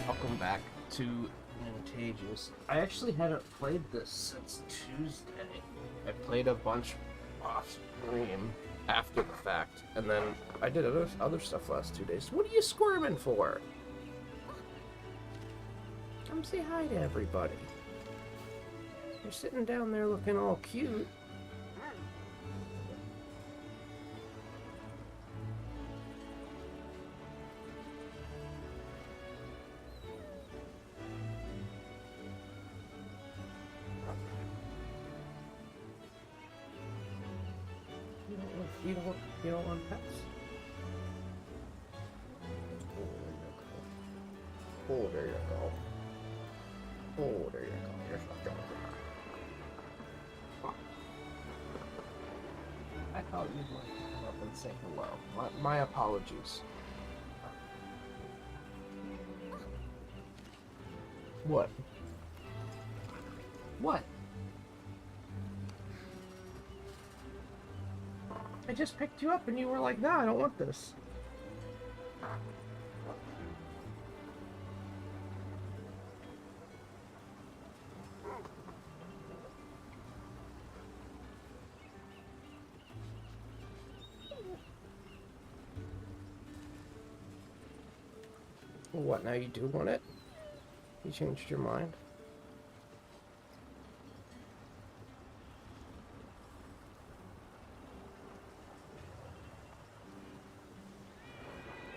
Welcome back to Nintagious. I actually hadn't played this since Tuesday. I played a bunch off stream after the fact, and then I did other stuff last 2 days. What are you squirming for? Come say hi to everybody. You're sitting down there looking all cute. You don't want pets? Oh, there you go. Oh, there you go. Here's what going on. I thought you'd like to come up and say hello. My apologies. What? What? I just picked you up and you were like, nah, I don't want this. What, now you do want it? You changed your mind?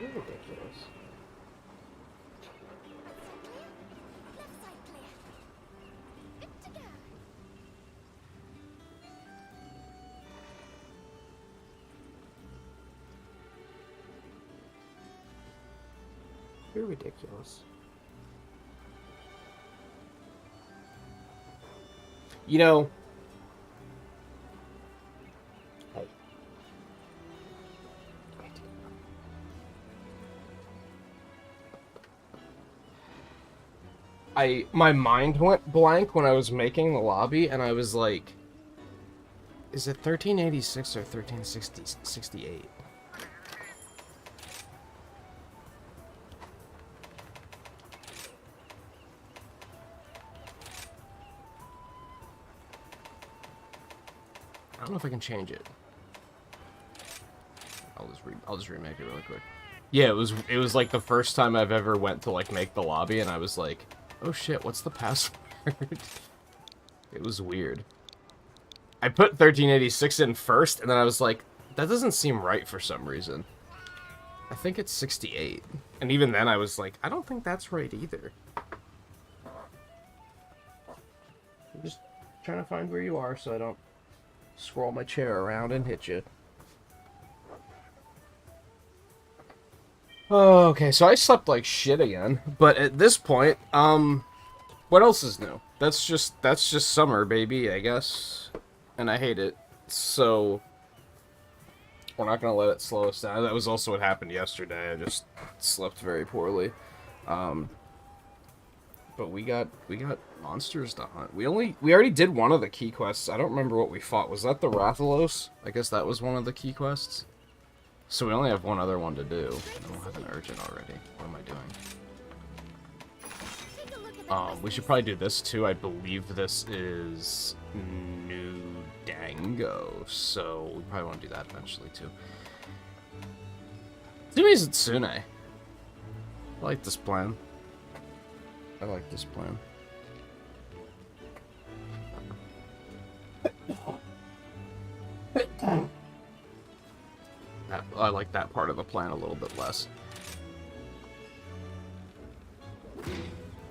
You're ridiculous. Left side clear. Good to go. You're ridiculous. You know, my mind went blank when I was making the lobby, and I was like, is it 1386 or 1368? I don't know if I can change it. I'll just remake it really quick. Yeah, it was like the first time I've ever went to like make the lobby, and I was like, oh shit, what's the password? It was weird. I put 1386 in first, and then I was like, that doesn't seem right for some reason. I think it's 68. And even then I was like, I don't think that's right either. I'm just trying to find where you are so I don't scroll my chair around and hit you. Oh, okay, so I slept like shit again. But at this point, what else is new? That's just summer, baby, I guess. And I hate it. So we're not gonna let it slow us down. That was also what happened yesterday. I just slept very poorly. But we got monsters to hunt. We already did one of the key quests. I don't remember what we fought. Was that the Rathalos? I guess that was one of the key quests. So we only have one other one to do. And we'll have an urgent already. What am I doing? We should probably do this too. I believe this is New Dango, so we probably want to do that eventually too. Tsumi's Tsune. I like this plan. I like this plan. I like that part of the plan a little bit less.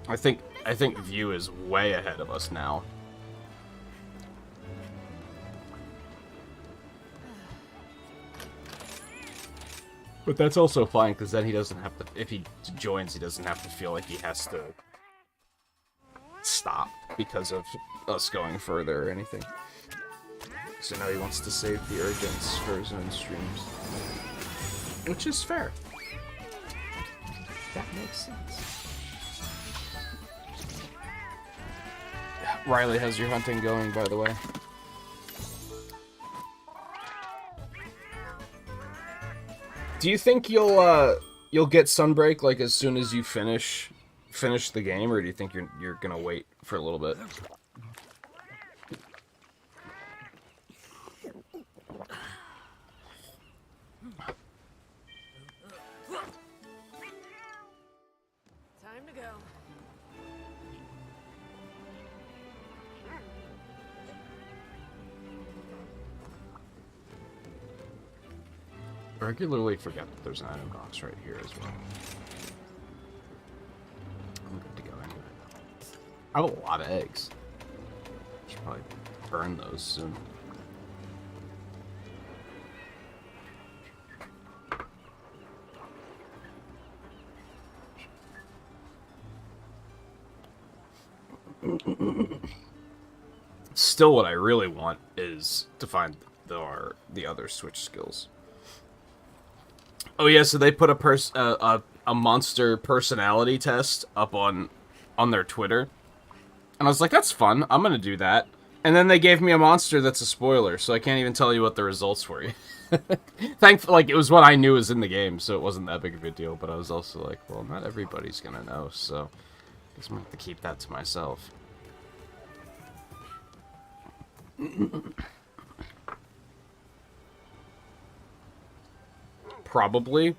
I think View is way ahead of us now. But that's also fine, because then he doesn't have to, if he joins, he doesn't have to feel like he has to stop because of us going further or anything. So now he wants to save the urgents for his own streams. Which is fair. That makes sense. Riley, how's your hunting going, by the way? Do you think you'll you'll get Sunbreak like as soon as you finish the game, or do you think you're gonna wait for a little bit? Time to go. I regularly forget that there's an item box right here as well. I'm good to go anyway. I have a lot of eggs. Should probably burn those soon. Still, what I really want is to find the other Switch skills. Oh yeah, so they put a monster personality test up on their Twitter, and I was like, that's fun. I'm gonna do that. And then they gave me a monster that's a spoiler, so I can't even tell you what the results were. Thankfully, like, it was what I knew was in the game, so it wasn't that big of a deal. But I was also like, well, not everybody's gonna know, so I guess I'm gonna have to keep that to myself. Probably.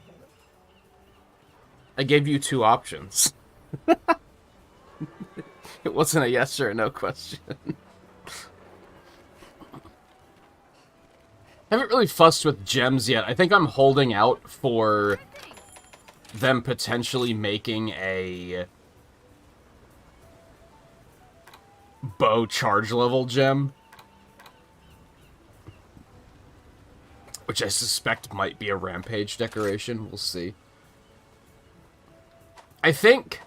I gave you 2 options. It wasn't a yes or a no question. I haven't really fussed with gems yet. I think I'm holding out for them potentially making a bow charge level gem, which I suspect might be a rampage decoration. We'll see. I think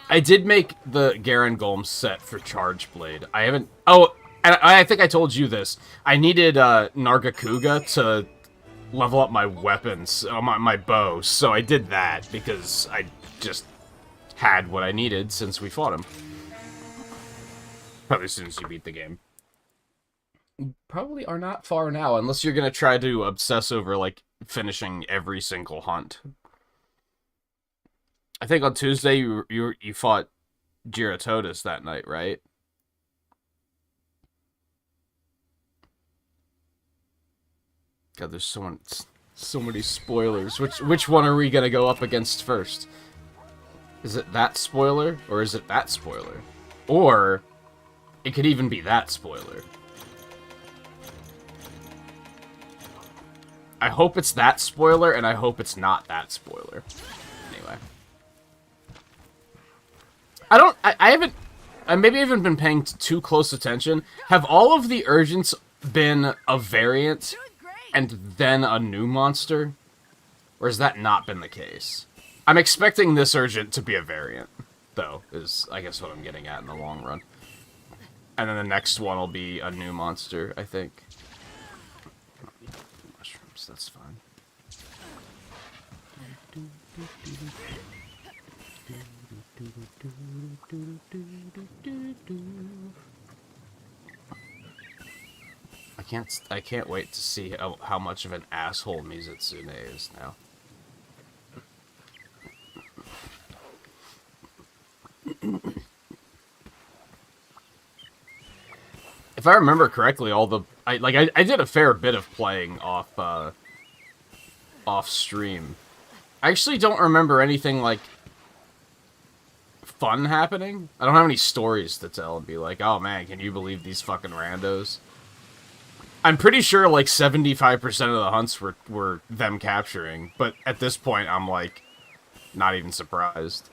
I did make the Garen Golem set for Charge Blade. I haven't... Oh, and I think I told you this. I needed Nargacuga to level up my weapons, my bow, so I did that because I just had what I needed since we fought him. Probably as soon as you beat the game. Probably are not far now, unless you're gonna try to obsess over, like, finishing every single hunt. I think on Tuesday you fought Giratotus that night, right? God, there's so many spoilers. Which one are we gonna go up against first? Is it that spoiler, or is it that spoiler? Or it could even be that spoiler. I hope it's that spoiler, and I hope it's not that spoiler. Anyway. I maybe haven't been paying too close attention. Have all of the urgents been a variant and then a new monster? Or has that not been the case? I'm expecting this urgent to be a variant, though, is I guess what I'm getting at in the long run. And then the next one will be a new monster, I think. Mushrooms, that's fine. I can't wait to see how much of an asshole Mizutsune is now. If I remember correctly, I did a fair bit of playing off stream. I actually don't remember anything like fun happening. I don't have any stories to tell and be like, oh man, can you believe these fucking randos? I'm pretty sure like 75% of the hunts were them capturing, but at this point I'm like not even surprised.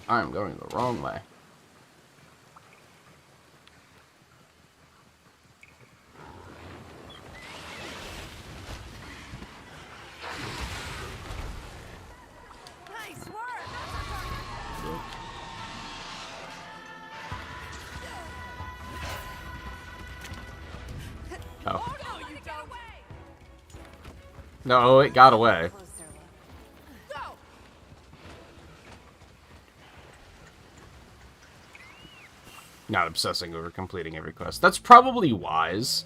I'm going the wrong way. Nice work. No, it got away. Closer. Go! Not obsessing over completing every quest. That's probably wise.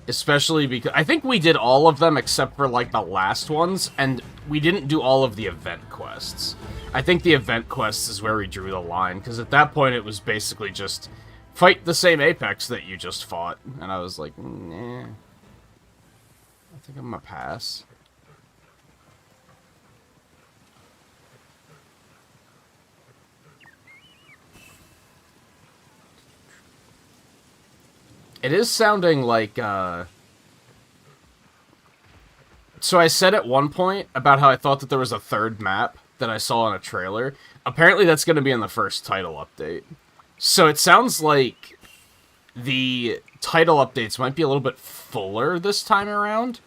Especially because... I think we did all of them except for, like, the last ones, and we didn't do all of the event quests. I think the event quests is where we drew the line, because at that point it was basically just fight the same Apex that you just fought. And I was like, nah. I think I'm gonna pass. It is sounding like, So I said at one point about how I thought that there was a third map that I saw in a trailer. Apparently that's going to be in the first title update. So it sounds like the title updates might be a little bit fuller this time around.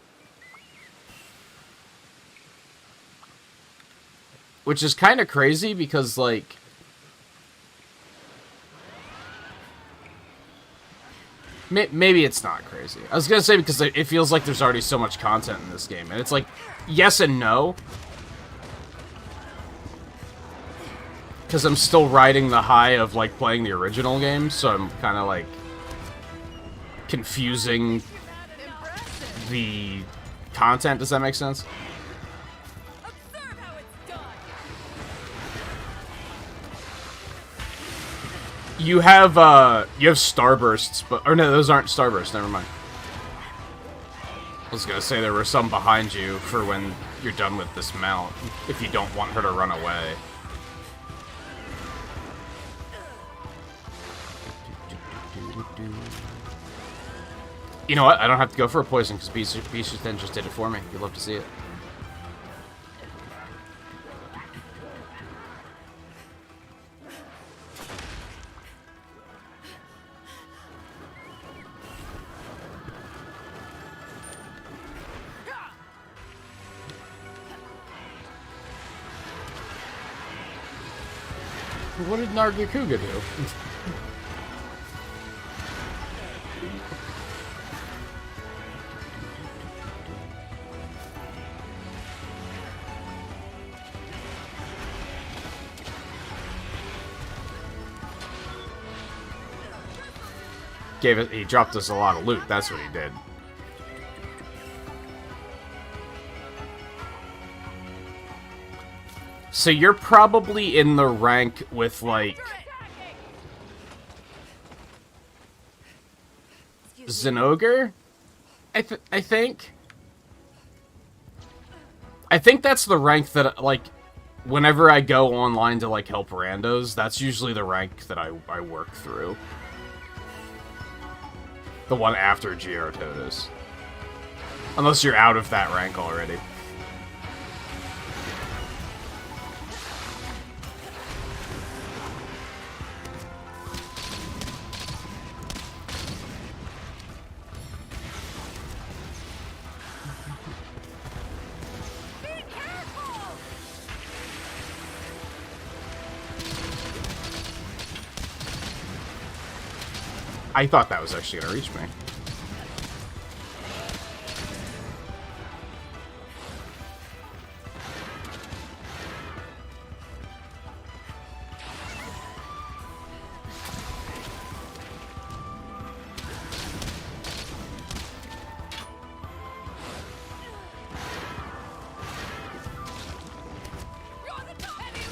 Which is kind of crazy because, like... Maybe it's not crazy. I was gonna say because it feels like there's already so much content in this game. And it's like, yes and no. Because I'm still riding the high of, like, playing the original game. So I'm kind of, like, confusing the content. Does that make sense? Observe how it's done. You have starbursts, but... Or no, those aren't starbursts, never mind. I was gonna say there were some behind you for when you're done with this mount, if you don't want her to run away. You know what? I don't have to go for a poison, because Beast then just did it for me. You'd love to see it. What did Nargacuga do? He dropped us a lot of loot, that's what he did. So you're probably in the rank with, like, Zinogre? I think? I think that's the rank that, like, whenever I go online to, like, help randos, that's usually the rank that I work through. The one after Gyarados. Unless you're out of that rank already. I thought that was actually gonna reach me.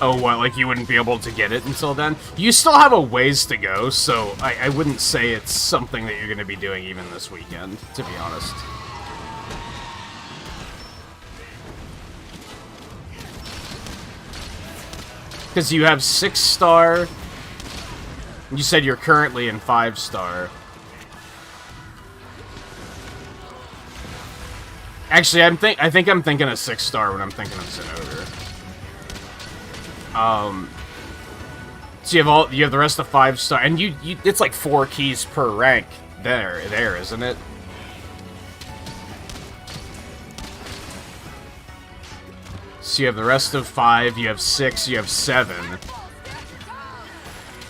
Oh, what, like you wouldn't be able to get it until then? You still have a ways to go, so I wouldn't say it's something that you're going to be doing even this weekend, to be honest. Because you have 6-star. You said you're currently in 5-star. Actually, I think I'm thinking of 6-star when I'm thinking of Zinogre. So you have the rest of 5-star, and you it's like 4 keys per rank there, isn't it? So you have the rest of 5, you have 6, you have 7.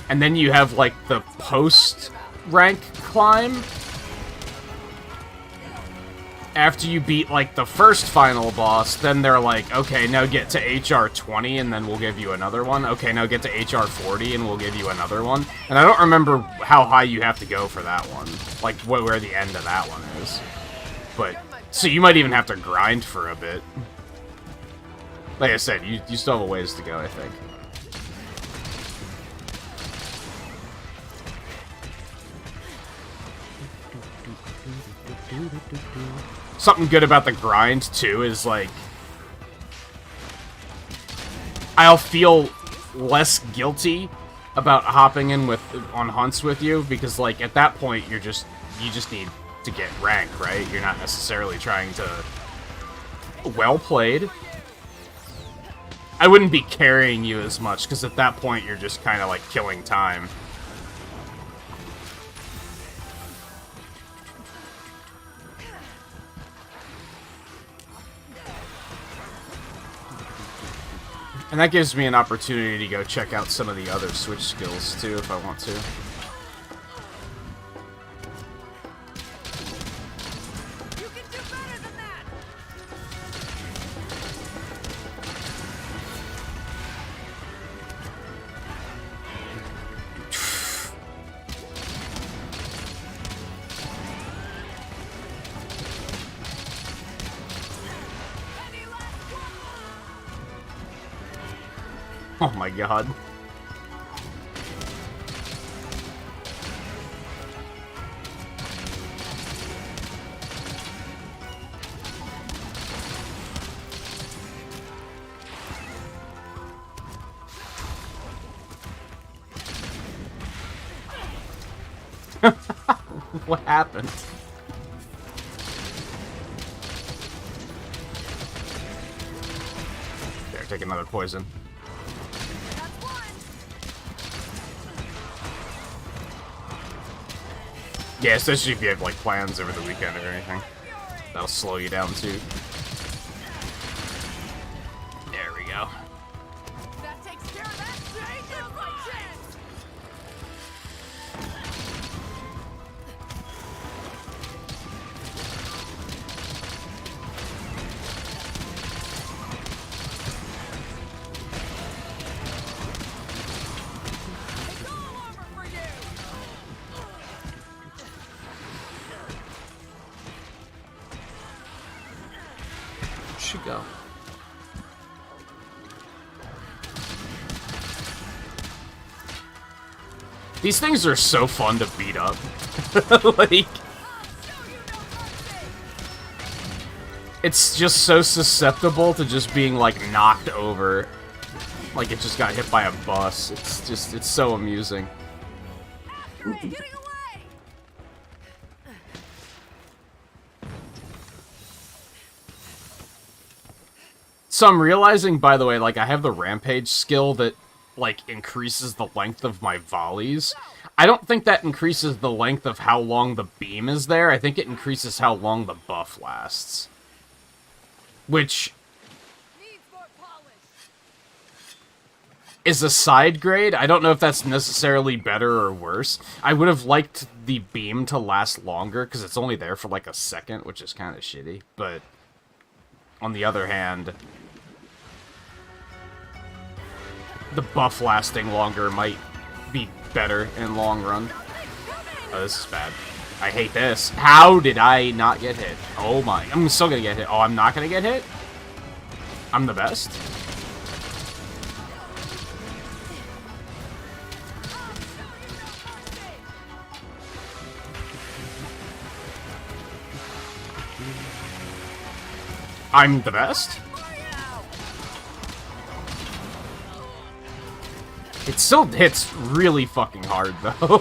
And then you have, like, the post-rank climb. after you beat, like, the first final boss, then they're like, okay, now get to HR 20 and then we'll give you another one. Okay, now get to HR 40 and we'll give you another one. And I don't remember how high you have to go for that one. Like, where the end of that one is. But, so you might even have to grind for a bit. Like I said, you still have a ways to go, I think. Something good about the grind, too, is, like, I'll feel less guilty about hopping in on hunts with you, because, like, at that point, you just need to get rank, right? You're not necessarily trying to... Well played. I wouldn't be carrying you as much, because at that point, you're just kind of, like, killing time. And that gives me an opportunity to go check out some of the other Switch skills, too, if I want to. You can do better than that. Any last one? Oh my god. What happened? There, take another poison. That's one. Yeah, especially if you have, like, plans over the weekend or anything. That'll slow you down, too. There we go. That takes care of that. Now's my chance. It's all over for you. Should go. These things are so fun to beat up. Like, it's just so susceptible to just being, like, knocked over. Like it just got hit by a bus. It's so amusing. Hey, getting away. So I'm realizing, by the way, like, I have the Rampage skill that, like, increases the length of my volleys. I don't think that increases the length of how long the beam is there. I think it increases how long the buff lasts. Which Needs more polish. is a side grade. I don't know if that's necessarily better or worse. I would have liked the beam to last longer, because it's only there for, like, a second, which is kind of shitty. But on the other hand, the buff lasting longer might be better in long run. Oh, this is bad. I hate this. How did I not get hit? Oh my. I'm still gonna get hit. Oh, I'm not gonna get hit? I'm the best? I'm the best? It still hits really fucking hard, though. Oh,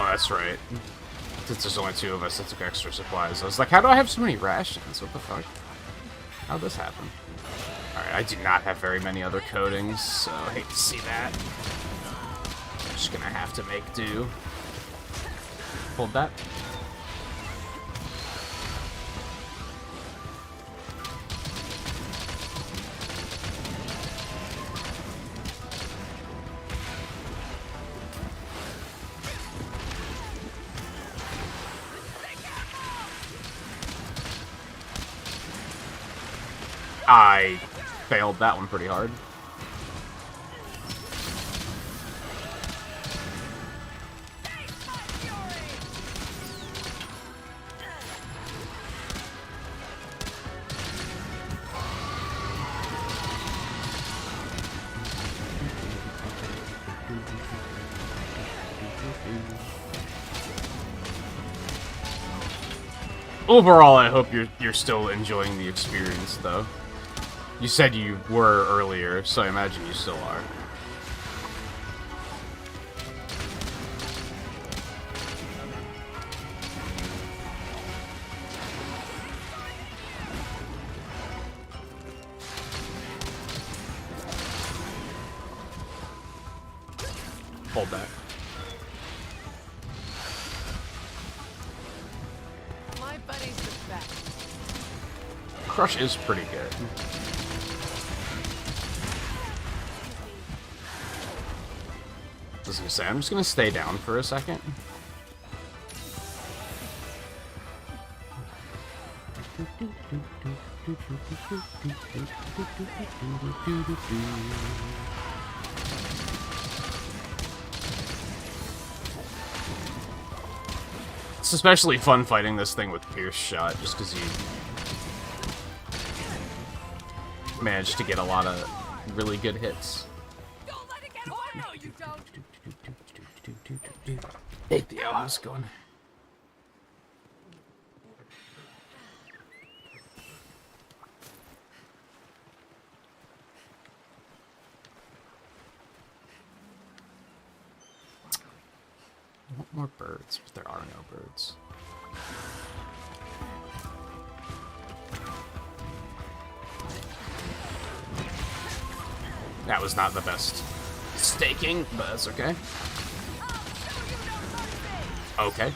that's right. Since there's only two of us, that took extra supplies. I was like, how do I have so many rations? What the fuck? How'd this happen? Alright, I do not have very many other coatings, so I hate to see that. I'm just gonna have to make do. Hold that. I failed that one pretty hard. Overall, I hope you're still enjoying the experience, though. You said you were earlier, so I imagine you still are. Hold that. My buddy's the best. Crush is pretty good. I was gonna say, I'm just gonna stay down for a second. It's especially fun fighting this thing with Pierce Shot, just because you managed to get a lot of really good hits. Don't let it get hard. No, you don't. Hey, Theo, how's it going? I want more birds, but there are no birds. That was not the best staking, but that's okay. Okay.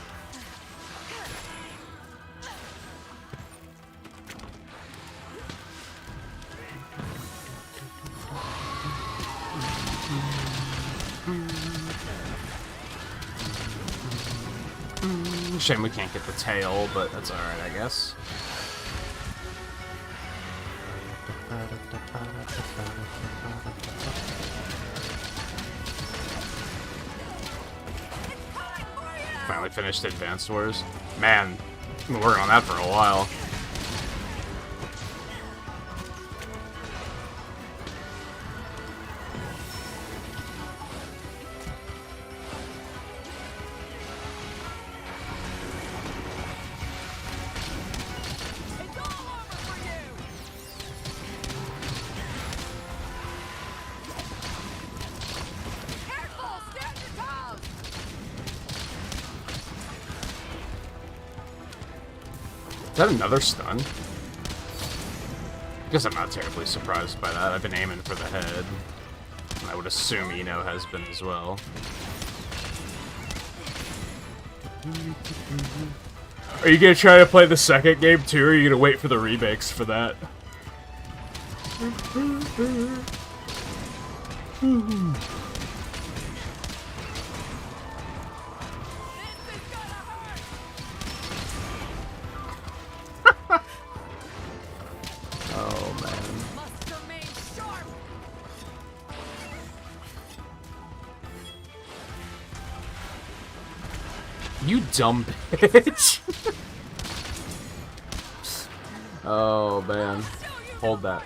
Shame we can't get the tail, but that's alright, I guess. Finally finished Advanced Wars. Man, I've been working on that for a while. Is that another stun? I guess I'm not terribly surprised by that. I've been aiming for the head. I would assume Eno has been as well. Are you gonna try to play the second game too, or are you gonna wait for the remakes for that? Oh man. Must remain sharp. You dumb bitch. Oh man. Hold that.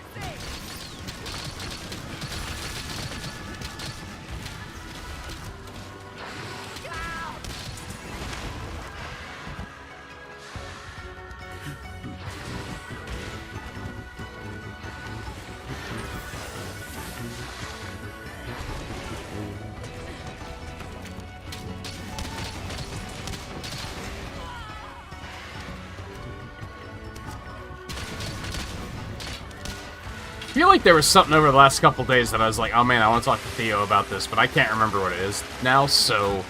I feel like there was something over the last couple days that I was like, oh man, I want to talk to Theo about this, but I can't remember what it is now, so...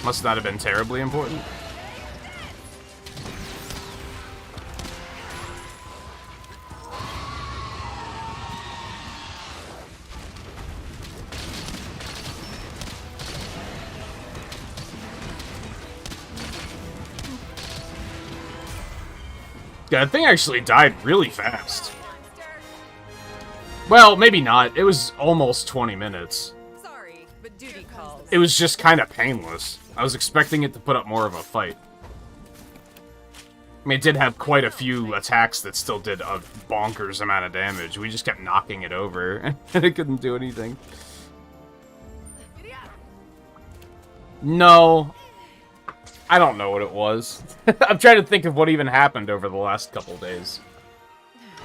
Must not have been terribly important. That thing actually died really fast. Well, maybe not. It was almost 20 minutes. Sorry, but duty calls. It was just kind of painless. I was expecting it to put up more of a fight. I mean, it did have quite a few attacks that still did a bonkers amount of damage. We just kept knocking it over, and it couldn't do anything. No. I don't know what it was. I'm trying to think of what even happened over the last couple days.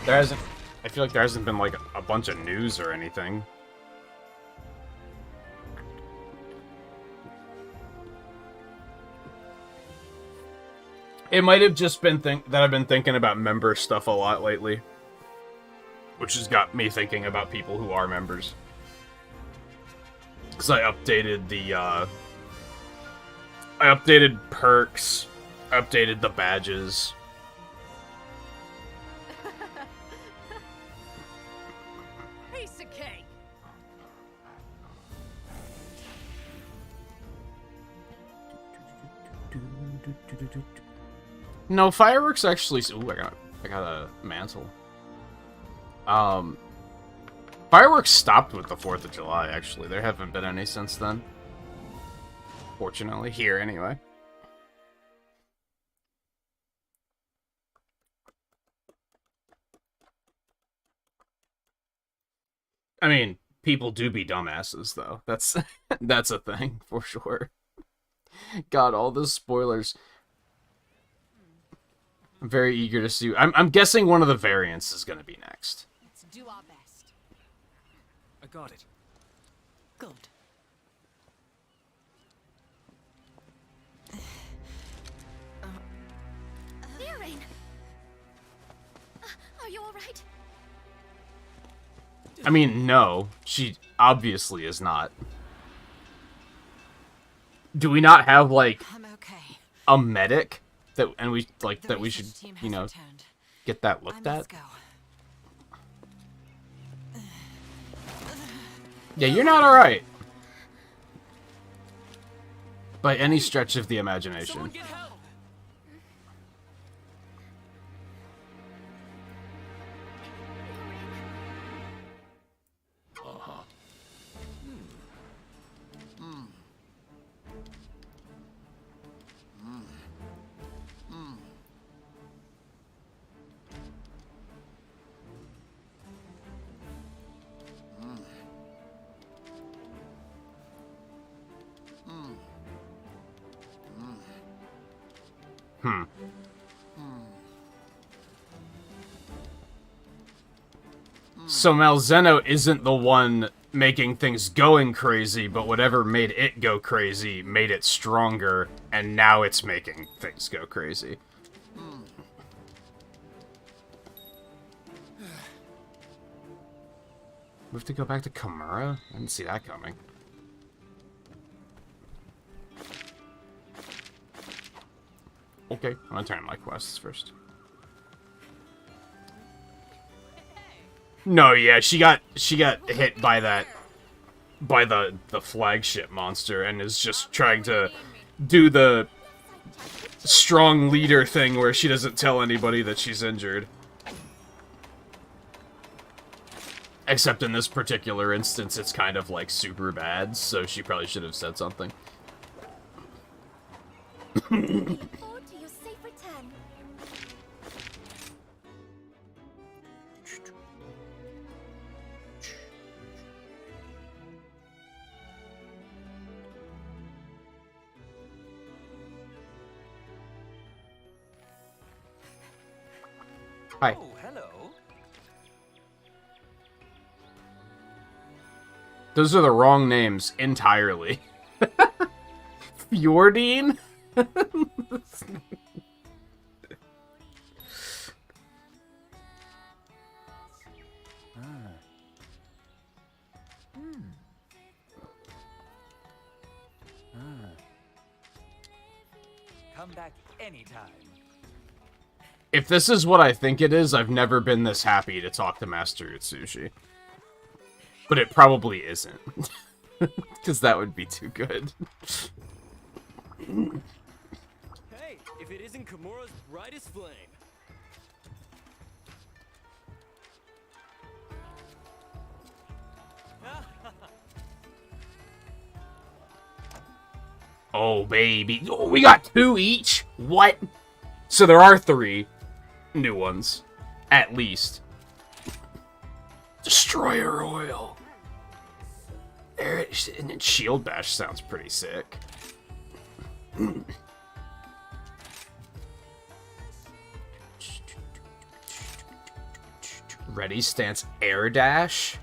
There hasn't... I feel like there hasn't been, like, a bunch of news or anything. It might have just been that I've been thinking about member stuff a lot lately. Which has got me thinking about people who are members. Because I updated the, I updated perks, updated the badges. Piece of cake. No, fireworks actually... Ooh, I got a mantle. Fireworks stopped with the 4th of July, actually. There haven't been any since then. Fortunately, here anyway. I mean, people do be dumbasses, though. That's that's a thing, for sure. God, all those spoilers. I'm very eager to see... I'm guessing one of the variants is going to be next. Let's do our best. I got it. Good. Erin! Are you alright? I mean, no. She obviously is not. Do we not have, like, I'm okay. a medic? And we, like, The that we should, research team you has know, returned. get that I looked at? must go. Yeah, you're not alright. By any stretch of the imagination. Someone get help! So Malzeno isn't the one making things going crazy, but whatever made it go crazy made it stronger, and now it's making things go crazy. We have to go back to Kamura? I didn't see that coming. Okay, I'm gonna turn my quests first. No, yeah, she got hit by the flagship monster and is just trying to do the strong leader thing where she doesn't tell anybody that she's injured. Except in this particular instance, it's kind of like super bad, so she probably should have said something. Looking forward to your safe return. Hi. Oh, hello. Those are the wrong names entirely. Fjordine? Come back anytime. If this is what I think it is, I've never been this happy to talk to Master Utsushi. But it probably isn't. Because that would be too good. Hey, if it isn't Kimura's brightest flame. Oh, baby. Oh, we got 2 each? What? So there are 3 new ones. At least. Destroyer oil. And then Shield Bash sounds pretty sick. Ready, stance, air dash.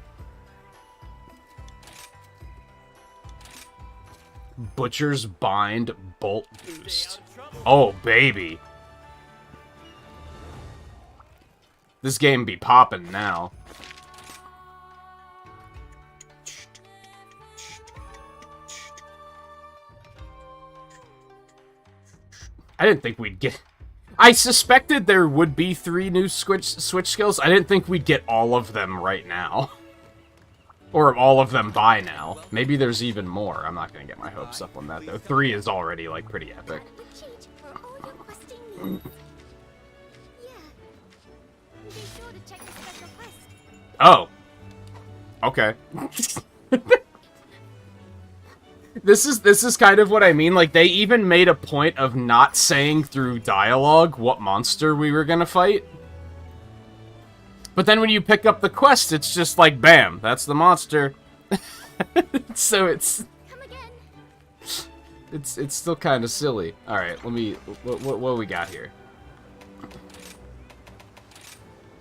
Butcher's Bind, bolt boost. Oh, baby. This game be poppin' now. I didn't think we'd get... I suspected there would be 3 new switch skills. I didn't think we'd get all of them right now. Or all of them by now. Maybe there's even more. I'm not gonna get my hopes up on that, though. 3 is already, like, pretty epic. Oh. Okay. This is kind of what I mean. Like, they even made a point of not saying through dialogue what monster we were gonna fight. But then when you pick up the quest, it's just like, bam, that's the monster. So it's still kind of silly. All right, let me. What we got here?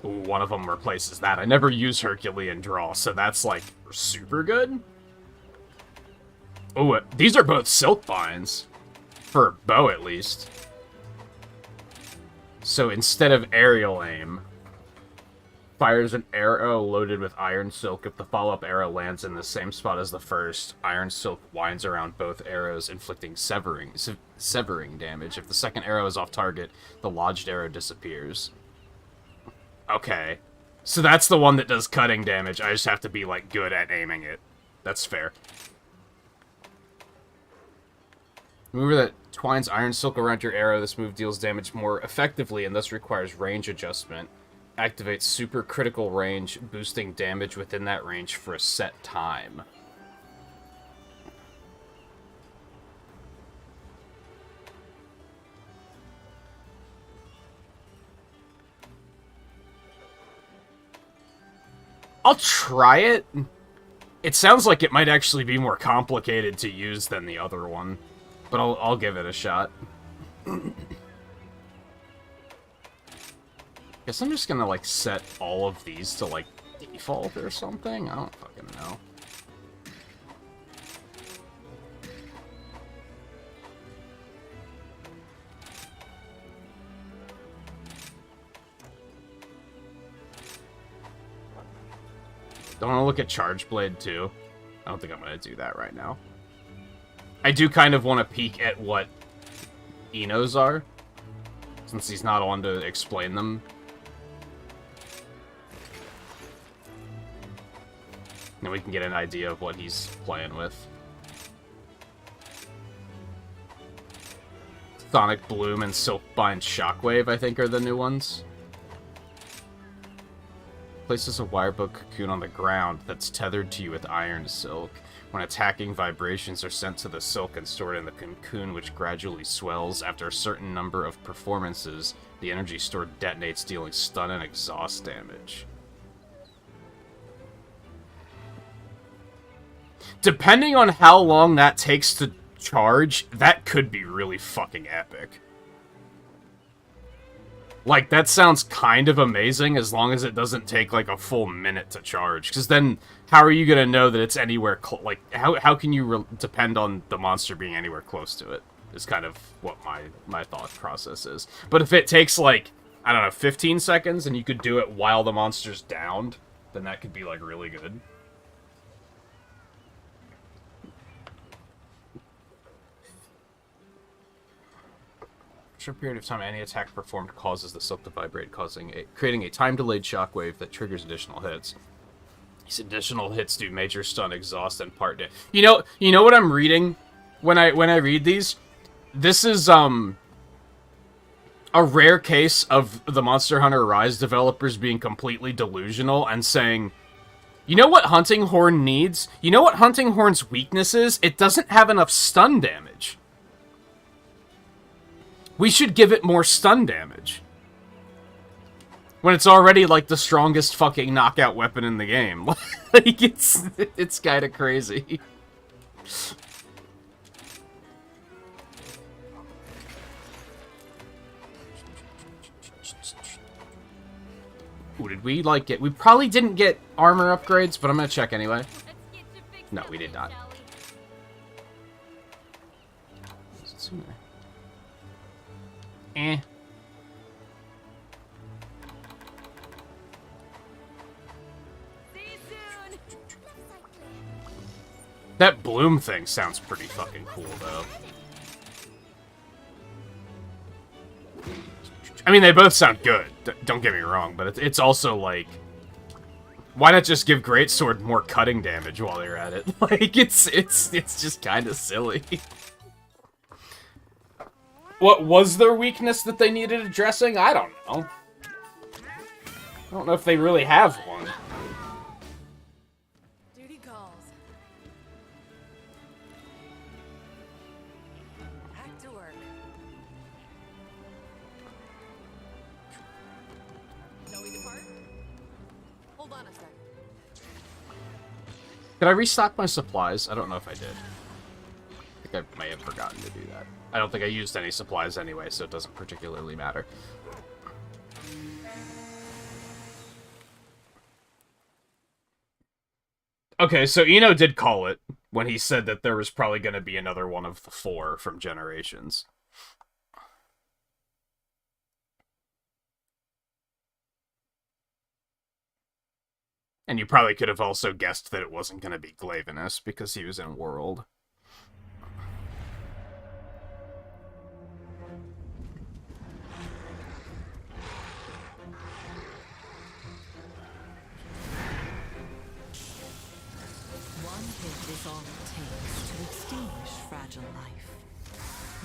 Ooh, one of them replaces that. I never use Herculean Draw, so that's like super good. Oh, these are both silk binds. For a bow, at least. So instead of aerial aim, fires an arrow loaded with iron silk. If the follow-up arrow lands in the same spot as the first, iron silk winds around both arrows, inflicting severing damage. If the second arrow is off target, the lodged arrow disappears. Okay. So that's the one that does cutting damage. I just have to be, like, good at aiming it. That's fair. Remember that twines iron silk around your arrow. This move deals damage more effectively and thus requires range adjustment. Activates super critical range, boosting damage within that range for a set time. I'll try it. It sounds like it might actually be more complicated to use than the other one. But I'll give it a shot. Guess I'm just gonna, like, set all of these to, like, default or something? I don't fucking know. Don't want to look at Charge Blade, too. I don't think I'm gonna do that right now. I do kind of want to peek at what Enos are, since he's not on to explain them. Then we can get an idea of what he's playing with. Sonic Bloom and Silkbind Shockwave, I think, are the new ones. Places a wirebook cocoon on the ground that's tethered to you with iron silk. When attacking, vibrations are sent to the silk and stored in the cocoon, which gradually swells. After a certain number of performances, the energy stored detonates, dealing stun and exhaust damage. Depending on how long that takes to charge, that could be really fucking epic. Like, that sounds kind of amazing as long as it doesn't take, like, a full minute to charge. Because then, how are you going to know that it's anywhere like, how can you depend on the monster being anywhere close to it? Is kind of what my thought process is. But if it takes, like, I don't know, 15 seconds, and you could do it while the monster's downed, then that could be, like, really good. Short period of time any attack performed causes the silk to vibrate, creating a time-delayed shockwave that triggers additional hits. These additional hits do major stun, exhaust, and part damage. You know what I'm reading when I read these? This is a rare case of the Monster Hunter Rise developers being completely delusional and saying, you know what Hunting Horn needs? You know what Hunting Horn's weakness is? It doesn't have enough stun damage. We should give it more stun damage. When it's already, like, the strongest fucking knockout weapon in the game. Like, it's kinda crazy. Ooh, did we, like, get... We probably didn't get armor upgrades, but I'm gonna check anyway. No, we did not. Eh. That bloom thing sounds pretty fucking cool, though. I mean, they both sound good, don't get me wrong, but it's also, like... Why not just give Greatsword more cutting damage while they're at it? Like, it's just kind of silly. What was their weakness that they needed addressing? I don't know. I don't know if they really have one. Duty calls. Back to work. Shall we depart? Hold on a sec. Did I restock my supplies? I don't know if I did. I think I may have forgotten to do that. I don't think I used any supplies anyway, so it doesn't particularly matter. Okay, so Eno did call it when he said that there was probably going to be another one of the 4 from Generations. And you probably could have also guessed that it wasn't going to be Glavenus because he was in World. One hit is all it takes to extinguish fragile life.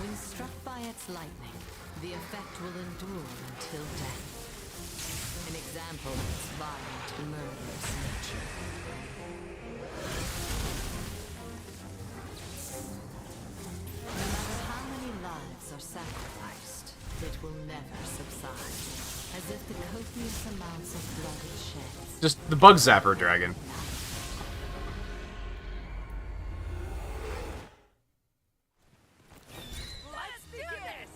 When struck by its lightning, the effect will endure until death. An example of its violent, murderous nature. No matter how many lives are sacrificed, it will never subside, as if the copious amounts of blood it sheds. Just the Bug Zapper Dragon. Let's do this!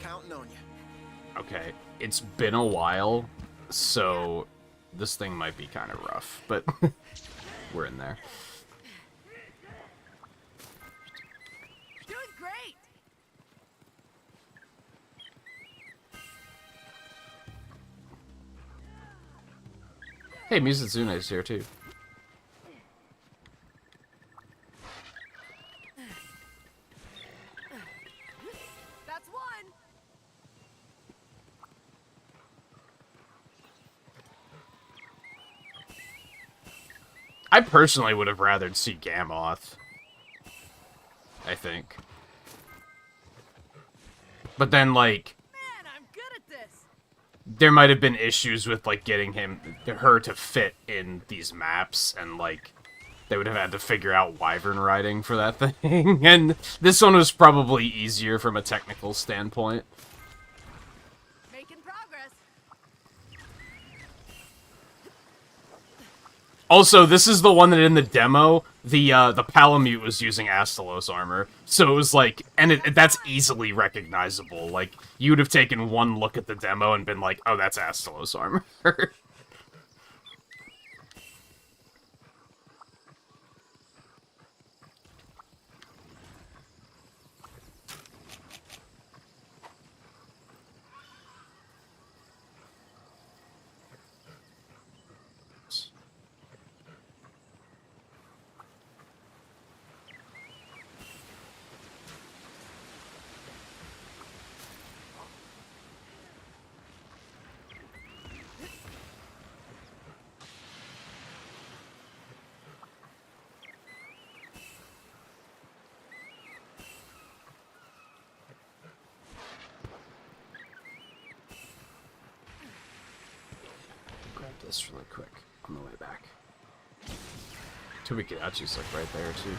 Counting on you. Okay, it's been a while, so this thing might be kind of rough, but we're in there. Doing great! Hey, Mizuzune's here too. That's one! I personally would have rathered see Gammoth. I think. But then, like, Man, I'm good at this! there might have been issues with, like, getting her to fit in these maps, and, like, they would have had to figure out wyvern riding for that thing. And this one was probably easier from a technical standpoint. Making progress. Also, this is the one that in the demo, the Palamute was using Astalos armor. So it was like, and that's easily recognizable. Like, you would have taken one look at the demo and been like, oh, that's Astalos armor. Grab this really quick. On the way back. Tobikidachi's like right there too.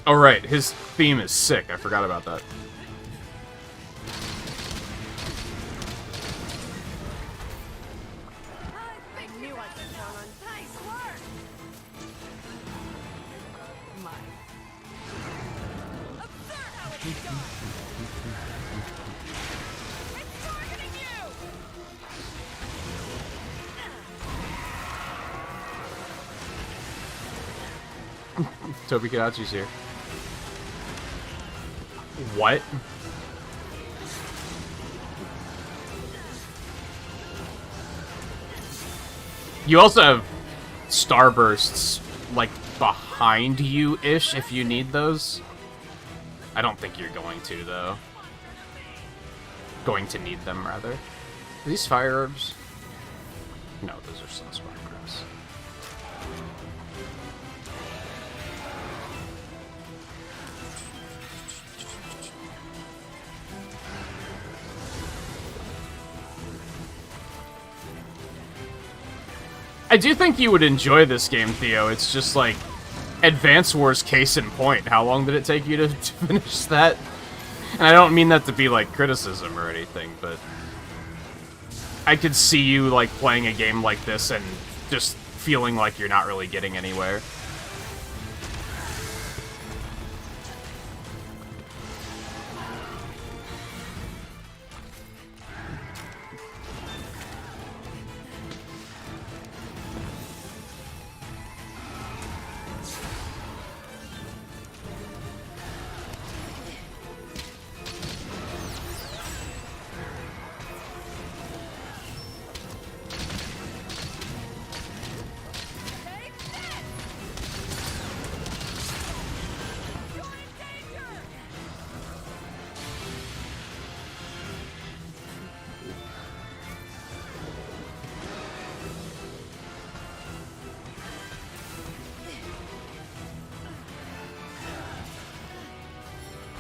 Oh right, his theme is sick. I forgot about that. I knew I could count on nice work. Observe how it's done. It's targeting you. Tobikidachi's here. What? You also have starbursts, like, behind you-ish, if you need those. I don't think you're going to, though. Going to need them, rather. Are these fire herbs? No, those are sunspark herbs. I do think you would enjoy this game, Theo. It's just like Advance Wars case in point. How long did it take you to finish that? And I don't mean that to be like criticism or anything, but I could see you like playing a game like this and just feeling like you're not really getting anywhere.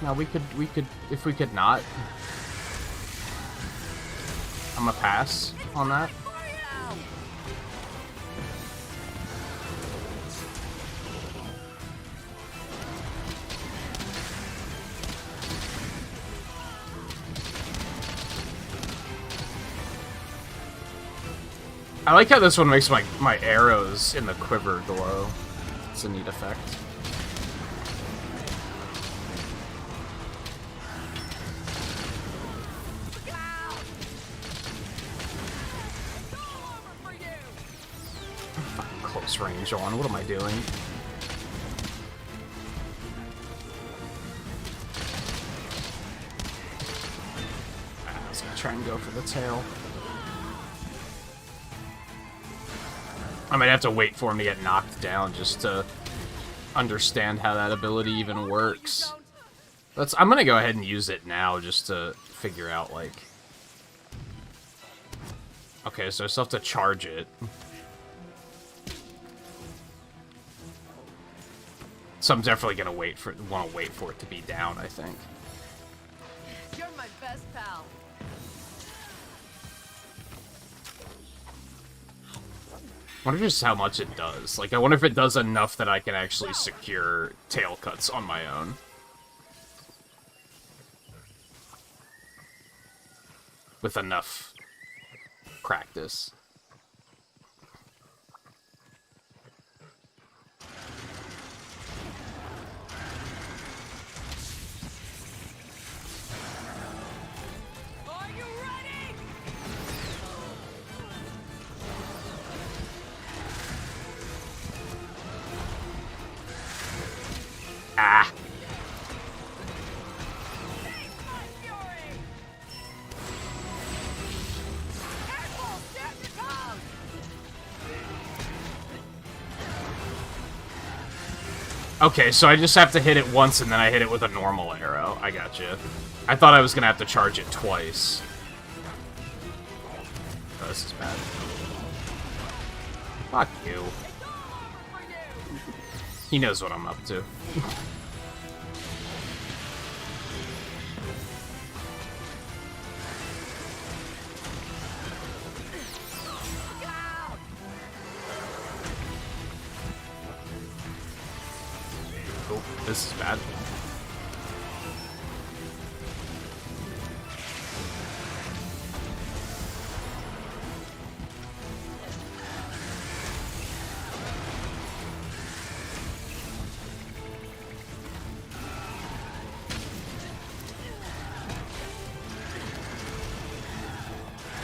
Now we could, if we could not, I'm gonna pass on that. I like how this one makes my arrows in the quiver glow. It's a neat effect. Close range on. What am I doing? I was gonna try and go for the tail. I might have to wait for him to get knocked down just to understand how that ability even works. I'm gonna go ahead and use it now just to figure out, like... Okay, so I still have to charge it. So I'm definitely gonna want to wait for it to be down, I think. You're my best pal. I wonder just how much it does. Like, I wonder if it does enough that I can actually secure tail cuts on my own. With enough practice. Are you ready? Ah! Face my fury! Careful! Stand your toes! Okay, so I just have to hit it once and then I hit it with a normal arrow. I gotcha. I thought I was gonna have to charge it twice. Oh, this is bad. Fuck you. He knows what I'm up to. Oh, this is bad.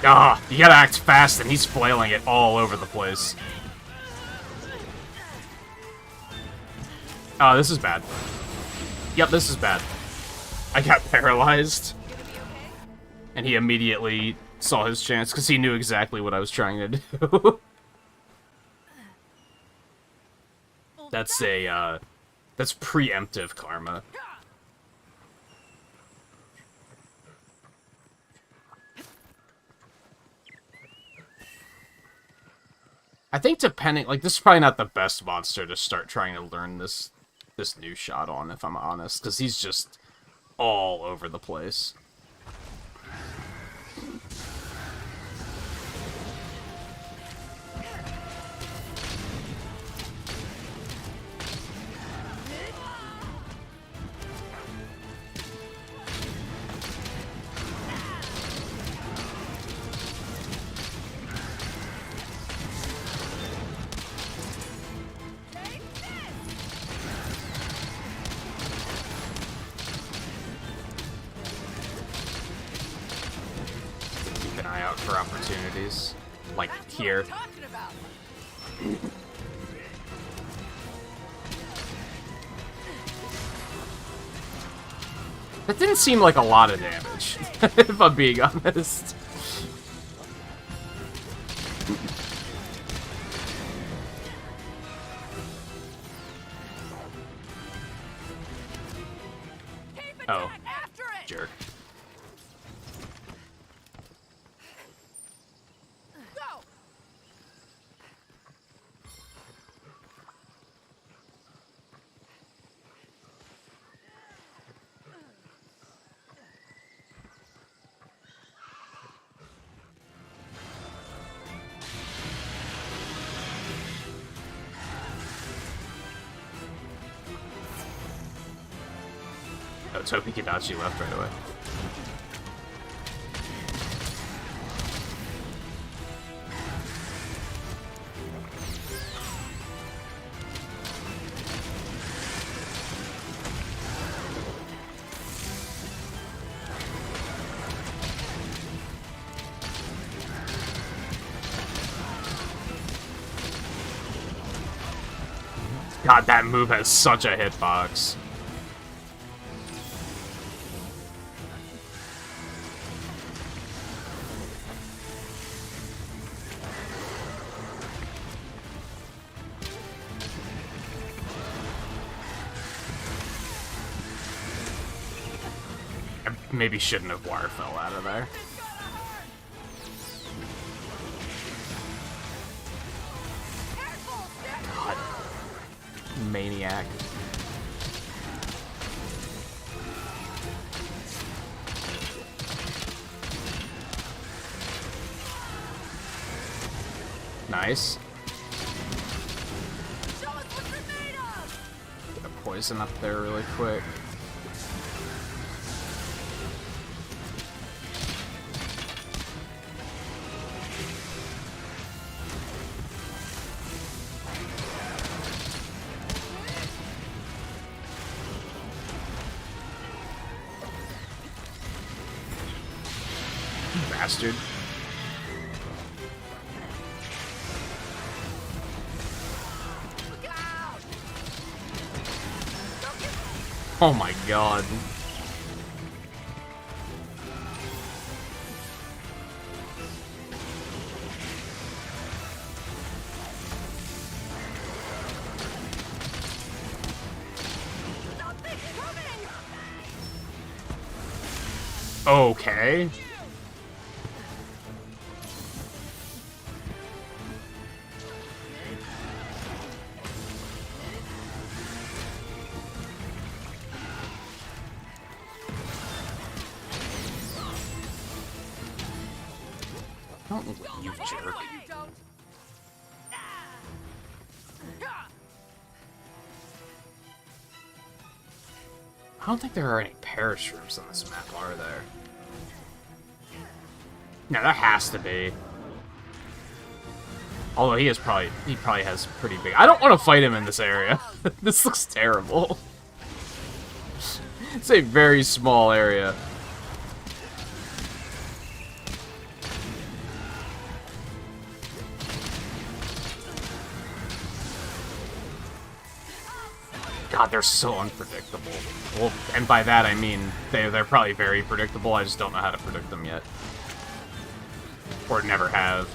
Ah, you gotta act fast, and he's flailing it all over the place. Oh, this is bad. Yep, this is bad. I got paralyzed. And he immediately saw his chance, because he knew exactly what I was trying to do. That's that's preemptive karma. I think depending, like, this is probably not the best monster to start trying to learn this new shot on, if I'm honest, because he's just all over the place. Keep an eye out for opportunities, like here. Talking about. That didn't seem like a lot of damage, if I'm being honest. Oh, After it. jerk. Go. I was hoping Kadachi left right away. God, that move has such a hitbox. I maybe shouldn't have wire fell out of there. God. Maniac. Nice. Show us what you're made of. Get a poison up there really quick. Bastard. Look out. Oh my god. Something's coming. Okay. Don't leave, you jerk. No, you don't. I don't think there are any parashrooms on this map, are there? No, there has to be. Although he probably has pretty big. I don't want to fight him in this area. This looks terrible. It's a very small area. God, they're so unpredictable. Well, and by that I mean they're probably very predictable. I just don't know how to predict them yet. Or never have.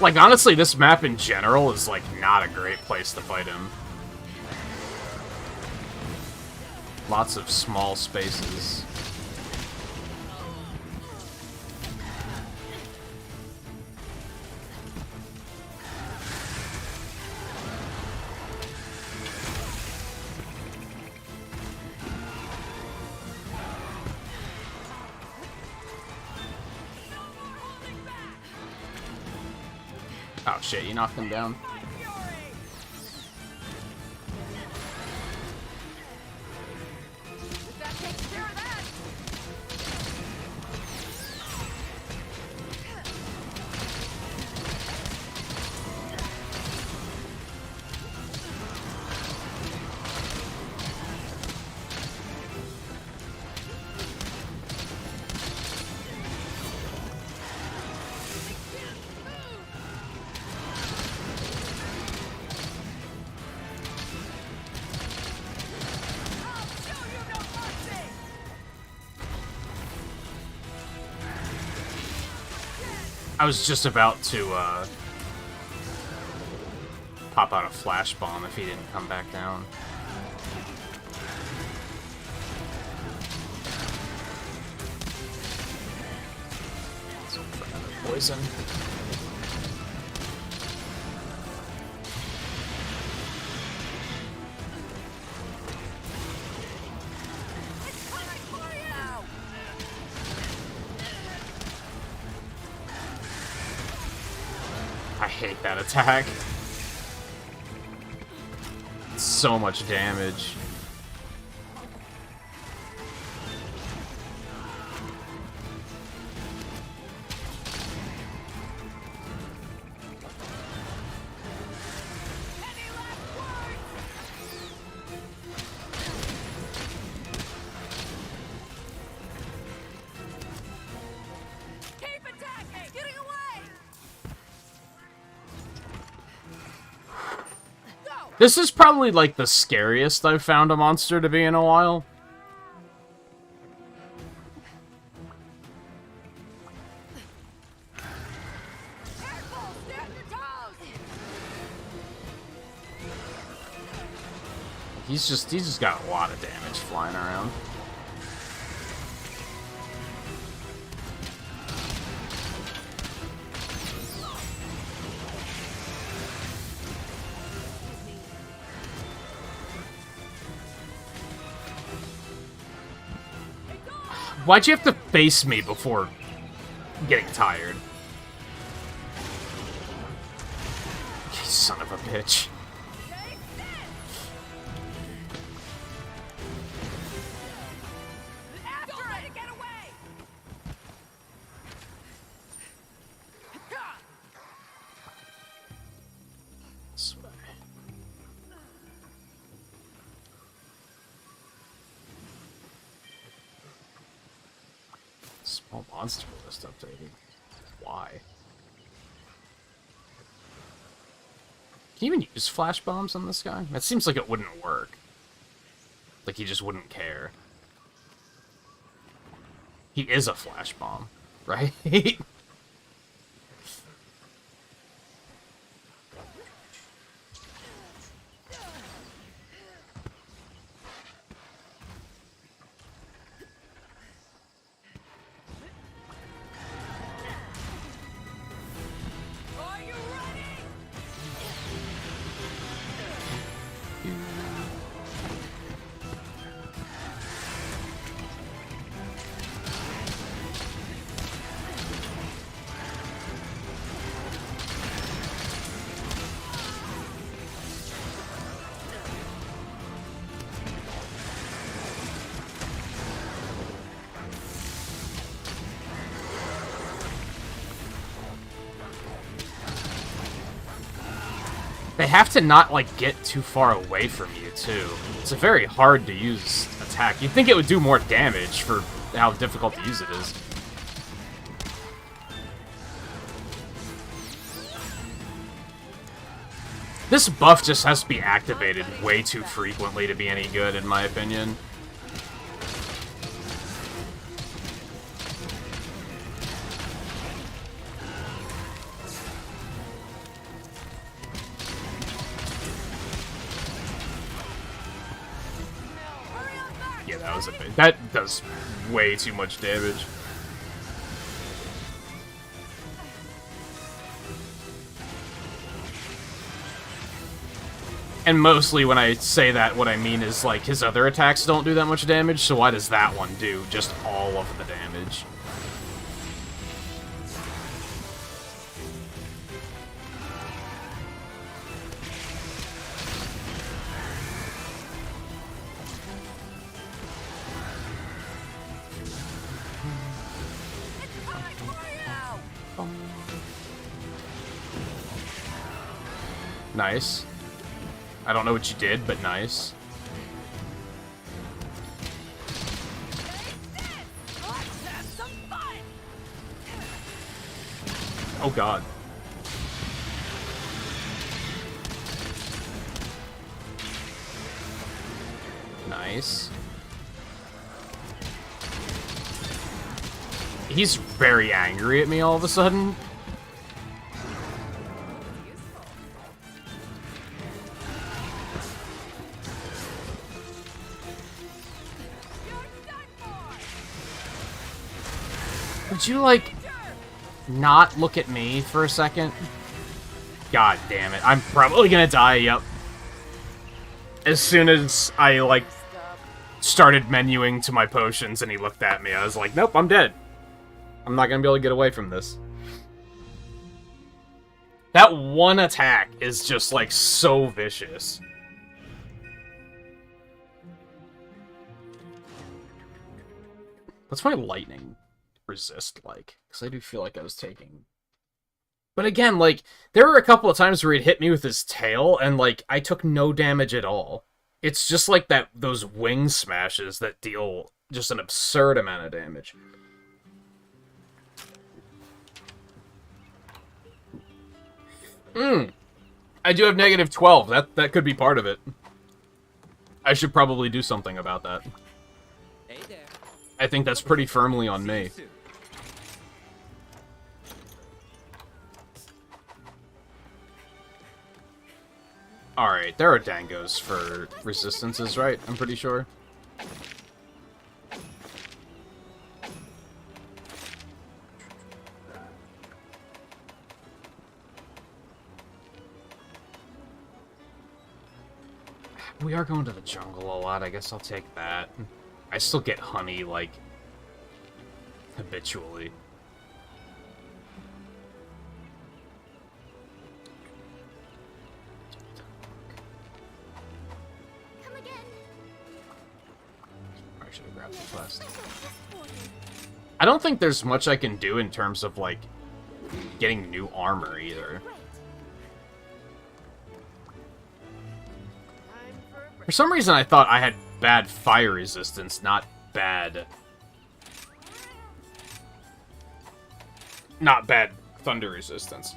Like, honestly, this map in general is, like, not a great place to fight him. Lots of small spaces. Oh shit, you knocked him down. That takes care of that. I was just about to, pop out a flash bomb if he didn't come back down. Poison. I hate that attack. It's so much damage. Keep attacking! It's getting away! Go! This is probably, like, the scariest I've found a monster to be in a while. Careful! Stay on your toes! He's just got a lot of damage flying around. Why'd you have to face me before getting tired? You son of a bitch. After it! Get away! This way. Small monster list updated. Why? Can you even use flash bombs on this guy? That seems like it wouldn't work. Like, he just wouldn't care. He is a flash bomb, right? Are you ready? They have to not, like, get too far away from you, too. It's a very hard to use attack. You'd think it would do more damage for how difficult to use it is. This buff just has to be activated way too frequently to be any good, in my opinion. Yeah, that was a bit. That does way too much damage. And mostly when I say that, what I mean is, like, his other attacks don't do that much damage, so why does that one do just all of the damage? Nice. I don't know what you did, but nice. Let's have some fun. Oh god. Nice. He's very angry at me all of a sudden. Would you, like, not look at me for a second? God damn it. I'm probably gonna die, yep. As soon as I, like, started menuing to my potions and he looked at me, I was like, nope, I'm dead. I'm not gonna be able to get away from this. That one attack is just, like, so vicious. What's my lightning resist like? Because I do feel like I was taking... But again, like, there were a couple of times where he'd hit me with his tail, and, like, I took no damage at all. It's just like those wing smashes that deal just an absurd amount of damage. I do have negative 12. That could be part of it. I should probably do something about that. Hey there. I think that's pretty firmly on me. See you soon. Alright, there are dangos for resistances, right? I'm pretty sure. We are going to the jungle a lot, I guess I'll take that. I still get honey, like, habitually. Come again. I should have grabbed the quest. I don't think there's much I can do in terms of, like, getting new armor, either. For some reason, I thought I had bad fire resistance, not bad thunder resistance.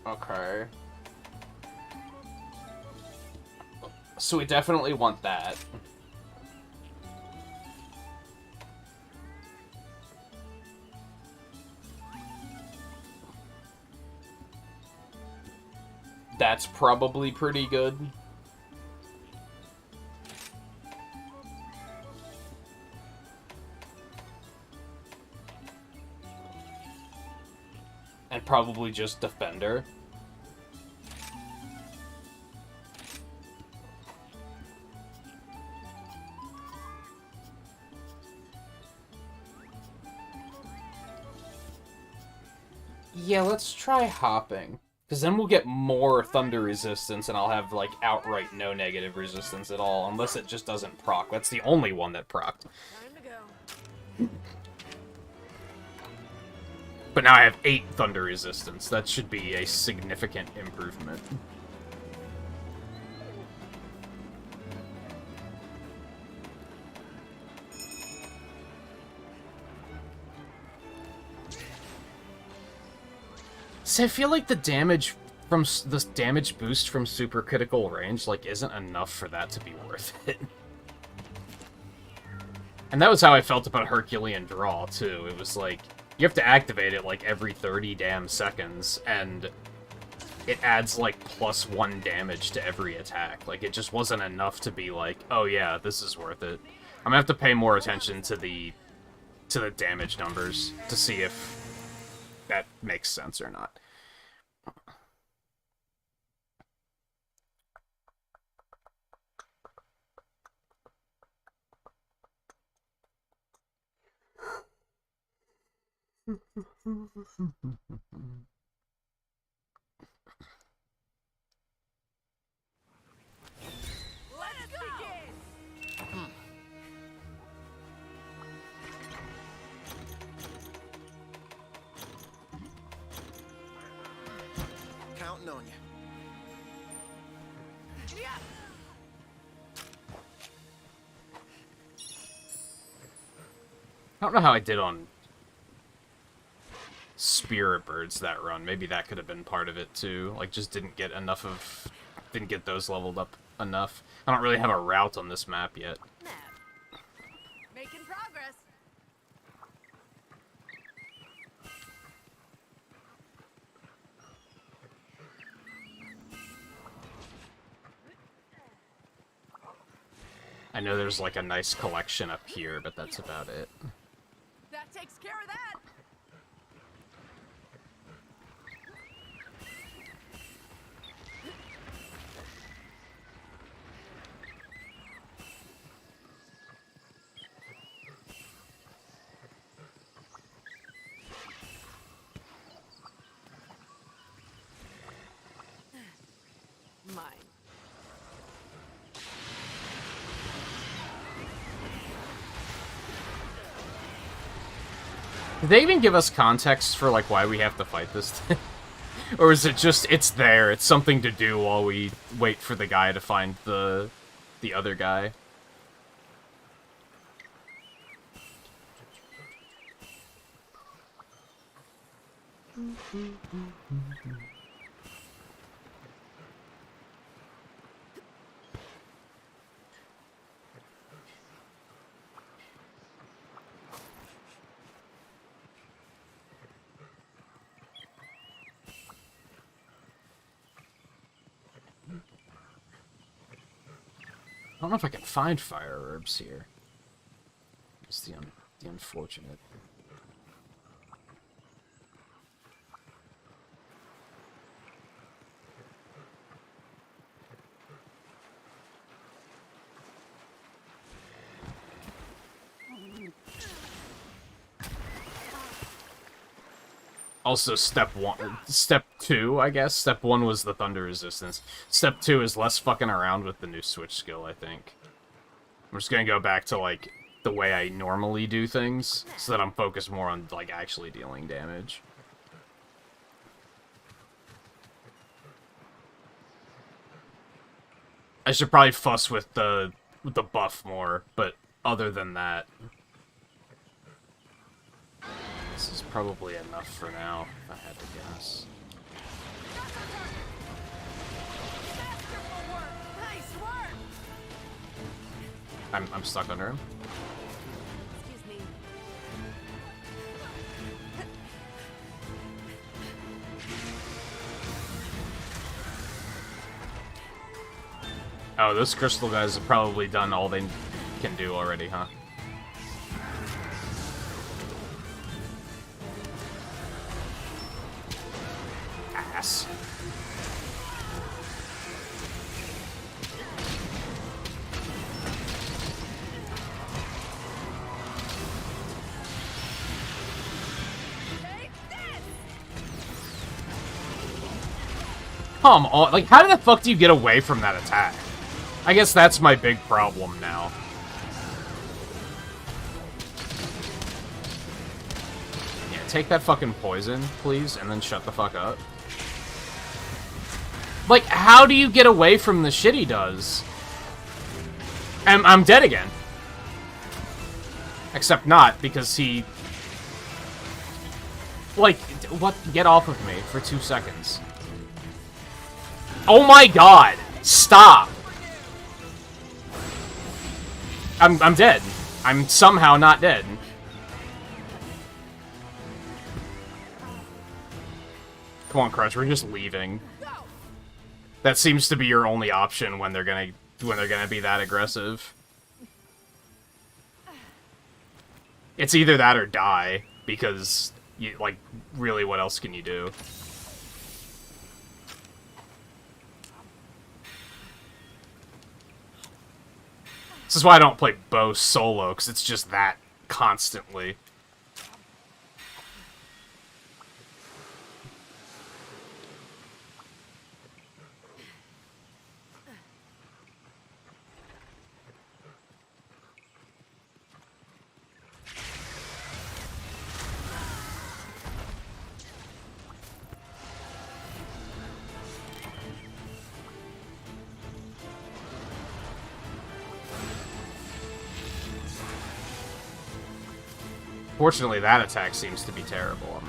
Okay. So we definitely want that. That's probably pretty good. And probably just Defender. Yeah, let's try hopping. Because then we'll get more thunder resistance, and I'll have, like, outright no negative resistance at all, unless it just doesn't proc. That's the only one that procced. Time to go. But now I have 8 thunder resistance. That should be a significant improvement. So I feel like the damage from this damage boost from super critical range like isn't enough for that to be worth it. And that was how I felt about Herculean Draw too. It was like you have to activate it like every 30 damn seconds, and it adds like +1 damage to every attack. Like it just wasn't enough to be like, oh yeah, this is worth it. I'm gonna have to pay more attention to the damage numbers to see if that makes sense or not. Let's begin! Counting on you. Yeah! I don't know how I did on Spirit Birds that run. Maybe that could have been part of it too. Like, just didn't get those leveled up enough. I don't really have a route on this map yet. Map. Making progress. I know there's like a nice collection up here, but that's about it. That takes care of that. Mine. Did they even give us context for like why we have to fight this thing? Or is it just, it's there, it's something to do while we wait for the guy to find the other guy? I don't know if I can find fire herbs here. It's the unfortunate. Also, step 2, I guess. Step 1 was the thunder resistance. Step 2 is less fucking around with the new switch skill, I think. I'm just gonna go back to, like, the way I normally do things, so that I'm focused more on, like, actually dealing damage. I should probably fuss with the buff more, but other than that, this is probably enough for now, if I had to guess. I'm stuck under him. Excuse me. Oh, those crystal guys have probably done all they can do already, huh? Ass. Come on, like, how the fuck do you get away from that attack? I guess that's my big problem now. Yeah, take that fucking poison, please, and then shut the fuck up. Like, how do you get away from the shit he does? I'm dead again. Except not, because he... Like, what? Get off of me for 2 seconds. Oh my god! Stop! I'm dead. I'm somehow not dead. Come on, Crutch, we're just leaving. That seems to be your only option when they're gonna be that aggressive. It's either that or die, because you, like, really, what else can you do? This is why I don't play bow solo, because it's just that constantly. Fortunately, that attack seems to be terrible.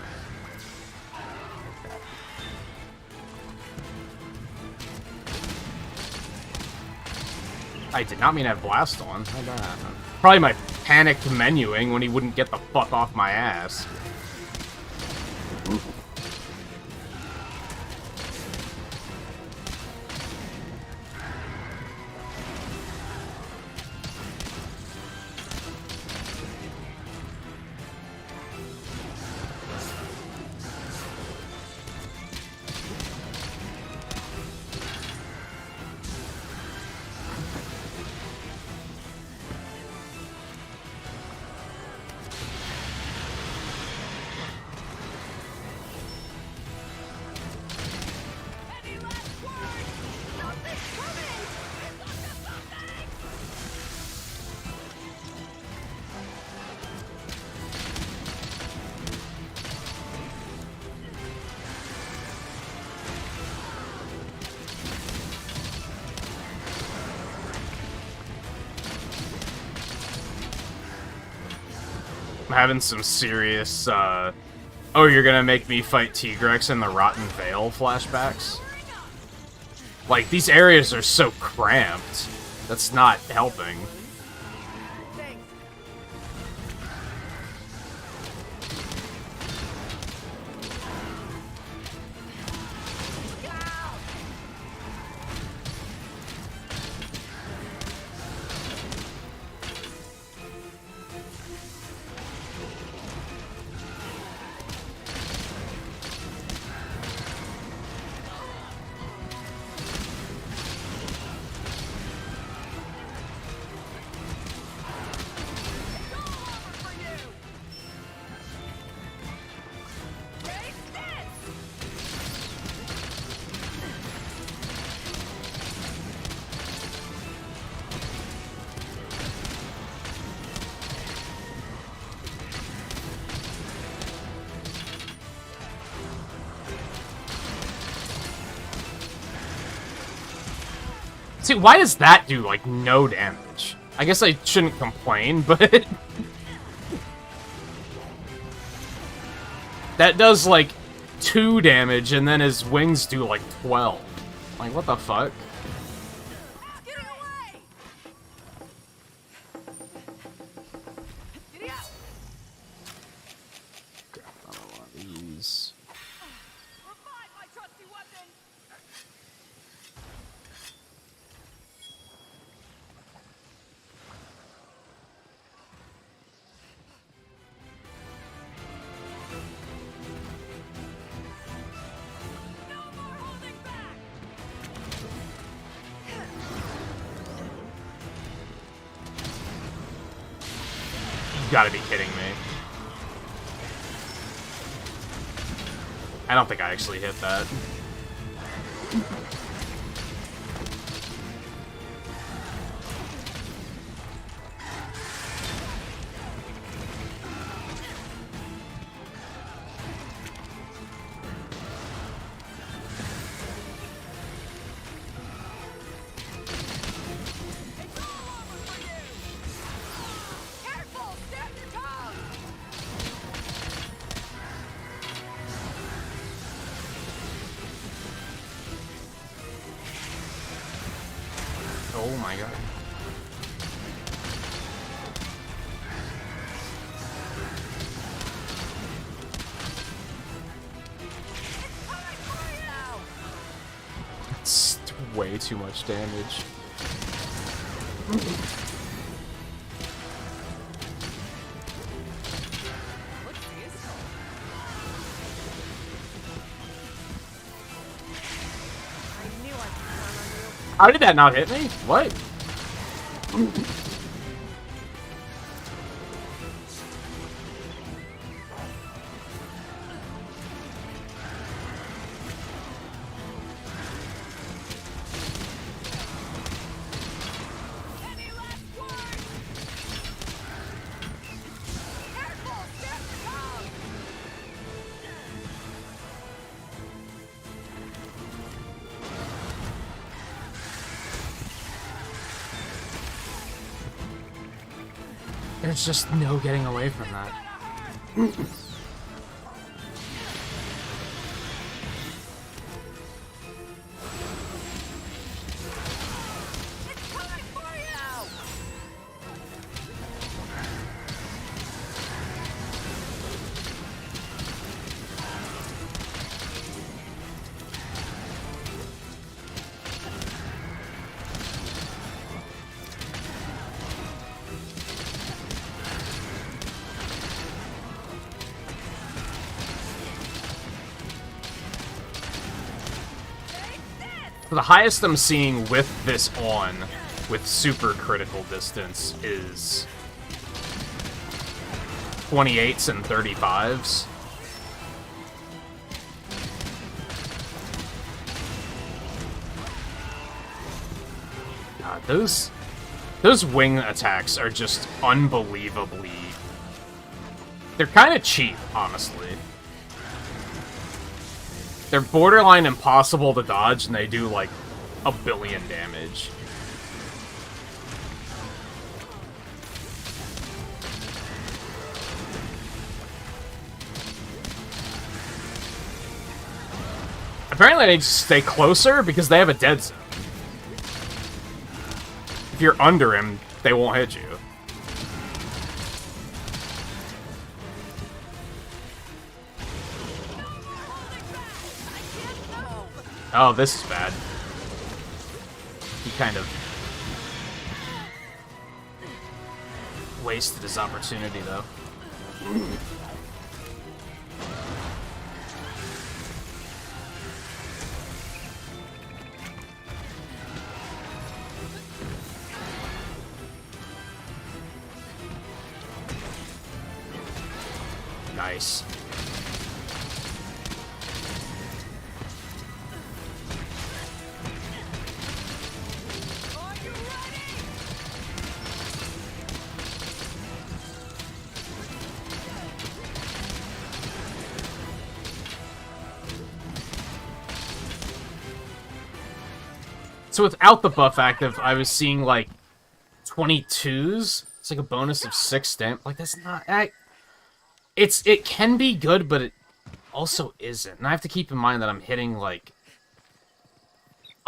I did not mean to have Blast on. How'd that happen? Probably my panicked menuing when he wouldn't get the fuck off my ass. I'm having some serious, oh, you're gonna make me fight Tigrex in the Rotten Vale flashbacks? Like, these areas are so cramped. That's not helping. See, why does that do, like, no damage? I guess I shouldn't complain, but... that does, like, 2 damage, and then his wings do, like, 12. Like, what the fuck? Get away! gotta be kidding me. I don't think I actually hit that. Careful! Stand your tongue! Oh my god. It's way too much damage. How did that not hit me? What? Any last words? Careful! Stand your tongue! There's just no getting away from that. It's coming for you! The highest I'm seeing with this on, with super critical distance, is 28s and 35s. God, those wing attacks are just unbelievably... They're kind of cheap, honestly. They're borderline impossible to dodge, and they do, like, 1 billion damage. Apparently they just stay closer because they have a dead zone. If you're under him, they won't hit you. Oh, this is bad. He kind of wasted his opportunity, though. Nice. So without the buff active, I was seeing, like, 22s. It's like a bonus of 6 stamp. Like, that's not... It can be good, but it also isn't. And I have to keep in mind that I'm hitting, like,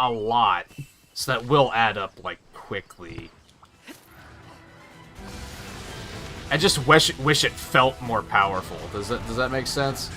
a lot. So that will add up, like, quickly. I just wish it felt more powerful. Does that make sense?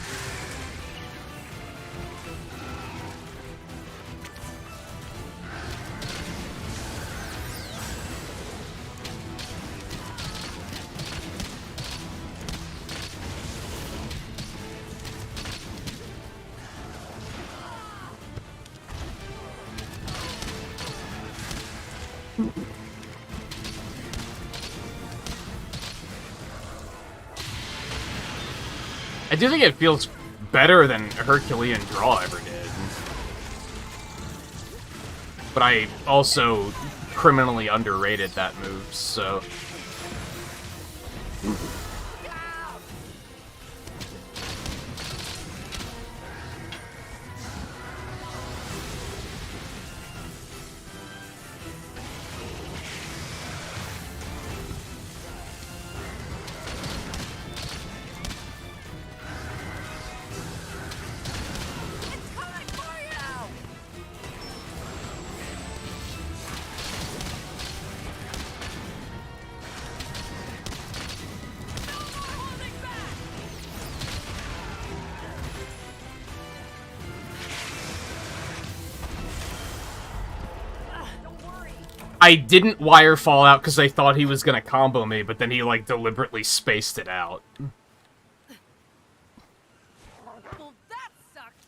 I do think it feels better than Herculean Draw ever did. But I also criminally underrated that move, so... I didn't wire fall out because I thought he was gonna combo me, but then he, like, deliberately spaced it out. Well, that sucked.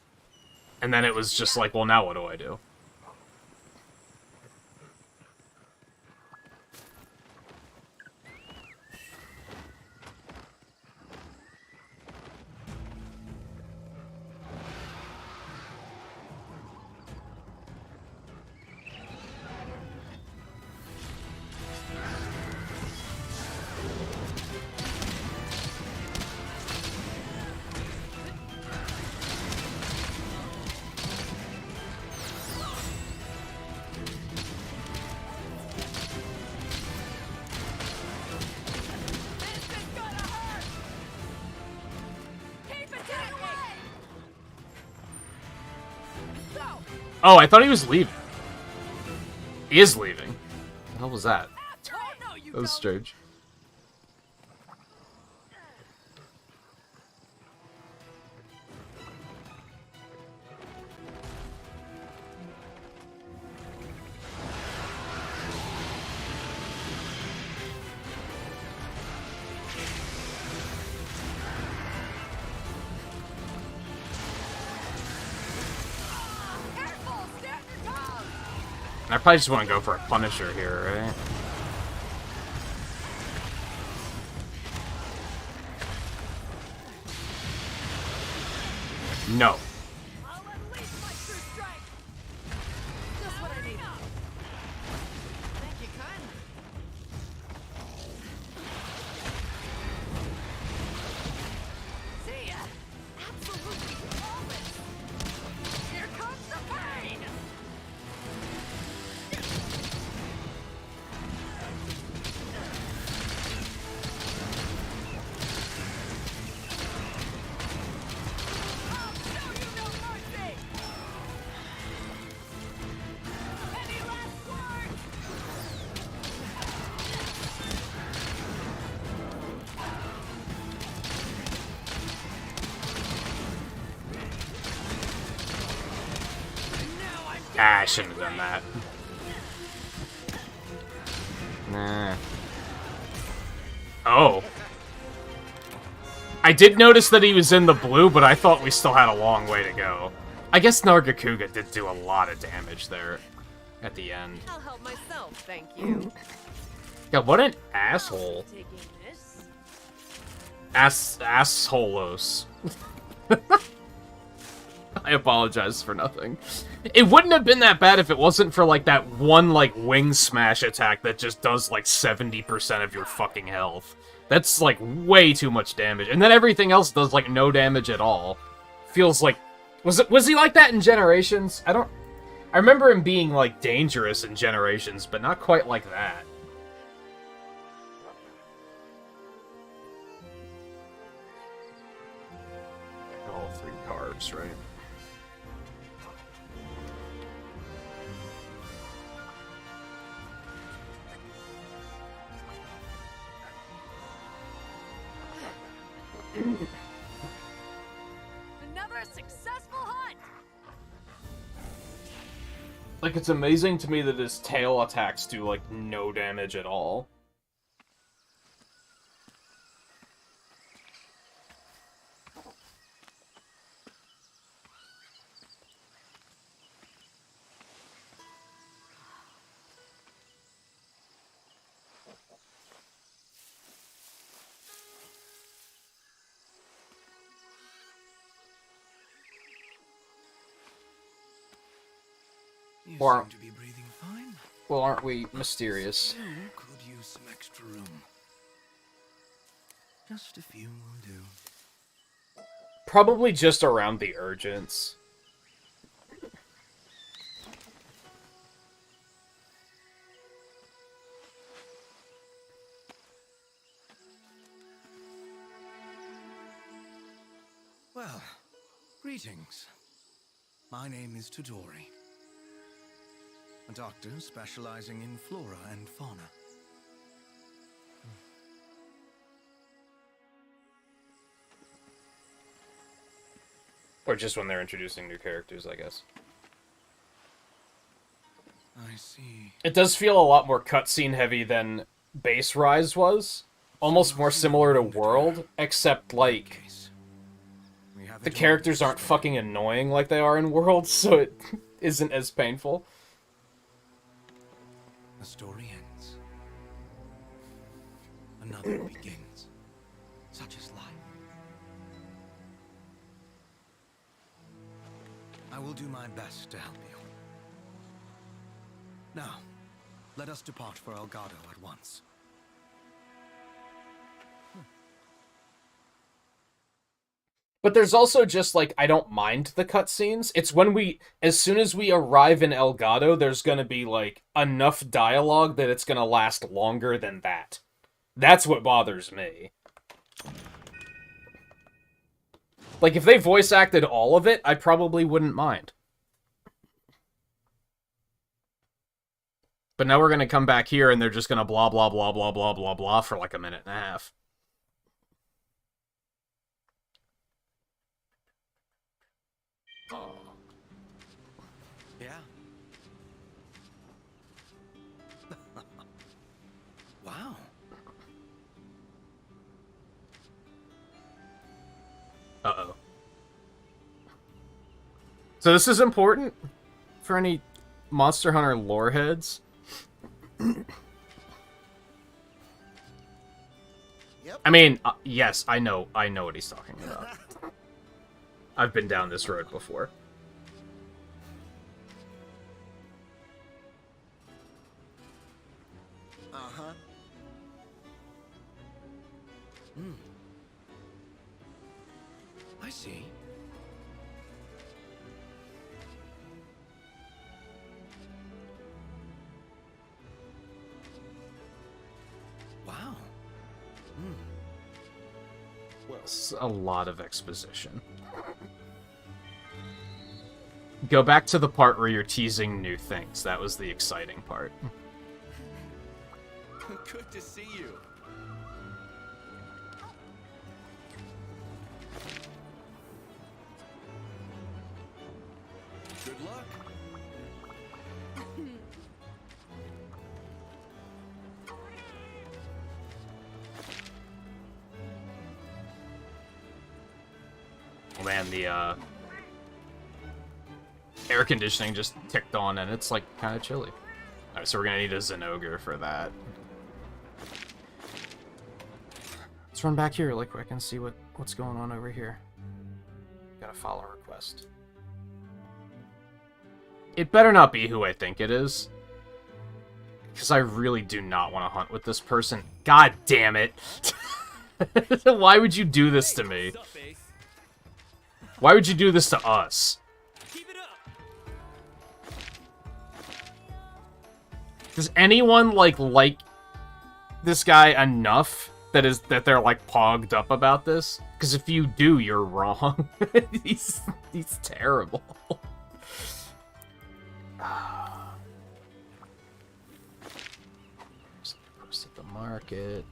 And then it was just like, well, now what do I do? Oh, I thought he was leaving. He is leaving. What the hell was that? That was strange. I probably just want to go for a Punisher here, right? No. Ah, I shouldn't have done that. Nah. Oh. I did notice that he was in the blue, but I thought we still had a long way to go. I guess Nargacuga did do a lot of damage there at the end. I'll help myself, thank you. Yeah, what an asshole. Taking this. Assholos. I apologize for nothing. It wouldn't have been that bad if it wasn't for, like, that one, like, wing smash attack that just does, like, 70% of your fucking health. That's, like, way too much damage. And then everything else does, like, no damage at all. Feels like... Was he like that in Generations? I remember him being, like, dangerous in Generations, but not quite like that. All 3 cards, right? Another successful hunt. Like, it's amazing to me that his tail attacks do, like, no damage at all. Or, seem to be breathing fine. well, aren't we mysterious? Still could use some extra room. Just a few will do. Probably just around the urgents. Well, greetings. My name is Todori. A doctor specializing in flora and fauna. Or just when they're introducing new characters, I guess. I see. It does feel a lot more cutscene heavy than Base Rise was. Almost more similar to World, except, like, We have the it all characters to aren't stay. fucking annoying like they are in World, so it isn't as painful. The story ends. Another begins. Such is life. I will do my best to help you. Now, let us depart for Elgato at once. But there's also just, like, I don't mind the cutscenes. It's when as soon as we arrive in Elgato, there's gonna be, like, enough dialogue that it's gonna last longer than that. That's what bothers me. Like, if they voice acted all of it, I probably wouldn't mind. But now we're gonna come back here and they're just gonna blah blah blah blah blah blah blah for like a minute and a half. Yeah. Wow. Uh-oh. So this is important for any Monster Hunter lore heads. Yep. I mean, yes, I know what he's talking about. I've been down this road before. Uh-huh. I see. Wow. It's a lot of exposition. Go back to the part where you're teasing new things. That was the exciting part. Good to see you. Good luck. Oh man, the air conditioning just ticked on and it's like kind of chilly. Alright, so we're gonna need a Zenogre for that. Let's run back here really quick and see what's going on over here. Got a follow request. It better not be who I think it is. Because I really do not want to hunt with this person. God damn it. Why would you do this to me? Why would you do this to us? Keep it up. Does anyone like this guy enough that they're like pogged up about this? Because if you do, you're wrong. he's terrible. Post at the market.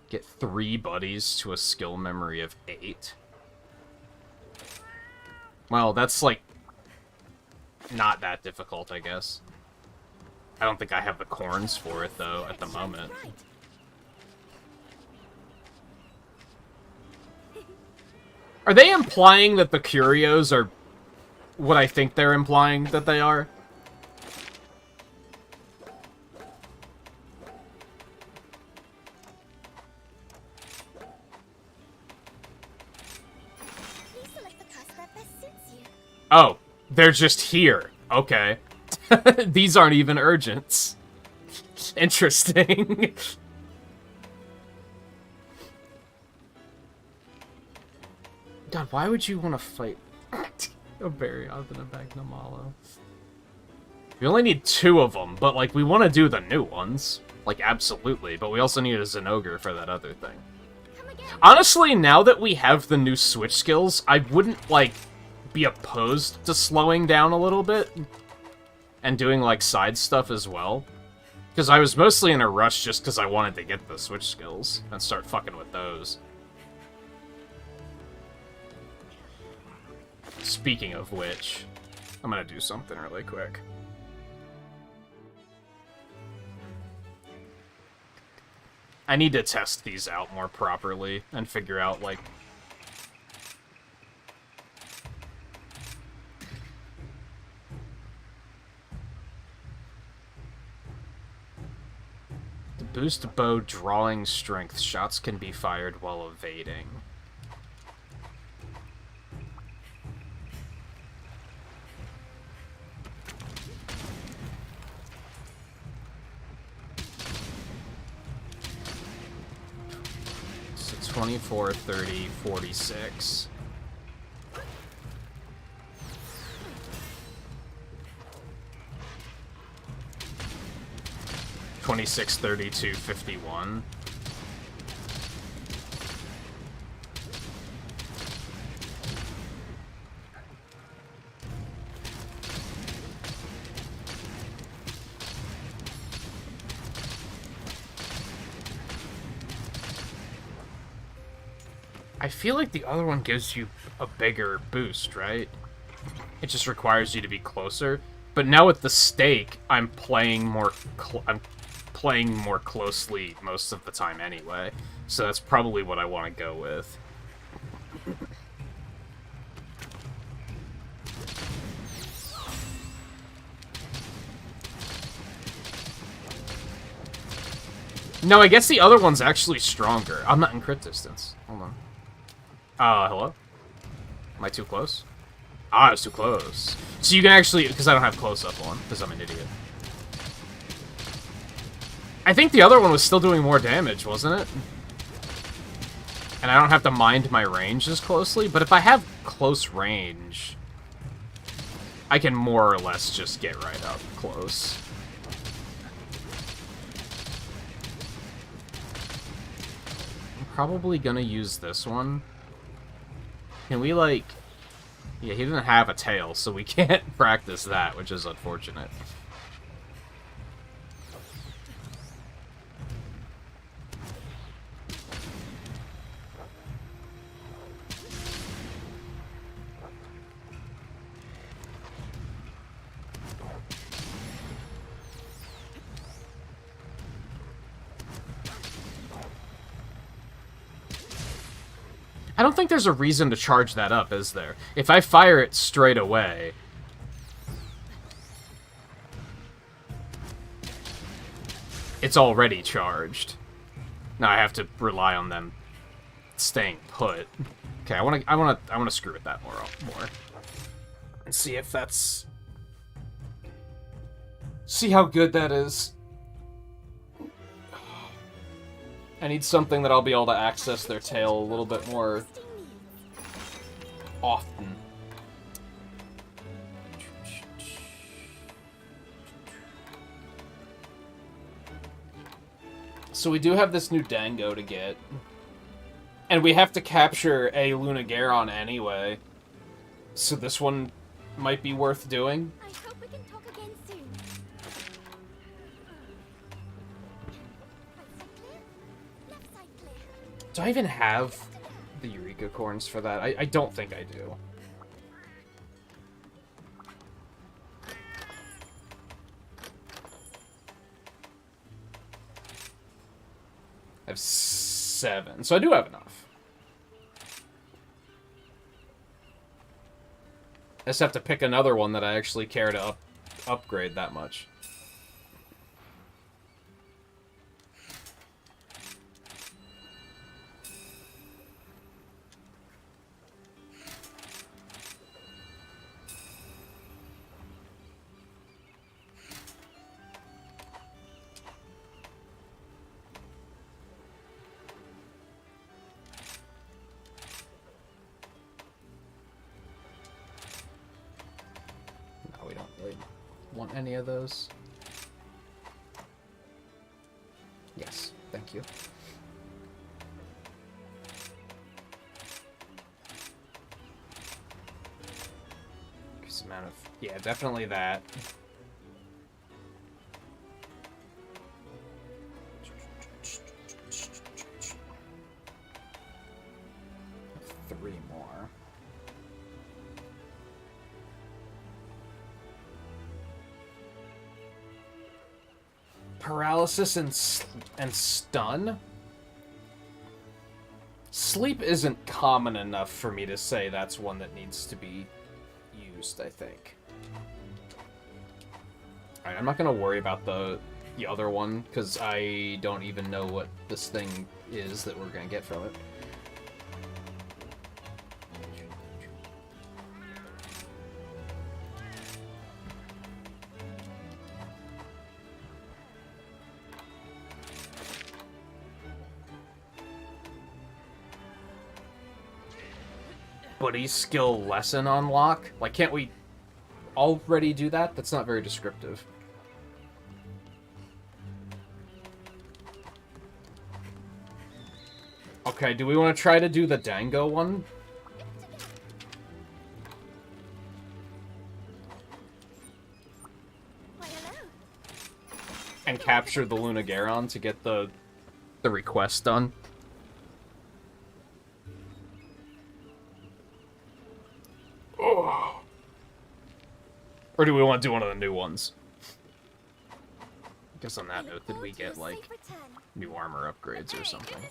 Get 3 buddies to a skill memory of 8. Well, that's, like, not that difficult, I guess. I don't think I have the corns for it, though, at the moment. Are they implying that the curios are what I think they're implying that they are? Oh, they're just here. Okay. These aren't even urgents. Interesting. God, why would you want to fight a Barioth and a Magnamalo? We only need 2 of them, but, like, we want to do the new ones. Like, absolutely, but we also need a Zenogre for that other thing. Honestly, now that we have the new switch skills, I wouldn't, like, be opposed to slowing down a little bit and doing, like, side stuff as well. Because I was mostly in a rush just because I wanted to get the switch skills and start fucking with those. Speaking of which, I'm gonna do something really quick. I need to test these out more properly and figure out, like... To boost bow drawing strength, shots can be fired while evading. So 24, 30, 46. 26, 32, 51. I feel like the other one gives you a bigger boost, right? It just requires you to be closer. But now with the stake, I'm playing more closely most of the time anyway. So that's probably what I want to go with. No, I guess the other one's actually stronger. I'm not in crit distance. Hold on. Hello? Am I too close? Ah, I was too close. So you can actually... Because I don't have close-up on, because I'm an idiot. I think the other one was still doing more damage, wasn't it? And I don't have to mind my range as closely, but if I have close range, I can more or less just get right up close. I'm probably gonna use this one. Can we, like... Yeah, he didn't have a tail, so we can't practice that, which is unfortunate. I don't think there's a reason to charge that up, is there? If I fire it straight away... It's already charged. Now I have to rely on them staying put. Okay, I wanna screw with that more. And see if that's... See how good that is. I need something that I'll be able to access their tail a little bit more often. So we do have this new Dango to get. And we have to capture a Lunageron anyway. So this one might be worth doing. I hope we can talk again soon. Right side clear. Left side clear. Do I even have the Eureka Corns for that? I don't think I do. I have 7, so I do have enough. I just have to pick another one that I actually care to upgrade that much. want any of those. Yes, thank you. Amount of, yeah, definitely that. Three more. Paralysis and stun? Sleep isn't common enough for me to say that's one that needs to be used, I think. Alright, I'm not gonna worry about the other one, because I don't even know what this thing is that we're gonna get from it. Buddy skill lesson unlock? Like, can't we already do that? That's not very descriptive. Okay, do we want to try to do the Dango one? Why, hello. And capture the Lunagaron to get the request done? Oh. Or do we want to do one of the new ones? I guess on that note, did we get, like, new armor upgrades or something?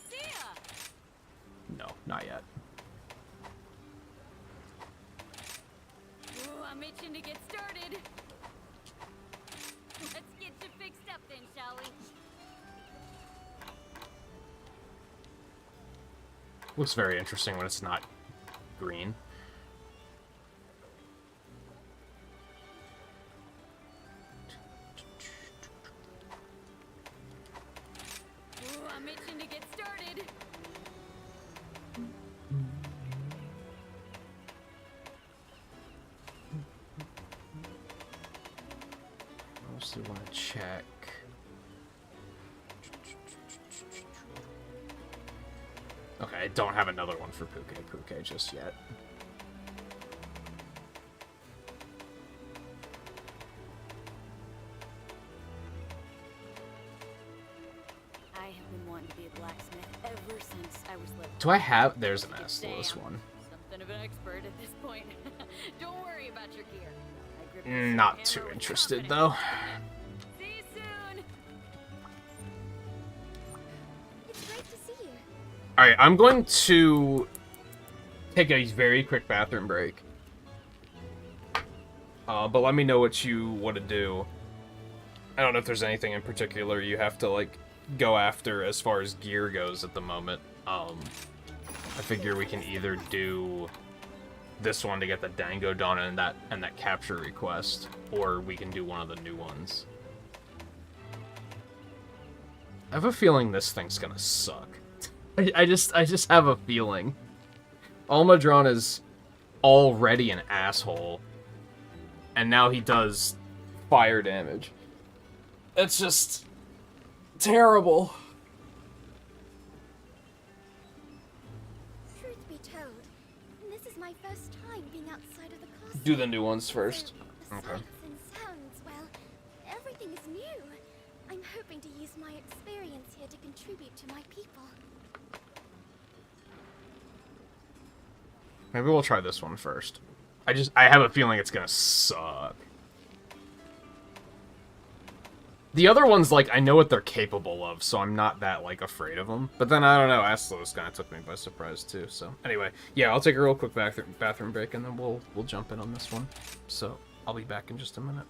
No, not yet. Ooh, I'm itching to get started. Let's get you fixed up then, shall we? Looks very interesting when it's not green. Ooh, I'm itching to get started. I also want to check. Okay, I don't have another one for Puke just yet. I have been wanting to be a blacksmith ever since I was little. Do I have... There's an Damn. Aeschylus one. Something of an expert at this point. Don't worry about your gear. I grip this Not hammer too with interested, confidence. though. See you soon. It's great to see you. Alright, I'm going to take a very quick bathroom break. But let me know what you want to do. I don't know if there's anything in particular you have to, like, go after as far as gear goes at the moment. I figure we can either do this one to get the Dango done and that capture request, or we can do one of the new ones. I have a feeling this thing's gonna suck. I just have a feeling. Almadron is already an asshole, and now he does fire damage. It's just terrible. Truth be told, this is my first time being outside of the castle. Do the new ones first. So, the Okay. sights and sounds, well, everything is new. I'm hoping to use my experience here to contribute to my people. Maybe we'll try this one first. I have a feeling it's gonna suck. The other ones, like, I know what they're capable of, so I'm not that, like, afraid of them. But then, I don't know, Aeschylus kind of took me by surprise, too, so... Anyway, yeah, I'll take a real quick bathroom break, and then we'll jump in on this one. So, I'll be back in just a minute.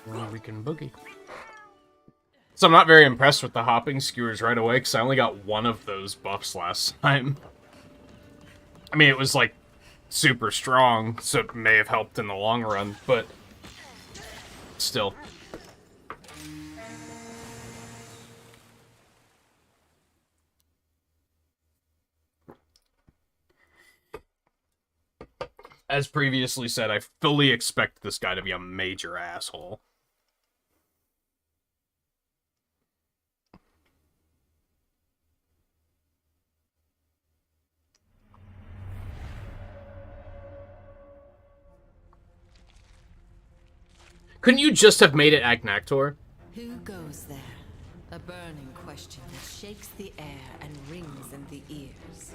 Well, we can boogie. So I'm not very impressed with the hopping skewers right away, because I only got one of those buffs last time. I mean, it was, like, super strong, so it may have helped in the long run, but still. As previously said, I fully expect this guy to be a major asshole. Couldn't you just have made it Agnactor? Who goes there? A burning question that shakes the air and rings in the ears.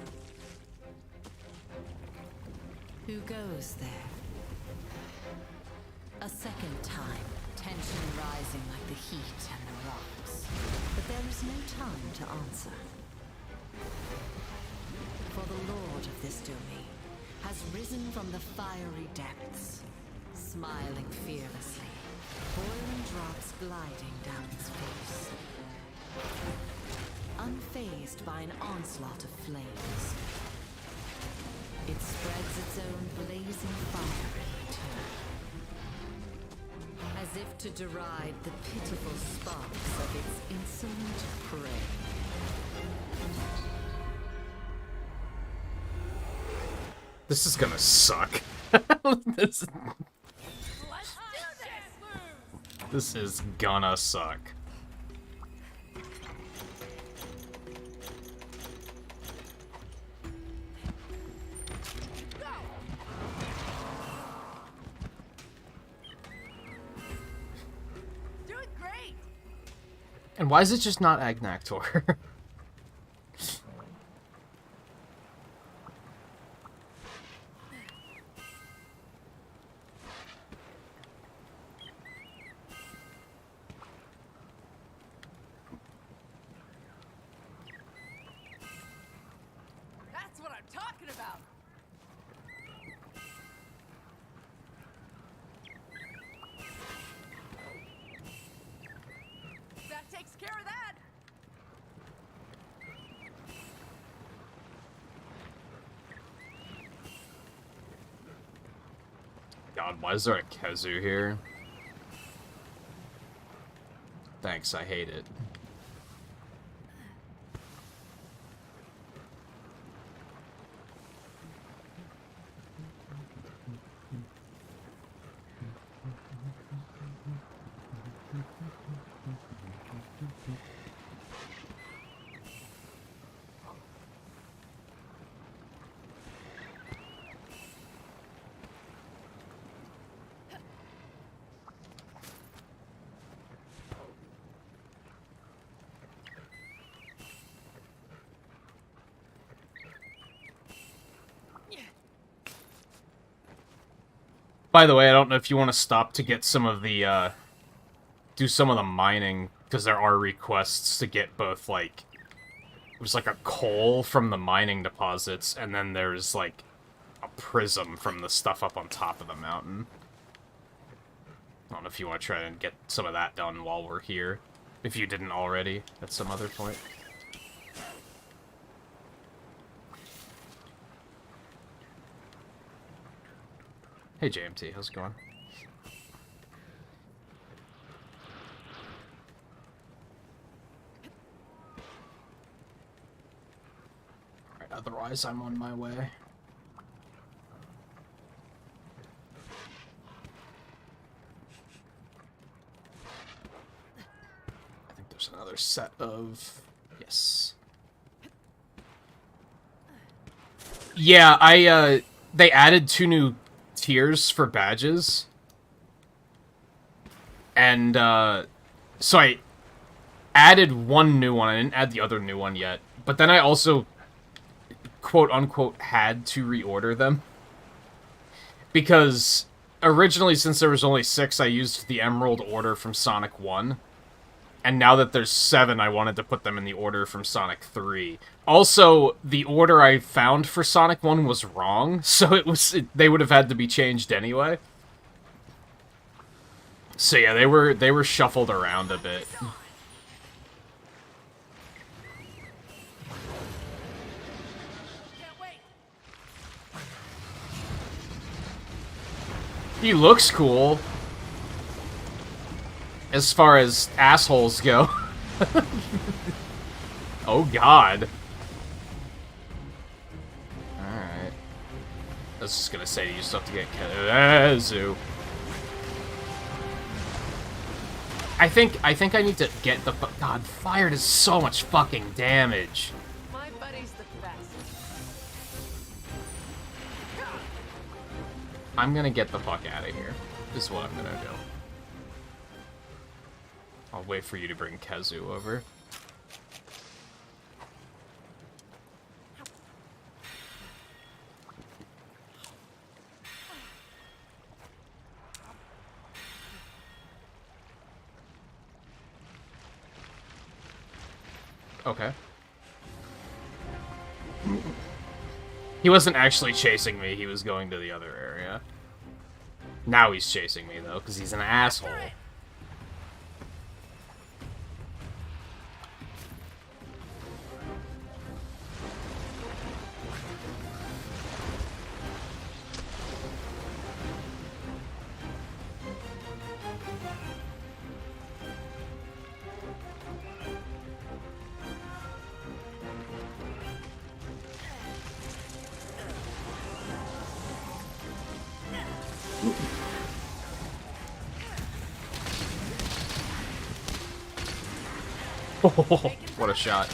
Who goes there? A second time, tension rising like the heat and the rocks. But there is no time to answer. For the lord of this domain has risen from the fiery depths, smiling fearlessly, boiling drops gliding down its face. Unfazed by an onslaught of flames, it spreads its own blazing fire in return, as if to deride the pitiful sparks of its insolent prey. This is gonna suck. This is gonna suck. And why is it just not Agnactor? That's what I'm talking about. That takes care of that. God, why is there a Kezu here? Thanks, I hate it. By the way, I don't know if you want to stop to get some of the, do some of the mining, because there are requests to get both, like, there's, like, a coal from the mining deposits, and then there's, like, a prism from the stuff up on top of the mountain. I don't know if you want to try and get some of that done while we're here, if you didn't already, at some other point. Hey JMT, how's it going? Alright, otherwise I'm on my way. I think there's another set of... Yes. Yeah, they added 2 new tiers for badges, and so I added 1 new one. I didn't add the other new one yet, but then I also quote-unquote had to reorder them, because originally, since there was only 6, I used the Emerald order from Sonic 1, and now that there's 7, I wanted to put them in the order from Sonic 3. Also, the order I found for Sonic 1 was wrong, so they would have had to be changed anyway. So yeah, they were shuffled around a bit. He looks cool. As far as assholes go. Oh god. Alright. I was just gonna say you still have to get Kazu. I think I need to get the God, fire does so much fucking damage. My buddy's the best. I'm gonna get the fuck out of here. This is what I'm gonna do. I'll wait for you to bring Kazu over. Okay. He wasn't actually chasing me, he was going to the other area. Now he's chasing me, though, because he's an asshole. What a shot.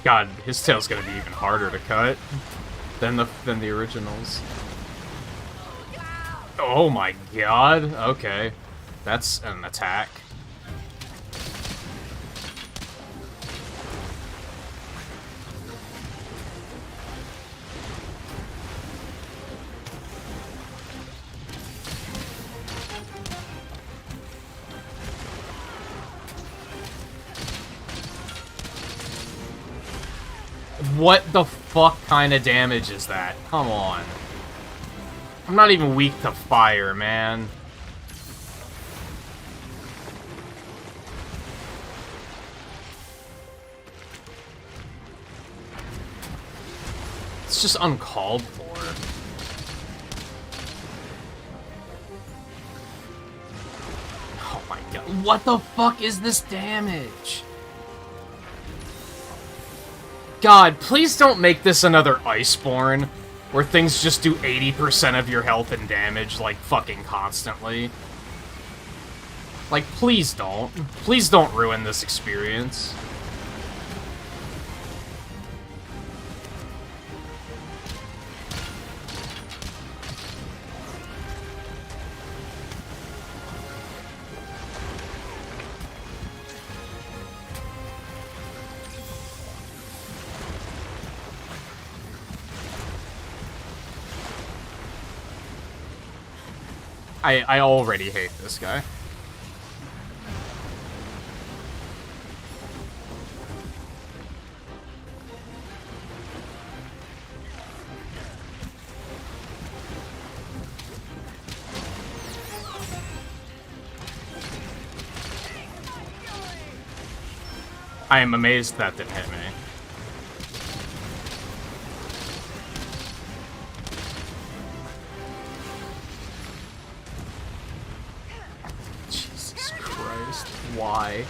God, his tail's gonna be even harder to cut than the originals. Oh my god, okay. That's an attack. What the fuck kind of damage is that? Come on. I'm not even weak to fire, man. It's just uncalled for. Oh my god. What the fuck is this damage? God, please don't make this another Iceborne, where things just do 80% of your health and damage, like, fucking constantly. Like, please don't. Please don't ruin this experience. I already hate this guy. I am amazed that didn't hit me. Jesus Christ, why?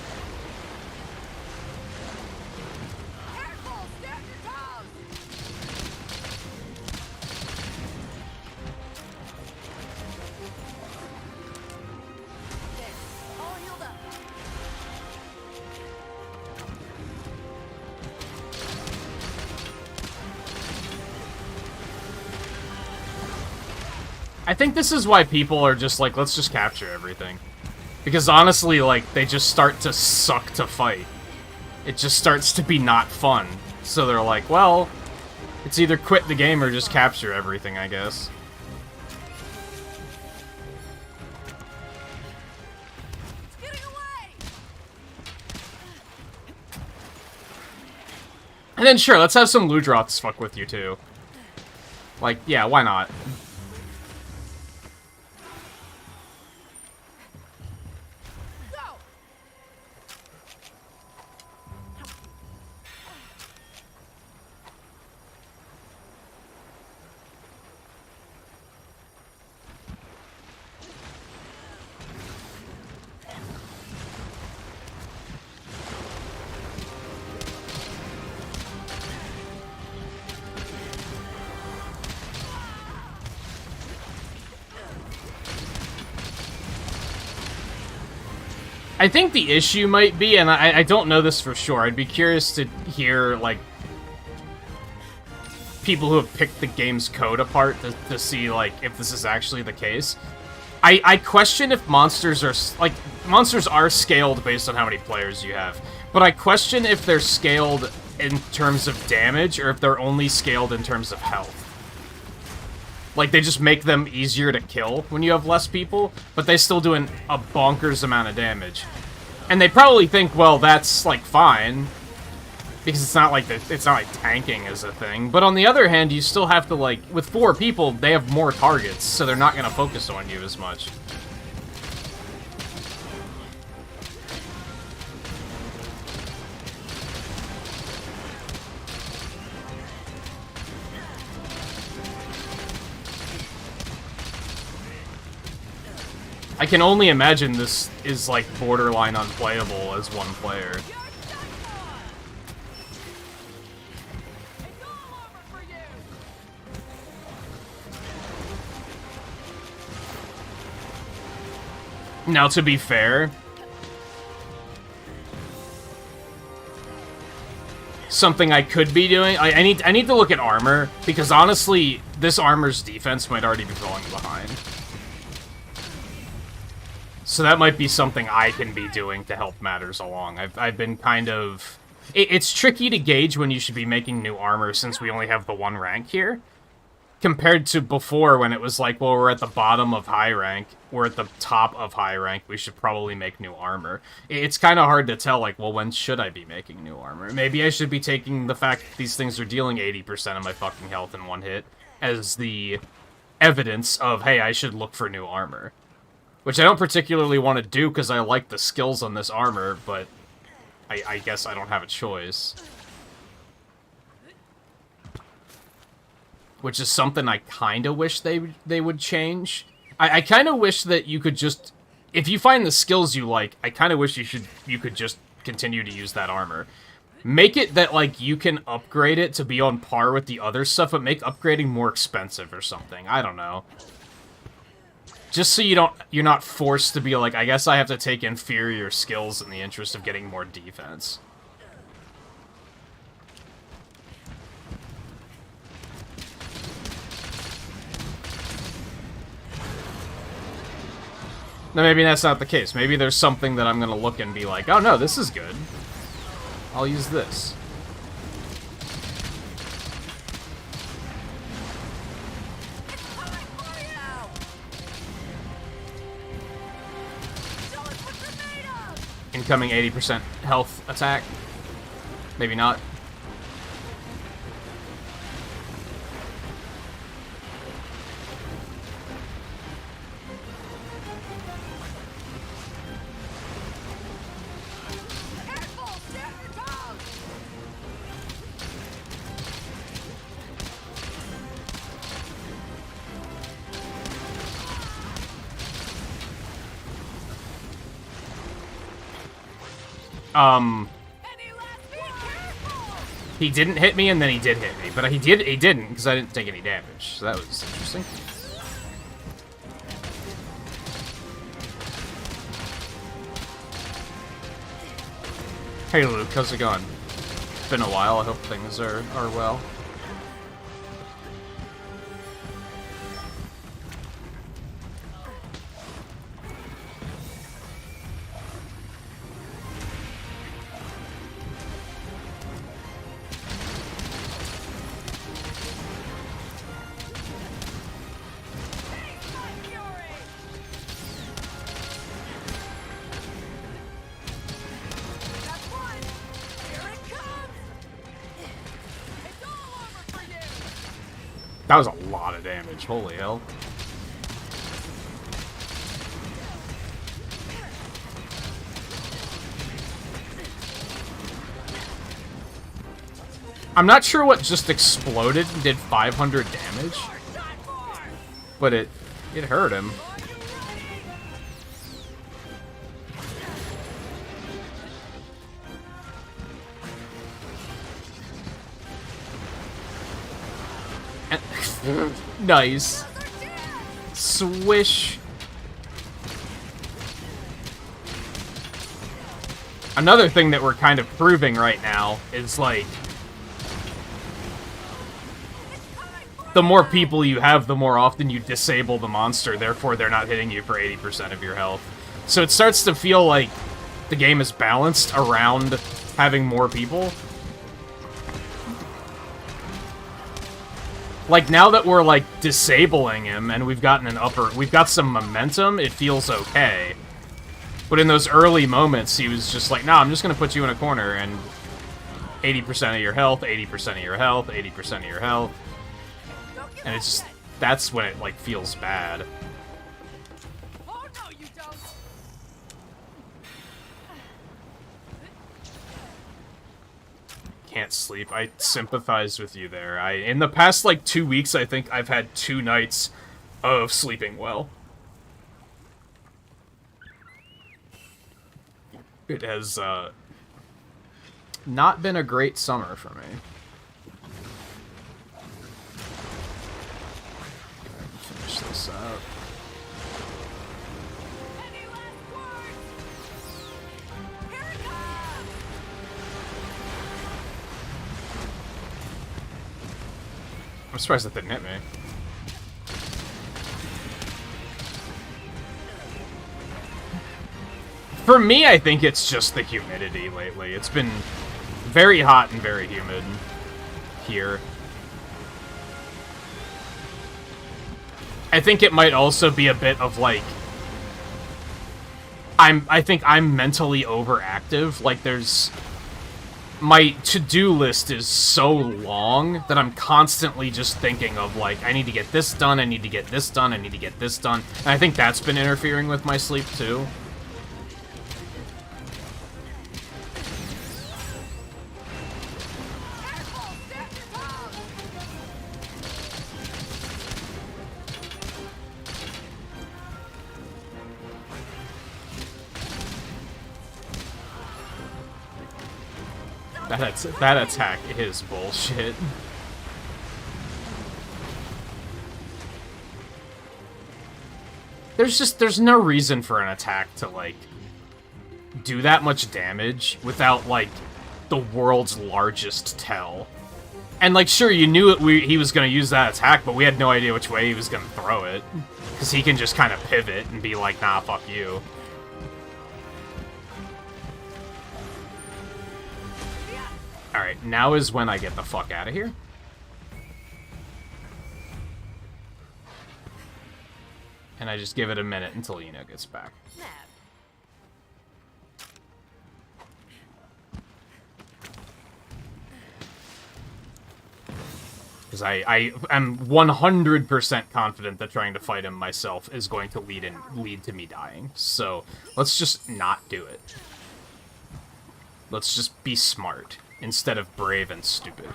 I think this is why people are just like, let's just capture everything. Because honestly, like, they just start to suck to fight. It just starts to be not fun. So they're like, well, it's either quit the game or just capture everything, I guess. And then sure, let's have some Ludroths fuck with you too. Like, yeah, why not? I think the issue might be, and I don't know this for sure, I'd be curious to hear, like, people who have picked the game's code apart to see, like, if this is actually the case. I question if monsters are, like, monsters are scaled based on how many players you have, but I question if they're scaled in terms of damage, or if they're only scaled in terms of health. Like, they just make them easier to kill when you have less people, but they still do a bonkers amount of damage. And they probably think, well, that's, like, fine, because it's not like tanking is a thing. But on the other hand, you still have to, like, with 4 people, they have more targets, so they're not going to focus on you as much. I can only imagine this is, like, borderline unplayable as one player. Now, to be fair, something I could be doing, I need to look at armor, because honestly, this armor's defense might already be falling behind. So that might be something I can be doing to help matters along. I've been kind of... It's tricky to gauge when you should be making new armor since we only have the 1 rank here. Compared to before when it was like, well, we're at the bottom of high rank, we're at the top of high rank, we should probably make new armor. It's kind of hard to tell, like, well, when should I be making new armor? Maybe I should be taking the fact that these things are dealing 80% of my fucking health in one hit as the evidence of, hey, I should look for new armor. Which I don't particularly want to do because I like the skills on this armor, but I guess I don't have a choice. Which is something I kind of wish they would change. I kind of wish that you could just... If you find the skills you like, I kind of wish you could just continue to use that armor. Make it that, like, you can upgrade it to be on par with the other stuff, but make upgrading more expensive or something. I don't know. Just so you're not forced to be like, I guess I have to take inferior skills in the interest of getting more defense. Now, maybe that's not the case. Maybe there's something that I'm gonna look and be like, oh no, this is good. I'll use this. Incoming 80% health attack. Maybe not. He didn't hit me, and then he did hit me. But he didn't, because I didn't take any damage. So that was interesting. Hey Luke, how's it going? It's been a while, I hope things are well. That was a lot of damage. Holy hell. I'm not sure what just exploded and did 500 damage, but it hurt him. Nice. Swish. Another thing that we're kind of proving right now is, like, the more people you have, the more often you disable the monster, therefore they're not hitting you for 80% of your health. So it starts to feel like the game is balanced around having more people. Like, now that we're, like, disabling him and we've got some momentum, it feels okay. But in those early moments, he was just like, nah, I'm just gonna put you in a corner, and 80% of your health, 80% of your health, 80% of your health. And it's just, that's when it, like, feels bad. Oh, no, you don't. Can't sleep. I sympathize with you there. In the past, like, 2 weeks, I think I've had 2 nights of sleeping well. It has, not been a great summer for me. Finish this up. Any last words? Here it comes. I'm surprised that didn't hit me. For me, I think it's just the humidity lately. It's been very hot and very humid here. I think it might also be a bit of, like, I think I'm mentally overactive. Like, my to-do list is so long that I'm constantly just thinking of, like, I need to get this done, I need to get this done, I need to get this done. And I think that's been interfering with my sleep, too. That attack is bullshit. There's no reason for an attack to, like, do that much damage without, like, the world's largest tell. And, like, sure, you knew he was gonna use that attack, but we had no idea which way he was gonna throw it. Because he can just kind of pivot and be like, nah, fuck you. Alright, now is when I get the fuck out of here. And I just give it a minute until Eno gets back. Snap. Because I am 100% confident that trying to fight him myself is going to lead to me dying. So, let's just not do it. Let's just be smart, instead of brave and stupid.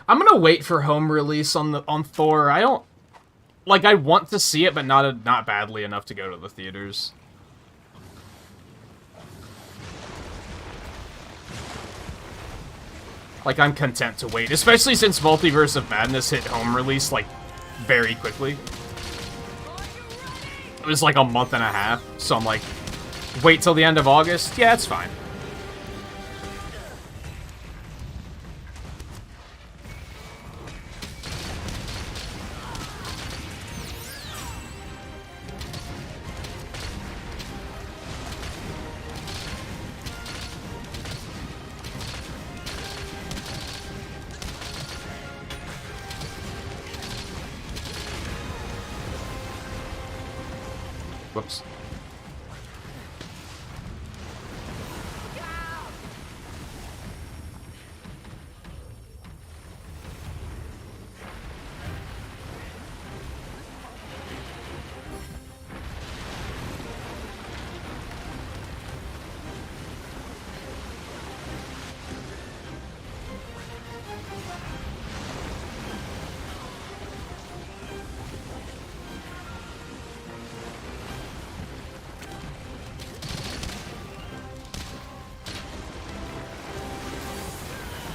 I'm gonna wait for home release on Thor. I don't... Like, I want to see it, but not badly enough to go to the theaters. Like, I'm content to wait, especially since Multiverse of Madness hit home release, like, very quickly. It was like a month and a half, so I'm like, wait till the end of August? Yeah, it's fine. Whoops.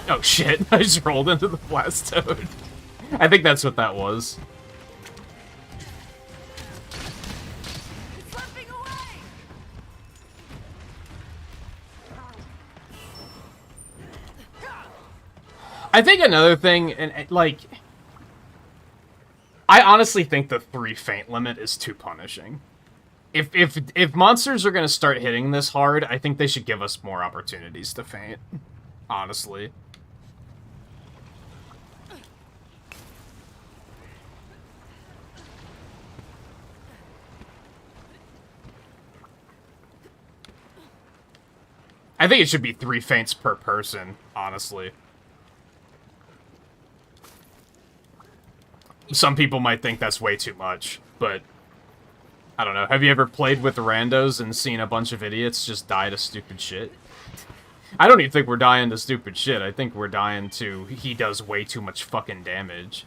Oh shit, I just rolled into the blast toad. I think that's what that was. I think another thing, and like, I honestly think the 3 feint limit is too punishing. If monsters are gonna start hitting this hard, I think they should give us more opportunities to feint. Honestly. I think it should be 3 feints per person, honestly. Some people might think that's way too much, but I don't know. Have you ever played with randos and seen a bunch of idiots just die to stupid shit? I don't even think we're dying to stupid shit. I think we're dying to he does way too much fucking damage.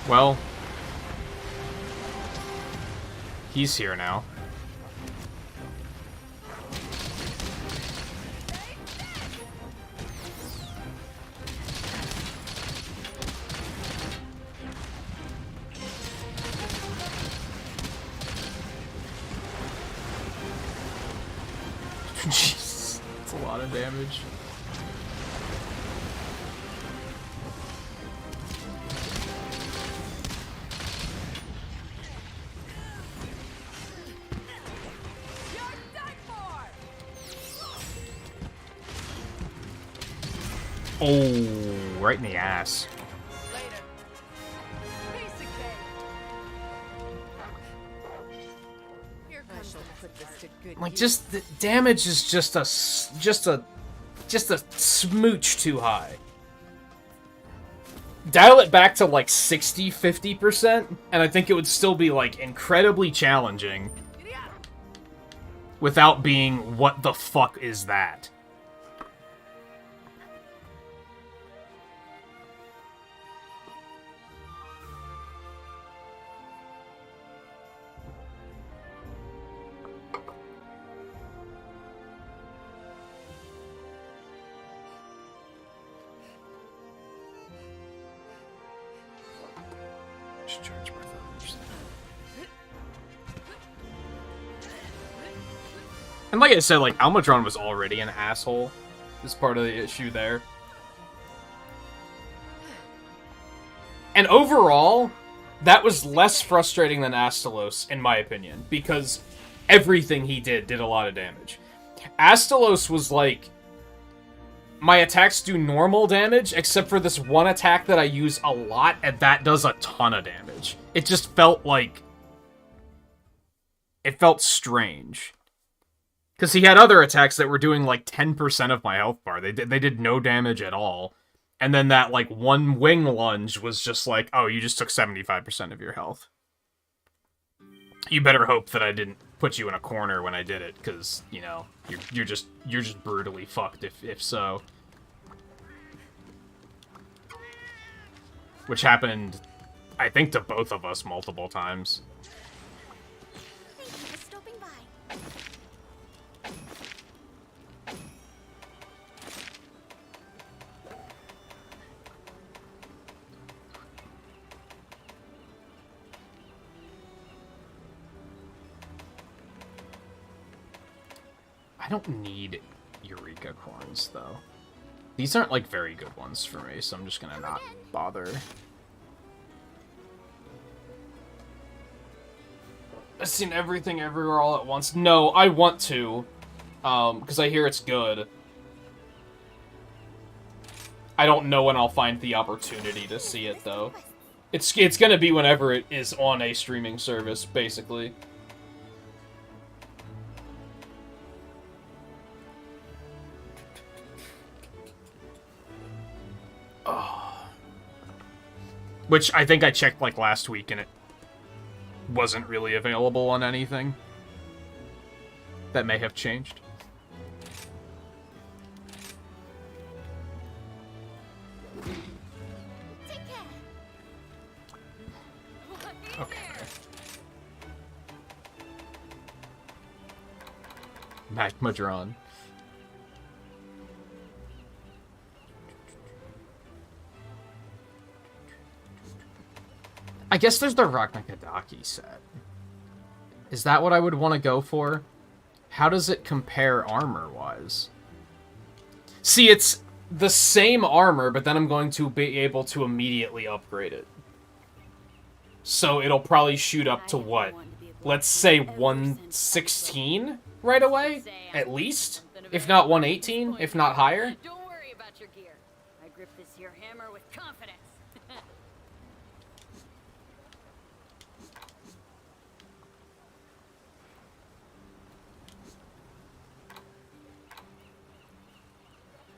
Well, he's here now. Jeez, that's a lot of damage. Oh, right in the ass. Like, just the damage is just a smooch too high. Dial it back to like 60-50%, and I think it would still be like incredibly challenging without being what the fuck is that? And like I said, like, Almadron was already an asshole. Is part of the issue there. And overall, that was less frustrating than Astalos, in my opinion, because everything he did a lot of damage. Astalos was like, my attacks do normal damage, except for this one attack that I use a lot, and that does a ton of damage. It just felt like... It felt strange. Because he had other attacks that were doing like 10% of my health bar. They did no damage at all. And then that like one wing lunge was just like, oh, you just took 75% of your health. You better hope that I didn't put you in a corner when I did it, because, you know, you're just brutally fucked if so. Which happened, I think, to both of us multiple times. Thank you for stopping by. don't need Eureka Corns, though. These aren't, like, very good ones for me, so I'm just gonna not bother. I've seen Everything Everywhere All at Once. No, I want to, because I hear it's good. I don't know when I'll find the opportunity to see it, though. It's gonna be whenever it is on a streaming service, basically. Oh. Which I think I checked, like, last week, and it wasn't really available on anything. That may have changed. Okay. Magmadron. I guess there's the Raknakadaki set. Is that what I would want to go for? How does it compare armor-wise? See, it's the same armor, but then I'm going to be able to immediately upgrade it. So it'll probably shoot up to what? Let's say 116 right away? At least? If not 118, if not higher? Don't worry about your gear. I grip this here hammer with confidence.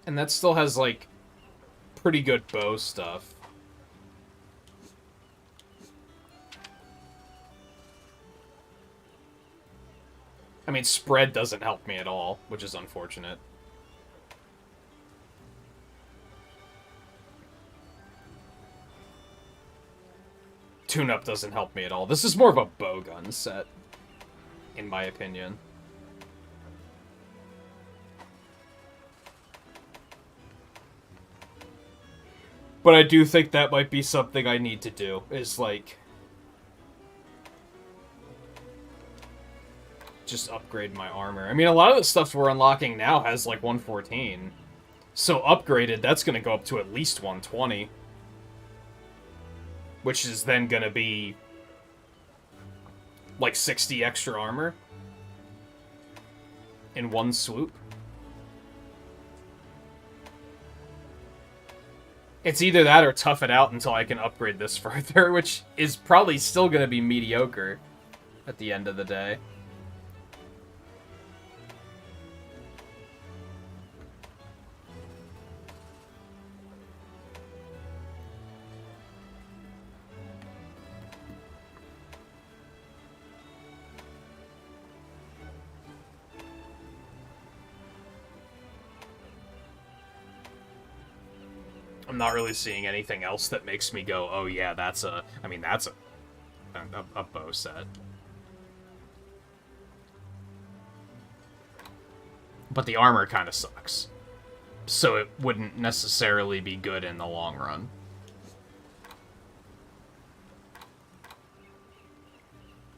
And that still has, like, pretty good bow stuff. I mean, spread doesn't help me at all, which is unfortunate. Tune-up doesn't help me at all. This is more of a bowgun set, in my opinion. But I do think that might be something I need to do, is, like, just upgrade my armor. I mean, a lot of the stuff we're unlocking now has, like, 114. So upgraded, that's going to go up to at least 120. Which is then going to be, like, 60 extra armor in one swoop. It's either that or tough it out until I can upgrade this further, which is probably still going to be mediocre at the end of the day. I'm not really seeing anything else that makes me go, oh yeah, that's a... I mean, that's a bow set. But the armor kind of sucks. So it wouldn't necessarily be good in the long run.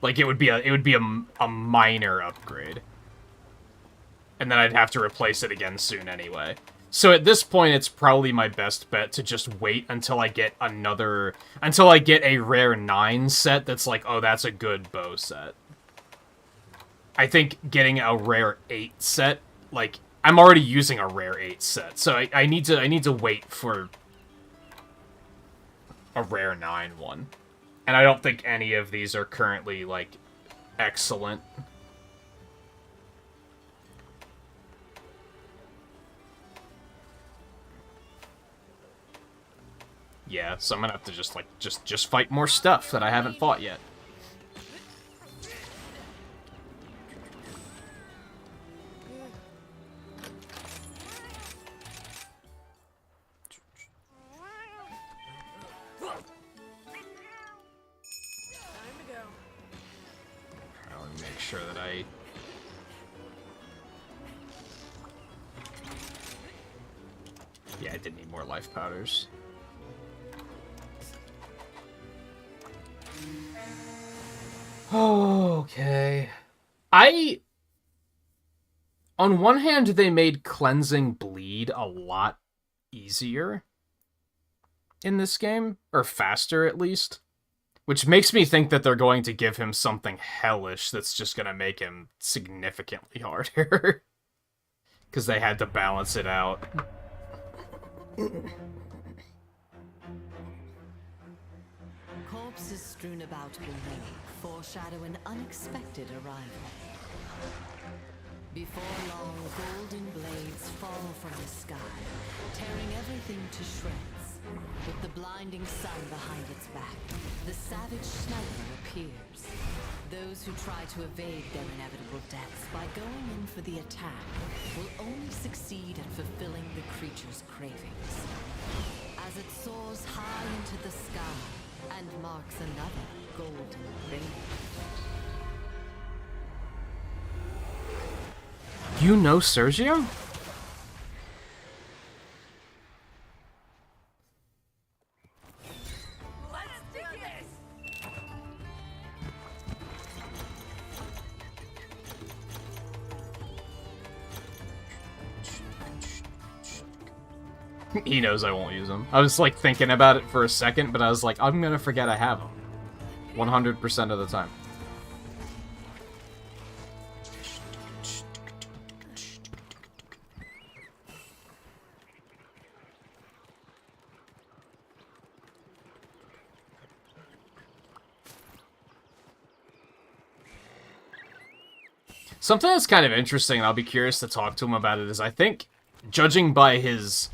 Like, it would be a minor upgrade. And then I'd have to replace it again soon anyway. So at this point, it's probably my best bet to just wait until I get until I get a rare 9 set that's like, oh, that's a good bow set. I think getting a rare 8 set, like, I'm already using a rare 8 set, so I need to wait for a rare 9 one. And I don't think any of these are currently, like, excellent. Yeah, so I'm gonna have to just, like, just fight more stuff that I haven't fought yet. I want to make sure that I... Yeah, I did need more life powders. Okay. On one hand, they made cleansing bleed a lot easier in this game, or faster at least, which makes me think that they're going to give him something hellish that's just going to make him significantly harder. Because they had to balance it out. Corpses strewn about below foreshadow an unexpected arrival. Before long, golden blades fall from the sky, tearing everything to shreds. With the blinding sun behind its back, the savage sniper appears. Those who try to evade their inevitable deaths by going in for the attack will only succeed at fulfilling the creature's cravings. As it soars high into the sky and marks another golden grave. You know Sergio? Let's do this! He knows I won't use them. I was like thinking about it for a second, but I was like, I'm gonna forget I have them. 100% of the time. Something that's kind of interesting, and I'll be curious to talk to him about it, is I think, judging by his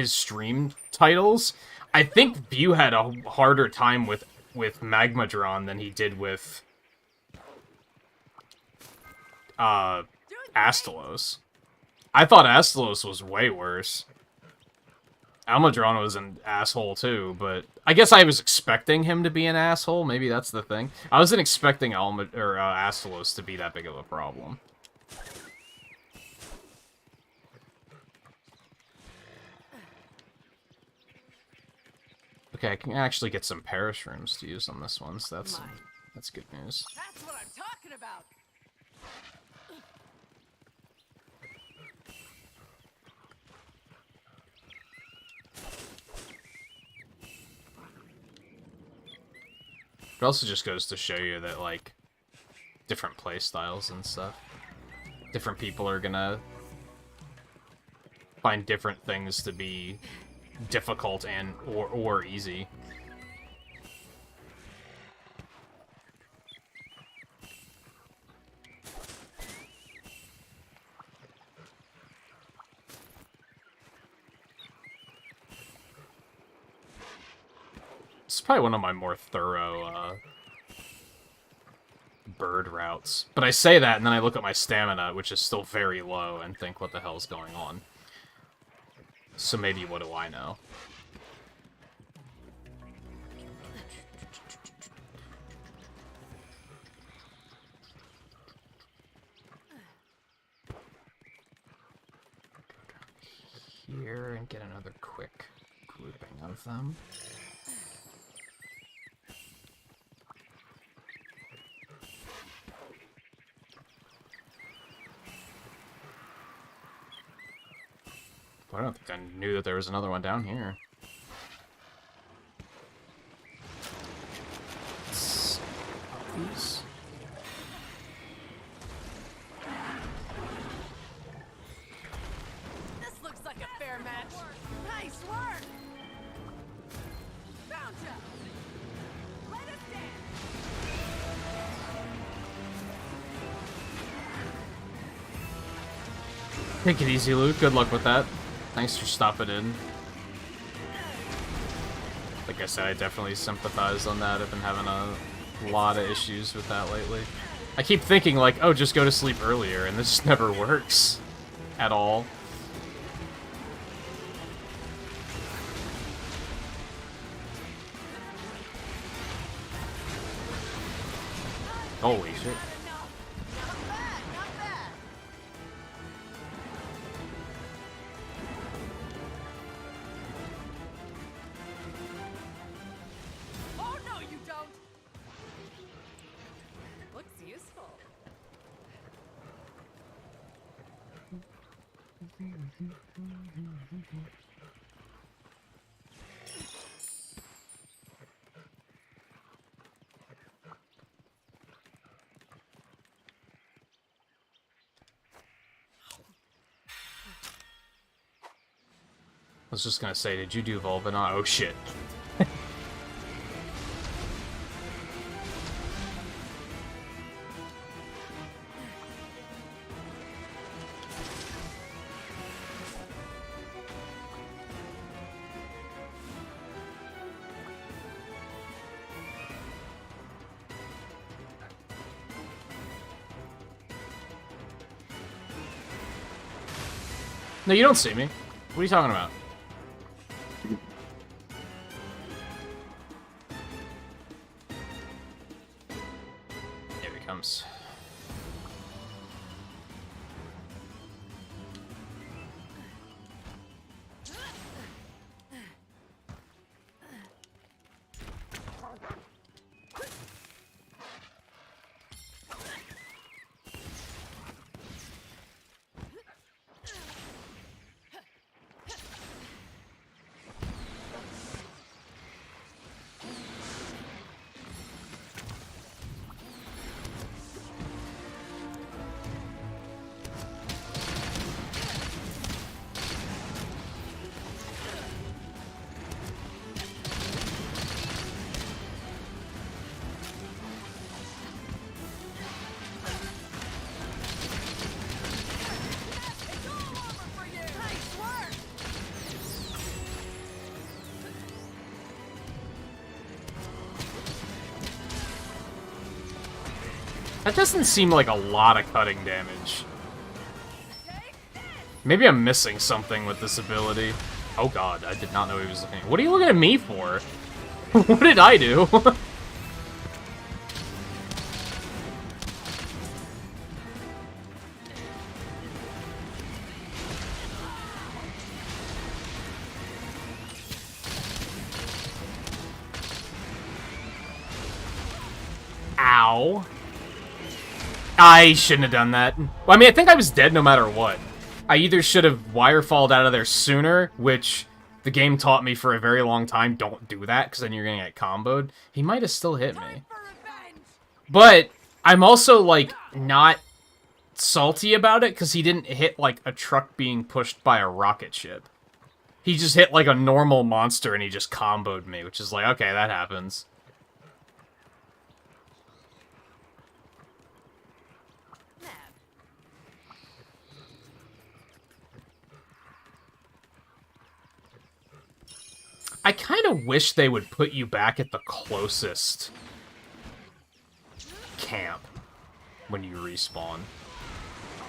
stream titles, I think View had a harder time with Magmadron than he did with Astalos. I thought Astalos was way worse. Almadron was an asshole too, but I guess I was expecting him to be an asshole. Maybe that's the thing. I wasn't expecting Astalos to be that big of a problem. Okay, I can actually get some Paris rooms to use on this one, so that's good news. That's what I'm talking about! It also just goes to show you that, like, different play styles and stuff. Different people are gonna find different things to be difficult and or easy. It's probably one of my more thorough bird routes. But I say that, and then I look at my stamina, which is still very low, and think, what the hell's going on? So maybe what do I know? Here, and get another quick grouping of them. I don't think I knew that there was another one down here. Let's up these. This looks like a fair match. Nice work! Found ya! Let us dance! Take it easy, Luke. Good luck with that. Thanks for stopping in. Like I said, I definitely sympathize on that. I've been having a lot of issues with that lately. I keep thinking, like, oh, just go to sleep earlier, and this never works. At all. Holy shit. Not bad, not bad! Oh no, you don't! Looks useful. I was just gonna say, did you do Volvanon? Oh shit. No, you don't see me. What are you talking about? Here he comes. That doesn't seem like a lot of cutting damage. Maybe I'm missing something with this ability. Oh god, I did not know he was looking. What are you looking at me for? What did I do? Ow. I shouldn't have done that. Well, I mean, I think I was dead no matter what. I either should have wirefalled out of there sooner, which the game taught me for a very long time, don't do that, because then you're gonna get comboed. He might have still hit me. But I'm also, like, not salty about it, because he didn't hit, like, a truck being pushed by a rocket ship. He just hit, like, a normal monster, and he just comboed me, which is like, okay, that happens. I kind of wish they would put you back at the closest camp when you respawn.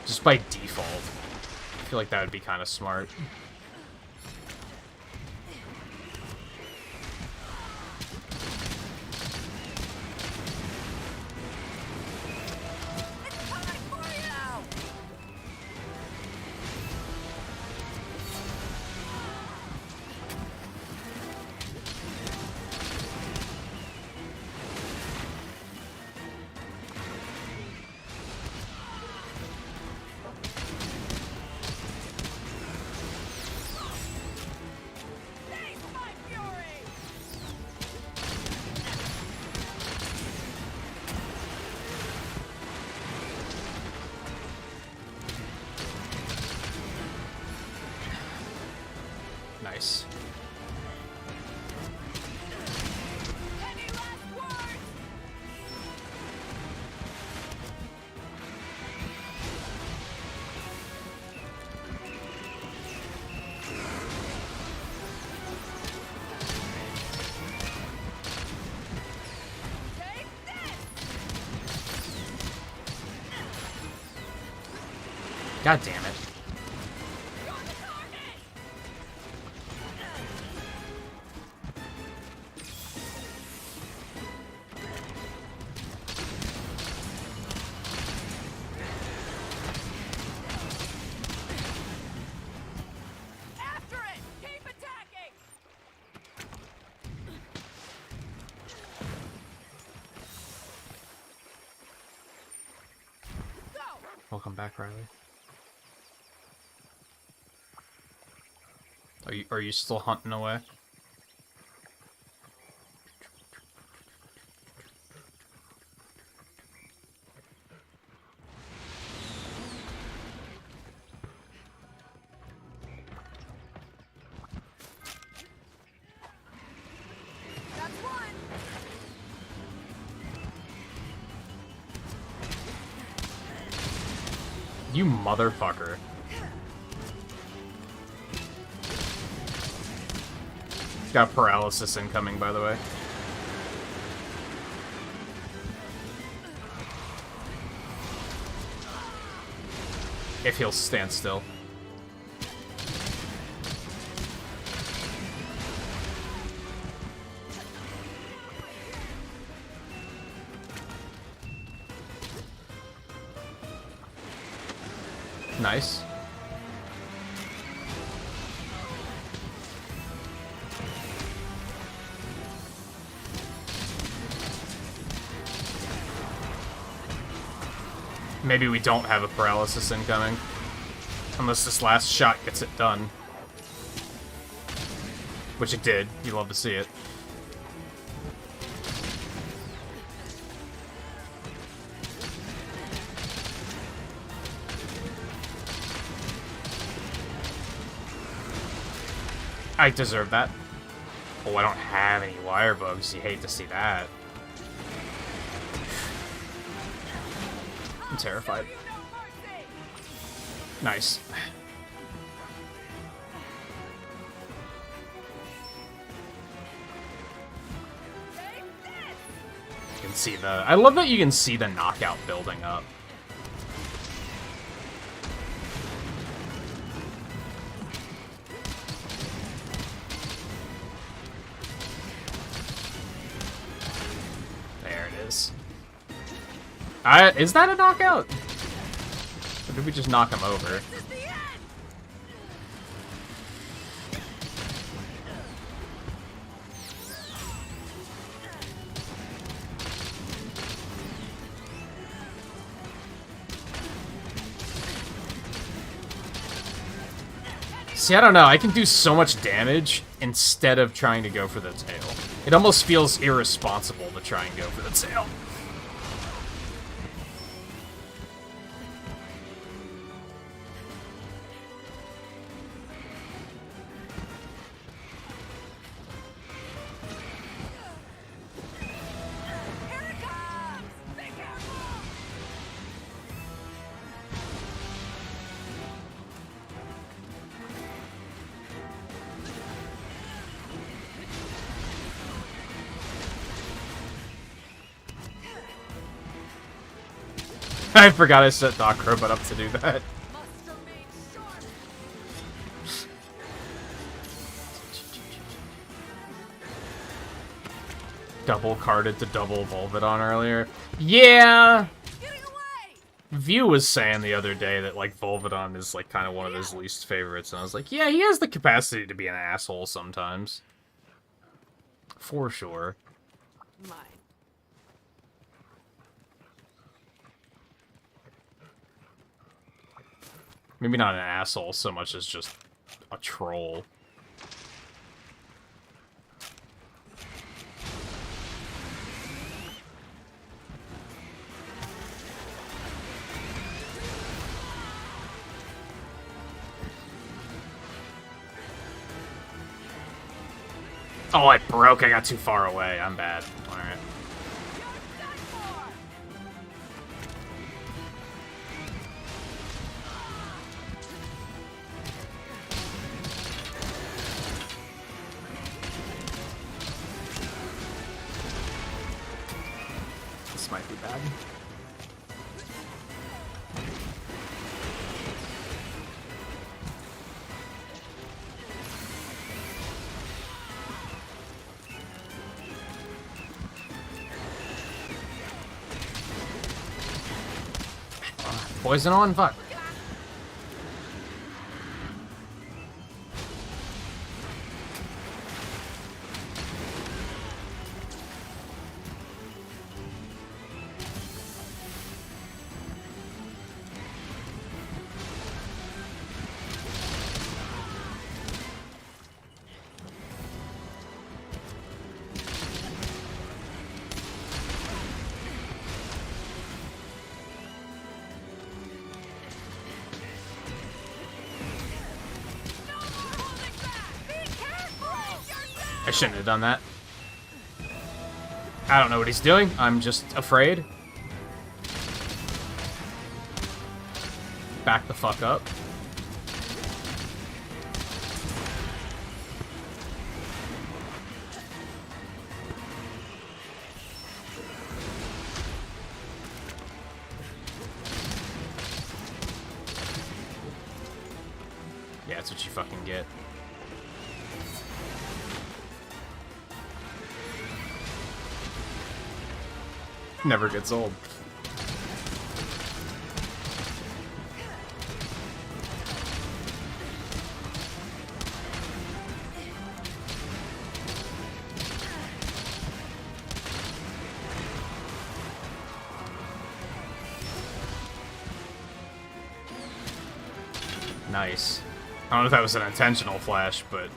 Just by default. I feel like that would be kind of smart. Nice. God damn it. Welcome back, Riley. Are you still hunting away? That's one. You motherfucker. Got paralysis incoming, by the way. If he'll stand still. Nice. Maybe we don't have a paralysis incoming. Unless this last shot gets it done. Which it did. You love to see it. I deserve that. Oh, I don't have any wire bugs. You hate to see that. I'm terrified. Nice. You can see the... I love that you can see the knockout building up. There it is. Is that a knockout? Or did we just knock him over? See, I don't know. I can do so much damage instead of trying to go for the tail. It almost feels irresponsible to try and go for the tail. I forgot I set Doc Robot up to do that. Double carded to double Volvidon earlier. Yeah! View was saying the other day that, like, Volvidon is, like, kind of one of his least favorites, and I was like, yeah, he has the capacity to be an asshole sometimes. For sure. Mine. Maybe not an asshole so much as just a troll. Oh, it broke. I got too far away. I'm bad. Alright. This might be bad. Poison on? Fuck. I shouldn't have done that. I don't know what he's doing. I'm just afraid. Back the fuck up. Yeah, that's what you fucking get. Never gets old. Nice. I don't know if that was an intentional flash, but...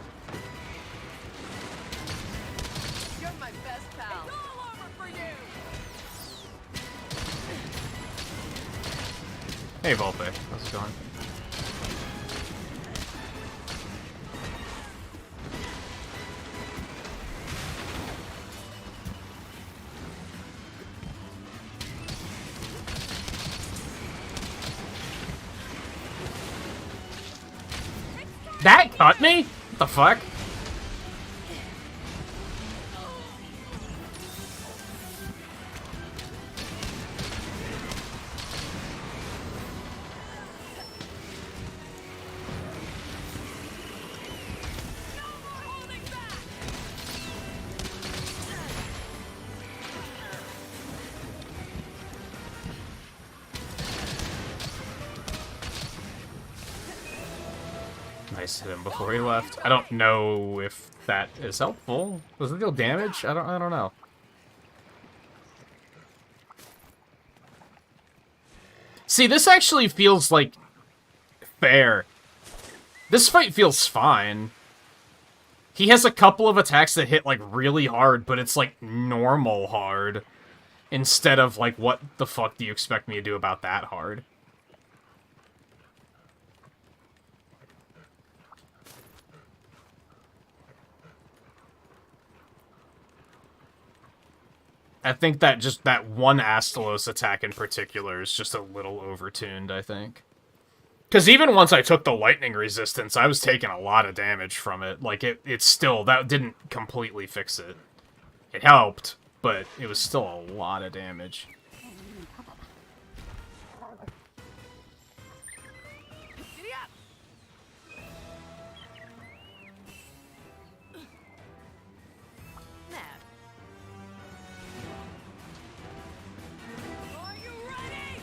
You're my best pal. It's all over for you. Hey, Volpe. How's it going? That cut me? What the fuck? Nice, hit him before he left. I don't know if that is helpful. Does it deal damage? I don't know. See, this actually feels like fair. This fight feels fine. He has a couple of attacks that hit like really hard, but it's like normal hard. Instead of like, what the fuck do you expect me to do about that hard? I think that just that one Astalos attack in particular is just a little overtuned, I think. Because even once I took the lightning resistance, I was taking a lot of damage from it. Like, it's still, that didn't completely fix it. It helped, but it was still a lot of damage. Giddy up. Now. Are you ready?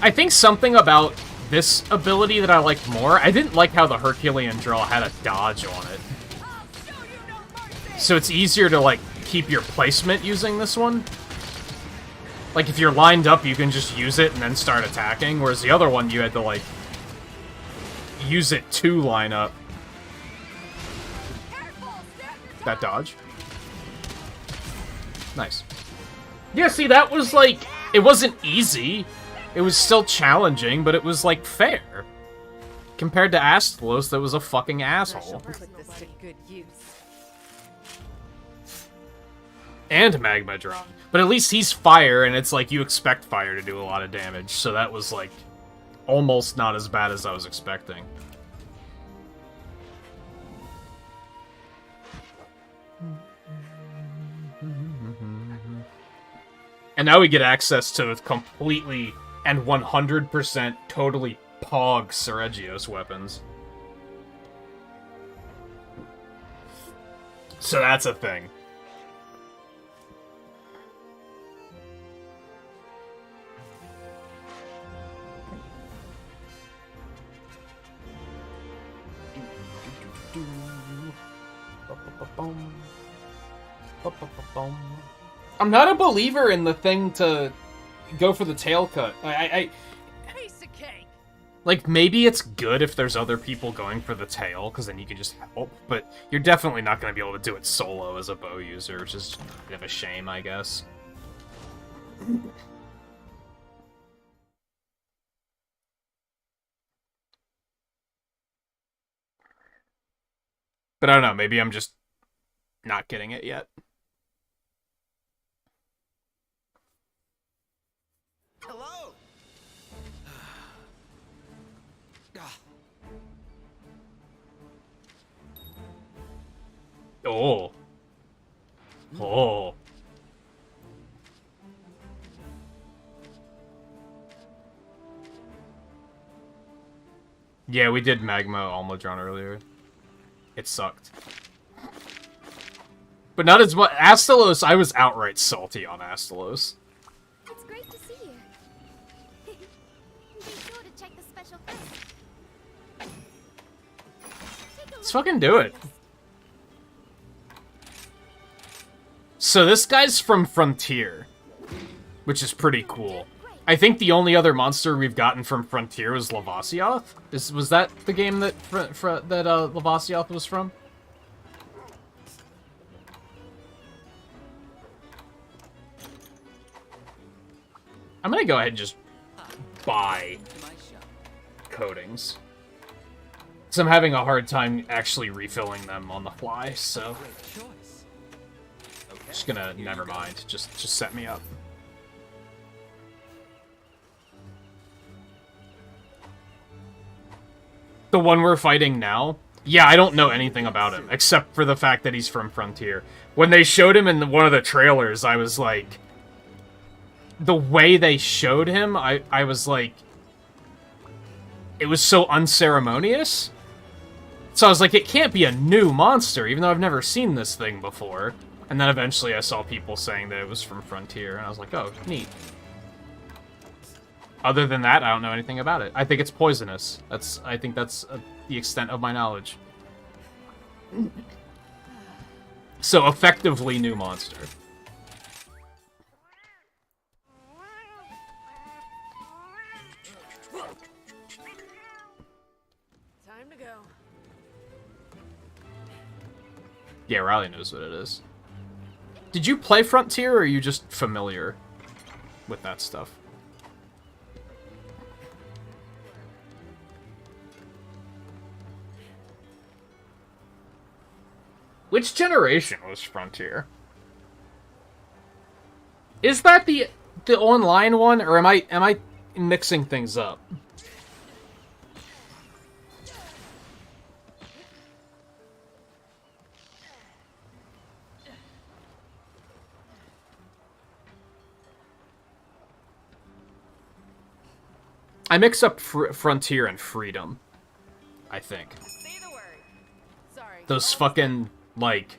I think something about this ability that I liked more, I didn't like how the Herculean draw had a dodge on it. I'll show you no mercy. So it's easier to, like, keep your placement using this one. Like, if you're lined up, you can just use it and then start attacking, whereas the other one, you had to, like, use it to line up. Careful, step your That dodge. Nice. Yeah, see, that was, like, it wasn't easy. It was still challenging, but it was, like, fair. Compared to Astalos, that was a fucking asshole. Put this to good use. And Magmadron. But at least he's fire, and it's like you expect fire to do a lot of damage, so that was, like, almost not as bad as I was expecting. And now we get access to completely and 100% totally pog Seregios weapons. So that's a thing. I'm not a believer in the thing to go for the tail cut. Piece of cake. Like, maybe it's good if there's other people going for the tail, because then you can just help, but you're definitely not going to be able to do it solo as a bow user, which is a bit of a shame, I guess. But I don't know, maybe I'm just not getting it yet. Hello. Oh. Oh. Yeah, we did Magma Almudron earlier. It sucked. But not as much. Astalos, I was outright salty on Astalos. It's great to see you. Be sure to check the special quest. Let's fucking do it. So this guy's from Frontier, which is pretty cool. I think the only other monster we've gotten from Frontier was Lavasioth. Was that the game that Lavasioth was from? I'm gonna go ahead and just buy coatings. Because I'm having a hard time actually refilling them on the fly, so... Just gonna, never mind, just set me up. The one we're fighting now? Yeah, I don't know anything about him, except for the fact that he's from Frontier. When they showed him in one of the trailers, I was like... The way they showed him, I was like... It was so unceremonious. So I was like, it can't be a new monster, even though I've never seen this thing before. And then eventually I saw people saying that it was from Frontier, and I was like, oh, neat. Other than that, I don't know anything about it. I think it's poisonous. I think that's the extent of my knowledge. So, effectively new monster. Time to go. Yeah, Riley knows what it is. Did you play Frontier, or are you just familiar with that stuff? Which generation was Frontier? Is that the online one, or am I mixing things up? I mix up Frontier and Freedom, I think. Say the word. Sorry. Those fucking, like,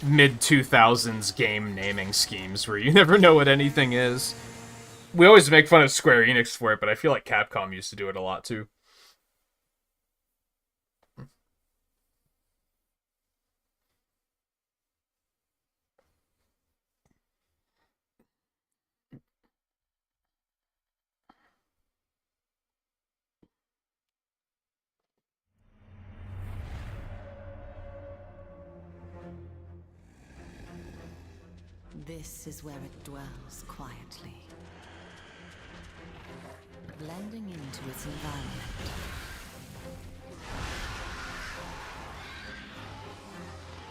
mid-2000s game naming schemes where you never know what anything is. We always make fun of Square Enix for it, but I feel like Capcom used to do it a lot, too. This is where it dwells quietly, blending into its environment.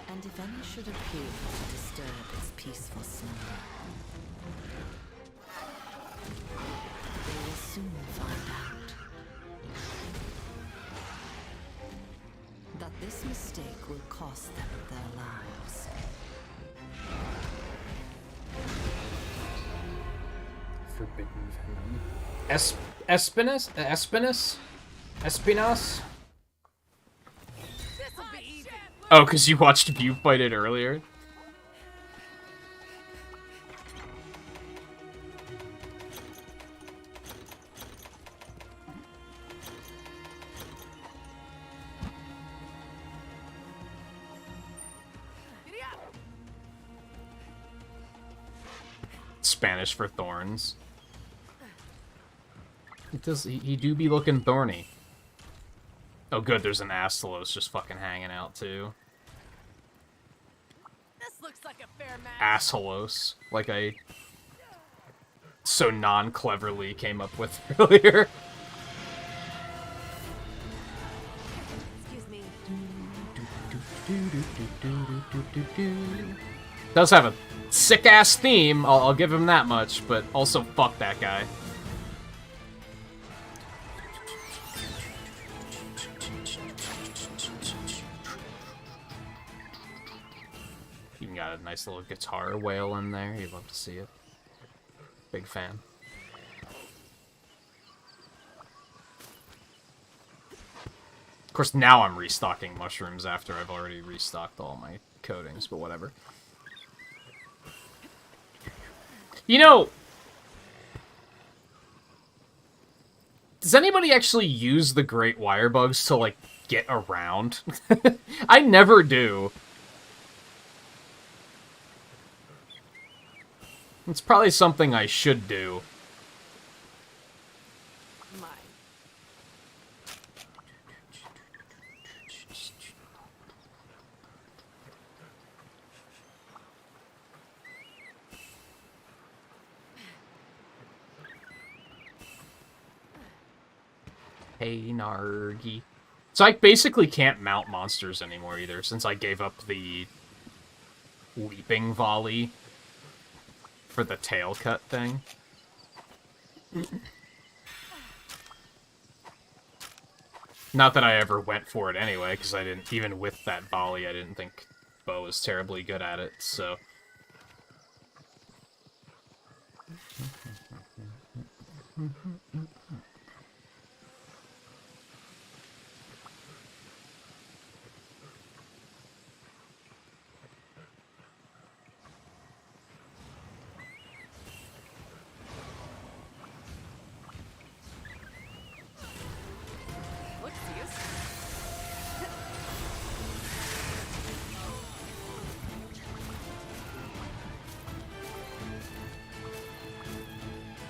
And if any should appear to disturb its peaceful slumber, they will soon find out that this mistake will cost them their lives. Forbidden Venom. Espinas? This'll be easy. Oh, because you watched View fight it earlier? Giddy up. Spanish for thorns. It does. He do be looking thorny. Oh, good. There's an Astalos just fucking hanging out too. This looks like a fair match. Assholos, like I so non-cleverly came up with earlier. Excuse me. Does have a sick-ass theme, I'll give him that much, but also fuck that guy. Even got a nice little guitar wail in there, you'd love to see it. Big fan. Of course, now I'm restocking mushrooms after I've already restocked all my coatings, but whatever. You know, does anybody actually use the Great Wire Bugs to, like, get around? I never do. It's probably something I should do. Hey, Nargi. So I basically can't mount monsters anymore either, since I gave up the leaping volley for the tail cut thing. Not that I ever went for it anyway, because I didn't, even with that volley, I didn't think Bo was terribly good at it, so...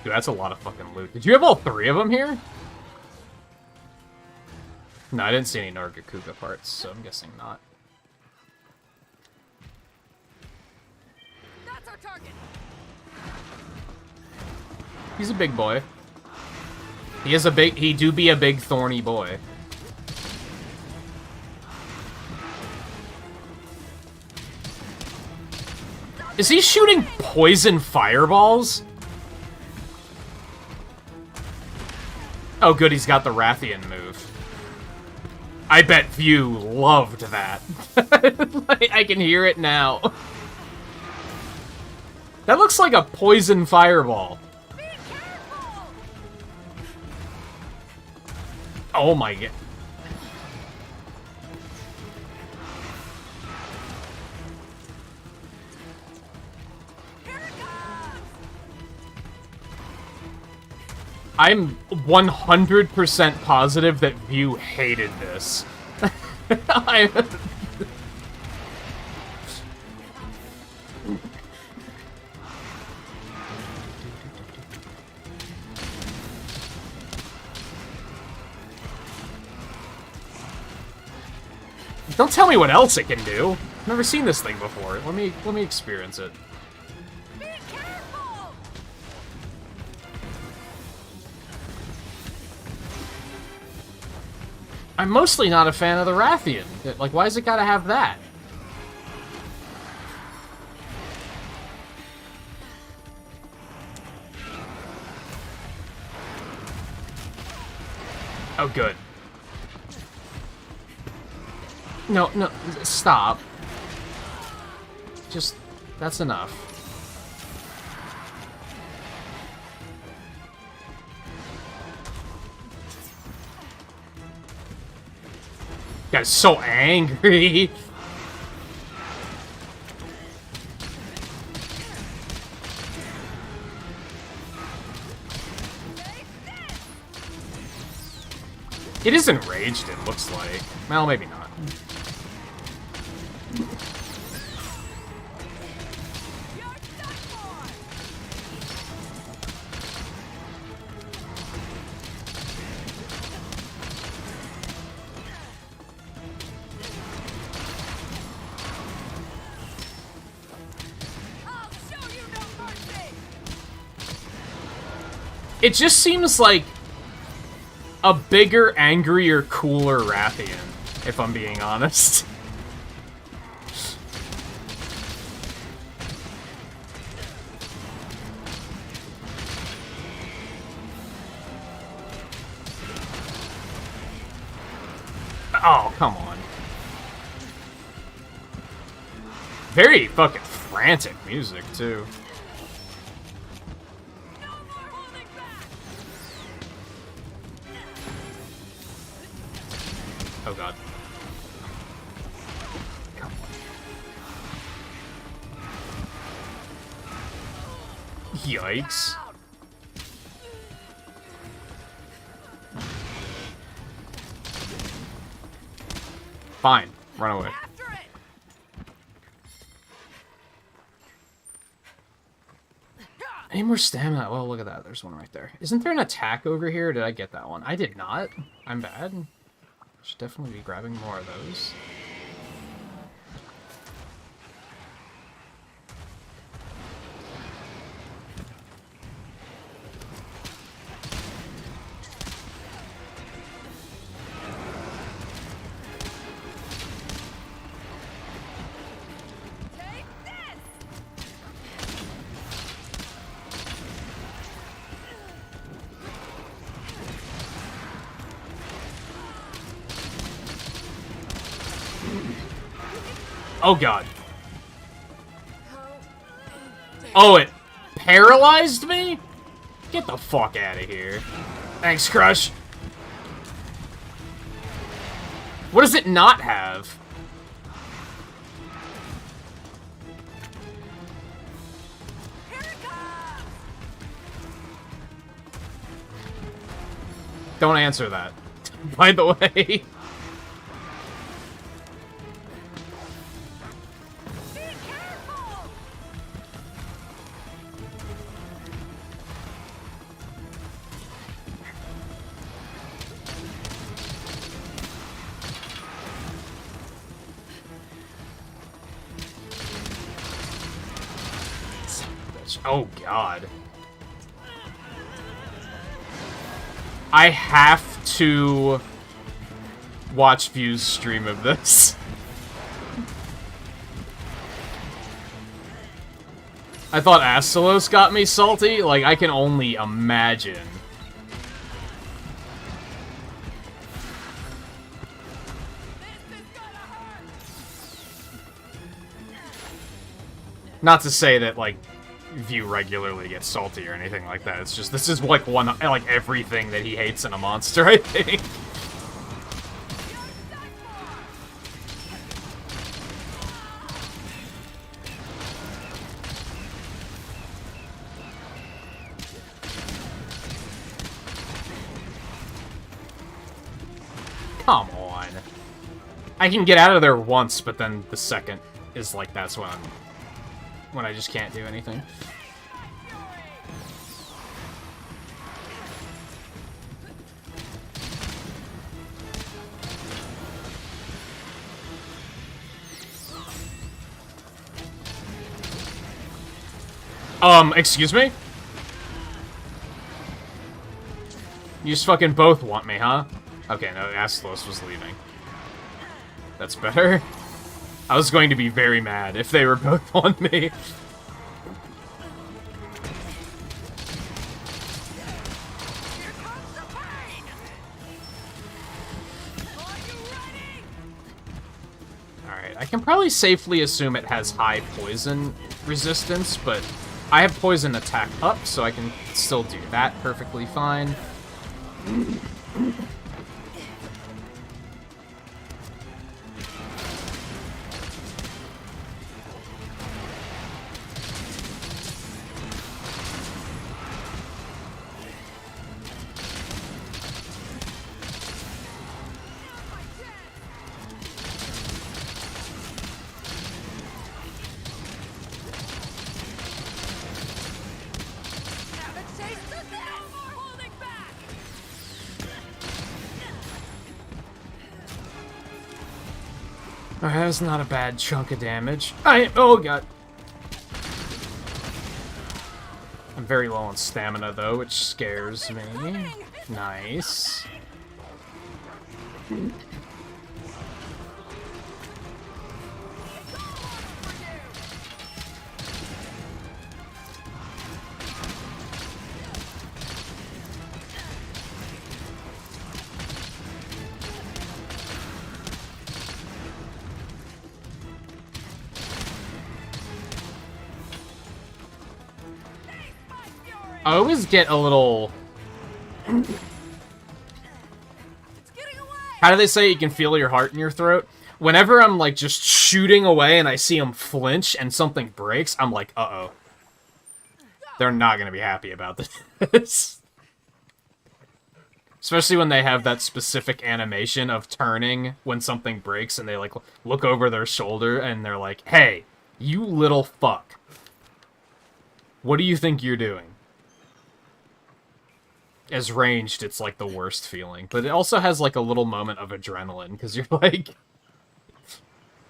Dude, that's a lot of fucking loot. Did you have all three of them here? No, I didn't see any Nargacuga parts, so I'm guessing not. That's our target. He's a big boy. He do be a big thorny boy. Is he shooting poison fireballs? Oh good, he's got the Rathian move. I bet View loved that. I can hear it now. That looks like a poison fireball. Be careful! Oh my god. Here it comes! I'm 100% positive that View hated this. Don't tell me what else it can do. I've never seen this thing before. Let me experience it. Be careful! I'm mostly not a fan of the Rathian. Like, why has it gotta have that? Oh, good. No, no, stop. Just, that's enough. Guy's so angry. It is enraged, it looks like. Well, maybe not. I'll show you no mercy! It just seems like a bigger, angrier, cooler Rathian, if I'm being honest. Oh, come on. Very fucking frantic music, too. Oh, God. Come on. Yikes. Fine. Run away. Any more stamina? Well, look at that. There's one right there. Isn't there an attack over here? Did I get that one? I did not. I'm bad. Should definitely be grabbing more of those. Oh, God. Oh, it paralyzed me? Get the fuck out of here. Thanks, Crush. What does it not have? Don't answer that, by the way. Oh, God. I have to watch View's stream of this. I thought Astalos got me salty. Like, I can only imagine. Not to say that, like, View regularly gets salty or anything like that. It's just, this is like like everything that he hates in a monster, I think. Come on. I can get out of there once, but then the second is like, that's when I just can't do anything. Excuse me? You just fucking both want me, huh? Okay, no, Astalos was leaving. That's better. I was going to be very mad if they were both on me. Alright, I can probably safely assume it has high poison resistance, but I have poison attack up, so I can still do that perfectly fine. Alright, that's not a bad chunk of damage. Oh, God. I'm very low on stamina, though, which scares me. Nice. I always get a little... How do they say you can feel your heart in your throat? Whenever I'm, like, just shooting away and I see them flinch and something breaks, I'm like, uh-oh. They're not gonna be happy about this. Especially when they have that specific animation of turning when something breaks and they, like, look over their shoulder and they're like, hey, you little fuck. What do you think you're doing? As ranged, it's, like, the worst feeling. But it also has, like, a little moment of adrenaline, because you're like...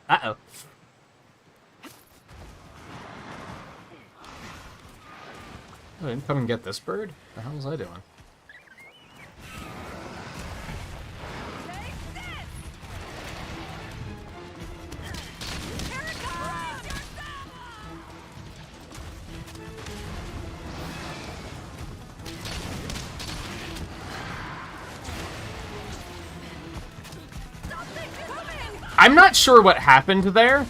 Uh-oh. I didn't come and get this bird? What the hell was I doing? I'm not sure what happened there.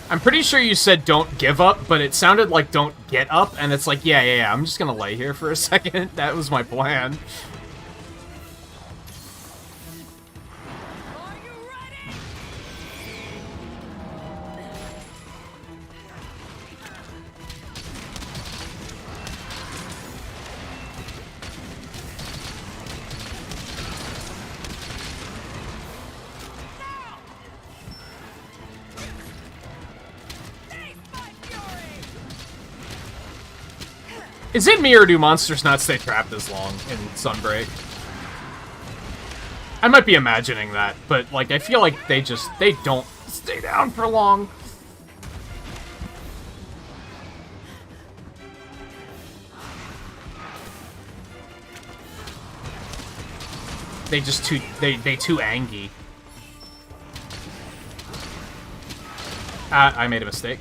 I'm pretty sure you said don't give up, but it sounded like don't get up, and it's like, yeah, I'm just gonna lay here for a second. That was my plan. Is it me, or do monsters not stay trapped as long in Sunbreak? I might be imagining that, but, like, I feel like they don't stay down for long. They too angry. I made a mistake.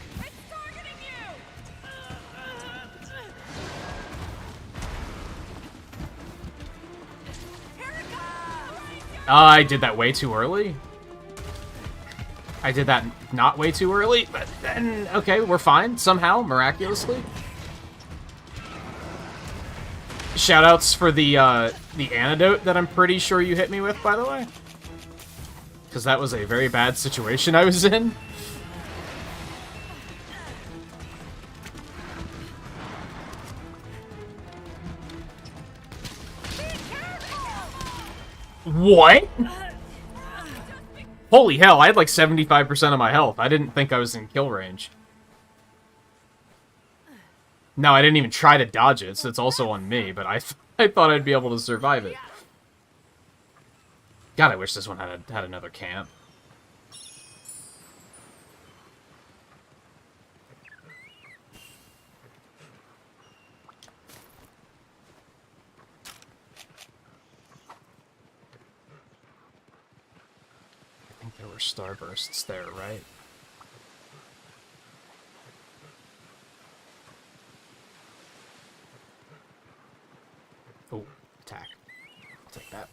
I did that way too early. I did that not way too early, but then, okay, we're fine, somehow, miraculously. Shoutouts for the antidote that I'm pretty sure you hit me with, by the way. Because that was a very bad situation I was in. What? Holy hell, I had like 75% of my health. I didn't think I was in kill range. No, I didn't even try to dodge it, so it's also on me, but I thought I'd be able to survive it. God, I wish this one had another camp. There were starbursts there, right? Oh, attack. I'll take that.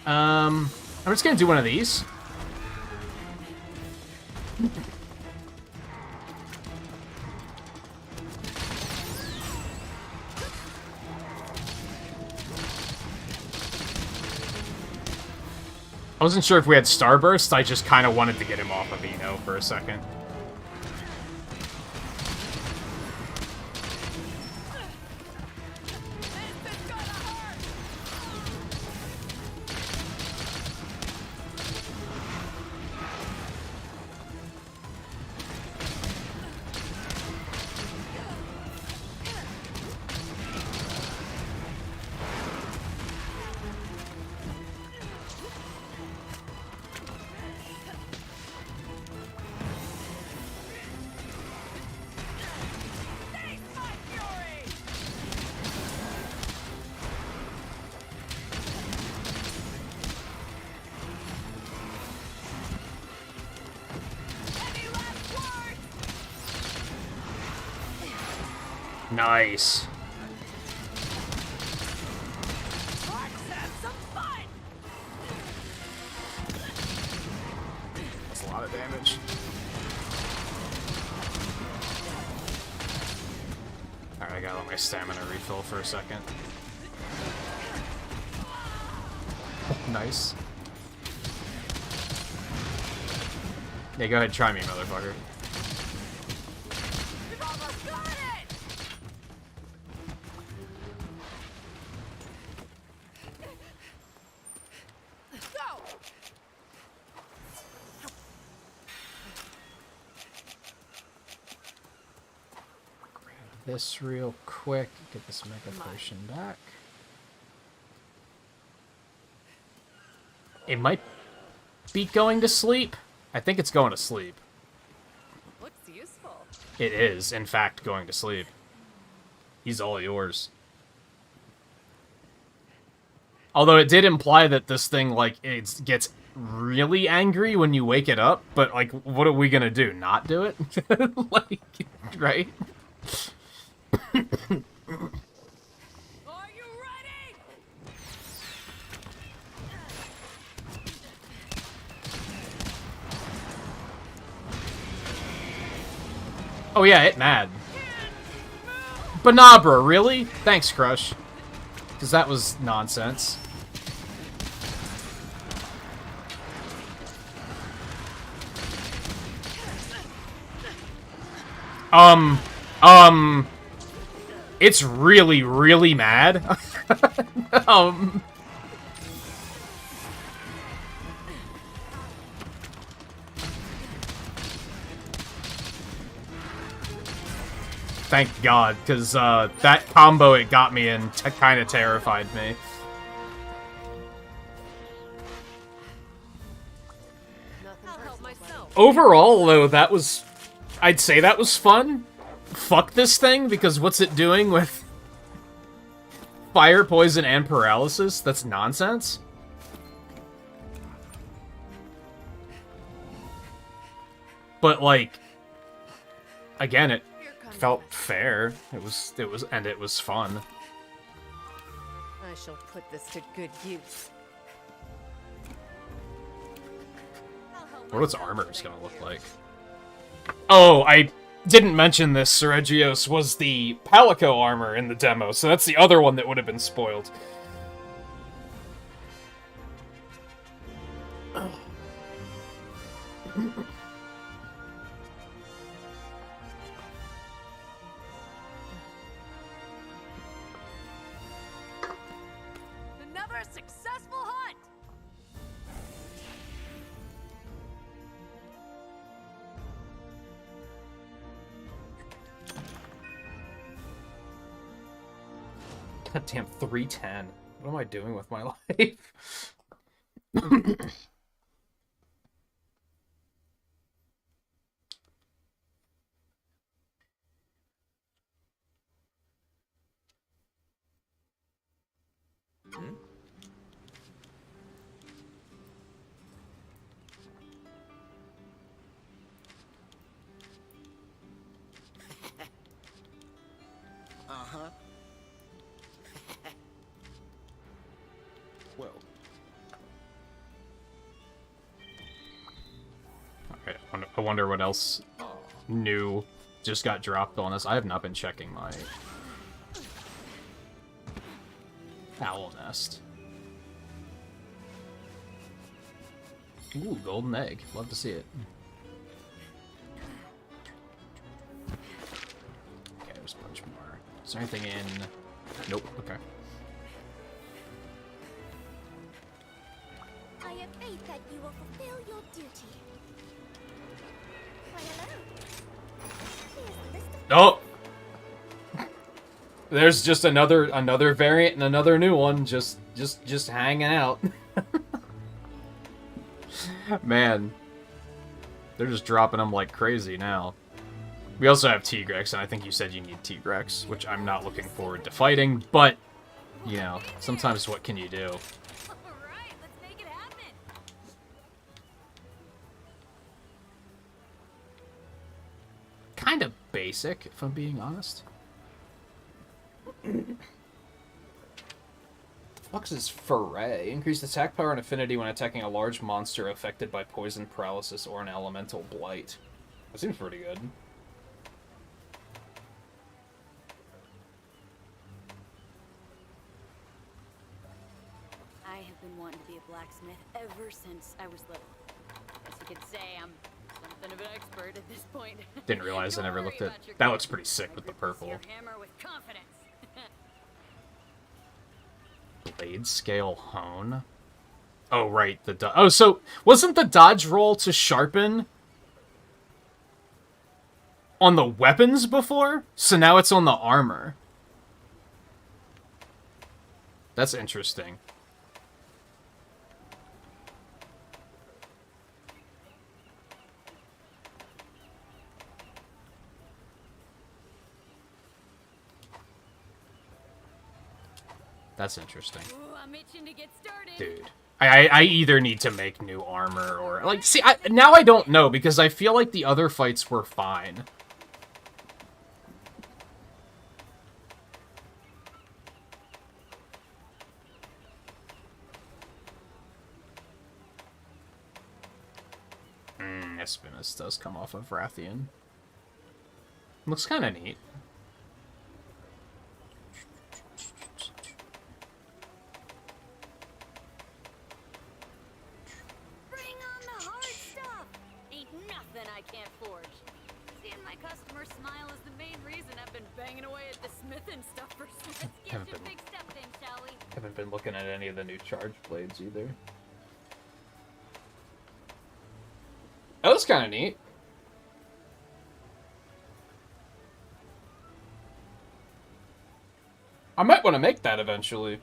I'm just gonna do one of these. I wasn't sure if we had Starburst, I just kind of wanted to get him off of Eno for a second. Nice. That's a lot of damage. Alright, I gotta let my stamina refill for a second. Nice. Yeah, go ahead and try me, motherfucker. You've almost got it! Go! Grab this real quick. Get this mega potion back. It might be going to sleep. I think it's going to sleep. Looks useful. It is, in fact, going to sleep. He's all yours. Although it did imply that this thing, like, it gets really angry when you wake it up, but, like, what are we gonna do? Not do it? Like, right? Are you ready? Oh yeah, it mad. Banabra, really? Thanks, Crush. Because that was nonsense. It's really, really mad. Thank God, because that combo it got me in kind of terrified me. I'll help myself. Overall, though, that was... I'd say that was fun. Fuck this thing, because what's it doing with fire, poison, and paralysis? That's nonsense. But, like... Again, it felt fair. It was fun. I shall put this to good use. What its armor is gonna look like. Oh, I didn't mention this. Seregios was the Palico armor in the demo, so that's the other one that would have been spoiled. Another successful hunt! Goddamn 310. What am I doing with my life? Uh-huh. Well. Alright, I wonder what else new just got dropped on us. I have not been checking my owl nest. Ooh, golden egg. Love to see it. Okay, there's a bunch more. Is there anything in... Nope, okay. I have faith that you will fulfill your duty. Why, hello. Here's the list of Oh! There's just another variant and another new one just hanging out. Man. They're just dropping them like crazy now. We also have Tigrex, and I think you said you need Tigrex, which I'm not looking forward to fighting, but, you know, sometimes what can you do? Alright, let's make it happen. Kind of basic, if I'm being honest. Flux's Foray. Increased attack power and affinity when attacking a large monster affected by poison, paralysis, or an elemental blight. That seems pretty good. I have been wanting to be a blacksmith ever since I was little. Guess you could say I'm something of an expert at this point. Didn't realize I Don't never worry looked at... about your That gear. looks pretty sick with the I grip this purple. here hammer with confidence. Blade scale hone? Oh, right. Oh, so wasn't the dodge roll to sharpen on the weapons before? So now it's on the armor. That's interesting. That's interesting. Ooh, I'm itching to get started. Dude. I either need to make new armor or... Like, see, now I don't know, because I feel like the other fights were fine. Espinus does come off of Rathian. Looks kind of neat. Bring on the hard stuff. Ain't nothing I can't forge. Seeing my customers smile is the main reason I've been banging away at the smithing stuff for Let's get Haven't your been- big step in, shall we? Haven't been looking at any of the new charge blades either. That was kind of neat. I might want to make that eventually. It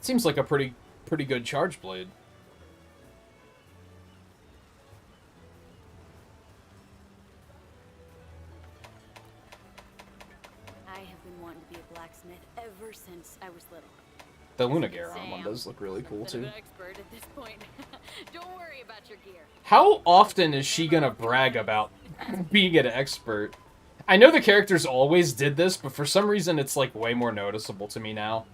seems like a pretty good charge blade. I have been wanting to be a blacksmith ever since I was little. The Lunagaron Say one I'm does look really cool something too. of an expert at this point. Don't worry about your gear. How often is she gonna brag about being an expert? I know the characters always did this, but for some reason it's like way more noticeable to me now.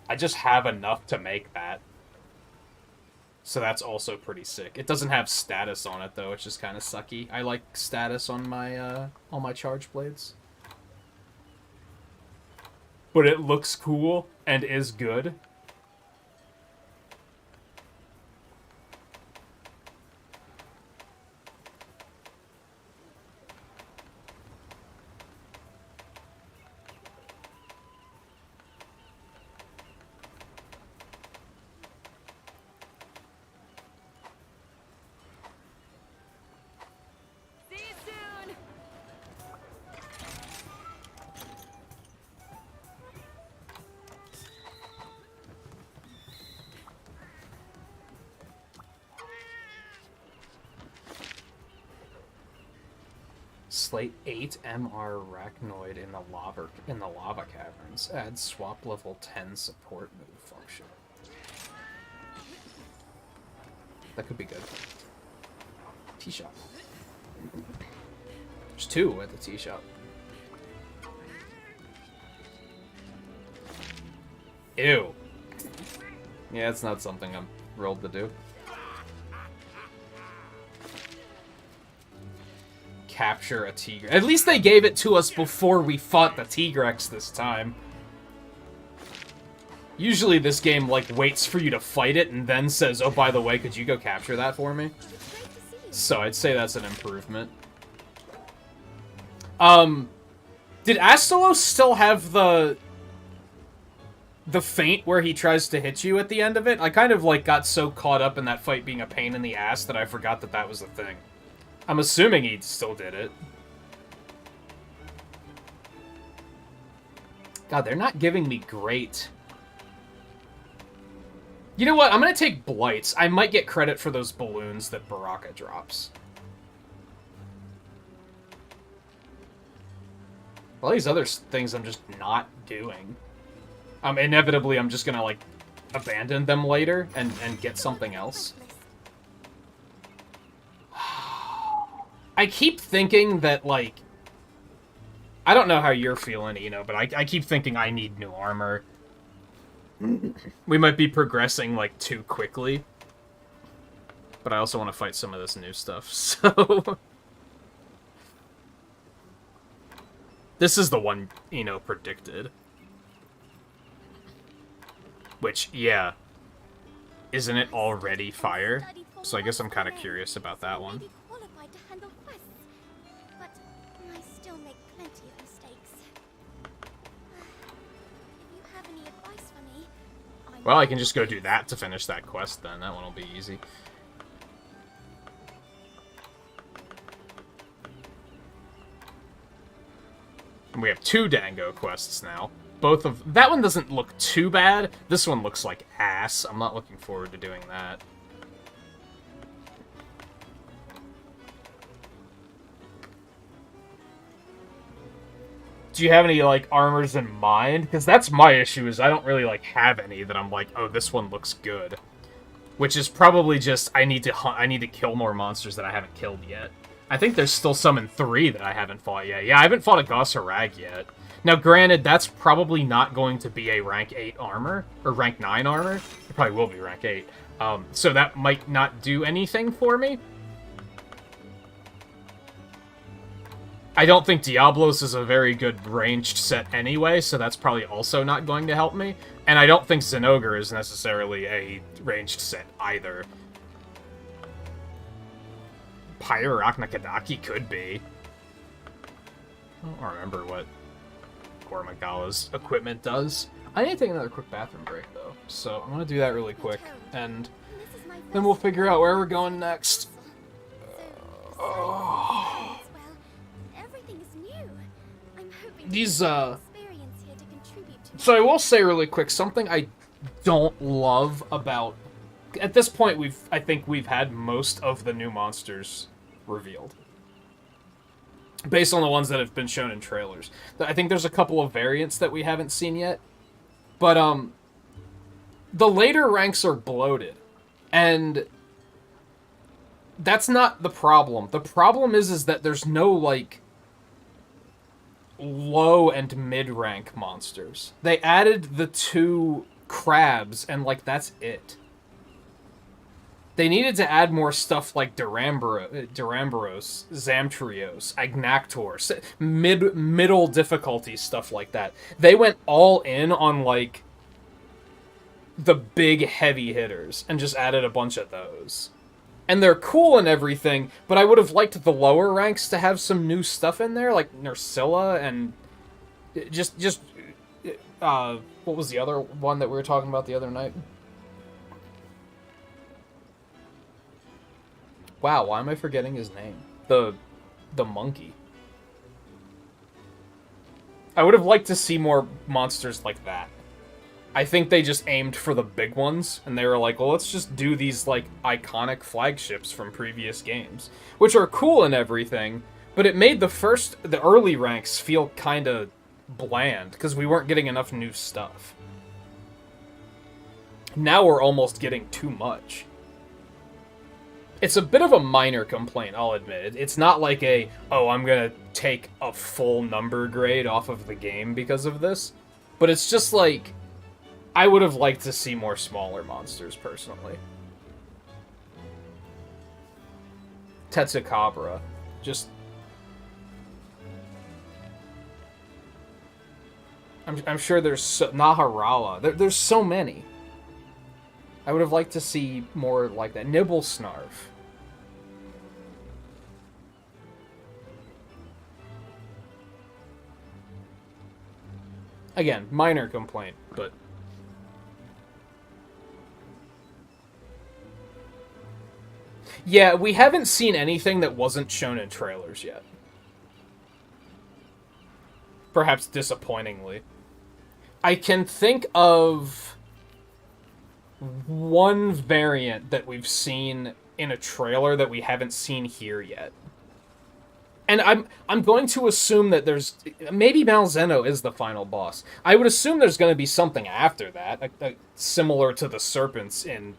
I just have enough to make that. So that's also pretty sick. It doesn't have status on it though, which is kind of sucky. I like status on my charge blades. But it looks cool and is good. See you soon. Slate 8 MR Arachnoid in the lava caverns. Add swap level 10 support move function. That could be good. Tea shop. There's 2 at the tea shop. Ew. Yeah, it's not something I'm thrilled to do. Capture a Tigrex. At least they gave it to us before we fought the Tigrex this time. Usually this game, like, waits for you to fight it and then says, oh, by the way, could you go capture that for me? It's great to see you. So I'd say that's an improvement. Did Astalos still have the feint where he tries to hit you at the end of it? I kind of, like, got so caught up in that fight being a pain in the ass that I forgot that that was the thing. I'm assuming he still did it. God, they're not giving me great. You know what? I'm gonna take Blights. I might get credit for those balloons that Baraka drops. All these other things I'm just not doing. Inevitably, I'm just gonna, like, abandon them later and get something else. I keep thinking that, like... I don't know how you're feeling, but I keep thinking I need new armor. We might be progressing, like, too quickly. But I also want to fight some of this new stuff, so... This is the one, predicted. Which, yeah. Isn't it already fire? So I guess I'm kind of curious about that one. Well, I can just go do that to finish that quest then. That one will be easy. And we have 2 Dango quests now. Both of... That one doesn't look too bad. This one looks like ass. I'm not looking forward to doing that. Do you have any, like, armors in mind? Because that's my issue, is I don't really, like, have any that I'm like, oh, this one looks good. Which is probably just, I need to kill more monsters that I haven't killed yet. I think there's still some in 3 that I haven't fought yet. Yeah, I haven't fought a Goss Harag yet. Now, granted, that's probably not going to be a rank 8 armor, or rank 9 armor. It probably will be rank 8. So that might not do anything for me. I don't think Diablos is a very good ranged set anyway, so that's probably also not going to help me. And I don't think Zinogre is necessarily a ranged set either. Pyroraknakadaki could be. I don't remember what Gormagawa's equipment does. I need to take another quick bathroom break, though, so I'm going to do that really quick, and then we'll figure out where we're going next. These, So I will say really quick, something I don't love about... At this point, I think we've had most of the new monsters revealed. Based on the ones that have been shown in trailers. I think there's a couple of variants that we haven't seen yet. But, the later ranks are bloated. And that's not the problem. The problem is that there's no, like, low and mid-rank monsters. They added the 2 crabs, and, like, that's it. They needed to add more stuff like Duramboros, Zamtrios, Agnactor, middle difficulty stuff like that. They went all in on, like, the big heavy hitters, and just added a bunch of those. And they're cool and everything, but I would have liked the lower ranks to have some new stuff in there, like Nursilla and what was the other one that we were talking about the other night? Wow, why am I forgetting his name? The monkey. I would have liked to see more monsters like that. I think they just aimed for the big ones, and they were like, well, let's just do these, like, iconic flagships from previous games. Which are cool and everything, but it made the early ranks feel kinda bland, because we weren't getting enough new stuff. Now we're almost getting too much. It's a bit of a minor complaint, I'll admit. It's not like I'm gonna take a full number grade off of the game because of this. But it's just like, I would have liked to see more smaller monsters, personally. Tetsukabra. Just... I'm sure there's Naharala. There's so many. I would have liked to see more like that. Nibblesnarf. Again, minor complaint, but... Yeah, we haven't seen anything that wasn't shown in trailers yet. Perhaps disappointingly. I can think of one variant that we've seen in a trailer that we haven't seen here yet. And I'm going to assume that there's... Maybe Malzeno is the final boss. I would assume there's going to be something after that, similar to the serpents in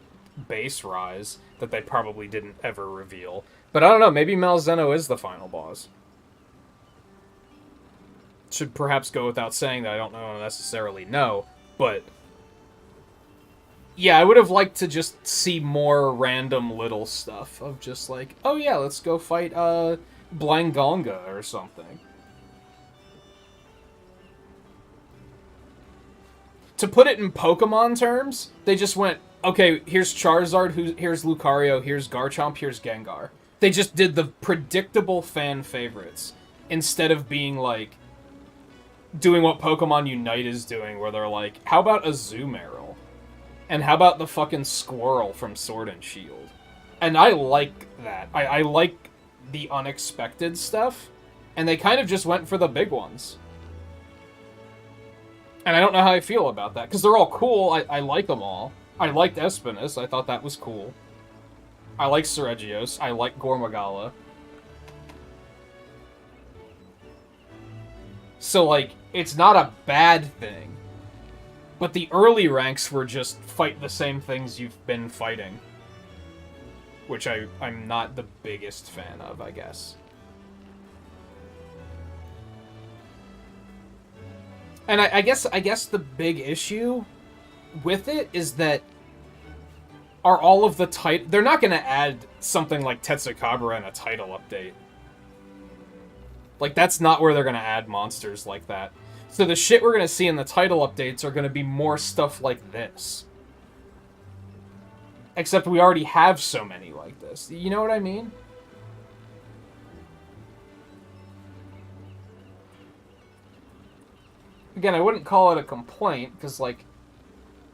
Base Rise, that they probably didn't ever reveal. But I don't know, maybe Malzeno is the final boss. Should perhaps go without saying that I don't necessarily know, but... Yeah, I would have liked to just see more random little stuff of just like, oh yeah, let's go fight, Blangonga or something. To put it in Pokemon terms, they just went, okay, here's Charizard, here's Lucario, here's Garchomp, here's Gengar. They just did the predictable fan favorites, instead of being like, doing what Pokemon Unite is doing, where they're like, how about a Zoomeryl? And how about the fucking Squirrel from Sword and Shield? And I like that. I like the unexpected stuff, and they kind of just went for the big ones. And I don't know how I feel about that, because they're all cool. I like them all. I liked Espinus. I thought that was cool. I like Seregios. I like Gormagala. So, like, it's not a bad thing. But the early ranks were just fight the same things you've been fighting. Which I'm not the biggest fan of, I guess. And I guess the big issue with it is that are all of the they're not going to add something like Tetsukabura in a title update. Like, that's not where they're going to add monsters like that. So the shit we're going to see in the title updates are going to be more stuff like this. Except we already have so many like this. You know what I mean? Again, I wouldn't call it a complaint, because, like,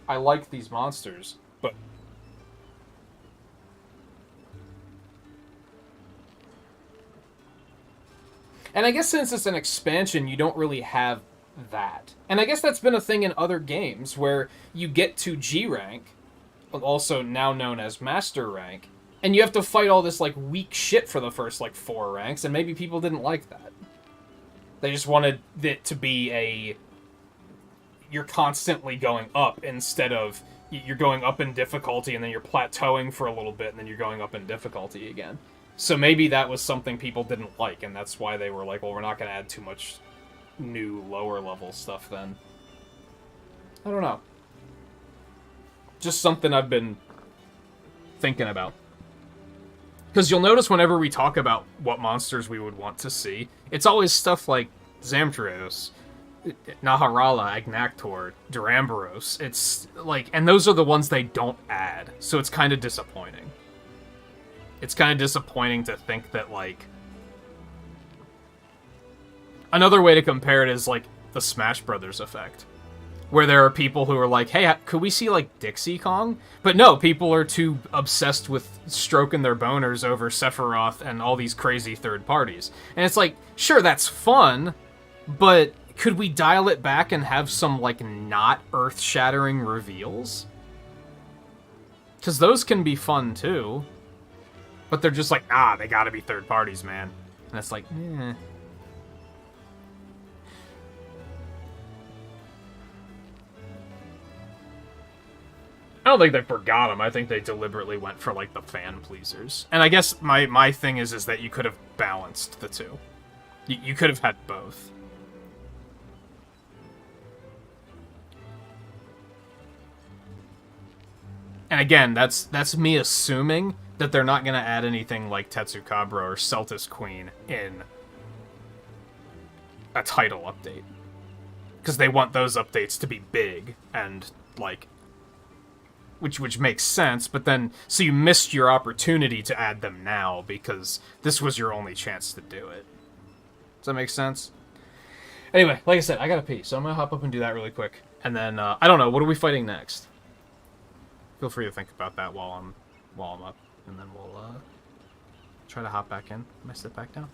I like these monsters, but... And I guess since it's an expansion, you don't really have that. And I guess that's been a thing in other games, where you get to G rank, also now known as Master rank, and you have to fight all this, like, weak shit for the first, like, 4 ranks, and maybe people didn't like that. They just wanted it to be a... You're constantly going up, instead of you're going up in difficulty, and then you're plateauing for a little bit, and then you're going up in difficulty again. So maybe that was something people didn't like, and that's why they were like, well, we're not going to add too much new lower-level stuff then. I don't know. Just something I've been thinking about. Because you'll notice whenever we talk about what monsters we would want to see, it's always stuff like Zamtrios, Naharala, Agnactor, Duramboros. It's like, and those are the ones they don't add, so it's kind of disappointing. It's kind of disappointing to think that, like... Another way to compare it is, like, the Smash Brothers effect. Where there are people who are like, hey, could we see, like, Dixie Kong? But no, people are too obsessed with stroking their boners over Sephiroth and all these crazy third parties. And it's like, sure, that's fun, but could we dial it back and have some, like, not earth-shattering reveals? Because those can be fun, too. But they're just like, they gotta be third parties, man. And it's like, eh. I don't think they forgot them. I think they deliberately went for, like, the fan pleasers. And I guess my thing is that you could have balanced the two. You could have had both. And again, that's me assuming that they're not going to add anything like Tetsukabura or Celtis Queen in a title update. Because they want those updates to be big and, like... Which makes sense, but then... So you missed your opportunity to add them now, because this was your only chance to do it. Does that make sense? Anyway, like I said, I gotta pee, so I'm gonna hop up and do that really quick. And then, I don't know, what are we fighting next? Feel free to think about that while I'm up. And then we'll, try to hop back in. Can I sit back down?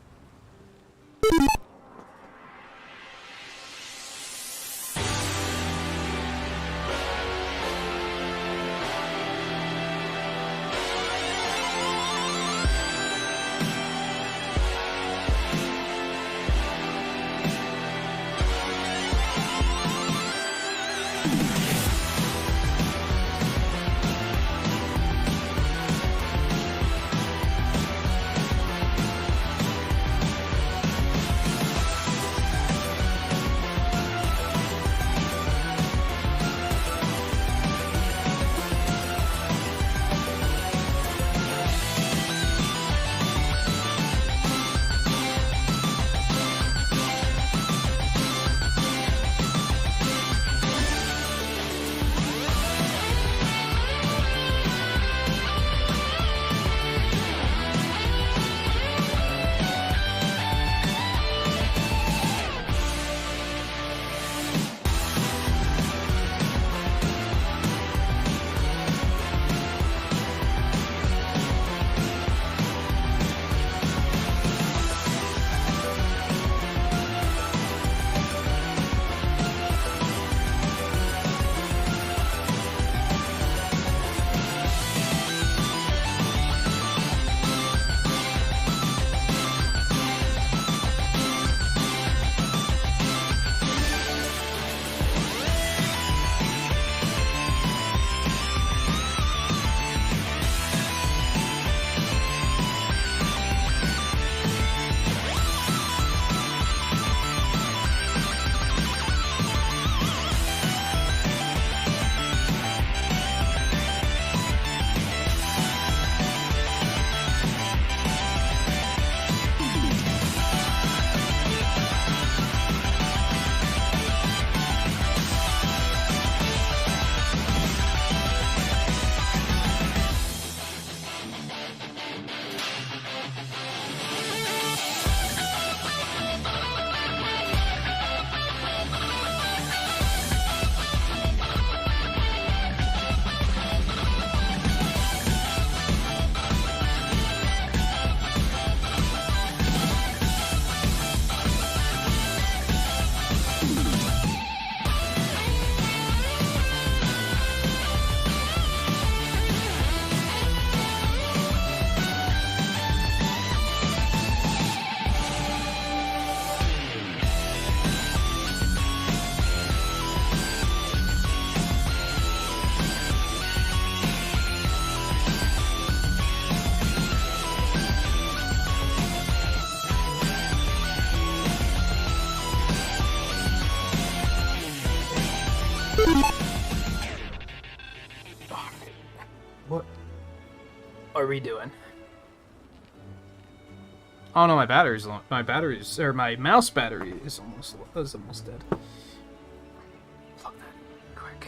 What are we doing? Oh no, my mouse battery is almost dead. Plug that in quick.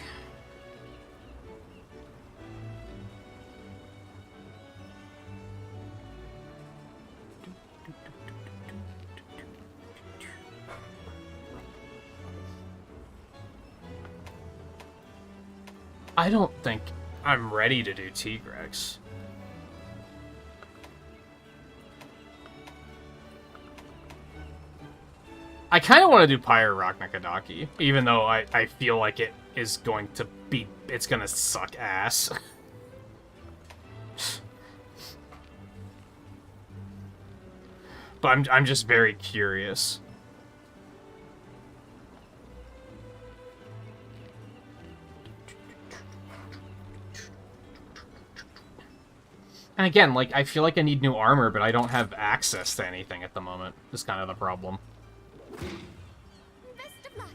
I don't think I'm ready to do Tigrex. I kind of want to do Pyre Rock Nakadaki, even though I feel like it is going to be... It's going to suck ass. But I'm just very curious. And again, like, I feel like I need new armor, but I don't have access to anything at the moment. That's kind of the problem. Best of luck.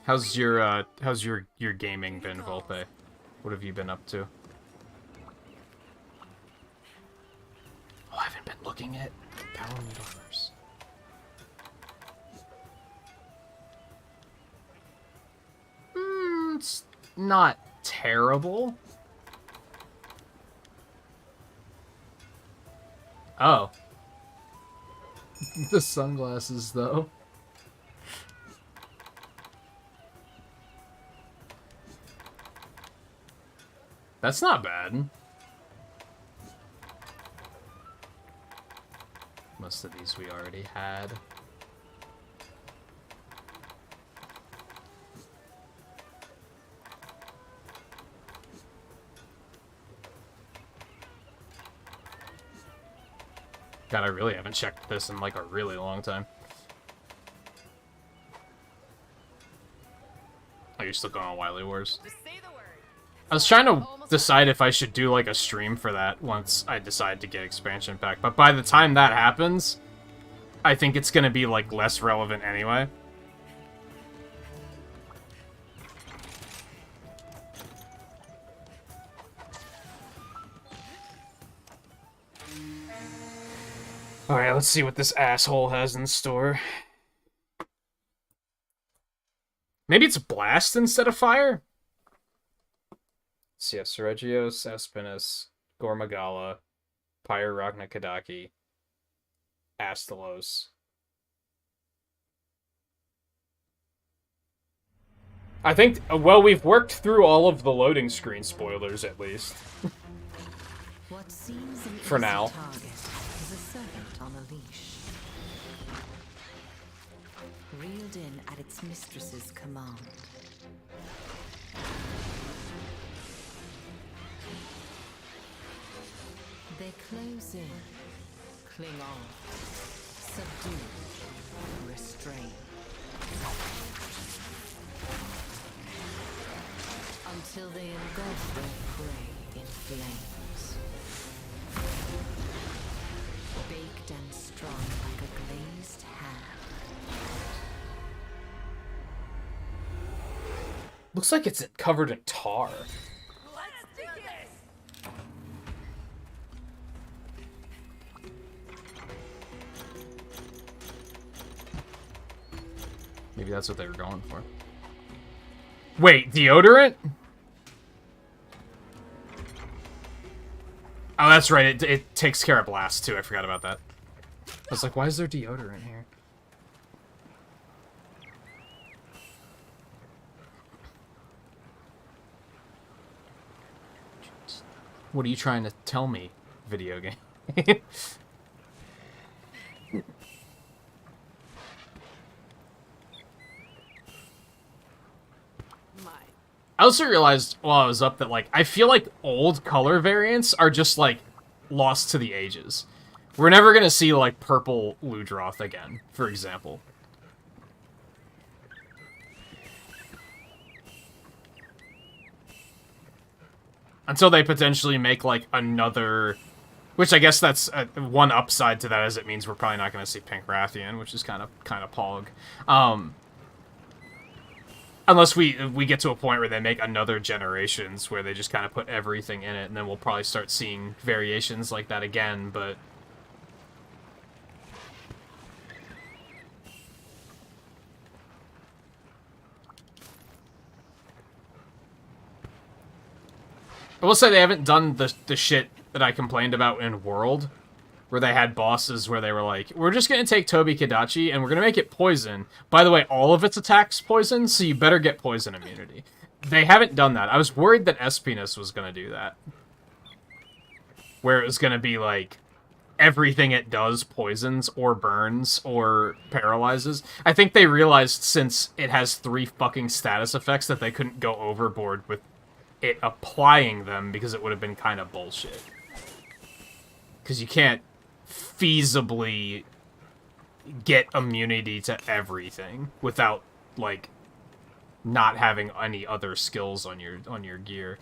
How's your gaming been, Volpe? What have you been up to? Oh, I haven't been looking at Power Universe. It's not terrible. Oh. The sunglasses, though. That's not bad. Most of these we already had. God, I really haven't checked this in like a really long time. Oh, you're still going on Wily Wars? I was trying to decide if I should do like a stream for that once I decide to get expansion pack, but by the time that happens, I think it's gonna be like less relevant anyway. Alright, let's see what this asshole has in store. Maybe it's Blast instead of Fire? So yeah, Seregios, Espinas, Gormagala, Pyre Ragna Kadaki, Astalos. I think, well, we've worked through all of the loading screen spoilers, at least. What seems an For now. target is a serpent on a leash. Reeled in at its mistress's command. They close in, cling on, subdue, restrain. Until they engulf their prey in flames. Baked and strung like a glazed ham. Looks like it's covered in tar. Maybe that's what they were going for. Wait, deodorant? Oh, that's right. It takes care of blast, too. I forgot about that. I was like, why is there deodorant here? What are you trying to tell me, video game? I also realized while I was up that, like, I feel like old color variants are just, like, lost to the ages. We're never gonna see, like, purple Ludroth again, for example. Until they potentially make, like, another Which I guess that's one upside to that, is it means we're probably not going to see Pink Rathian, which is kind of pog. Unless we get to a point where they make another Generations where they just kind of put everything in it, and then we'll probably start seeing variations like that again, but... I will say they haven't done the shit that I complained about in World, where they had bosses where they were like, we're just going to take Tobi Kadachi and we're going to make it poison. By the way, all of its attacks poison, so you better get poison immunity. They haven't done that. I was worried that Espinus was going to do that. Where it was going to be like, everything it does poisons or burns or paralyzes. I think they realized since it has 3 fucking status effects that they couldn't go overboard with it applying them, because it would have been kind of bullshit. Because you can't feasibly get immunity to everything without, like, not having any other skills on your gear.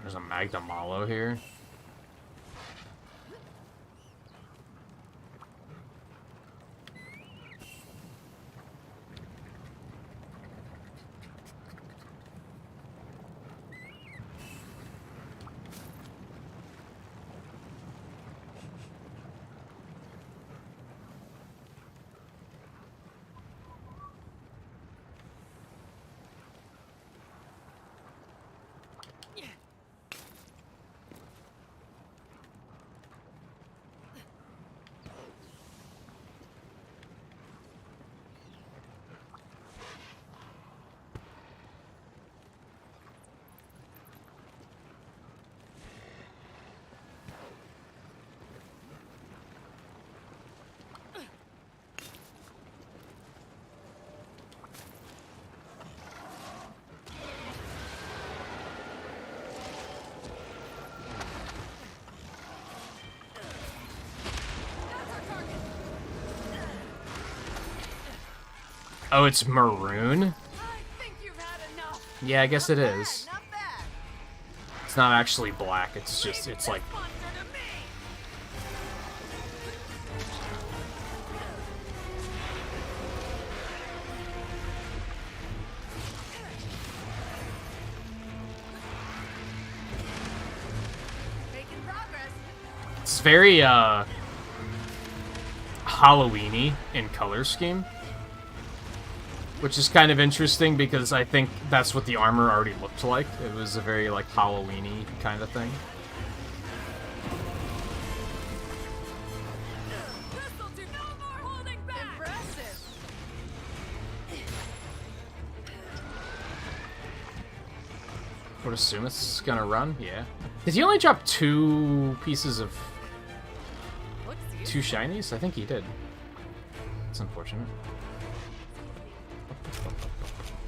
There's a Magna Malo here. Oh, it's maroon? I think you've had enough. Yeah, I guess it is. Not bad. It's not actually black, it's just, it's like... Monster to me. Making progress. It's very, Halloween-y in color scheme. Which is kind of interesting, because I think that's what the armor already looked like. It was a very, like, Halloween-y kind of thing. This'll do no more holding back! Impressive. Would assume it's gonna run, yeah. Did he only drop 2 pieces of... Looks 2 shinies? I think he did. It's unfortunate.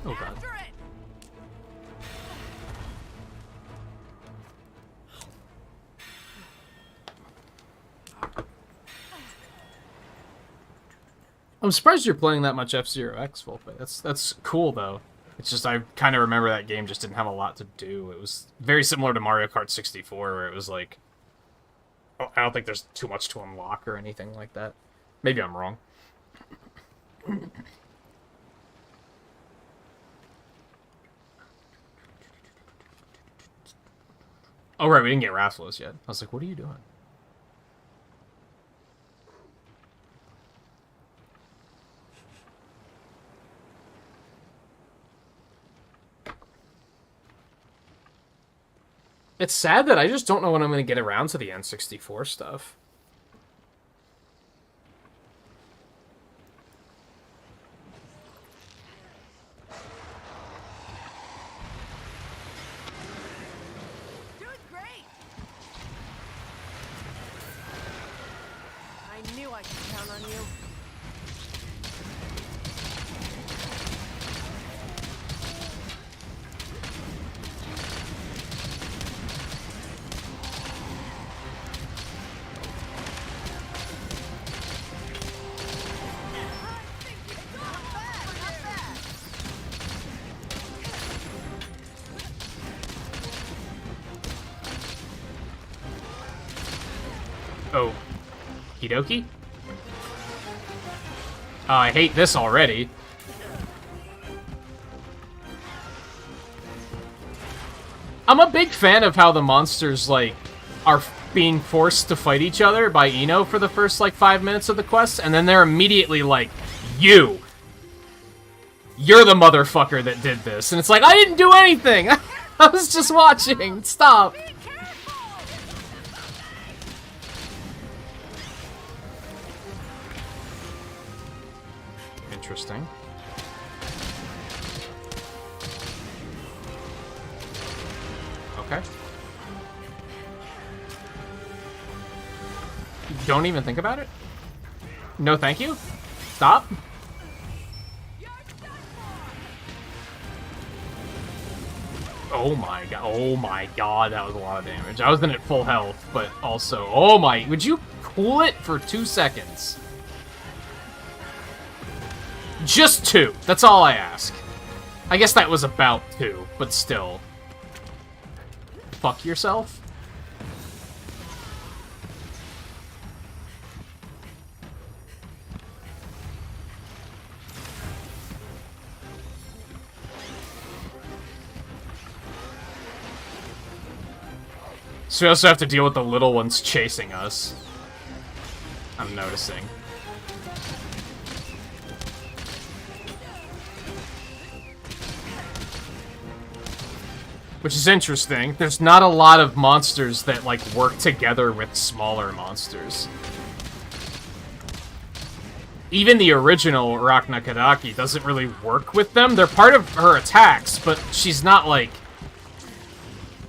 Oh god. After it. I'm surprised you're playing that much F-Zero X, Volpe. That's cool, though. It's just, I kind of remember that game just didn't have a lot to do. It was very similar to Mario Kart 64, where it was like... I don't think there's too much to unlock or anything like that. Maybe I'm wrong. Oh, right, we didn't get Rathalos yet. I was like, what are you doing? It's sad that I just don't know when I'm going to get around to the N64 stuff. Doing great. I knew I could count on you. Oh. Hidoki? I hate this already. I'm a big fan of how the monsters, like, are being forced to fight each other by Ino for the first, like, 5 minutes of the quest, and then they're immediately like, you're the motherfucker that did this. And it's like, I didn't do anything! I was just watching! Stop! Interesting. Okay. Don't even think about it? No thank you? Stop? Oh my god, that was a lot of damage. I wasn't at full health, but also, oh my, would you cool it for 2 seconds? Just 2, that's all I ask. I guess that was about 2, but still. Fuck yourself? So we also have to deal with the little ones chasing us. I'm noticing. Which is interesting. There's not a lot of monsters that, like, work together with smaller monsters. Even the original Arachna Kadaki doesn't really work with them. They're part of her attacks, but she's not, like...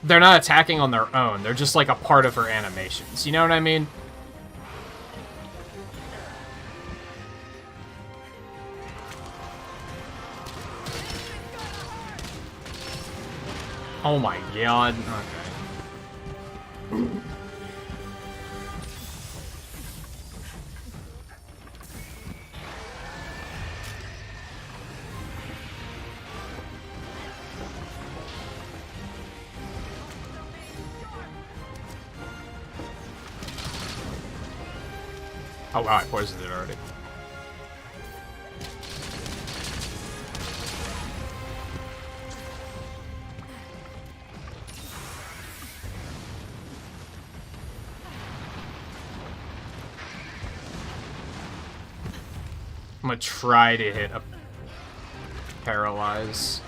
They're not attacking on their own. They're just, like, a part of her animations. You know what I mean? Oh my god. Okay. Oh wow, I poisoned it already. I'm gonna try to hit a paralyze.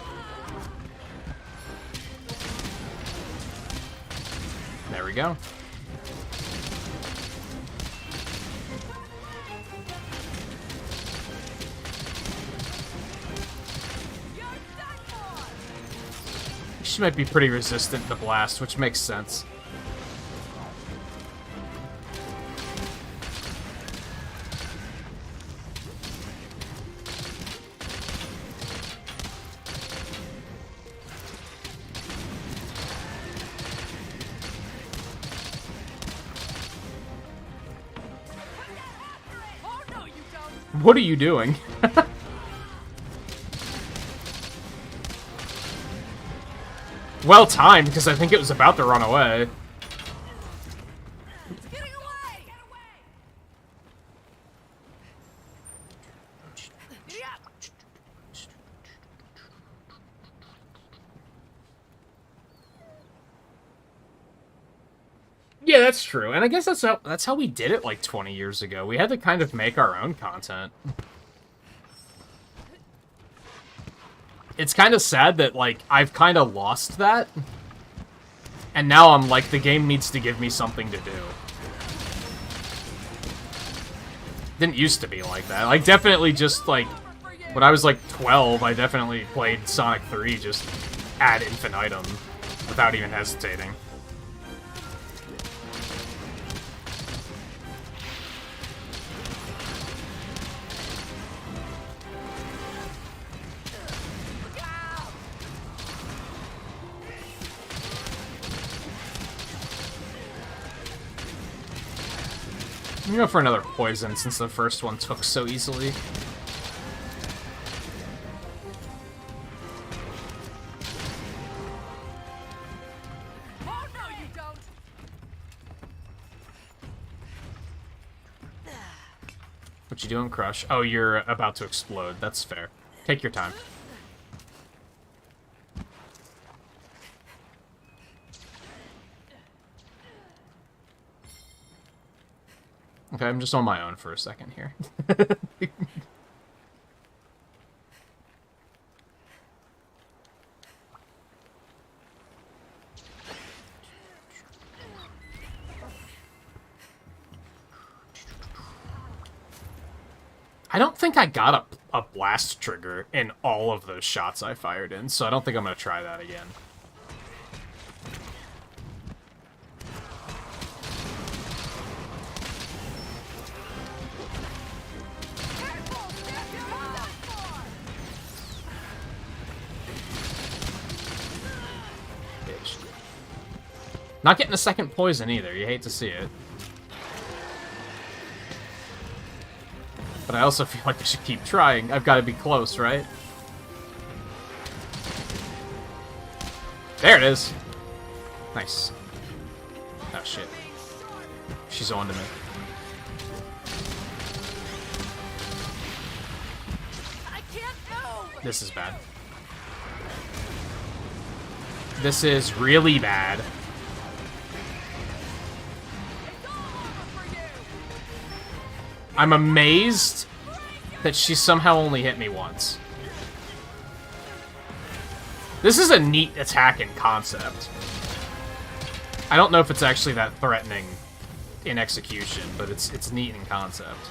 There we go. She might be pretty resistant to blast, which makes sense. What are you doing? Well timed, because I think it was about to run away. Yeah, that's true. And I guess that's how we did it like 20 years ago. We had to kind of make our own content. It's kind of sad that, like, I've kind of lost that. And now I'm like, the game needs to give me something to do. Didn't used to be like that. Like, definitely just, like, when I was, like, 12, I definitely played Sonic 3 just ad infinitum without even hesitating. I'm gonna go for another poison since the first one took so easily. Oh no, you don't. What you doing, Crush? Oh, you're about to explode. That's fair. Take your time. Okay, I'm just on my own for a second here. I don't think I got a blast trigger in all of those shots I fired in, so I don't think I'm going to try that again. Bitch. Not getting a second poison either, you hate to see it. But I also feel like I should keep trying. I've got to be close, right? There it is. Nice. Oh, shit. She's on to me. This is bad. This is really bad. I'm amazed that she somehow only hit me once. This is a neat attack in concept. I don't know if it's actually that threatening in execution, but it's neat in concept.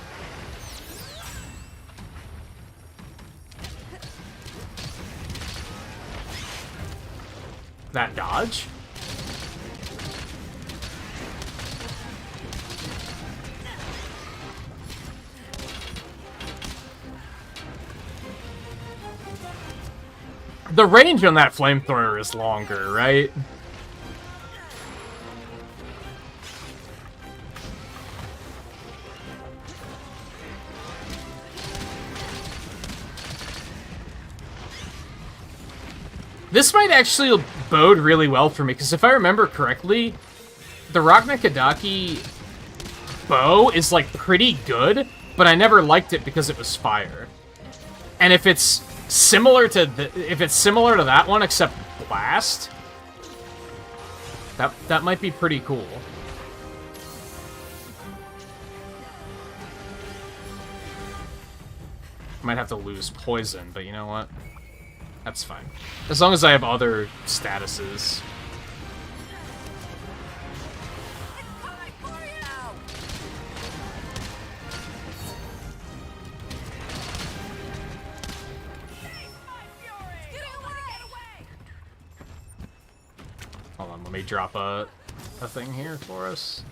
That dodge? The range on that flamethrower is longer, right? This might actually bode really well for me, because if I remember correctly, the Raknakadaki bow is, like, pretty good, but I never liked it because it was fire. And if it's similar to that one, except blast, that might be pretty cool. Might have to lose poison, but you know what? That's fine. As long as I have other statuses. Hold on, let me drop a thing here for us.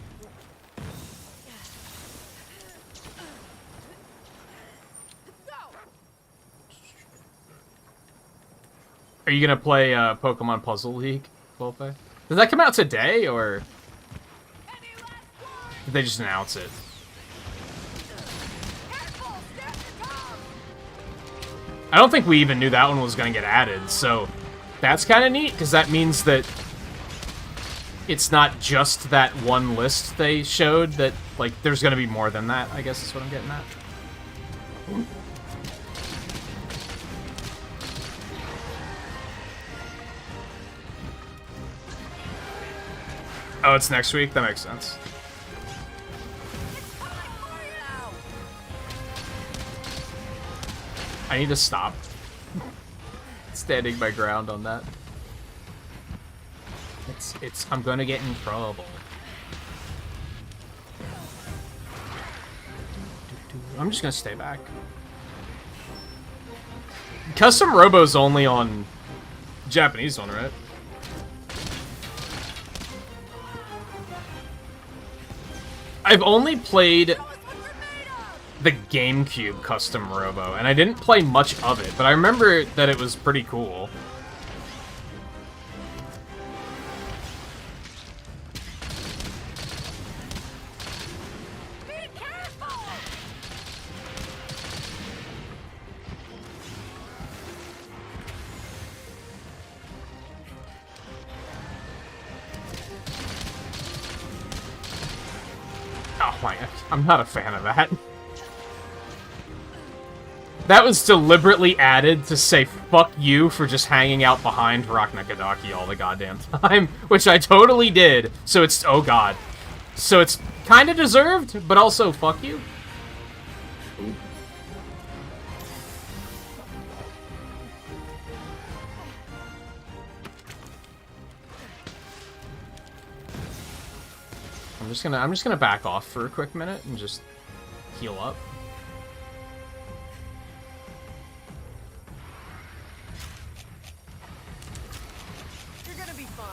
Are you gonna play Pokemon Puzzle League, Wolfe? Did that come out today, or did they just announce it? I don't think we even knew that one was gonna get added, so that's kind of neat, because that means that it's not just that one list they showed, that, like, there's gonna be more than that, I guess is what I'm getting at. Oh, it's next week? That makes sense. I need to stop standing my ground on that. I'm gonna get in trouble. I'm just gonna stay back. Custom Robo's only on Japanese one, right? I've only played the GameCube Custom Robo, and I didn't play much of it, but I remember that it was pretty cool. Oh my god, I'm not a fan of that. That was deliberately added to say fuck you for just hanging out behind Raknakadaki all the goddamn time, which I totally did. So it's, oh god. So it's kind of deserved, but also fuck you. I'm just gonna back off for a quick minute and just heal up. You're gonna be fine.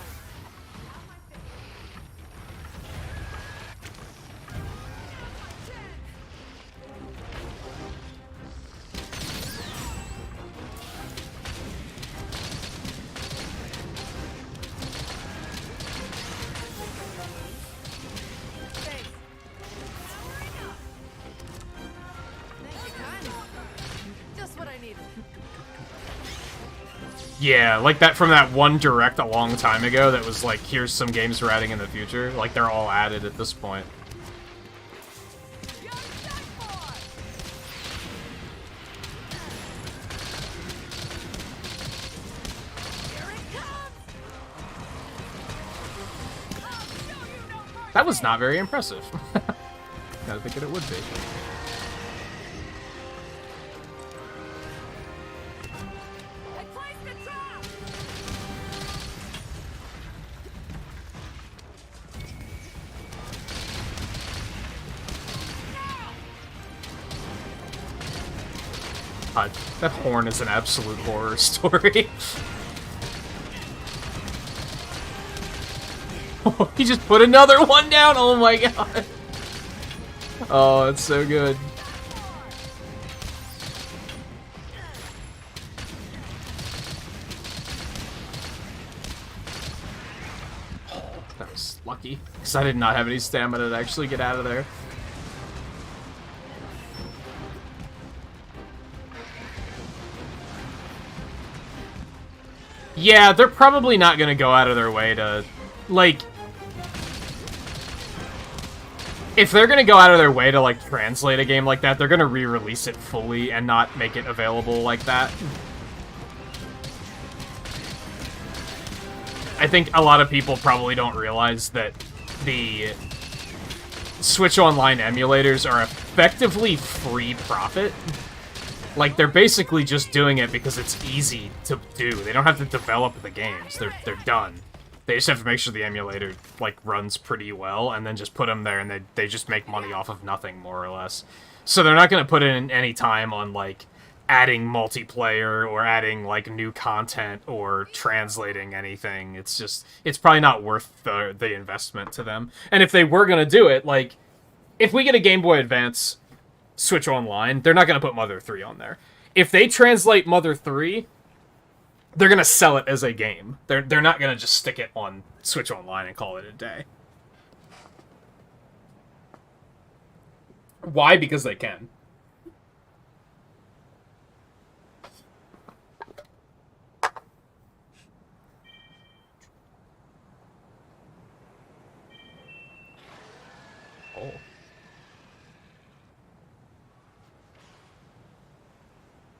Thanks. Thank you kindly. Just what I needed. Yeah, like that from that one direct a long time ago that was like, here's some games we're adding in the future. Like, they're all added at this point. That was not very impressive. I think it would be. God, that horn is an absolute horror story. Oh, he just put another one down! Oh my god! Oh, it's so good. Oh, that was lucky, because I did not have any stamina to actually get out of there. Yeah, they're probably not gonna go out of their way to, like... If they're gonna go out of their way to, like, translate a game like that, they're gonna re-release it fully and not make it available like that. I think a lot of people probably don't realize that the Switch Online emulators are effectively free profit. Like, they're basically just doing it because it's easy to do. They don't have to develop the games. They're done. They just have to make sure the emulator, like, runs pretty well, and then just put them there, and they just make money off of nothing, more or less. So they're not going to put in any time on, like, adding multiplayer, or adding, like, new content, or translating anything. It's just, it's probably not worth the investment to them. And if they were going to do it, like, if we get a Game Boy Advance Switch Online, they're not going to put Mother 3 on there. If they translate Mother 3, they're going to sell it as a game. They're not going to just stick it on Switch Online and call it a day. Why? Because they can. Oh.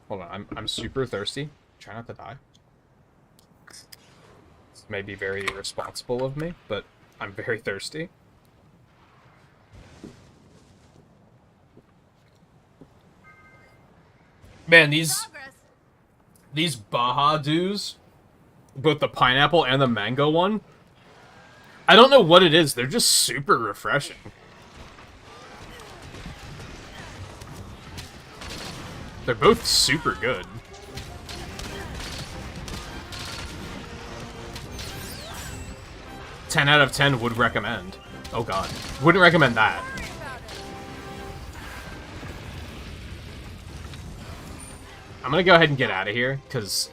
Hold on, I'm super thirsty. Try not to die. This may be very irresponsible of me, but I'm very thirsty. Man, these Baja Dews, both the pineapple and the mango one, I don't know what it is. They're just super refreshing. They're both super good. 10 out of 10 would recommend. Oh god. Wouldn't recommend that. I'm gonna go ahead and get out of here, because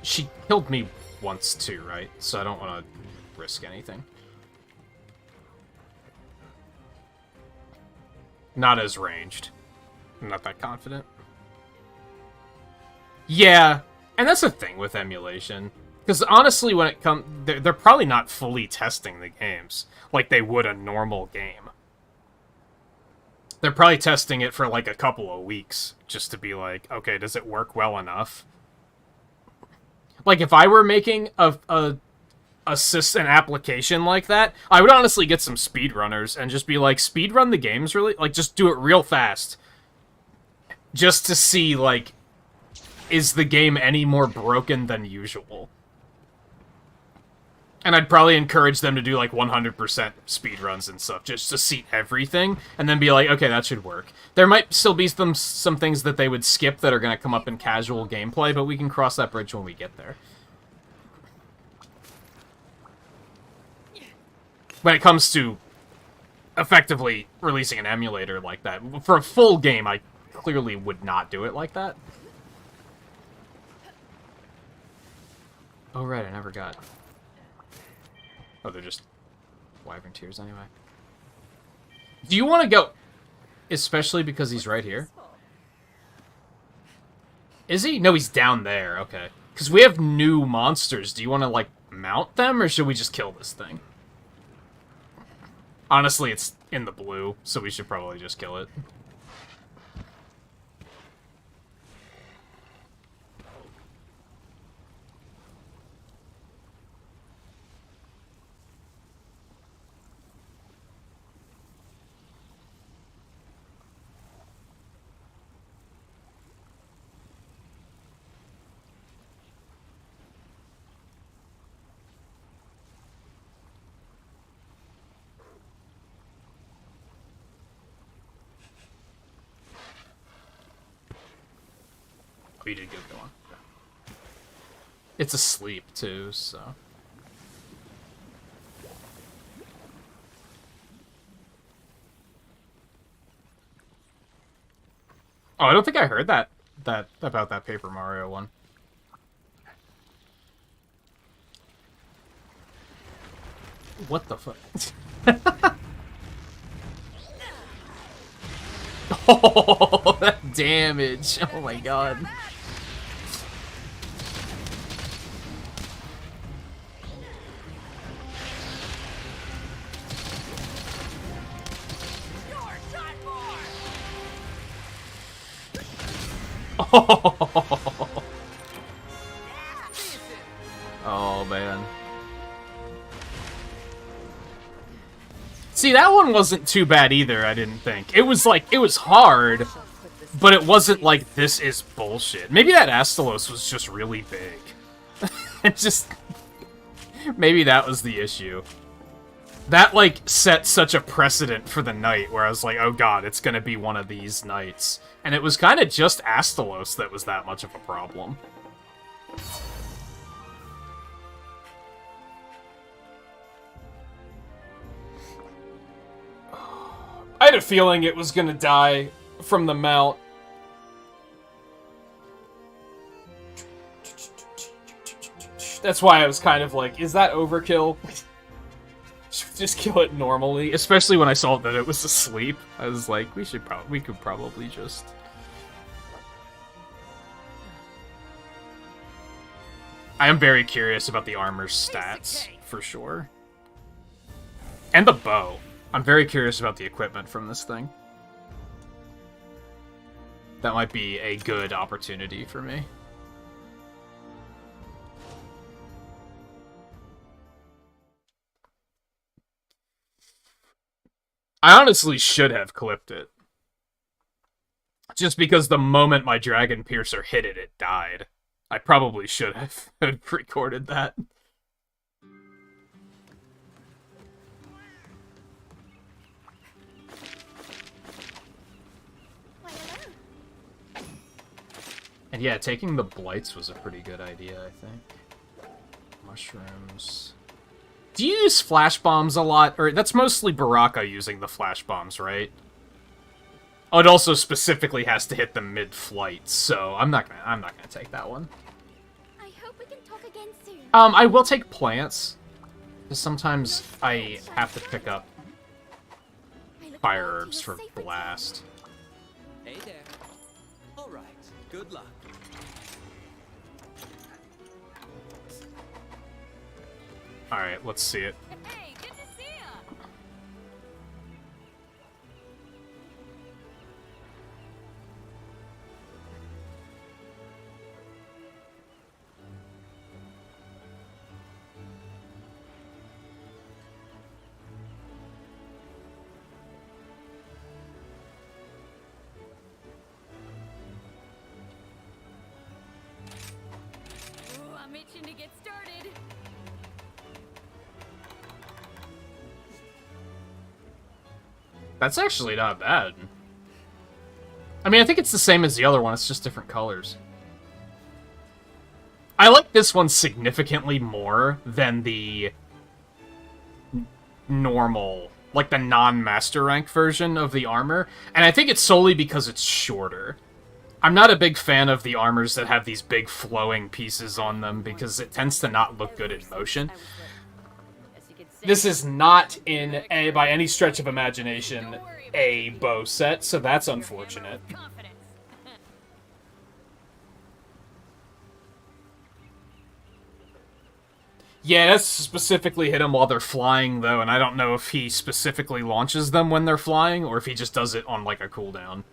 she killed me once too, right? So I don't want to risk anything. Not as ranged. I'm not that confident. Yeah, and that's the thing with emulation. Because honestly, when it comes... They're probably not fully testing the games like they would a normal game. They're probably testing it for like a couple of weeks just to be like, okay, does it work well enough? Like if I were making an application like that, I would honestly get some speedrunners and just be like, speedrun the games really, like just do it real fast, just to see like, is the game any more broken than usual? And I'd probably encourage them to do, like, 100% speedruns and stuff, just to see everything, and then be like, okay, that should work. There might still be some things that they would skip that are going to come up in casual gameplay, but we can cross that bridge when we get there. When it comes to effectively releasing an emulator like that, for a full game, I clearly would not do it like that. Oh, right, I never got... Oh, they're just wyvern tears anyway. Do you want to go... Especially because he's right here? Is he? No, he's down there. Okay. Because we have new monsters. Do you want to, like, mount them, or should we just kill this thing? Honestly, it's in the blue, so we should probably just kill it. You did good, go on. It's asleep, too, so... Oh, I don't think I heard that about that Paper Mario one. What the fuck? Oh, that damage! Oh my god. Oh man. See, that one wasn't too bad either, I didn't think. It was like, it was hard, but it wasn't like, this is bullshit. Maybe that Astalos was just really big. It just... Maybe that was the issue. That, like, set such a precedent for the night, where I was like, oh god, it's gonna be one of these nights. And it was kind of just Astalos that was that much of a problem. I had a feeling it was gonna die from the mount. That's why I was kind of like, is that overkill? Just kill it normally, especially when I saw that it was asleep. I was like, we could probably just... I am very curious about the armor's stats, for sure. And the bow. I'm very curious about the equipment from this thing. That might be a good opportunity for me. I honestly should have clipped it. Just because the moment my Dragon Piercer hit it, it died. I probably should have recorded that. And yeah, taking the blights was a pretty good idea, I think. Mushrooms. Do you use flash bombs a lot? Or that's mostly Baraka using the flash bombs, right? Oh, it also specifically has to hit them mid-flight, so I'm not gonna take that one. I hope we can talk again soon. I will take plants. Because sometimes I have to pick up fire herbs for blast. Hey there. All right. Good luck. Alright, let's see it. Hey, good to see ya. itching to get started. That's actually not bad. I mean, I think it's the same as the other one, it's just different colors. I like this one significantly more than the normal, like the non-master rank version of the armor, and I think it's solely because it's shorter. I'm not a big fan of the armors that have these big flowing pieces on them because it tends to not look good in motion. This is not in a, by any stretch of imagination, a bow set, so that's unfortunate. Yeah, that's specifically hit them while they're flying, though, and I don't know if he specifically launches them when they're flying, or if he just does it on, like, a cooldown.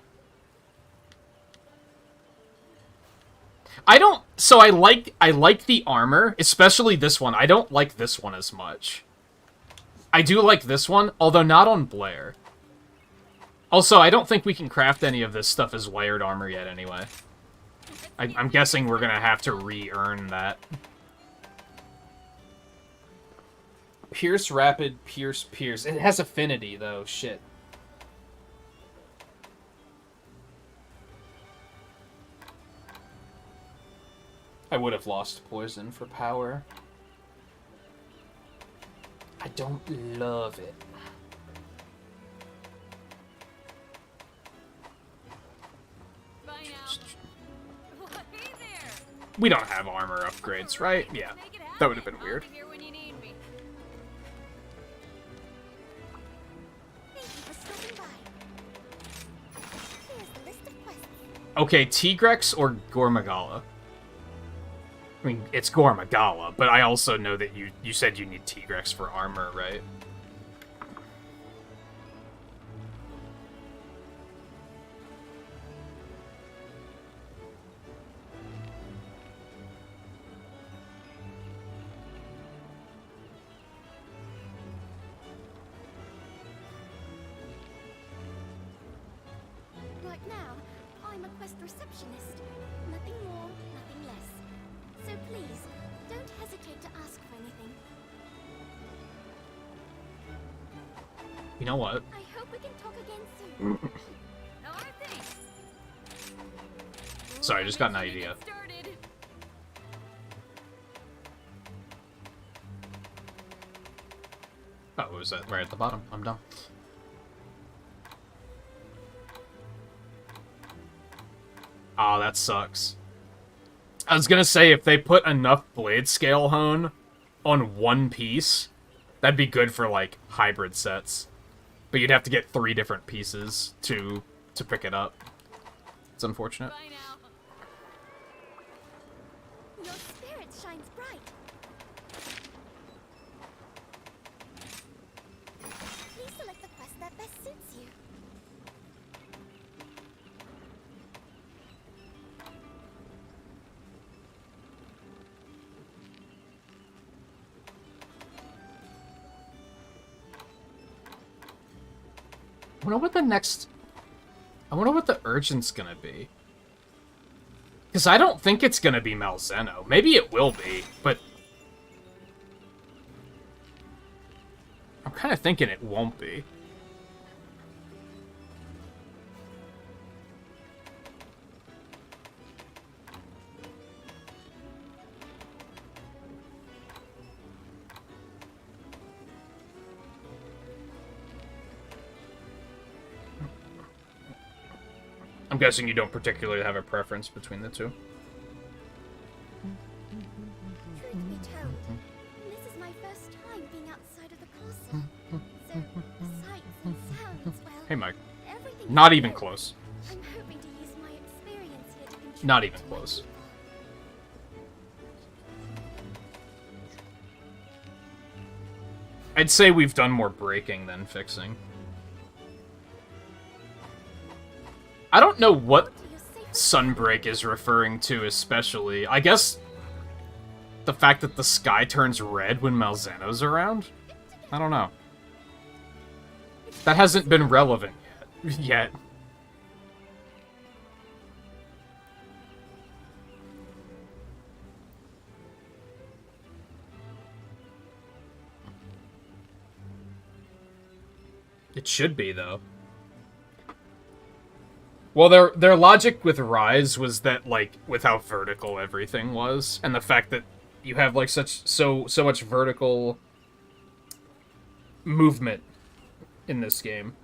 So I like the armor, especially this one. I don't like this one as much. I do like this one, although not on Blair. Also, I don't think we can craft any of this stuff as wired armor yet, anyway. I'm guessing we're gonna have to re-earn that. Pierce, rapid, pierce, pierce. It has affinity, though. Shit. I would have lost poison for power. I don't love it. Bye now. Well, hey there. We don't have armor upgrades, right? Yeah. That would have been weird. I'll be here when you need me. Thank you for stopping by. Here's the list of quests. Okay, Tigrex or Gormagala? I mean, it's Gormagala, but I also know that you said you need Tigrex for armor, right? Right now, I'm a quest receptionist. Nothing more, nothing less. So please, don't hesitate to ask for anything. You know what? I hope we can talk again soon. How are things? Sorry, I just got an idea. Get started. Oh, what was that? Right at the bottom. I'm done. Oh, that sucks. I was gonna say, if they put enough blade scale hone on one piece, that'd be good for, like, hybrid sets. But you'd have to get 3 different pieces to pick it up. It's unfortunate. Bye now. Your spirit shines bright. Please select the quest that best suits you. I wonder what the next... I wonder what the urgent's gonna be. Because I don't think it's gonna be Malzeno. Maybe it will be, but... I'm kind of thinking it won't be. I'm guessing you don't particularly have a preference between the two. Truth be told, this is my first time being outside of the castle. So, the sights and sounds, well, Hey, Mike. everything Not is even new. close. I'm hoping to use my experience here to contribute Not even to my close. people. I'd say we've done more breaking than fixing. I don't know what To your safe Sunbreak is referring to especially. I guess the fact that the sky turns red when Malzeno's around? I don't know. That hasn't been relevant yet. It should be, though. Well, their logic with Rise was that, like, with how vertical everything was, and the fact that you have, like, so much vertical movement in this game.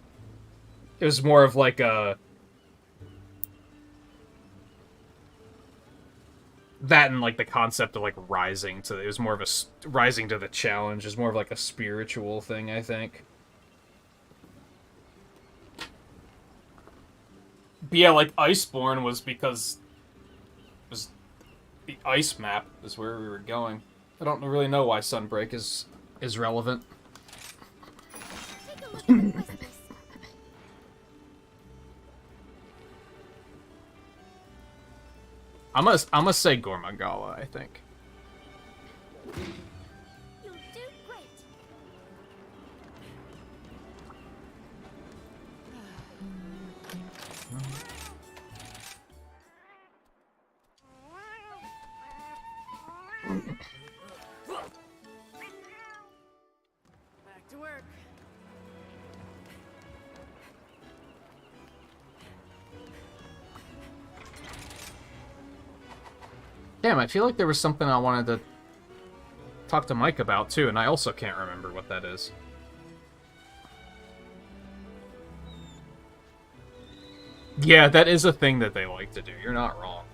It was more of, like, a... That and, like, the concept of, like, rising to... It was more of a... Rising to the challenge is more of, like, a spiritual thing, I think. But yeah, like, Iceborne was because... It was the ice map is where we were going. I don't really know why Sunbreak is relevant. Take a look at the quest list. I'm gonna say Gormagala, I think. You'll do great. Back to work. Damn, I feel like there was something I wanted to talk to Mike about, too, and I also can't remember what that is. Yeah, that is a thing that they like to do. You're not wrong.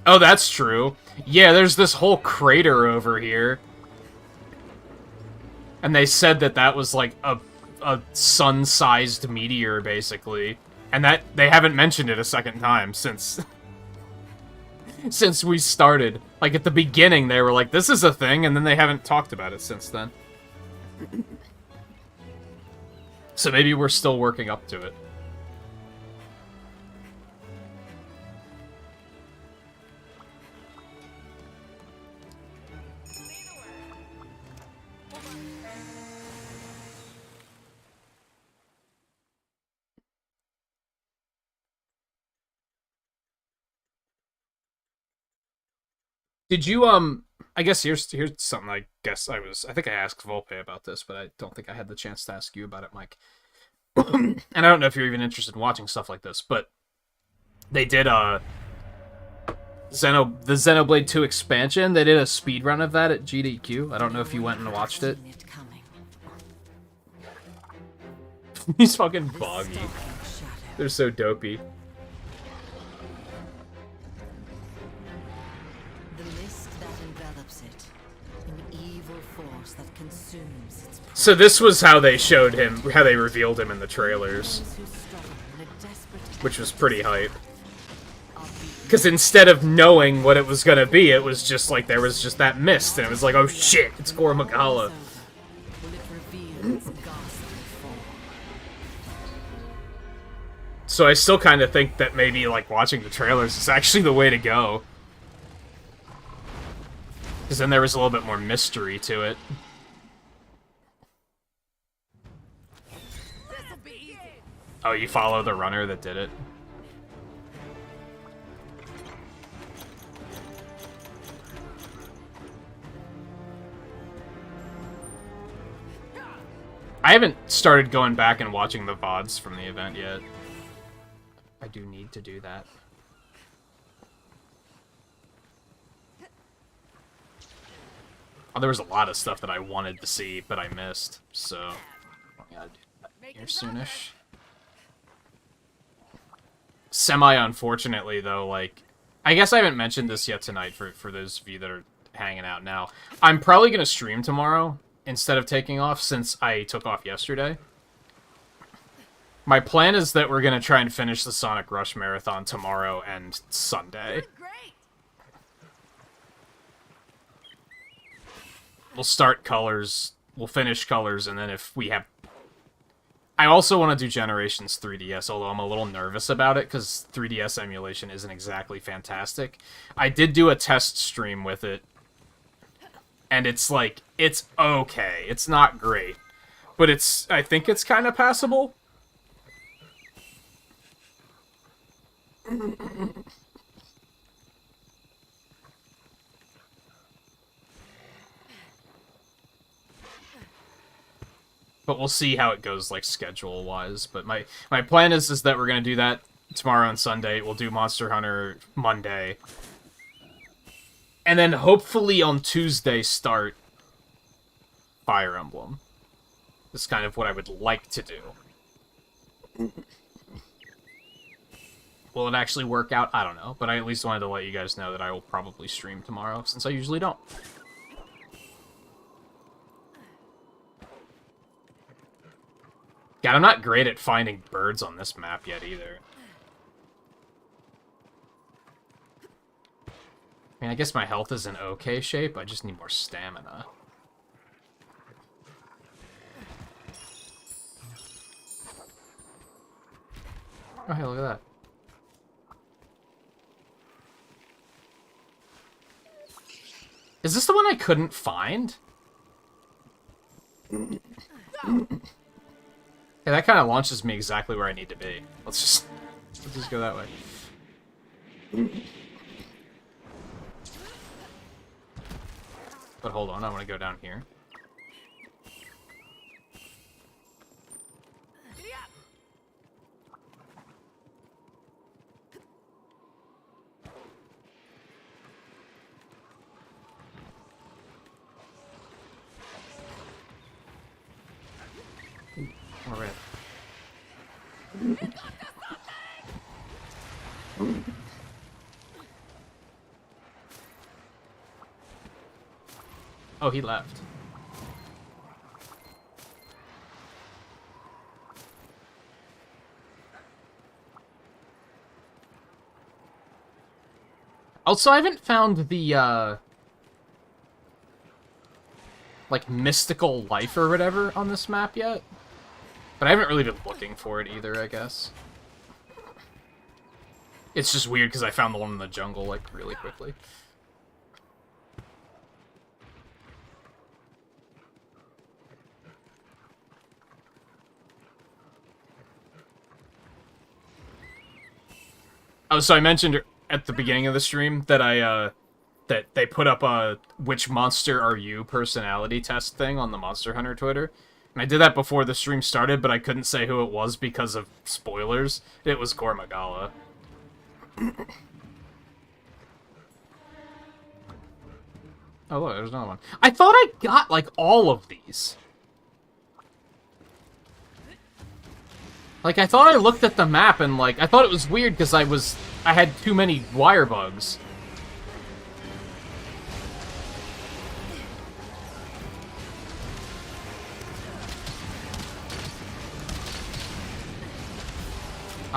Oh, that's true. Yeah, there's this whole crater over here. And they said that that was, like, a sun-sized meteor, basically. And that they haven't mentioned it a second time since since we started. Like at the beginning they were like, this is a thing, and then they haven't talked about it since then. So maybe we're still working up to it. Did you, I guess here's something I think I asked Volpe about this, but I don't think I had the chance to ask you about it, Mike. And I don't know if you're even interested in watching stuff like this, but they did, the Xenoblade 2 expansion, they did a speedrun of that at GDQ. I don't know if you went and watched it. He's fucking boggy. They're so dopey. So this was how they showed him, how they revealed him in the trailers. Which was pretty hype. Because instead of knowing what it was gonna be, it was just like, there was just that mist, and it was like, oh shit, it's Gormagala. So I still kind of think that maybe, like, watching the trailers is actually the way to go. Because then there was a little bit more mystery to it. Oh, you follow the runner that did it? I haven't started going back and watching the VODs from the event yet. I do need to do that. Oh, there was a lot of stuff that I wanted to see, but I missed, so... I gotta do that here soonish. Semi-unfortunately, though, like... I guess I haven't mentioned this yet tonight for those of you that are hanging out now. I'm probably gonna stream tomorrow instead of taking off, since I took off yesterday. My plan is that we're gonna try and finish the Sonic Rush Marathon tomorrow and Sunday. We'll start Colors, we'll finish Colors, and then if we have... I also want to do Generations 3DS, although I'm a little nervous about it, because 3DS emulation isn't exactly fantastic. I did do a test stream with it, and it's like, it's okay. It's not great. But it's, I think it's kind of passable. But we'll see how it goes, like, schedule-wise. But my plan is that we're gonna do that tomorrow and Sunday. We'll do Monster Hunter Monday. And then hopefully on Tuesday start Fire Emblem. That's kind of what I would like to do. Will it actually work out? I don't know. But I at least wanted to let you guys know that I will probably stream tomorrow, since I usually don't. God, I'm not great at finding birds on this map yet, either. I mean, I guess my health is in okay shape. I just need more stamina. Oh, hey, look at that. Is this the one I couldn't find? Yeah, that kind of launches me exactly where I need to be. Let's just go that way. But hold on, I want to go down here. All right. Oh, he left. Also, I haven't found the, like, mystical life or whatever on this map yet. But I haven't really been looking for it either, I guess. It's just weird because I found the one in the jungle, like, really quickly. Oh, so I mentioned at the beginning of the stream that that they put up a "Which monster are you?" personality test thing on the Monster Hunter Twitter. And I did that before the stream started, but I couldn't say who it was because of spoilers. It was Gormagala. Oh, look, there's another one. I thought I got, like, all of these. Like, I thought I looked at the map and, like, I thought it was weird because I had too many wire bugs.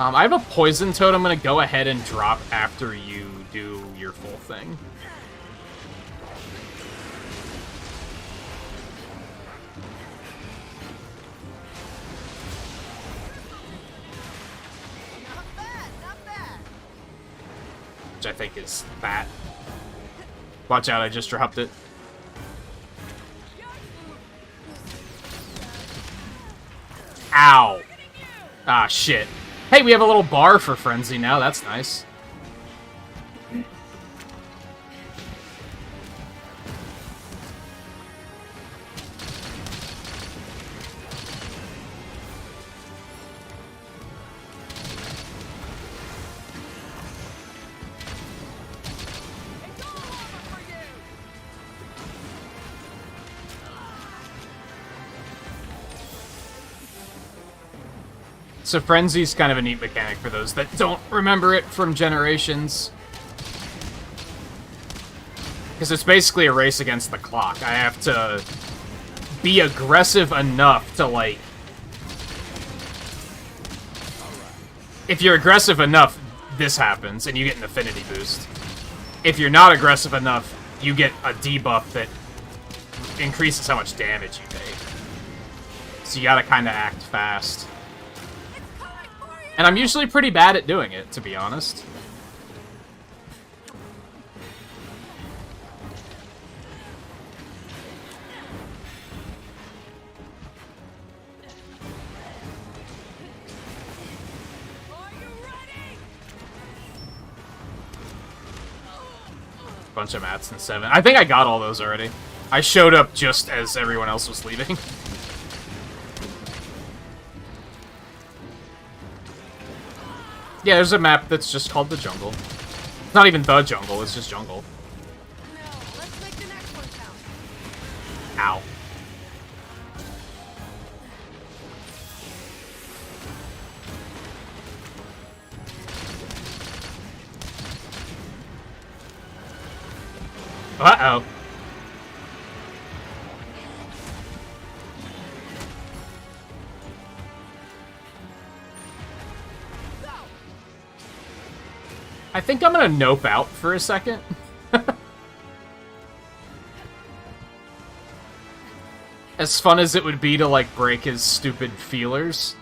I have a poison toad I'm gonna go ahead and drop after you do your full thing. Not bad, not bad. Which I think is that. Watch out, I just dropped it. Ow! Ah, shit. Hey, we have a little bar for Frenzy now, that's nice. So Frenzy's kind of a neat mechanic for those that don't remember it from Generations. Because it's basically a race against the clock. I have to be aggressive enough to, like... If you're aggressive enough, this happens, and you get an affinity boost. If you're not aggressive enough, you get a debuff that increases how much damage you take. So you gotta kind of act fast. And I'm usually pretty bad at doing it, to be honest. Bunch of mats in 7. I think I got all those already. I showed up just as everyone else was leaving. Yeah, there's a map that's just called the jungle. It's not even the jungle, it's just jungle. No, let's make the next one count. Ow. Uh-oh. I think I'm gonna nope out for a second. As fun as it would be to, like, break his stupid feelers.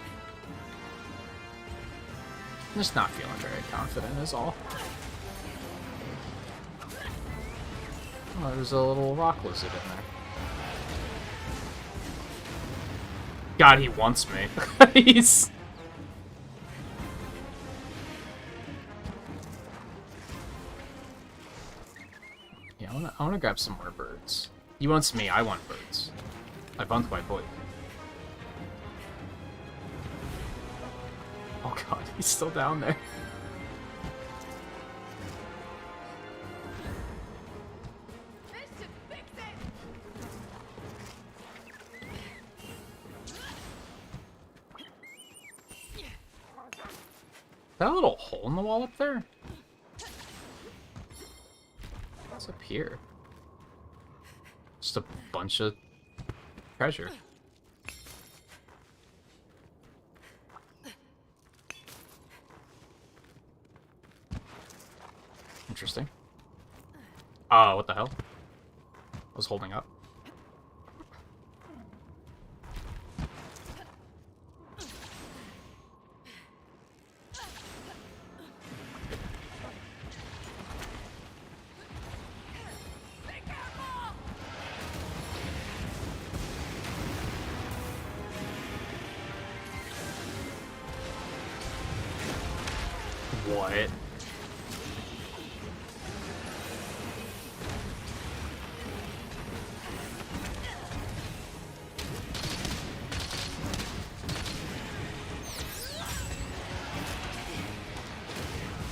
I'm just not feeling very confident is all. Oh, there's a little rock lizard in there. God, he wants me. He's... Yeah, I wanna grab some more birds. He wants me, I want birds. I want my boy. Oh god, he's still down there. That little hole in the wall up there? What's up here? Just a bunch of treasure. Interesting. What the hell? I was holding up. What?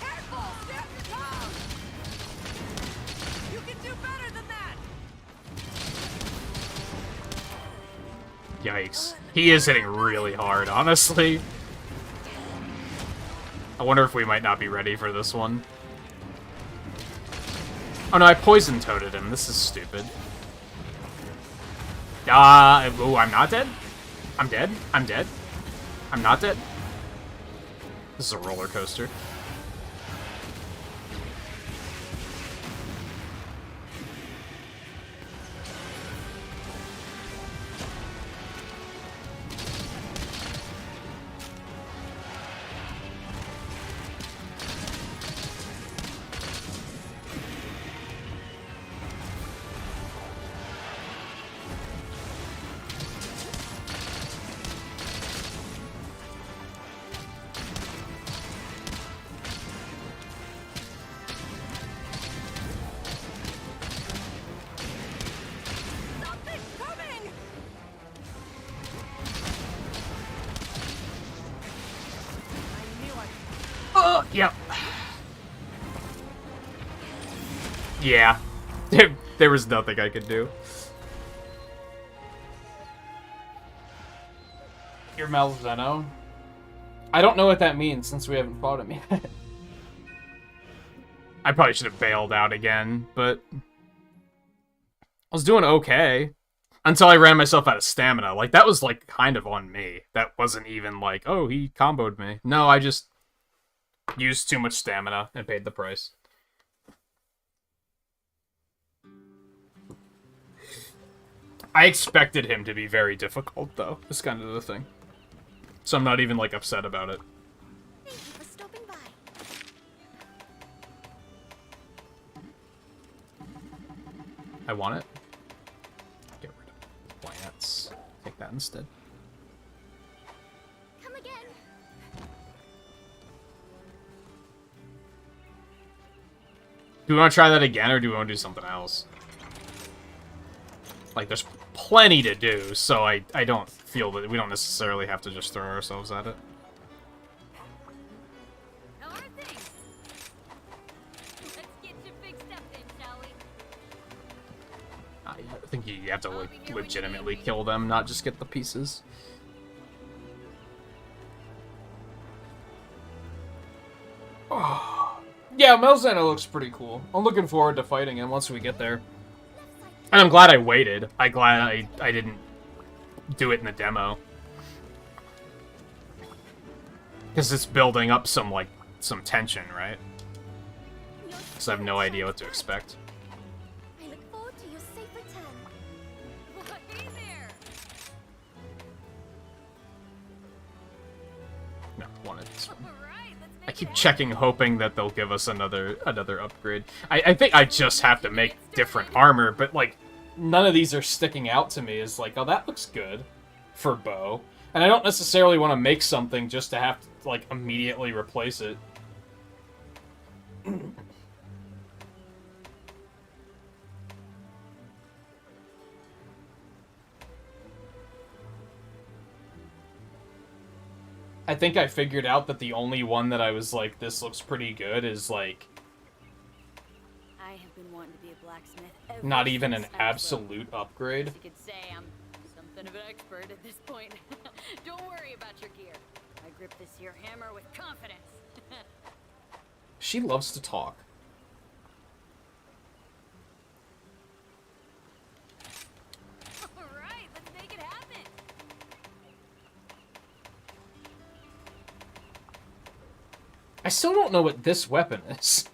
Careful! Snap your toes! You can do better than that! Yikes. He is hitting really hard, honestly. I wonder if we might not be ready for this one. Oh no, I poison toaded him. This is stupid. Oh, I'm not dead? I'm dead? I'm dead? I'm not dead? This is a roller coaster. Something's coming! I knew I... Yep. Yeah. There was nothing I could do. Your Malzeno? I don't know what that means since we haven't fought him yet. I probably should have bailed out again, but I was doing okay. Until I ran myself out of stamina. Like, that was, like, kind of on me. That wasn't even like, oh, he comboed me. No, I just used too much stamina and paid the price. I expected him to be very difficult, though. Is kind of the thing. So I'm not even, like, upset about it. Thank you for stopping by. I want it. Get rid of plants. Take that instead. Come again. Do we want to try that again, or do we want to do something else? Like, there's plenty to do, so I don't feel that we don't necessarily have to just throw ourselves at it. I think you have to like, legitimately kill them, not just get the pieces. Oh. Yeah, Melzano looks pretty cool. I'm looking forward to fighting him once we get there. And I'm glad I waited. I'm glad I didn't do it in the demo. Because it's building up some tension, right? Because I have no idea what to expect. I look forward to your safe return. Hey there! No, one is. Alright, let's make I keep it checking, hoping that they'll give us another upgrade. I think I just have to make different armor, but like None of these are sticking out to me as like, oh, that looks good for bow. And I don't necessarily want to make something just to have to like immediately replace it. I think I figured out that the only one that I was like, this looks pretty good is like I have been wanting to be a blacksmith ever not even an since I was absolute upgrade. little. You could say I'm something of an expert at this point. Don't worry about your gear. I grip this here hammer with confidence. She loves to talk. Alright, let's make it happen. I still don't know what this weapon is.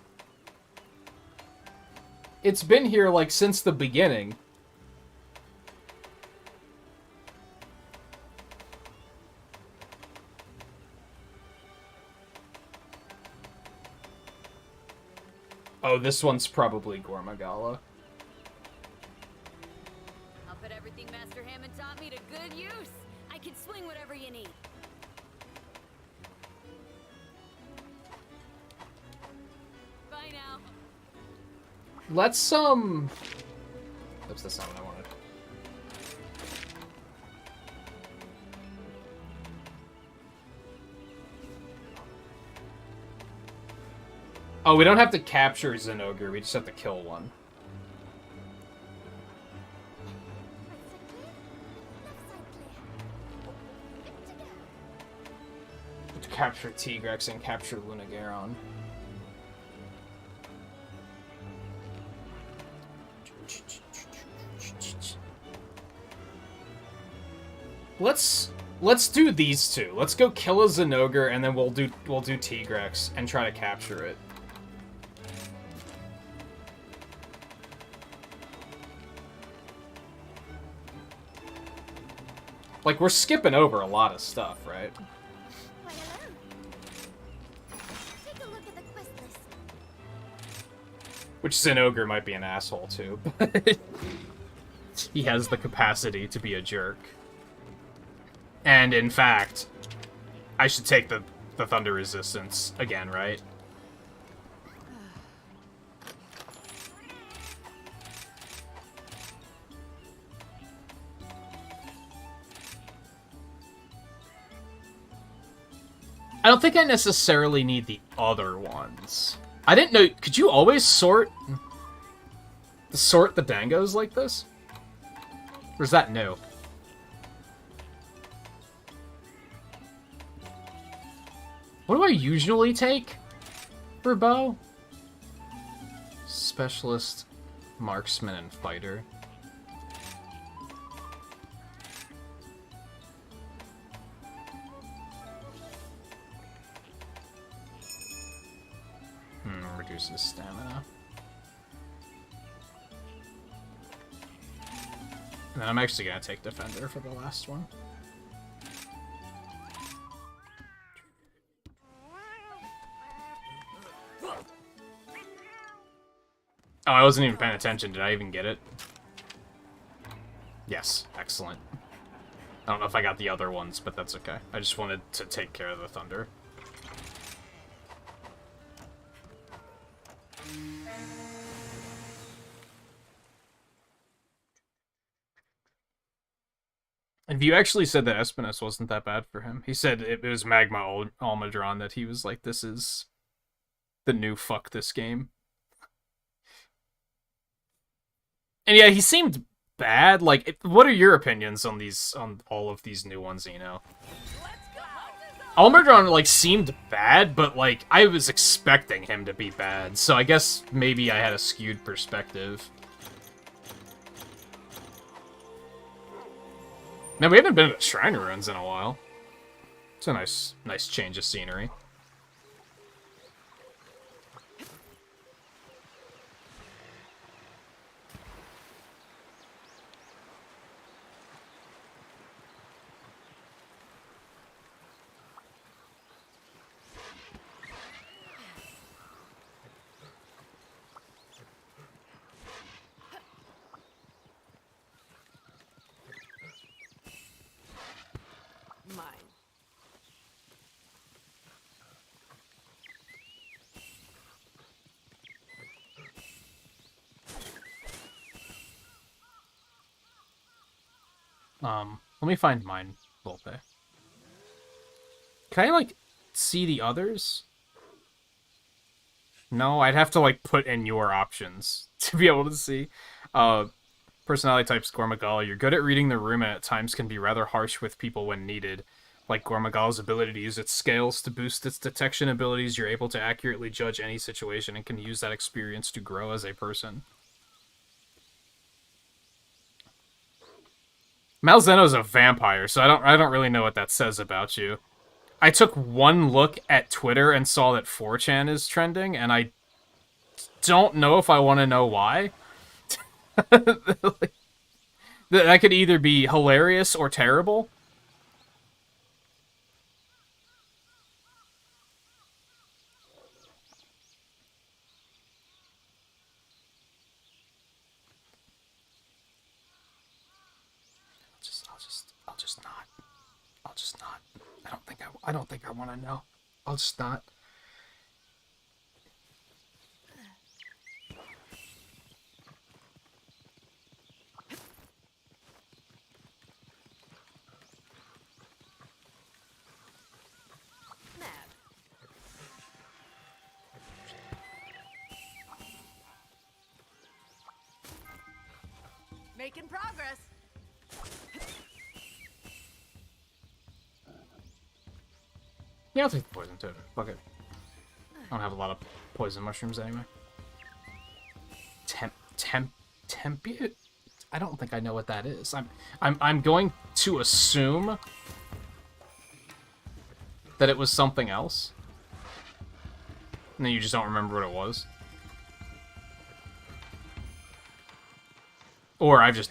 It's been here like since the beginning. Oh, this one's probably Gormagala. I'll put everything Master Hammond taught me to good use. I can swing whatever you need. Bye now. Let's, That's the sound I wanted. Oh, we don't have to capture Zenogre, we just have to kill one. Right side clear. Left side clear. To capture Tigrex and capture Lunagaron. Let's do these two. Let's go kill a Zenogre and then we'll do Tigrex and try to capture it. Like, we're skipping over a lot of stuff, right? Why, hello. Take a look at the quest list. Which Zenogre might be an asshole too, but he has the capacity to be a jerk. And in fact, I should take the Thunder Resistance again, right? I don't think I necessarily need the other ones. I didn't know... Could you always sort the dangos like this? Or is that new? What do I usually take for bow? Specialist, marksman, and fighter. Reduces stamina. And then I'm actually gonna take defender for the last one. Oh, I wasn't even paying attention. Did I even get it? Yes, excellent. I don't know if I got the other ones, but that's okay. I just wanted to take care of the thunder. And View actually said that Espinus wasn't that bad for him. He said it was Magma Almadron that he was like, this is the new fuck this game. And yeah, he seemed bad. Like, what are your opinions on all of these new ones, Eno? Almudron, like, seemed bad, but, like, I was expecting him to be bad, so I guess maybe I had a skewed perspective. Man, we haven't been to Shrine Ruins in a while. It's a nice change of scenery. Mine. Let me find mine, Volpe. Can I, like, see the others? No, I'd have to, like, put in your options to be able to see. Personality types Gormagala. You're good at reading the room and at times can be rather harsh with people when needed. Like Gormagala's ability to use its scales to boost its detection abilities, you're able to accurately judge any situation and can use that experience to grow as a person. Malzeno's a vampire, so I don't really know what that says about you. I took one look at Twitter and saw that 4chan is trending, and I don't know if I want to know why. That could either be hilarious or terrible. I'll just not. I don't think I want to know. I'll just not. Making progress. Yeah, I'll take the poison totem. Fuck it. I don't have a lot of poison mushrooms anyway. Tempute? I don't think I know what that is. I'm going to assume that it was something else. And then you just don't remember what it was. Or I'm just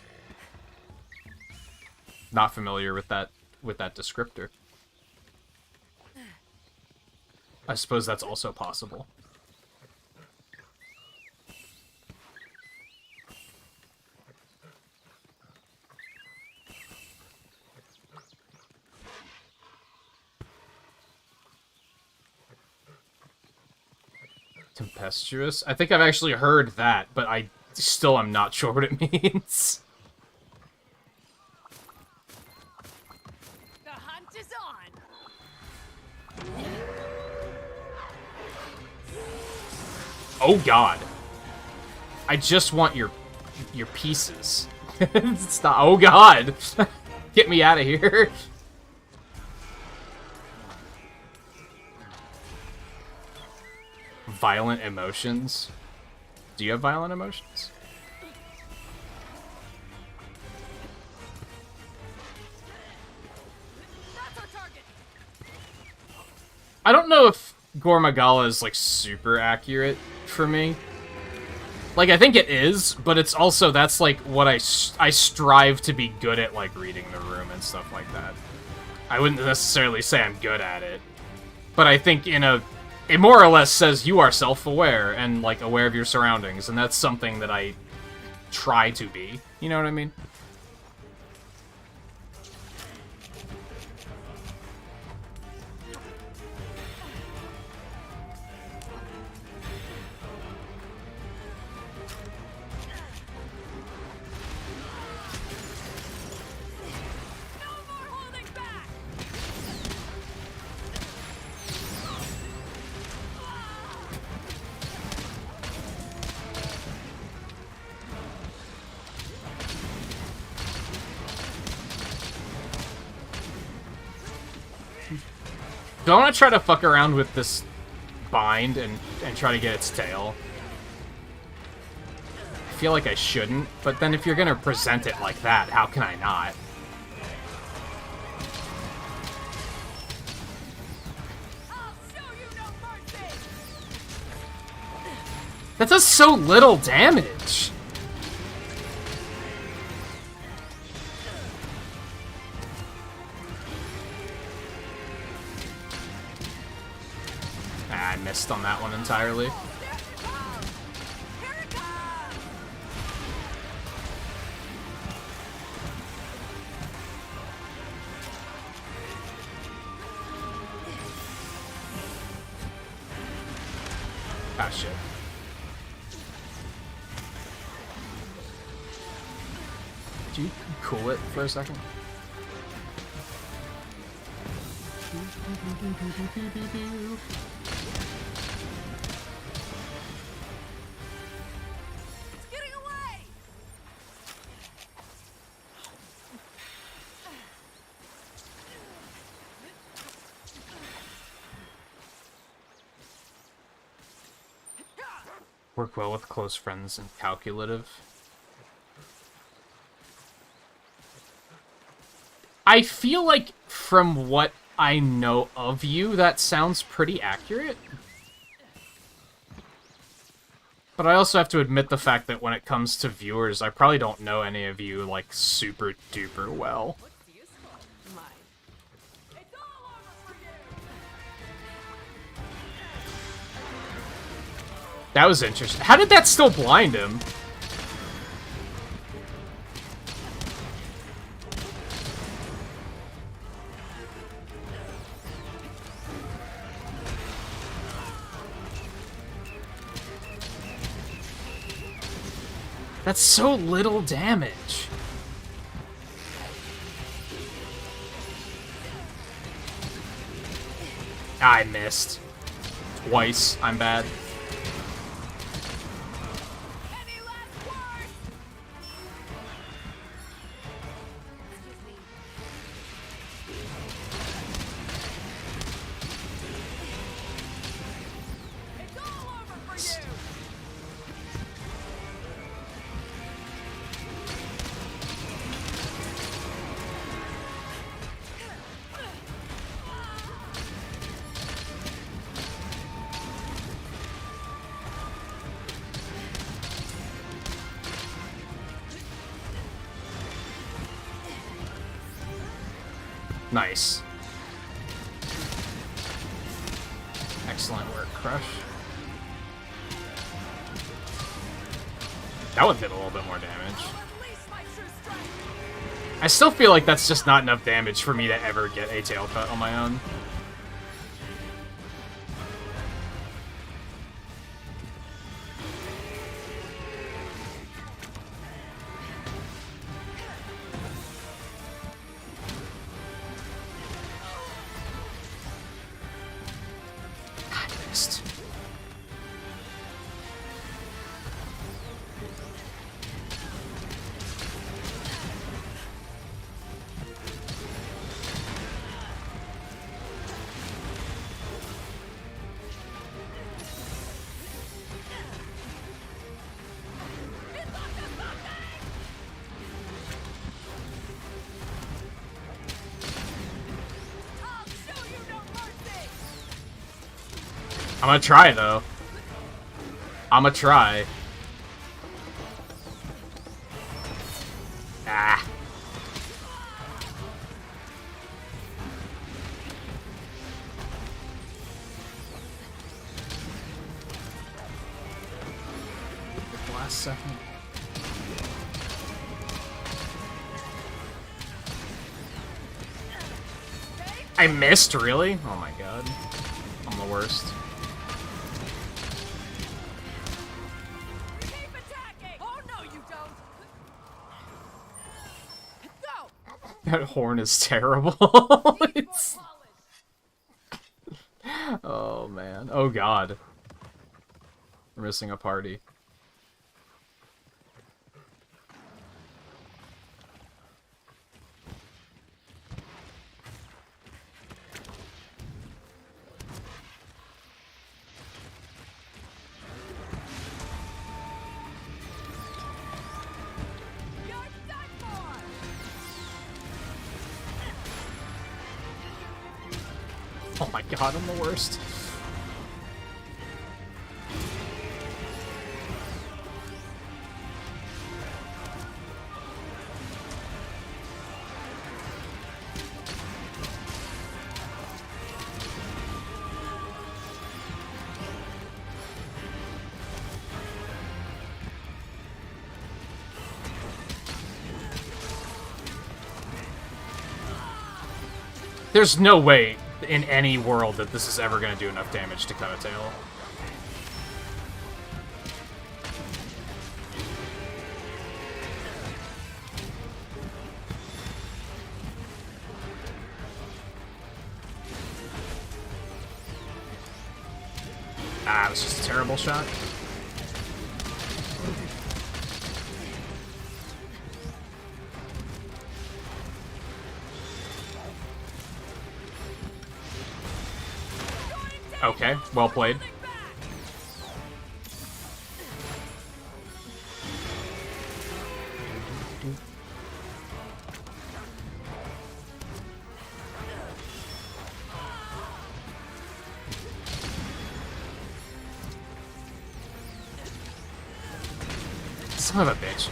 not familiar with that descriptor. I suppose that's also possible. Tempestuous? I think I've actually heard that, but I still am not sure what it means. The hunt is on. Oh god. I just want your pieces. Stop. Oh god. Get me out of here. Violent emotions. Do you have violent emotions? That's our target. I don't know if Gormagala is, like, super accurate for me. Like, I think it is, but it's also, that's, like, what I strive to be good at, like, reading the room and stuff like that. I wouldn't necessarily say I'm good at it. But I think it more or less says you are self-aware and, like, aware of your surroundings, and that's something that I try to be. You know what I mean? Do I want to try to fuck around with this bind and try to get its tail? I feel like I shouldn't, but then if you're gonna present it like that, how can I not? That does so little damage! Ah, I missed on that one entirely. Ah, shit. Did you cool it for a second? It's getting away! Work well with close friends and calculative. I feel like, from what I know of you, that sounds pretty accurate. But I also have to admit the fact that when it comes to viewers, I probably don't know any of you, like, super duper well. That was interesting. How did that still blind him? That's so little damage. I missed. Twice. I'm bad. Nice. Excellent work, Crush. That one did a little bit more damage. I still feel like that's just not enough damage for me to ever get a tail cut on my own. I'm gonna try, though. I'm gonna try. Ah. The last second. I missed, really? Oh my god. I'm the worst. That horn is terrible. Oh, man. Oh, God. We're missing a party. Oh my god, I'm the worst. There's no way in any world that this is ever going to do enough damage to cut a tail. Ah, it was just a terrible shot. Okay, well played. Son of a bitch.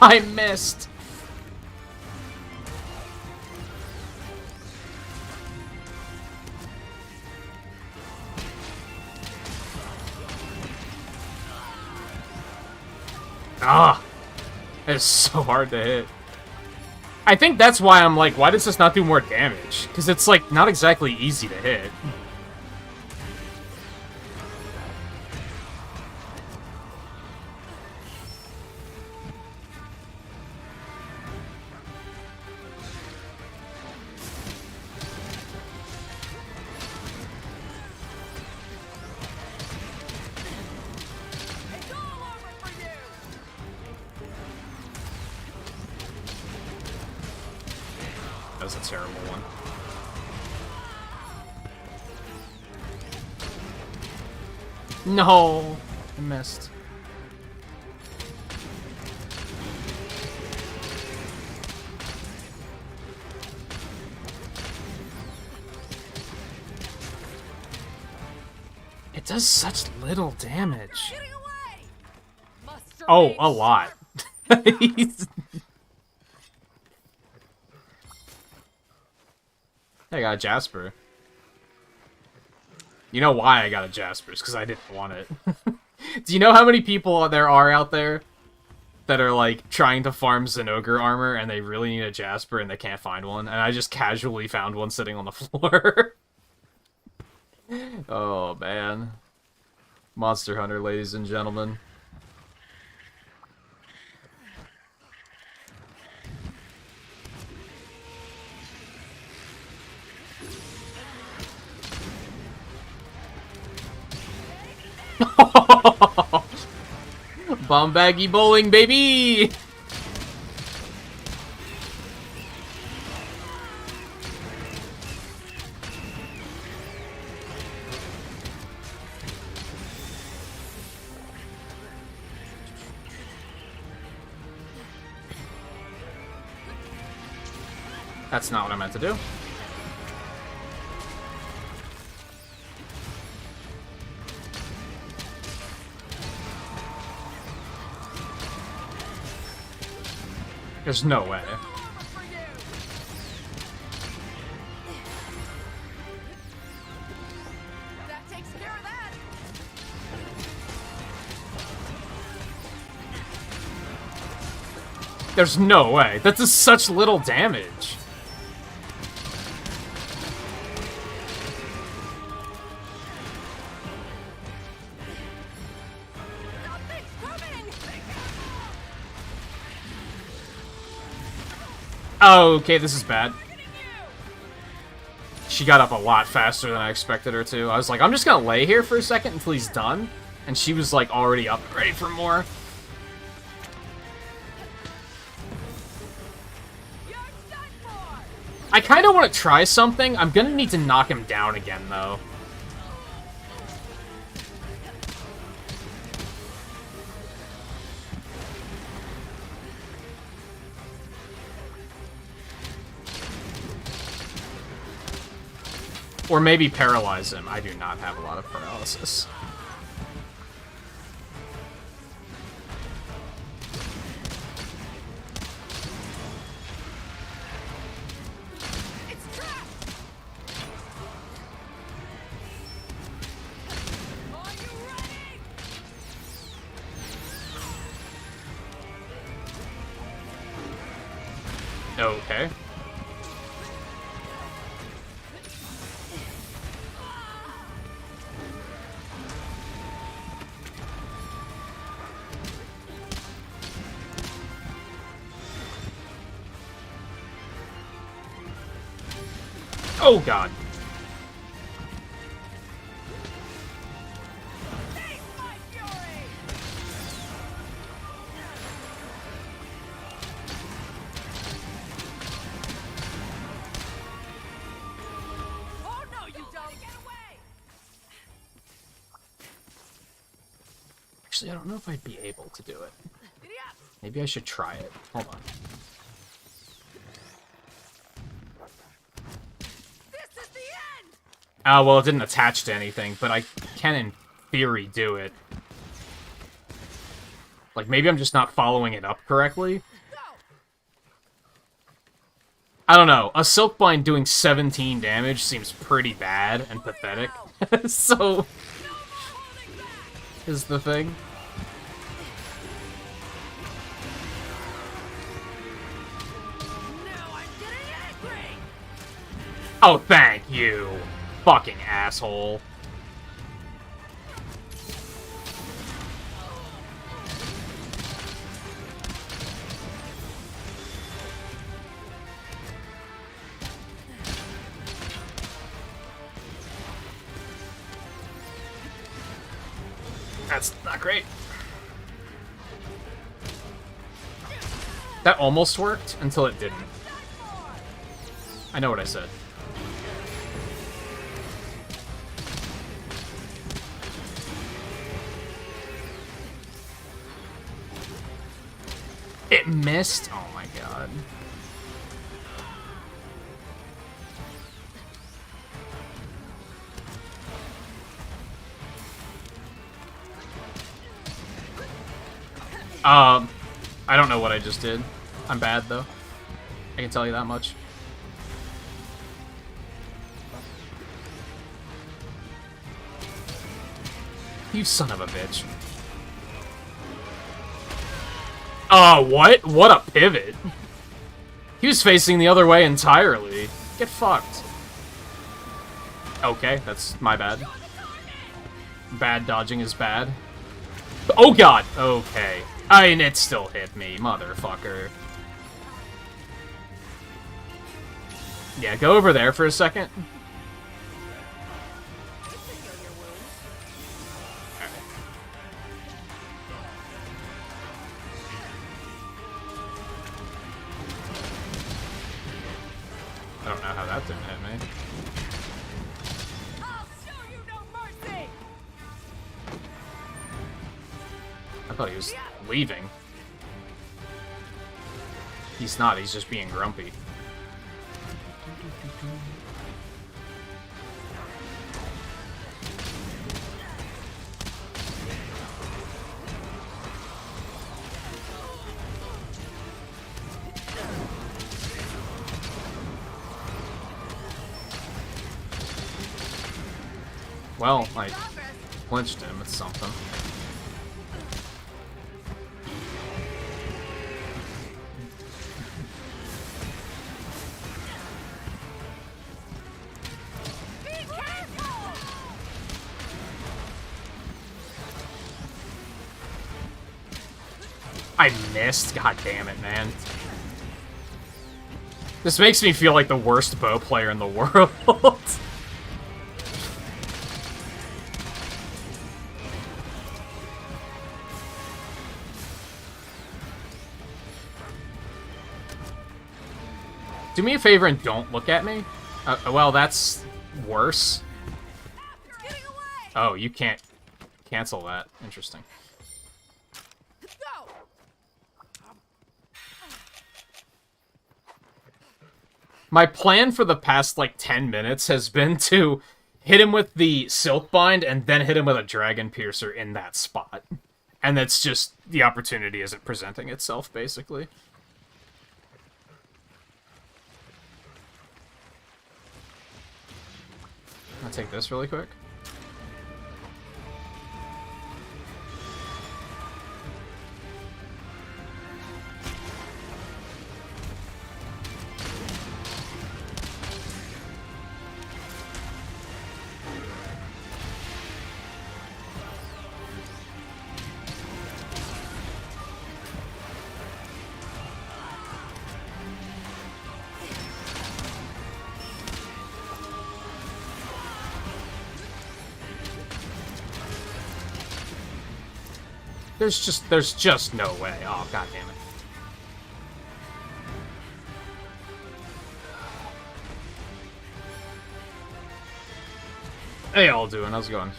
I missed. Ah, it's so hard to hit. I think that's why I'm like, why does this not do more damage? Because it's like not exactly easy to hit. That was a terrible one. No, I missed. It does such little damage. Oh, a lot. I got a Jasper. You know why I got a Jasper? It's because I didn't want it. Do you know how many people there are out there that are, like, trying to farm Zinogre armor and they really need a Jasper and they can't find one? And I just casually found one sitting on the floor. Oh, man. Monster Hunter, ladies and gentlemen. Bomb baggy bowling, baby! That's not what I meant to do. There's no way. That takes care of that. There's no way. That does such little damage. Nothing's coming. Oh, okay, this is bad. She got up a lot faster than I expected her to. I was like, I'm just gonna lay here for a second until he's done. And she was like already up and ready for more. I kind of want to try something. I'm gonna need to knock him down again, though. Or maybe paralyze him. I do not have a lot of paralysis. Okay. Oh god. Actually, I don't know if I'd be able to do it. Maybe I should try it. Hold on. Well, it didn't attach to anything, but I can, in theory, do it. Like, maybe I'm just not following it up correctly. I don't know. A Silkbind doing 17 damage seems pretty bad and pathetic. So, is the thing. Oh, thank you. Fucking asshole. That's not great. That almost worked until it didn't. I know what I said. It missed? Oh my god. I don't know what I just did. I'm bad, though. I can tell you that much. You son of a bitch. What? What a pivot. He was facing the other way entirely. Get fucked. Okay, that's my bad. Bad dodging is bad. Oh god! Okay. I mean, it still hit me, motherfucker. Yeah, go over there for a second. I don't know how that didn't hit me. I'll show you no mercy. I thought he was leaving. He's not, he's just being grumpy. Well, I flinched him, it's something. I missed. God damn it, man. This makes me feel like the worst bow player in the world. Do me a favor and don't look at me. Well, that's worse. Oh, you can't cancel that. Interesting. My plan for the past, like, 10 minutes has been to hit him with the Silk Bind and then hit him with a Dragon Piercer in that spot. And that's just, the opportunity isn't presenting itself, basically. I'll take this really quick. There's just no way. Oh, god damn it. Hey, y'all doing? How's it going?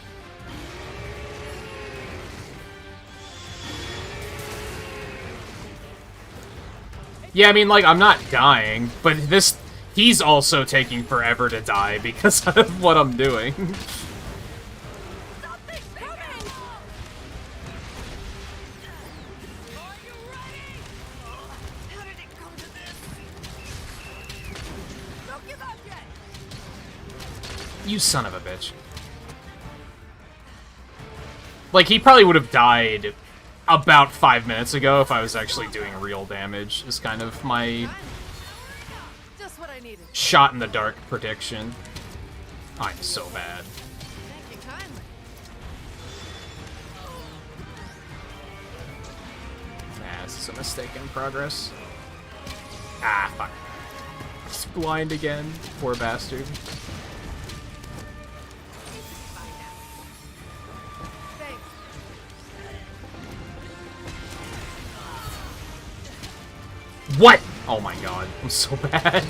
Yeah, I mean, like, I'm not dying, but he's also taking forever to die because of what I'm doing. You son of a bitch. Like, he probably would have died about 5 minutes ago if I was actually doing real damage, is kind of my Just what I needed. shot in the dark prediction. I'm so bad. Thank you kindly. Nah, this is a mistake in progress. Ah, fuck. He's blind again. Poor bastard. Thanks. What? Oh my god, I'm so bad.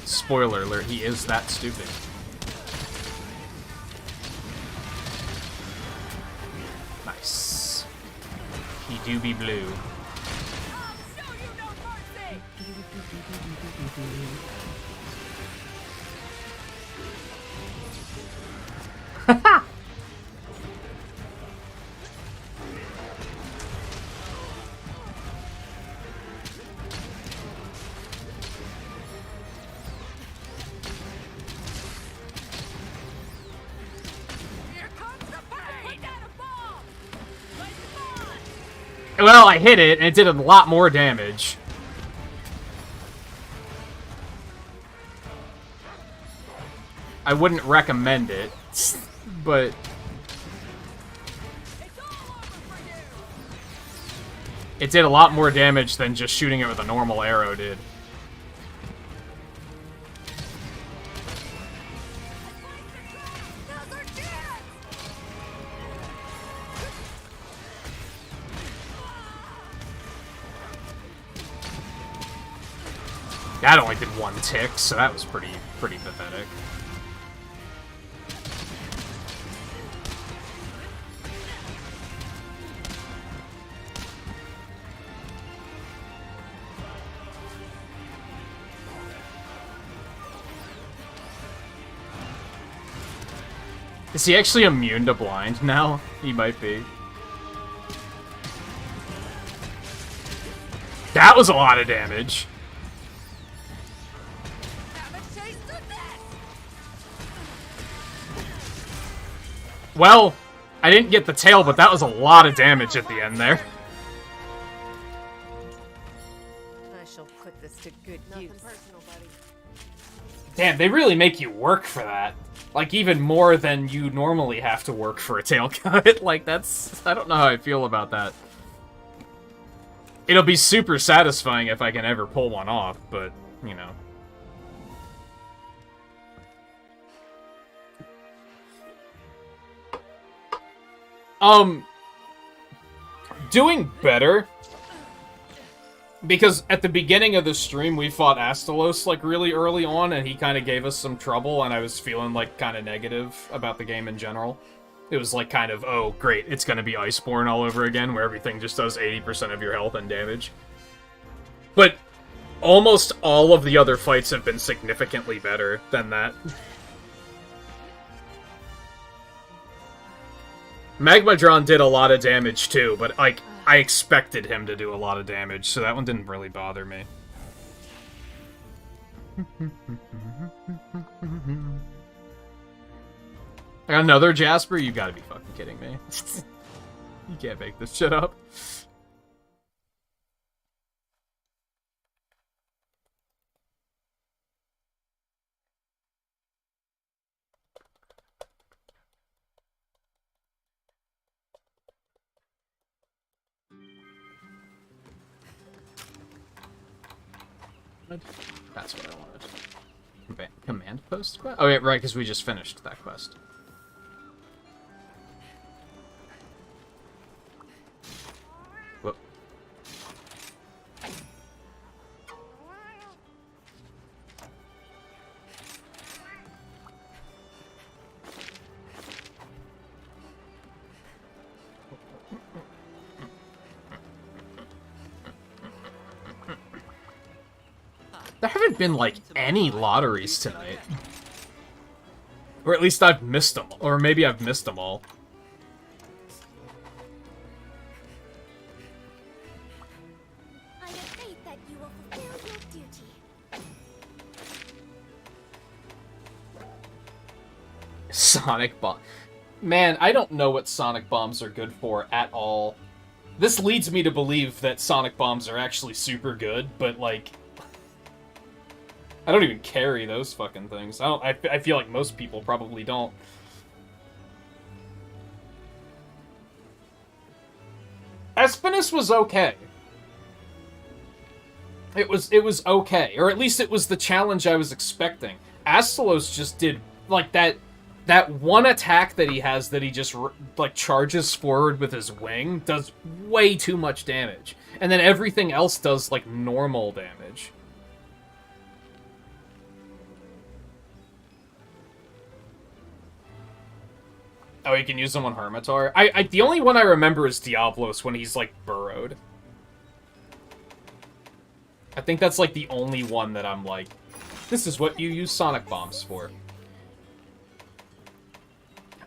Spoiler alert, he is that stupid. Nice. He do be blue. Well, I hit it, and it did a lot more damage. I wouldn't recommend it, but... it did a lot more damage than just shooting it with a normal arrow did. That only did one tick, so that was pretty pathetic. Is he actually immune to blind now? He might be. That was a lot of damage. Well, I didn't get the tail, but that was a lot of damage at the end there. I shall put this to good use. Personal, buddy. Damn, they really make you work for that. Like, even more than you normally have to work for a tail cut. Like, that's... I don't know how I feel about that. It'll be super satisfying if I can ever pull one off, but, you know. Doing better. Because at the beginning of the stream, we fought Astalos, like, really early on, and he kind of gave us some trouble, and I was feeling, like, kind of negative about the game in general. It was, like, kind of, oh, great, it's gonna be Iceborne all over again, where everything just does 80% of your health and damage. But almost all of the other fights have been significantly better than that. Magmadron did a lot of damage, too, but, like, I expected him to do a lot of damage, so that one didn't really bother me. Another Jasper? You gotta be fucking kidding me. You can't make this shit up. That's what I wanted. Command post quest? Oh, yeah, right, because we just finished that quest. Whoop. There haven't been, like, any lotteries tonight. Or at least I've missed them. Or maybe I've missed them all. I have faith that you will fulfill your duty. Sonic Bomb. Man, I don't know what Sonic Bombs are good for at all. This leads me to believe that Sonic Bombs are actually super good, but, like... I don't even carry those fucking things. I feel like most people probably don't. Espinus was okay. It was okay, or at least it was the challenge I was expecting. Astalos just did like that one attack that he has that he just like charges forward with his wing does way too much damage, and then everything else does like normal damage. Oh, you can use them on Hermitar? The only one I remember is Diablos when he's, like, burrowed. I think that's, like, the only one that I'm like, this is what you use Sonic Bombs for.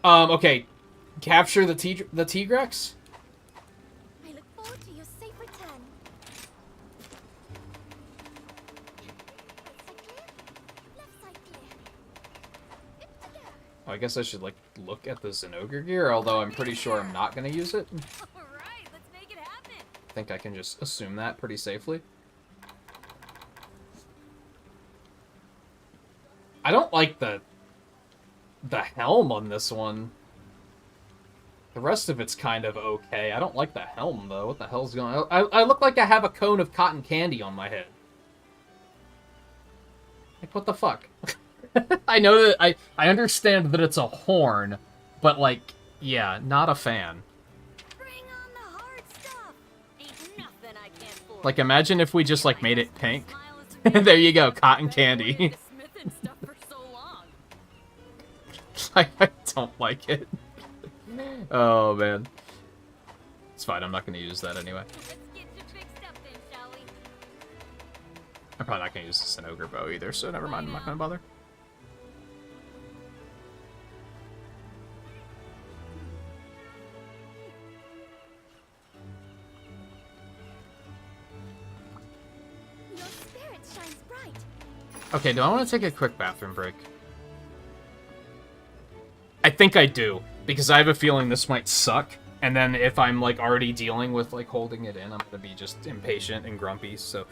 Okay. Capture the Tigrex? I look forward to your safe return. Left side clear. Good to go. Oh, I guess I should, like, look at the Zinogre gear, although I'm pretty sure I'm not gonna use it. Alright, let's make it happen. I think I can just assume that pretty safely. I don't like the helm on this one. The rest of it's kind of okay. I don't like the helm, though. What the hell's going on? I look like I have a cone of cotton candy on my head. Like, what the fuck? I know that I understand that it's a horn, but like, yeah, not a fan. Bring on the hard stuff. Ain't nothing I can't forge. Like, imagine if we just like made it pink. There you go, cotton candy. I don't like it. Oh man, it's fine. I'm not gonna use that anyway. Let's get you fixed up then, shall we? I'm probably not gonna use the Ogre bow either, so never mind. I'm not gonna bother. Your spirit shines bright. Okay, do I want to take a quick bathroom break? I think I do, because I have a feeling this might suck, and then if I'm, like, already dealing with, like, holding it in, I'm gonna be just impatient and grumpy, so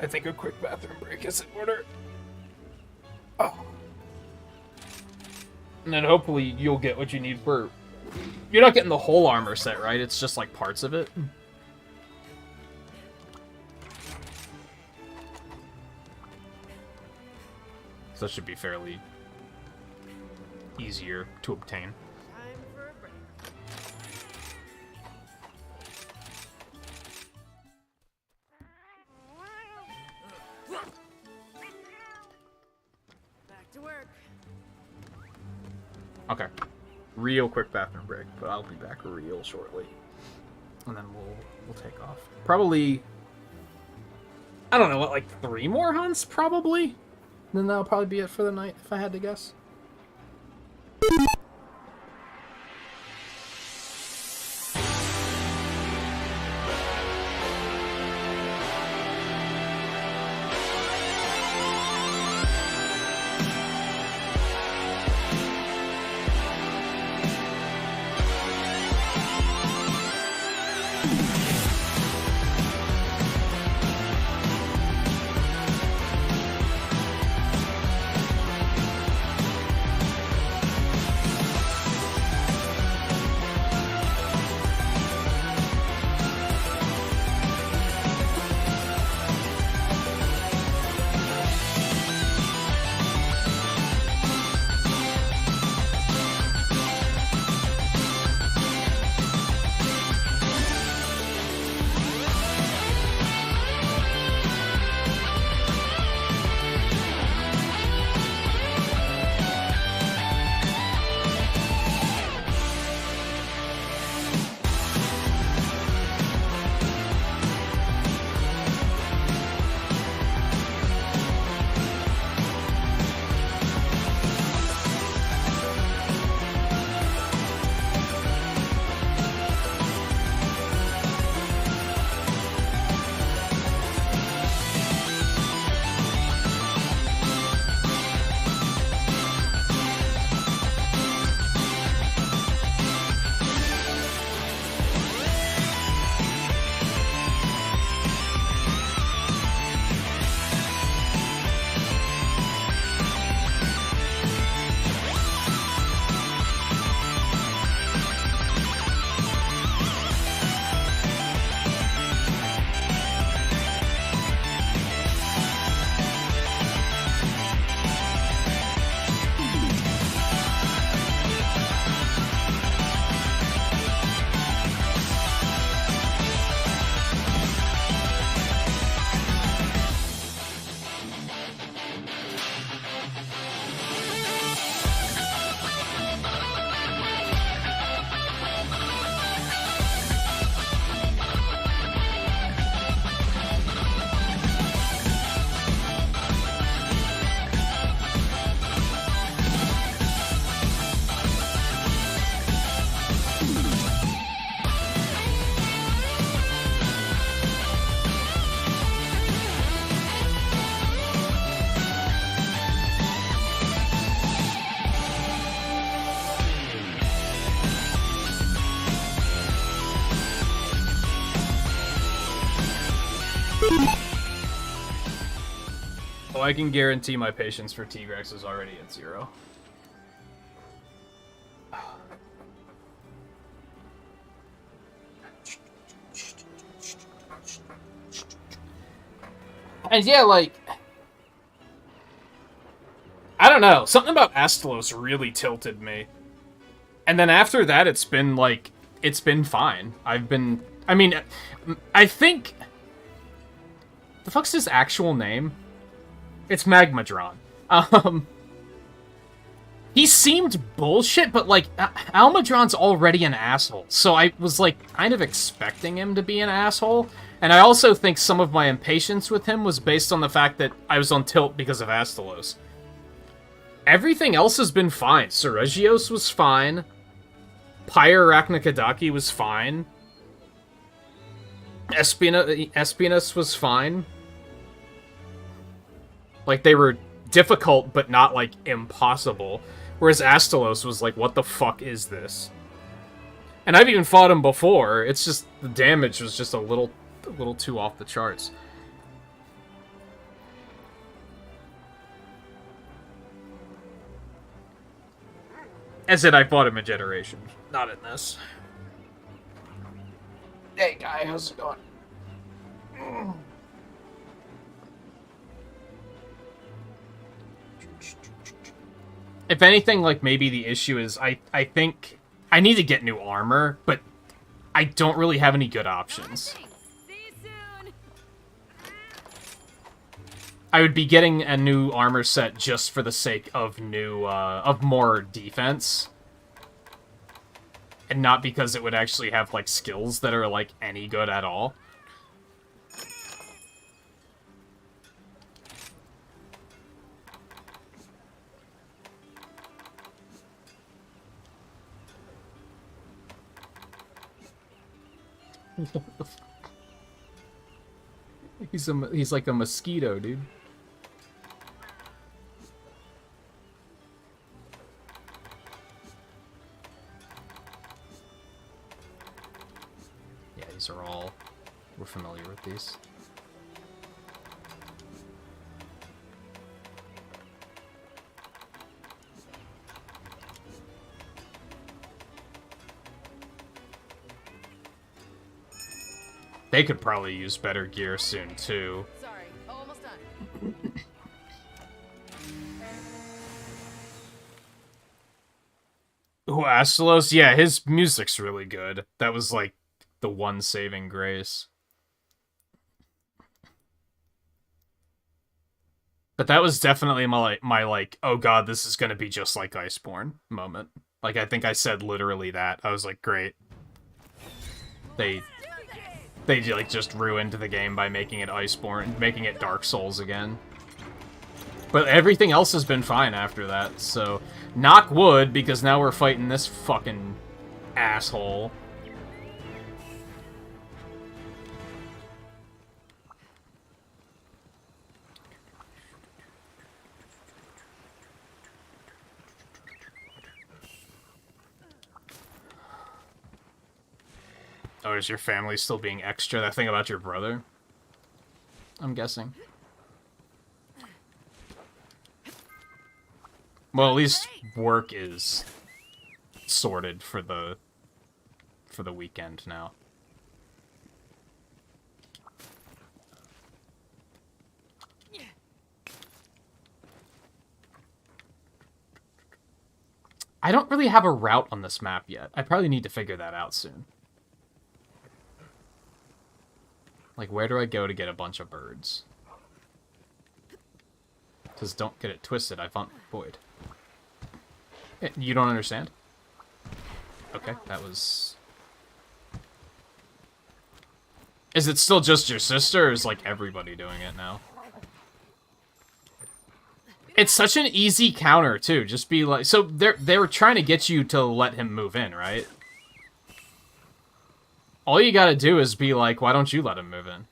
I think a quick bathroom break is in order. Oh. And then hopefully you'll get what you need for... You're not getting the whole armor set, right? It's just, like, parts of it? So that should be fairly easier to obtain. Time for a break. Back to work. Okay. Real quick bathroom break, but I'll be back real shortly. And then we'll take off. Probably, I don't know, what, like 3 more hunts, probably? Then that'll probably be it for the night, if I had to guess. Oh, I can guarantee my patience for Tigrex is already at 0. And yeah, like, I don't know, something about Astalos really tilted me. And then after that, it's been, like, it's been fine. I mean, I think, the fuck's his actual name? It's Magmadron. He seemed bullshit, but, like, Almadron's already an asshole. So I was, like, kind of expecting him to be an asshole. And I also think some of my impatience with him was based on the fact that I was on tilt because of Astalos. Everything else has been fine. Seregios was fine. Pyrarachnikadaki was fine. Espinas was fine. Like, they were difficult, but not, like, impossible. Whereas Astalos was like, what the fuck is this? And I've even fought him before. It's just, the damage was just a little too off the charts. As in, I fought him in Generation, not in this. Hey, guy, how's it going? If anything, like, maybe the issue is I think I need to get new armor, but I don't really have any good options. See you soon. I would be getting a new armor set just for the sake of of more defense. And not because it would actually have, like, skills that are, like, any good at all. He's like a mosquito, dude. Yeah, these are all... We're familiar with these. They could probably use better gear soon, too. Sorry, almost done. Ooh, Astalos? Yeah, his music's really good. That was, like, the one saving grace. But that was definitely my like, oh god, this is gonna be just like Iceborne moment. Like, I think I said literally that. I was like, great. They like just ruined the game by making it Iceborne, making it Dark Souls again. But everything else has been fine after that, so knock wood, because now we're fighting this fucking asshole. Oh, is your family still being extra? That thing about your brother? I'm guessing. Well, at least work is sorted for the weekend now. I don't really have a route on this map yet. I probably need to figure that out soon. Like, where do I go to get a bunch of birds? Because don't get it twisted, I found Void. You don't understand? Okay, that was... Is it still just your sister, or is, like, everybody doing it now? It's such an easy counter, too. Just be like... So, they were trying to get you to let him move in, right? All you gotta do is be like, why don't you let him move in?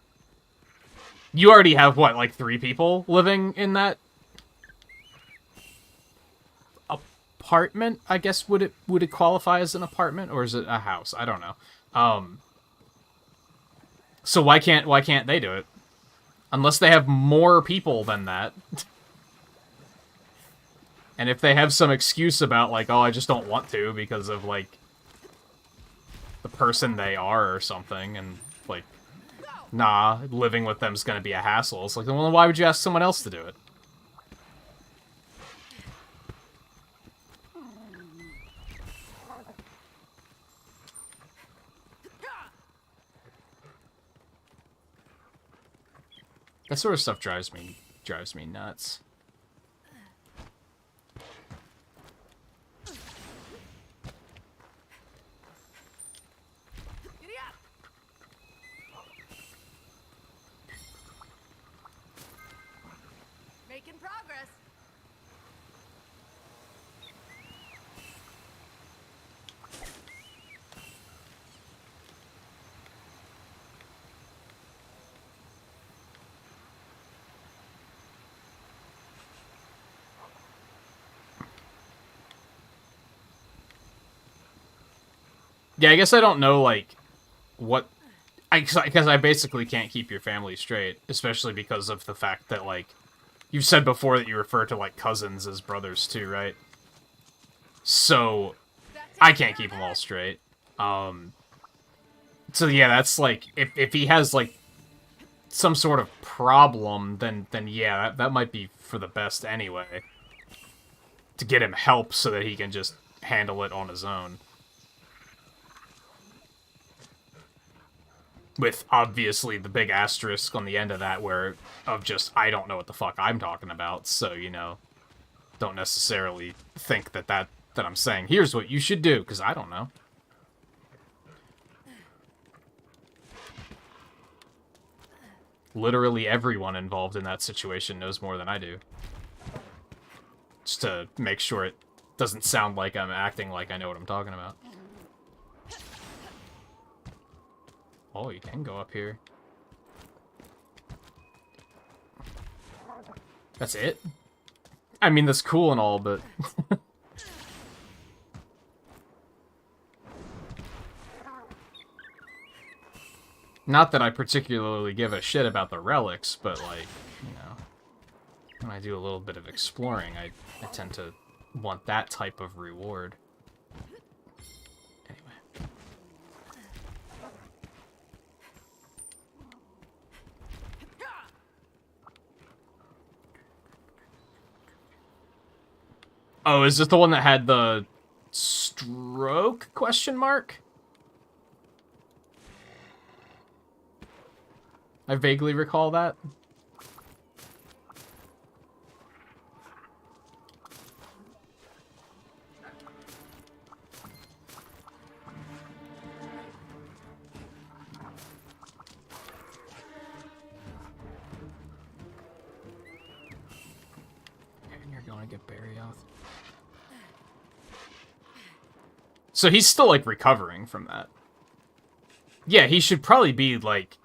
You already have, what, like 3 people living in that apartment? I guess would it qualify as an apartment, or is it a house? I don't know. So why can't they do it? Unless they have more people than that. And if they have some excuse about, like, oh, I just don't want to because of, like, the person they are or something, and, like, nah, living with them's gonna be a hassle. It's like, well, why would you ask someone else to do it? That sort of stuff drives me nuts. Making progress. Yeah, I guess I don't know, like, what... Because I basically can't keep your family straight, especially because of the fact that, like, you've said before that you refer to, like, cousins as brothers, too, right? So, I can't keep them all straight. So, yeah, that's, like, if he has, like, some sort of problem, then yeah, that might be for the best anyway. to get him help so that he can just handle it on his own. With, obviously, the big asterisk on the end of that of just, I don't know what the fuck I'm talking about, so, you know, don't necessarily think that I'm saying, here's what you should do, because I don't know. Literally everyone involved in that situation knows more than I do. Just to make sure it doesn't sound like I'm acting like I know what I'm talking about. Oh, you can go up here. That's it? I mean, that's cool and all, but... Not that I particularly give a shit about the relics, but, like, you know... When I do a little bit of exploring, I tend to want that type of reward. Anyway. Oh, is this the one that had the stroke question mark? I vaguely recall that. And you're going to get Barioth. So he's still, like, recovering from that. Yeah, he should probably be, like...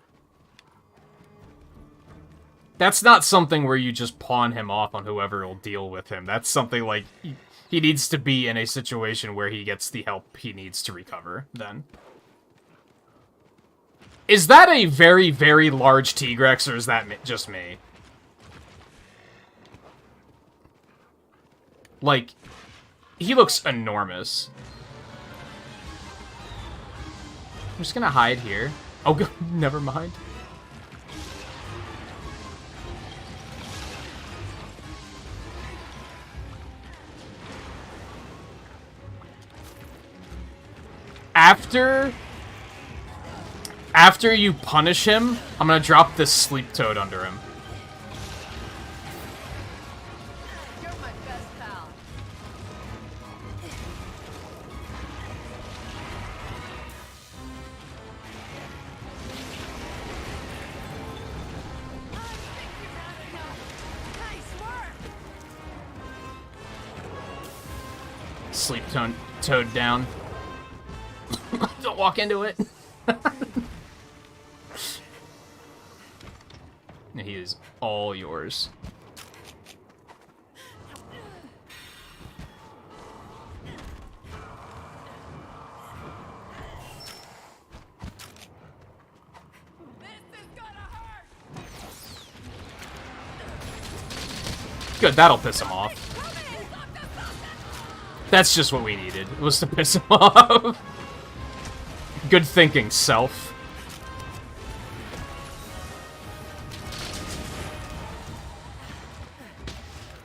That's not something where you just pawn him off on whoever will deal with him. That's something, like, he needs to be in a situation where he gets the help he needs to recover, then. Is that a very, very large Tigrex, or is that just me? Like, he looks enormous. I'm just gonna hide here. Oh, never mind. After you punish him, I'm gonna drop this sleep toad under him. You're my best pal. Sleep toad down. Don't walk into it. He is all yours. Good, that'll piss him off. That's just what we needed, was to piss him off. Good thinking, self.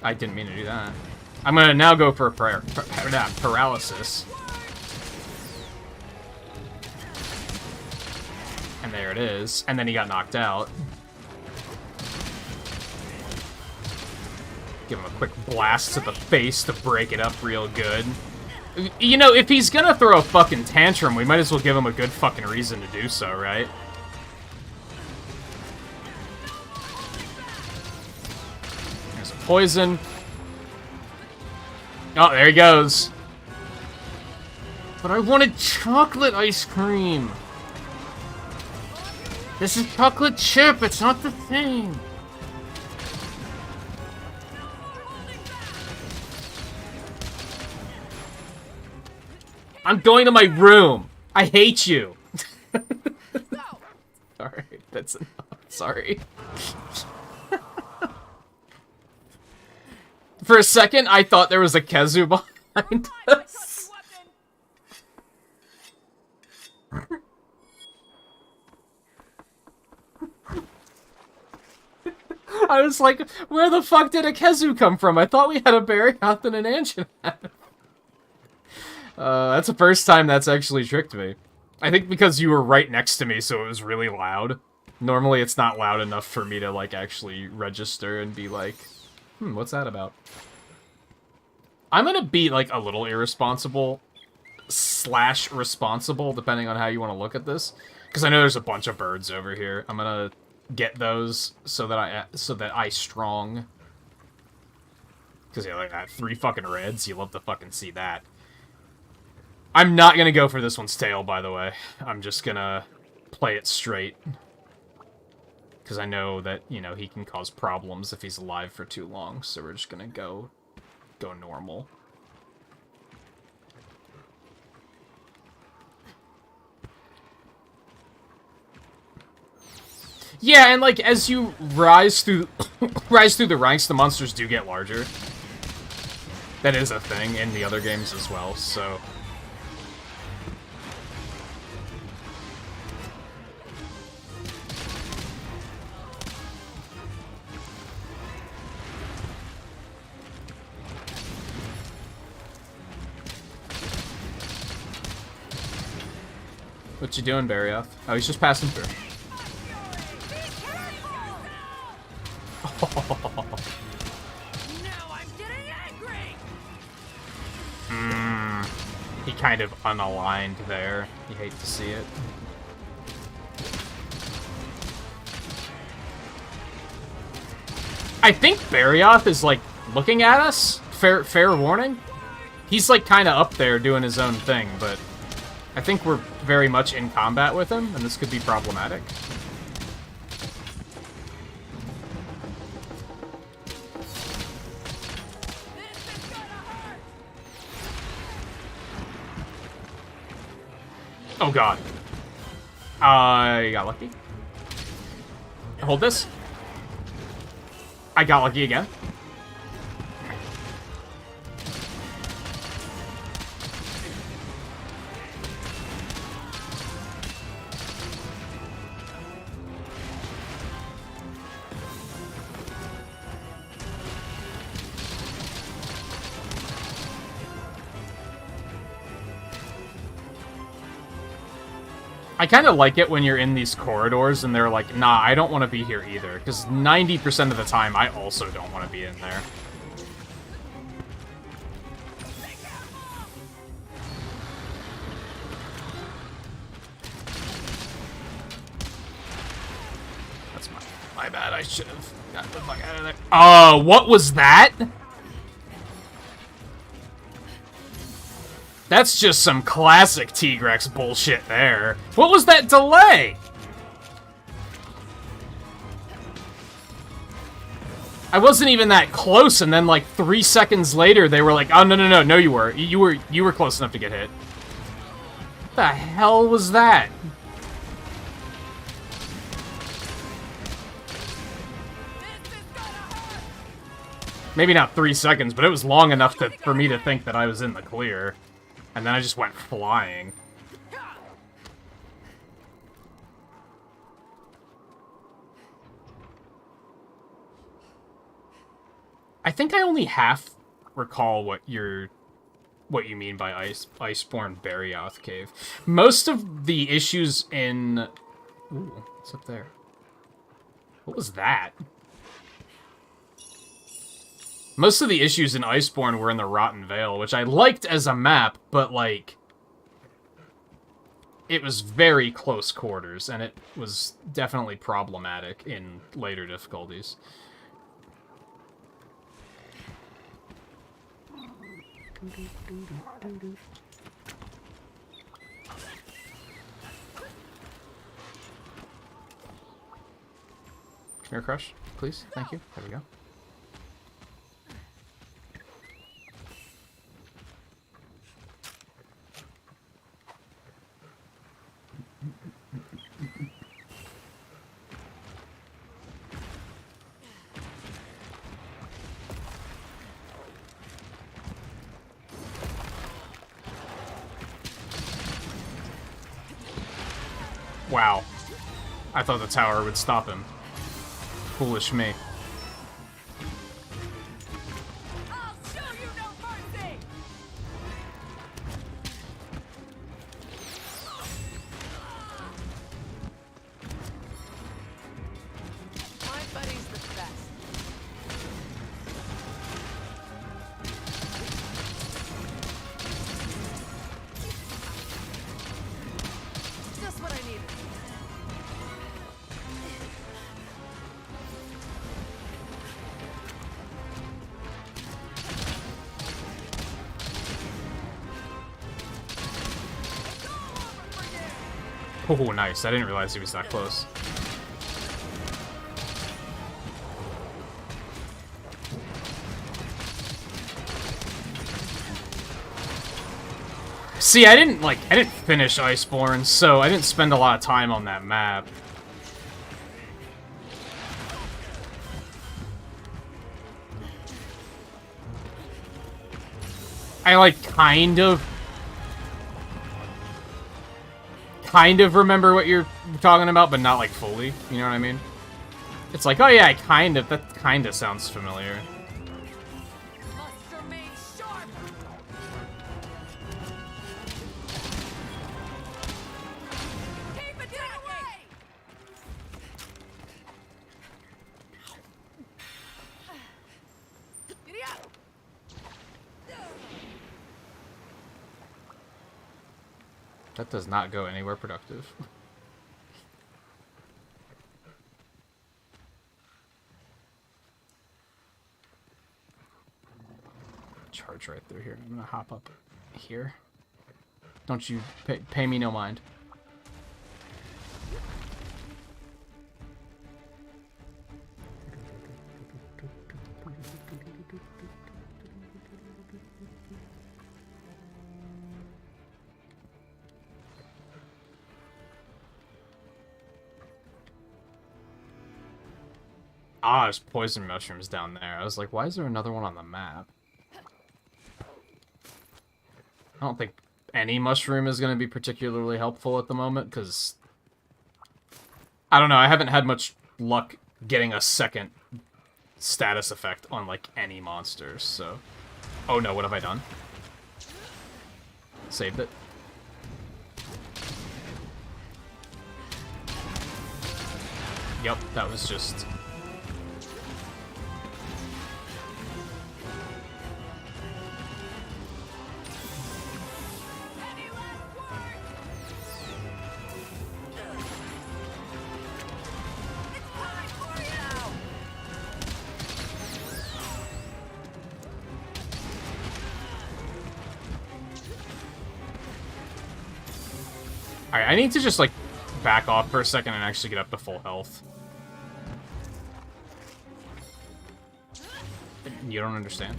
I didn't mean to do that. I'm gonna now go for paralysis. And there it is. And then he got knocked out. Give him a quick blast to the face to break it up real good. You know, if he's gonna throw a fucking tantrum, we might as well give him a good fucking reason to do so, right? There's a poison. Oh, there he goes. But I wanted chocolate ice cream. This is chocolate chip, it's not the thing. I'm going to my room. I hate you. Alright, that's enough. Sorry. For a second, I thought there was a Kezu behind us. I was like, where the fuck did a Kezu come from? I thought we had a Barioth and an Anjanath. That's the first time that's actually tricked me. I think because you were right next to me, so it was really loud. Normally it's not loud enough for me to, like, actually register and be like, what's that about? I'm gonna be, like, a little irresponsible / responsible, depending on how you want to look at this. Because I know there's a bunch of birds over here. I'm gonna get those so that I strong. Because, yeah, like that 3 fucking reds, you love to fucking see that. I'm not gonna go for this one's tail, by the way. I'm just gonna play it straight. Because I know that, you know, he can cause problems if he's alive for too long, so we're just gonna go normal. Yeah, and like as you rise through the ranks, the monsters do get larger. That is a thing in the other games as well, so what you doing, Barioth? Oh, he's just passing through. Now I'm getting angry. He kind of unaligned there. You hate to see it. I think Barioth is, like, looking at us. Fair warning. He's, like, kind of up there doing his own thing, but I think we're very much in combat with him, and this could be problematic. Oh god. I got lucky. Hold this. I got lucky again. I kind of like it when you're in these corridors and they're like, nah, I don't want to be here either. Because 90% of the time, I also don't want to be in there. That's my bad. I should have gotten the fuck out of there. Oh, what was that? That's just some classic Tigrex bullshit there. What was that delay? I wasn't even that close, and then like 3 seconds later, they were like, "Oh no, you were. You were close enough to get hit." What the hell was that? Maybe not 3 seconds, but it was long enough for me to think that I was in the clear. And then I just went flying. I think I only half recall what you mean by Iceborne Barioth Cave. Most of the issues in... Ooh, what's up there? What was that? Most of the issues in Iceborne were in the Rotten Vale, which I liked as a map, but, like, it was very close quarters, and it was definitely problematic in later difficulties. Come here, Crush, please. Thank you. There we go. Wow. I thought the tower would stop him. Foolish me. Oh, nice. I didn't realize he was that close. See, I didn't finish Iceborne, so I didn't spend a lot of time on that map. I, like, kind of remember what you're talking about, but not, like, fully. You know what I mean? It's like, oh yeah, that kind of sounds familiar. Must remain sharp. Keep it that way. Giddy up. That does not go anywhere productive. Charge right through here. I'm gonna hop up here. Don't you pay me no mind. Ah, there's poison mushrooms down there. I was like, why is there another one on the map? I don't think any mushroom is going to be particularly helpful at the moment, because... I don't know, I haven't had much luck getting a second status effect on, like, any monsters, so... Oh no, what have I done? Saved it. Yep, that was just... Alright, I need to just, like, back off for a second and actually get up to full health. You don't understand?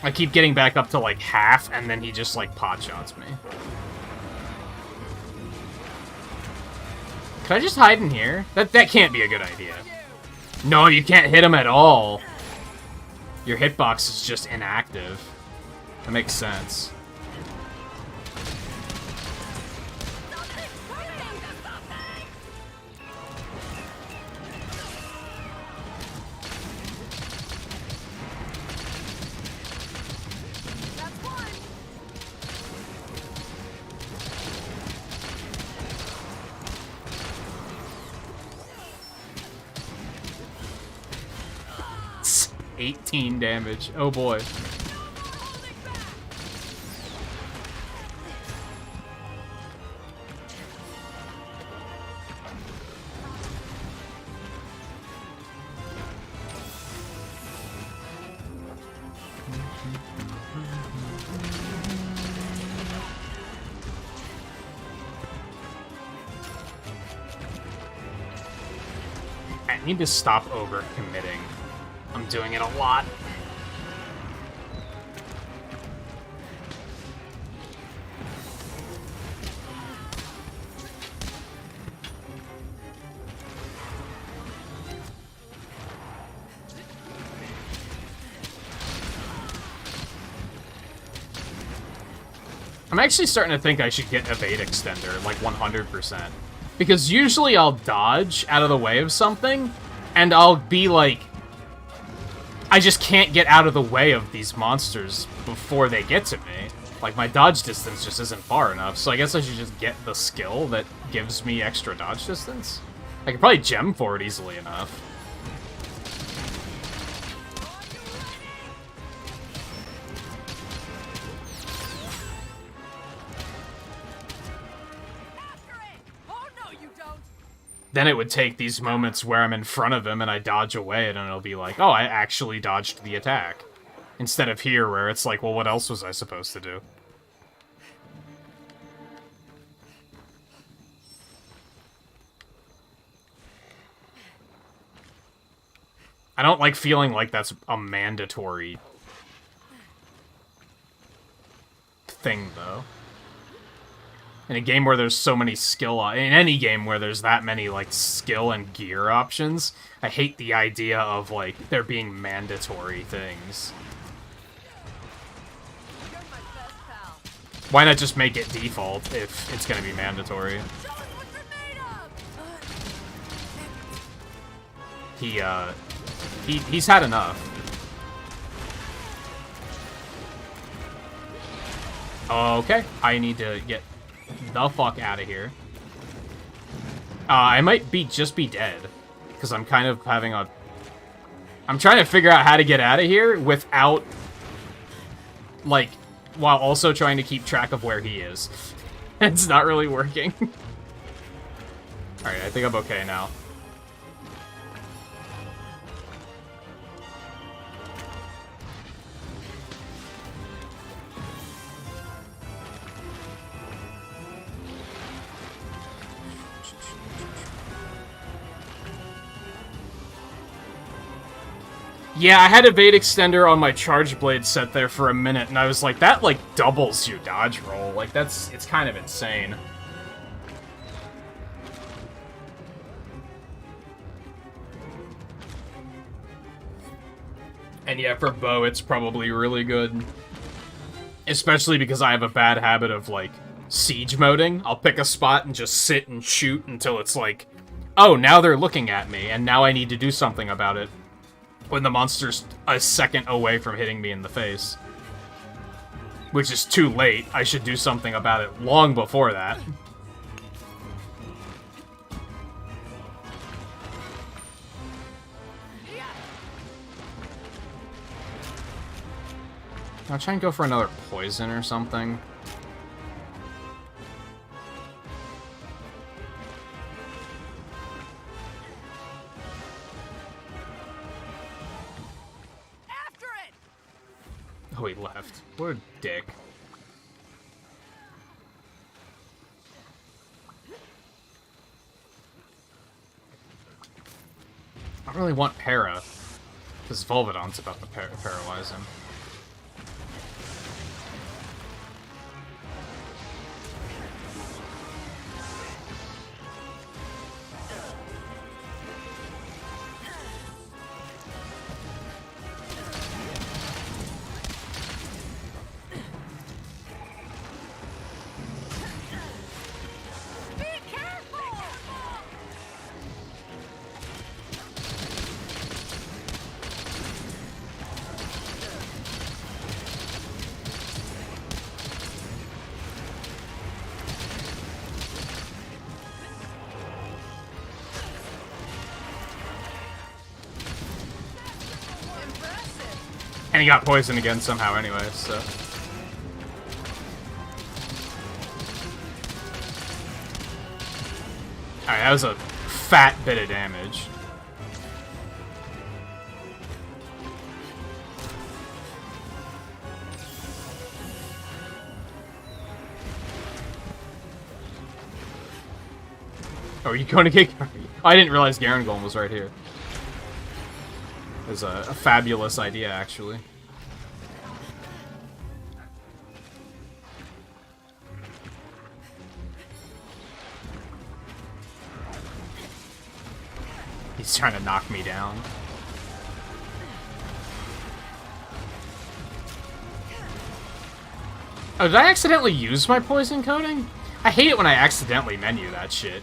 I keep getting back up to, like, half, and then he just, like, pot shots me. Could I just hide in here? That can't be a good idea. No, you can't hit him at all. Your hitbox is just inactive. That makes sense. That's 18 damage. Oh boy. I need to stop over-committing. I'm doing it a lot. I'm actually starting to think I should get Evade Extender, like 100%. Because usually I'll dodge out of the way of something, and I'll be like... I just can't get out of the way of these monsters before they get to me. Like, my dodge distance just isn't far enough, so I guess I should just get the skill that gives me extra dodge distance. I could probably gem for it easily enough. Then it would take these moments where I'm in front of him and I dodge away, and it'll be like, oh, I actually dodged the attack. Instead of here, where it's like, well, what else was I supposed to do? I don't like feeling like that's a mandatory thing, though. In a game where there's so many in any game where there's that many, like, skill and gear options, I hate the idea of, like, there being mandatory things. You're my best pal. Why not just make it default if it's gonna be mandatory? Show us what you're made of! He's had enough. Okay, I need to get the fuck out of here. I might just be dead, because I'm kind of having a... I'm trying to figure out how to get out of here without, like, while also trying to keep track of where he is. It's not really working. Alright, I think I'm okay now. Yeah, I had evade extender on my charge blade set there for a minute, and I was like, that, like, doubles your dodge roll. Like, it's kind of insane. And yeah, for bow, it's probably really good. Especially because I have a bad habit of, like, siege moding. I'll pick a spot and just sit and shoot until it's like, oh, now they're looking at me, and now I need to do something about it. When the monster's a second away from hitting me in the face. Which is too late. I should do something about it long before that. I'll try and go for another poison or something. Oh, he left. What a dick. I don't really want para, because Volvidon's about to paralyze him. And he got poisoned again somehow anyway, so... Alright, that was a fat bit of damage. Oh, are you going to get... Oh, I didn't realize Garen Golem was right here. It was a fabulous idea, actually. He's trying to knock me down. Oh, did I accidentally use my poison coating? I hate it when I accidentally menu that shit.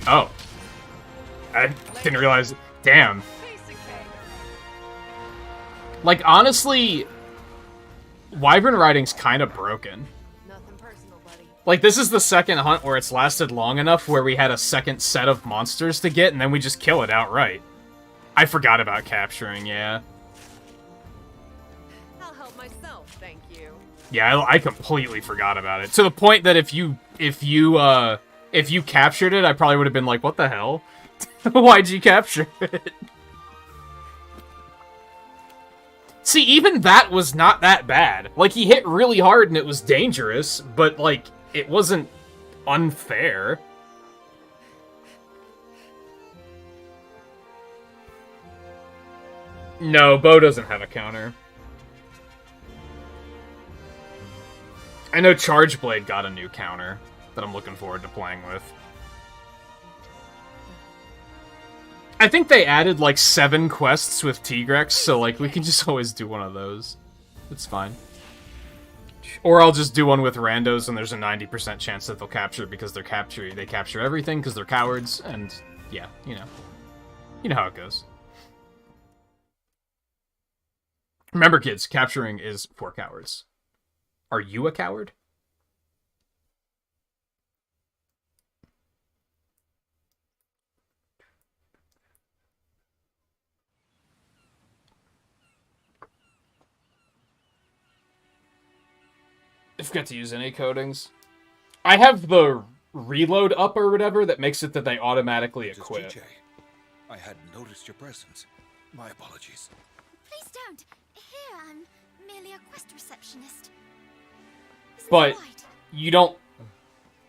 Oh. I didn't realize... Damn. Like, honestly... Wyvern riding's kind of broken. Nothing personal, buddy. Like, this is the second hunt where it's lasted long enough where we had a second set of monsters to get, and then we just kill it outright. I forgot about capturing, yeah. I'll help myself, thank you. Yeah, I completely forgot about it. To the point that if you If you captured it, I probably would have been like, what the hell? Why'd you capture it? See, even that was not that bad. Like, he hit really hard and it was dangerous, but, like, it wasn't unfair. No, Bo doesn't have a counter. I know Charge Blade got a new counter that I'm looking forward to playing with. I think they added like 7 quests with Tigrex, so like we can just always do one of those. It's fine. Or I'll just do one with randos and there's a 90% chance that they'll capture it because they capture everything because they're cowards, and yeah, you know. You know how it goes. Remember kids, capturing is for cowards. Are you a coward? I forgot to use any coatings. I have the reload up or whatever that makes it that they automatically equip. GJ. I hadn't noticed your presence. My apologies. Please don't. Here, I'm merely a quest receptionist. Isn't But that right? you don't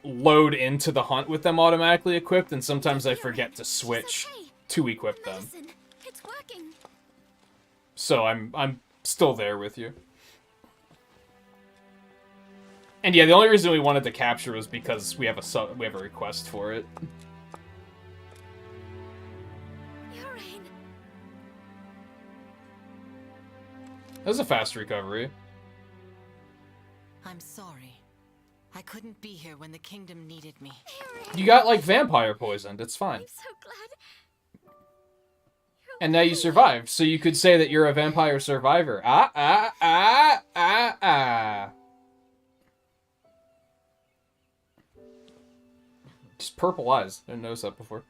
load into the hunt with them automatically equipped, and sometimes I forget to switch to equip them. Medicine. It's working. So I'm still there with you. And yeah, the only reason we wanted to capture was because we have a request for it. Urine. That was a fast recovery. I'm sorry. I couldn't be here when the kingdom needed me. Urine. You got like vampire poisoned. It's fine. I'm so glad. And now you survived, so you could say that you're a vampire survivor. Ah. Just purple eyes. I didn't notice that before.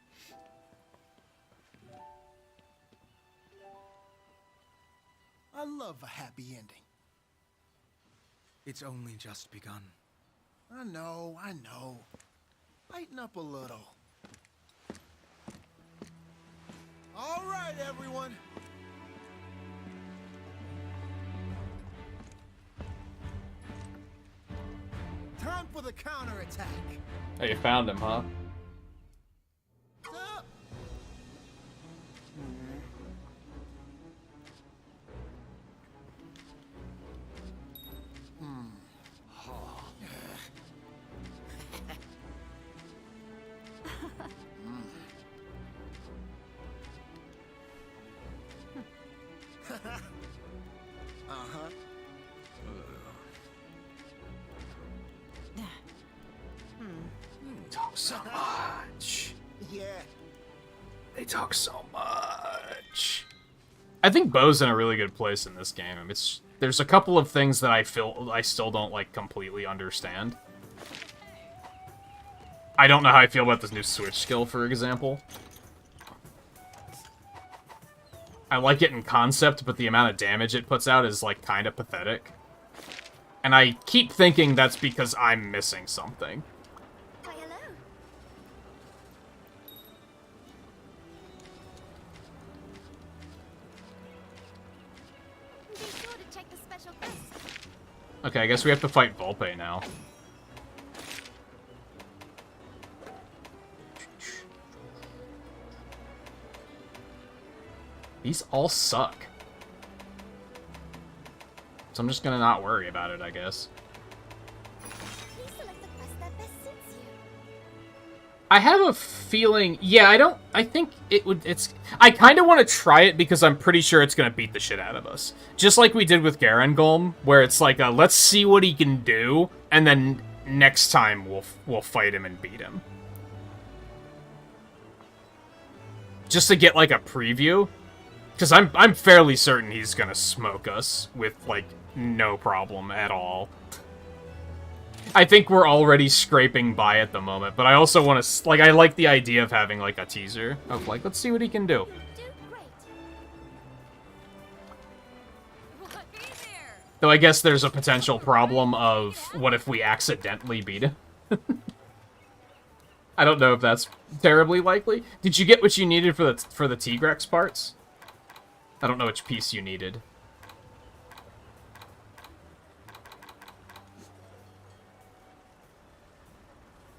I love a happy ending. It's only just begun. I know. Lighten up a little. All right, everyone. Time for the counterattack. Oh, you found him, huh? Up. Uh-huh. Talk so much. Yeah. They talk so much. I think Bo's in a really good place in this game. There's a couple of things that I feel I still don't like completely understand. I don't know how I feel about this new switch skill, for example. I like it in concept, but the amount of damage it puts out is like kind of pathetic. And I keep thinking that's because I'm missing something. Why, hello. Be sure to check the special quest. Okay, I guess we have to fight Volpe now. These all suck. So I'm just gonna not worry about it, I guess. Please select the quest that best suits you. I have a feeling... Yeah, I think I kind of want to try it because I'm pretty sure it's gonna beat the shit out of us. Just like we did with Garangolm, where it's like, let's see what he can do, and then next time we'll fight him and beat him. Just to get, like, a preview. Because I'm fairly certain he's gonna smoke us with, like, no problem at all. I think we're already scraping by at the moment, but I also want to... Like, I like the idea of having, like, a teaser of, like, let's see what he can do. You do great. What? Be there. Though I guess there's a potential problem of, what if we accidentally beat him? I don't know if that's terribly likely. Did you get what you needed for the T-Rex parts? I don't know which piece you needed.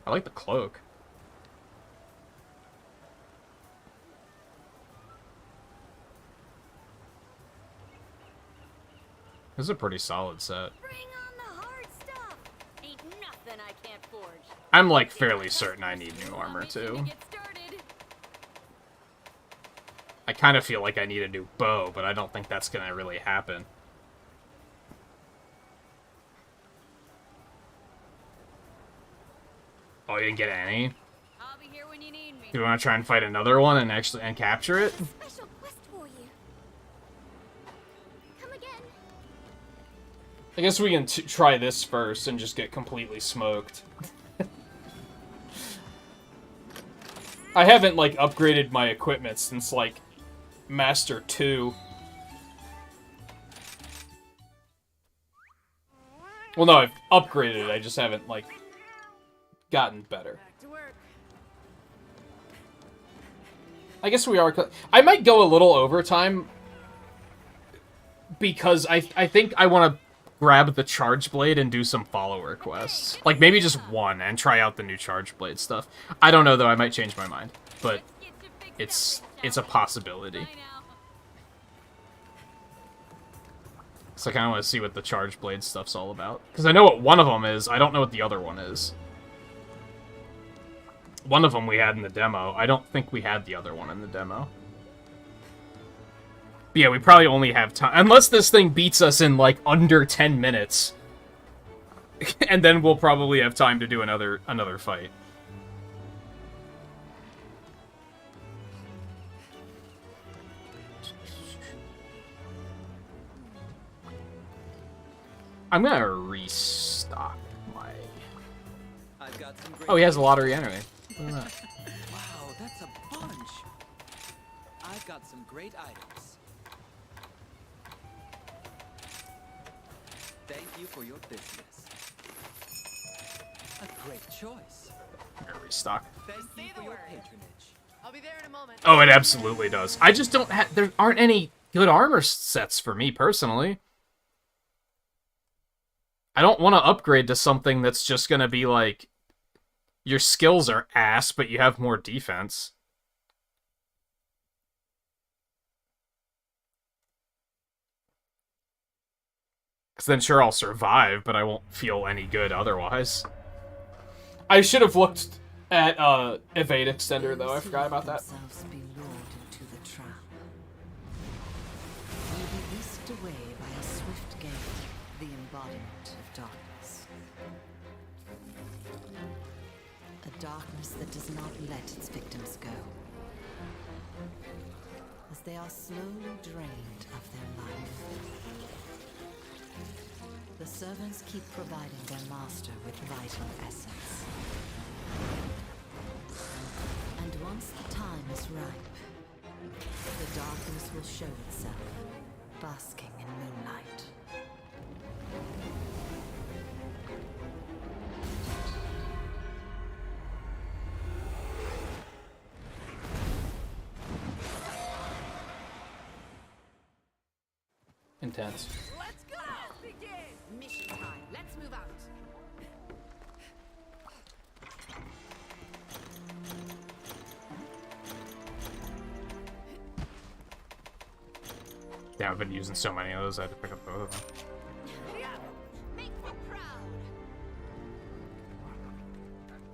I like the cloak. This is a pretty solid set. Bring on the hard stuff. Ain't nothing I can't forge. I'm like fairly certain I need new armor too. Get started. I kind of feel like I need a new bow, but I don't think that's gonna really happen. Oh, you didn't get any? I'll be here when you need me. Do you want to try and fight another one and capture it? Special quest for you. Come again. I guess we can try this first and just get completely smoked. I haven't, like, upgraded my equipment since, like, Master 2. Well, no, I've upgraded it, I just haven't, like, gotten better. Back to work. I guess we are... I might go a little overtime, because I think I want to grab the Charge Blade and do some follower quests. Like, maybe just one, and try out the new Charge Blade stuff. I don't know, though, I might change my mind. But it's a possibility. So I kind of want to see what the Charge Blade stuff's all about. Because I know what one of them is, I don't know what the other one is. One of them we had in the demo. I don't think we had the other one in the demo. But yeah, we probably only have time. Unless this thing beats us in, like, under 10 minutes. And then we'll probably have time to do another fight. I'm gonna restock my... I've got some great Oh, he has a lottery anyway. Look at that. Wow, that's a bunch. I've got some great items. Thank you for your business. A great choice. I'm gonna restock. Thank you Say for the your word. patronage. I'll be there in a moment. Oh, it absolutely does. I just don't have... There aren't any good armor sets for me, personally. I don't want to upgrade to something that's just gonna be like... Your skills are ass, but you have more defense. Because then sure, I'll survive, but I won't feel any good otherwise. I should have looked at Evade Extender, though. I forgot about that. Themselves be lured into the trap. Will be whisked away by a swift gale, the embodiment of darkness. A darkness that does not let its victims go. As they are slowly drained of their life. The servants keep providing their master with vital essence. And once the time is ripe, the darkness will show itself, basking in moonlight. Intense. Let's go! Begin! Mission time. Let's move out. Yeah, I've been using so many of those, I had to pick up both of them. Yeah. Make me proud.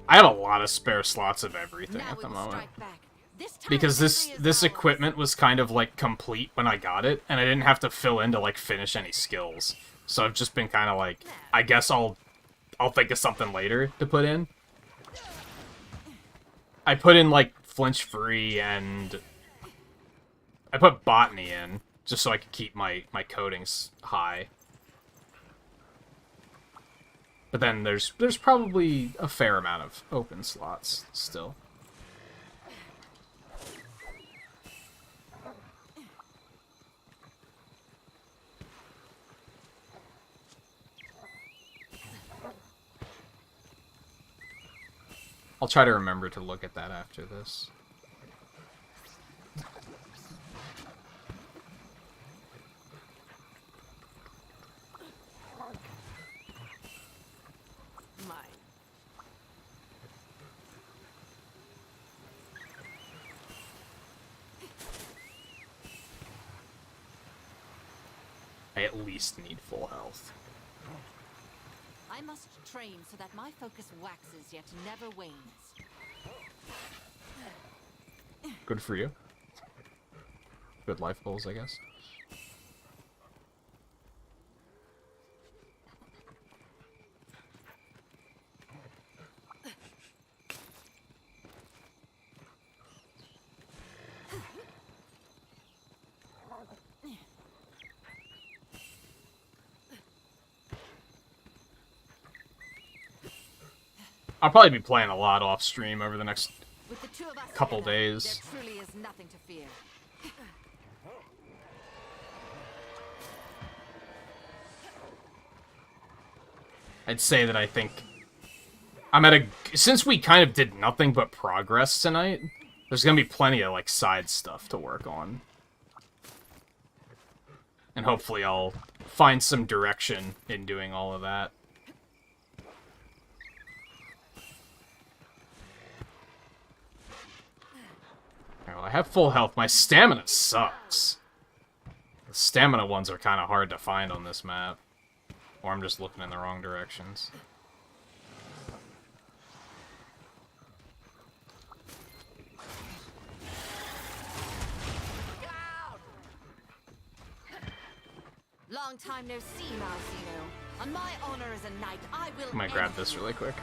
I have a lot of spare slots of everything Now at we the will moment. strike back. This time Because victory is this ours. equipment was kind of like complete when I got it, and I didn't have to fill in to like finish any skills. So I've just been kind of like, I guess I'll think of something later to put in. I put in like flinch free and I put botany in just so I could keep my coatings high. But then there's probably a fair amount of open slots still. I'll try to remember to look at that after this. I at least need full health. I must train so that my focus waxes yet never wanes. Good for you. Good life goals, I guess. I'll probably be playing a lot off stream over the next With the two of us couple together, days. there truly is nothing to fear. I'd say that I think I'm at a... Since we kind of did nothing but progress tonight, there's gonna be plenty of, like, side stuff to work on. And hopefully I'll find some direction in doing all of that. Well, I have full health. My stamina sucks. The stamina ones are kind of hard to find on this map. Or I'm just looking in the wrong directions. Long time no see, Marcino. On my honor as a knight, I will. I might grab this really quick.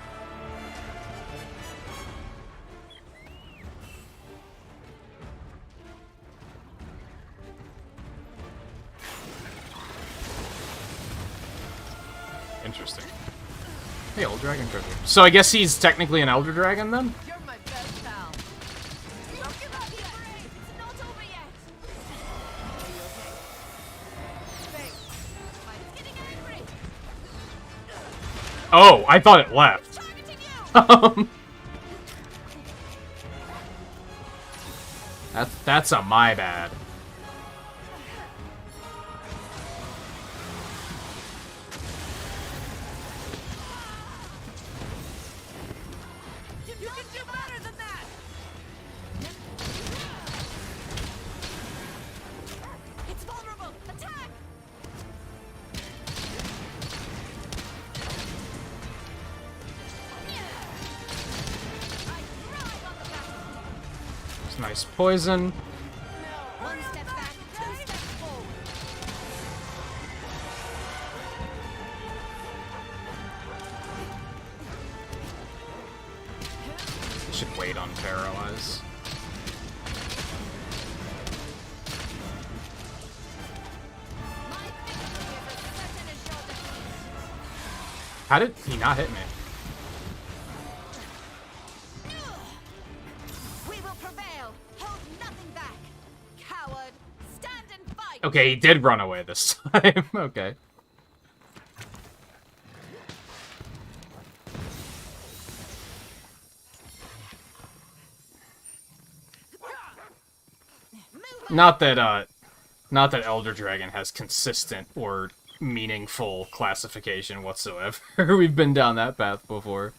Interesting. Hey, old dragon treasure. So I guess he's technically an elder dragon then? You're my best pal. Don't give up yet! It's not over yet! Thanks. It's getting angry! Oh, I thought it left. Targeting you! That's a my bad. You can do better than that. It's vulnerable! Attack! I thrive on the battlefield! It's nice poison. One step back, two steps forward. Should wait on paralyze. My victory is as certain as your defeat! How did he not hit me? We will prevail. Hold nothing back. Coward, stand and fight. Okay, he did run away this time. Okay. Not that Elder Dragon has consistent or meaningful classification whatsoever. We've been down that path before.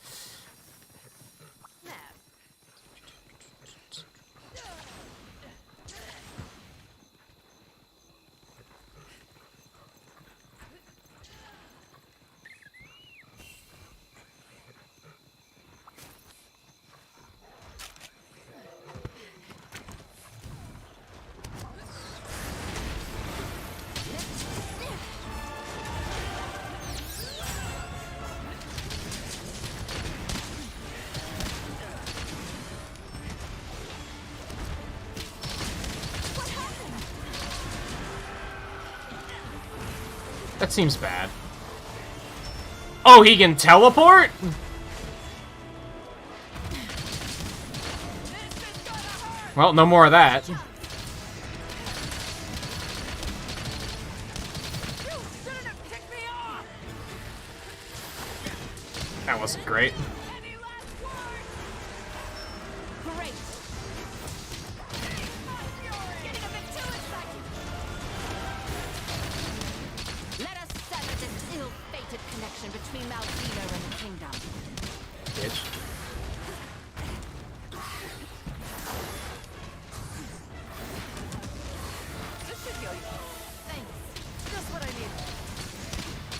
That seems bad. Oh, he can teleport? Well, no more of that. You shouldn't have kicked me off. That wasn't great. Any last words? me Malzino in the kingdom. Bitch. This should heal you. Thanks. Just what I need.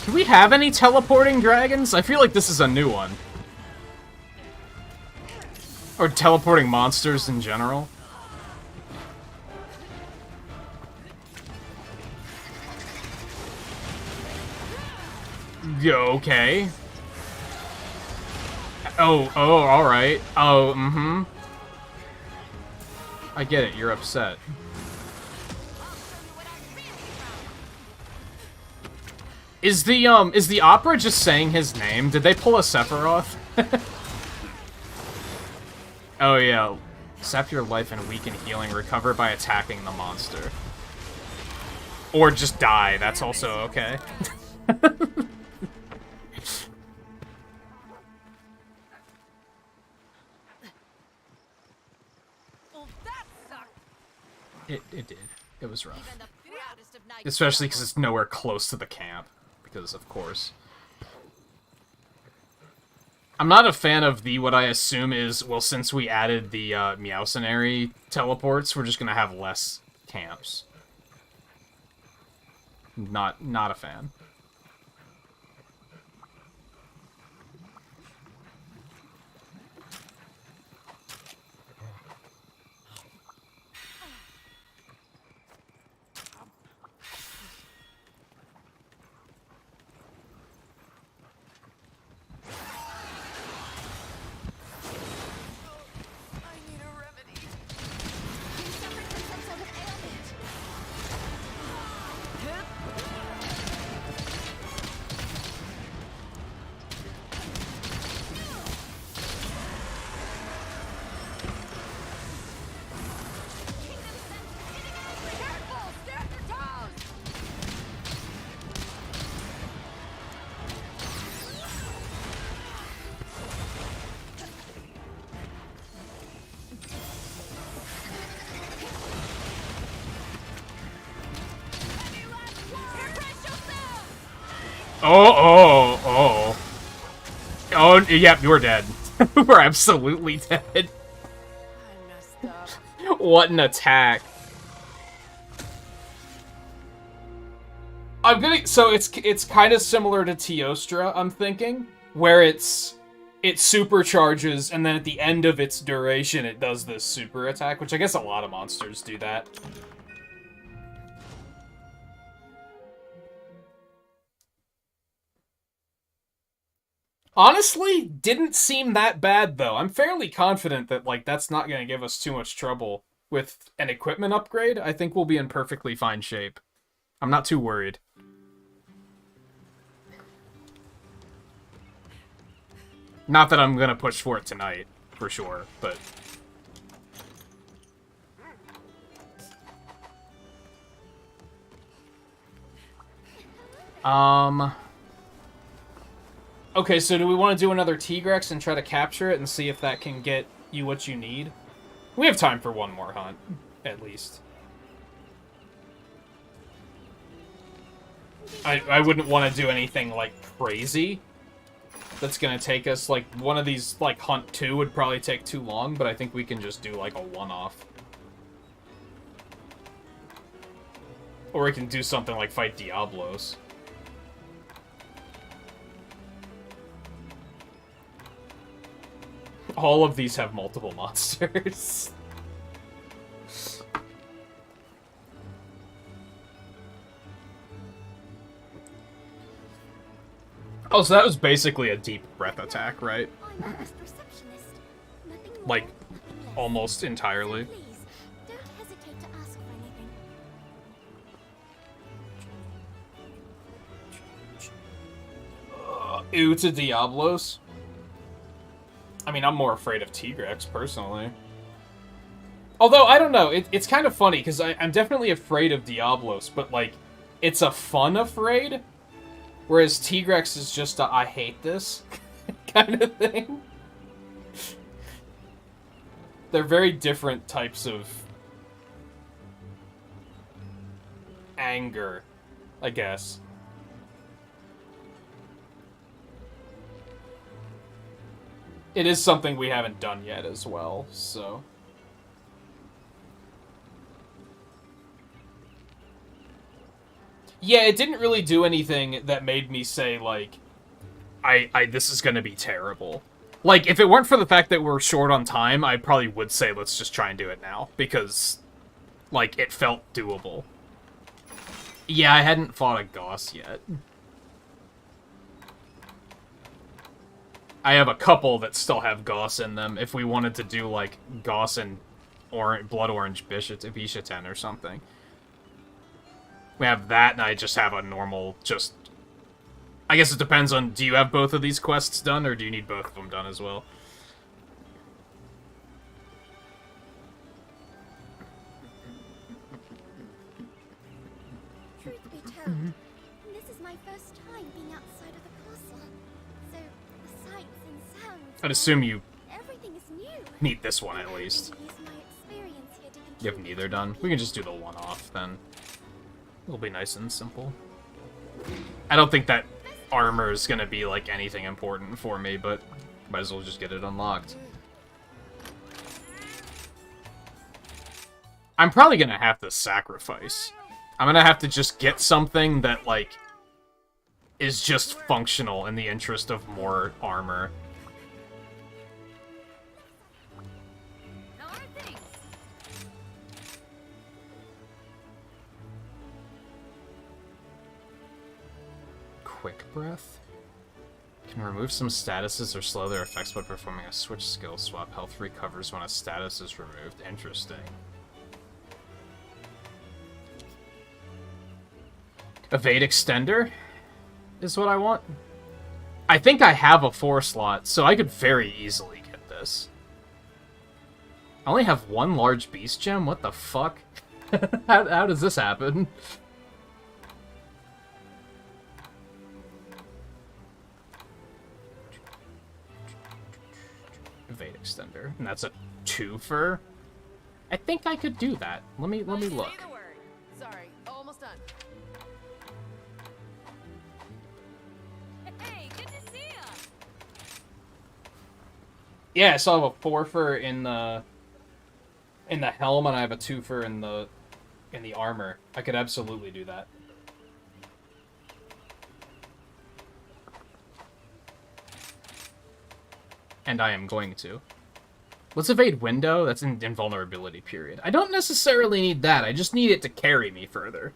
Do we have any teleporting dragons? I feel like this is a new one. Or teleporting monsters in general. Yo, okay. Oh, alright. Oh, mm-hmm. I get it, you're upset. Is the opera just saying his name? Did they pull a Sephiroth? Oh yeah. Sap your life and weaken healing. Recover by attacking the monster. Or just die. That's also okay. Well, that sucked. It did. It was rough. Even the proudest of knights. Especially because it's nowhere close to the camp. Because, of course. I'm not a fan of the, what I assume is, well, since we added the Meowcenary teleports, we're just gonna have less camps. Not a fan. I need a remedy. You suffered from some sort of ailment. Careful! Stay on your toes! Oh, yep, you're dead. We're absolutely dead. I messed up. What an attack. So it's kind of similar to Teostra, I'm thinking, where it supercharges and then at the end of its duration it does this super attack, which I guess a lot of monsters do that. Honestly, didn't seem that bad though. I'm fairly confident that that's not going to give us too much trouble with an equipment upgrade. I think we'll be in perfectly fine shape. I'm not too worried. Not that I'm gonna push for it tonight, for sure, but... Okay, so do we want to do another Tigrex and try to capture it and see if that can get you what you need? We have time for one more hunt, at least. I wouldn't want to do anything, crazy. That's gonna take us, one of these, Hunt 2 would probably take too long, but I think we can just do, a one-off. Or we can do something like fight Diablos. All of these have multiple monsters. Oh, so that was basically a deep breath attack, right? I'm a best receptionist. Nothing more, Like, nothing less. almost entirely. Please, don't hesitate to ask for anything. Ew to Diablos. I mean, I'm more afraid of Tigrex, personally. Although, I don't know, it's kind of funny, because I'm definitely afraid of Diablos, but, it's a fun afraid, whereas Tigrex is just a I hate this kind of thing. They're very different types of anger, I guess. It is something we haven't done yet as well, so... Yeah, it didn't really do anything that made me say, like, this is gonna be terrible. Like, if it weren't for the fact that we're short on time, I probably would say let's just try and do it now, because, like, it felt doable. Yeah, I hadn't fought a Gauss yet. I have a couple that still have Gauss in them, if we wanted to do, like, Gauss and Blood Orange Bisheten or something. We have that, and I just have a normal, just... I guess it depends on, do you have both of these quests done, or do you need both of them done as well? Truth be told, this is my first time being outside of the castle. So, the sights and sounds... I'd assume you everything is new. need this one at least. I'm going to use my experience here to You have neither done? We can just do the one-off, then. It'll be nice and simple. I don't think that armor is gonna be, like, anything important for me, but might as well just get it unlocked. I'm probably gonna have to sacrifice. I'm gonna have to just get something that, like, is just functional in the interest of more armor. How are things? Quick Breath? Can remove some statuses or slow their effects by performing a switch skill swap. Health recovers when a status is removed. Interesting. Evade Extender is what I want. I think I have a 4 slot, so I could very easily get this. I only have one large beast gem? What the fuck? How does this happen? Evade Extender. And that's a 2-fer? I think I could do that. Let me look. Say the word. Sorry, almost done. Hey, good to see ya. Yeah, so I have a 4-fer in the helm, and I have a 2-fer in the armor. I could absolutely do that. And I am going to. Let's evade window. That's in invulnerability period. I don't necessarily need that. I just need it to carry me further.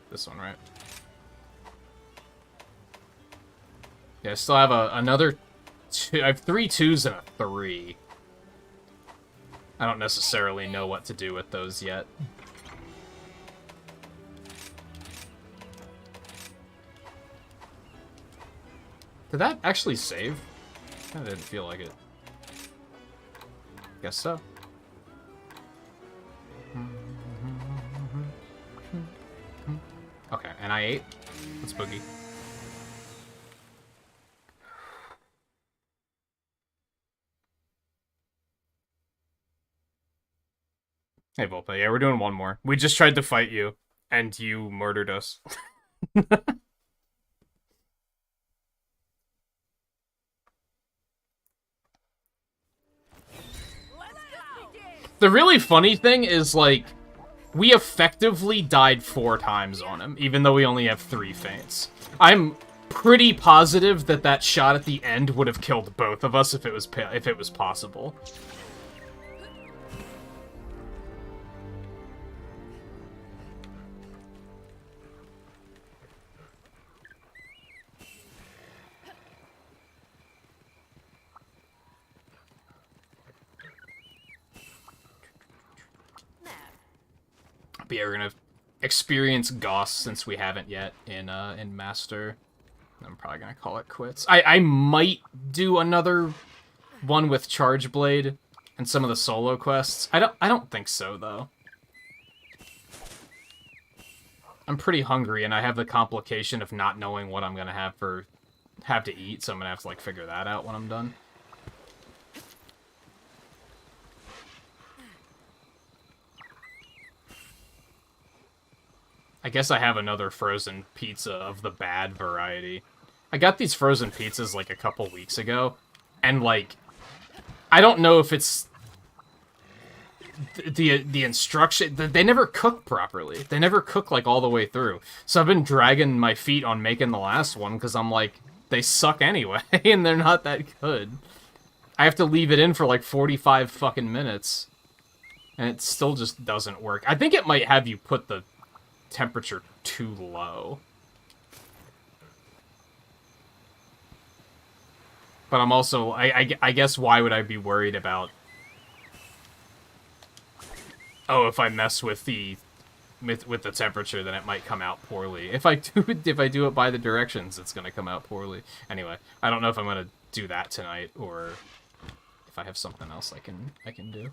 This one, right? Yeah, I still have another two. I have 3 2s and a 3. I don't necessarily know what to do with those yet. Did that actually save? I didn't feel like it. Guess so. Okay, and I ate. Let's boogie. Hey, Volpe. Yeah, we're doing one more. We just tried to fight you, and you murdered us. The really funny thing is, like, we effectively died 4 times on him, even though we only have 3 feints. I'm pretty positive that that shot at the end would have killed both of us if it was possible. But yeah, we're gonna experience Goss since we haven't yet in Master. I'm probably gonna call it quits. I might do another one with Charge Blade and some of the solo quests. I don't think so though. I'm pretty hungry and I have the complication of not knowing what I'm gonna have to eat, so I'm gonna have to like figure that out when I'm done. I guess I have another frozen pizza of the bad variety. I got these frozen pizzas like a couple weeks ago, and like, I don't know if it's the instruction. They never cook properly. They never cook like all the way through. So I've been dragging my feet on making the last one because I'm like, they suck anyway, and they're not that good. I have to leave it in for like 45 fucking minutes, and it still just doesn't work. I think it might have you put the temperature too low. But I'm also, I guess why would I be worried about, oh, if I mess with the temperature, then it might come out poorly. If I do it by the directions, it's gonna come out poorly. Anyway, I don't know if I'm gonna do that tonight or if I have something else I can do.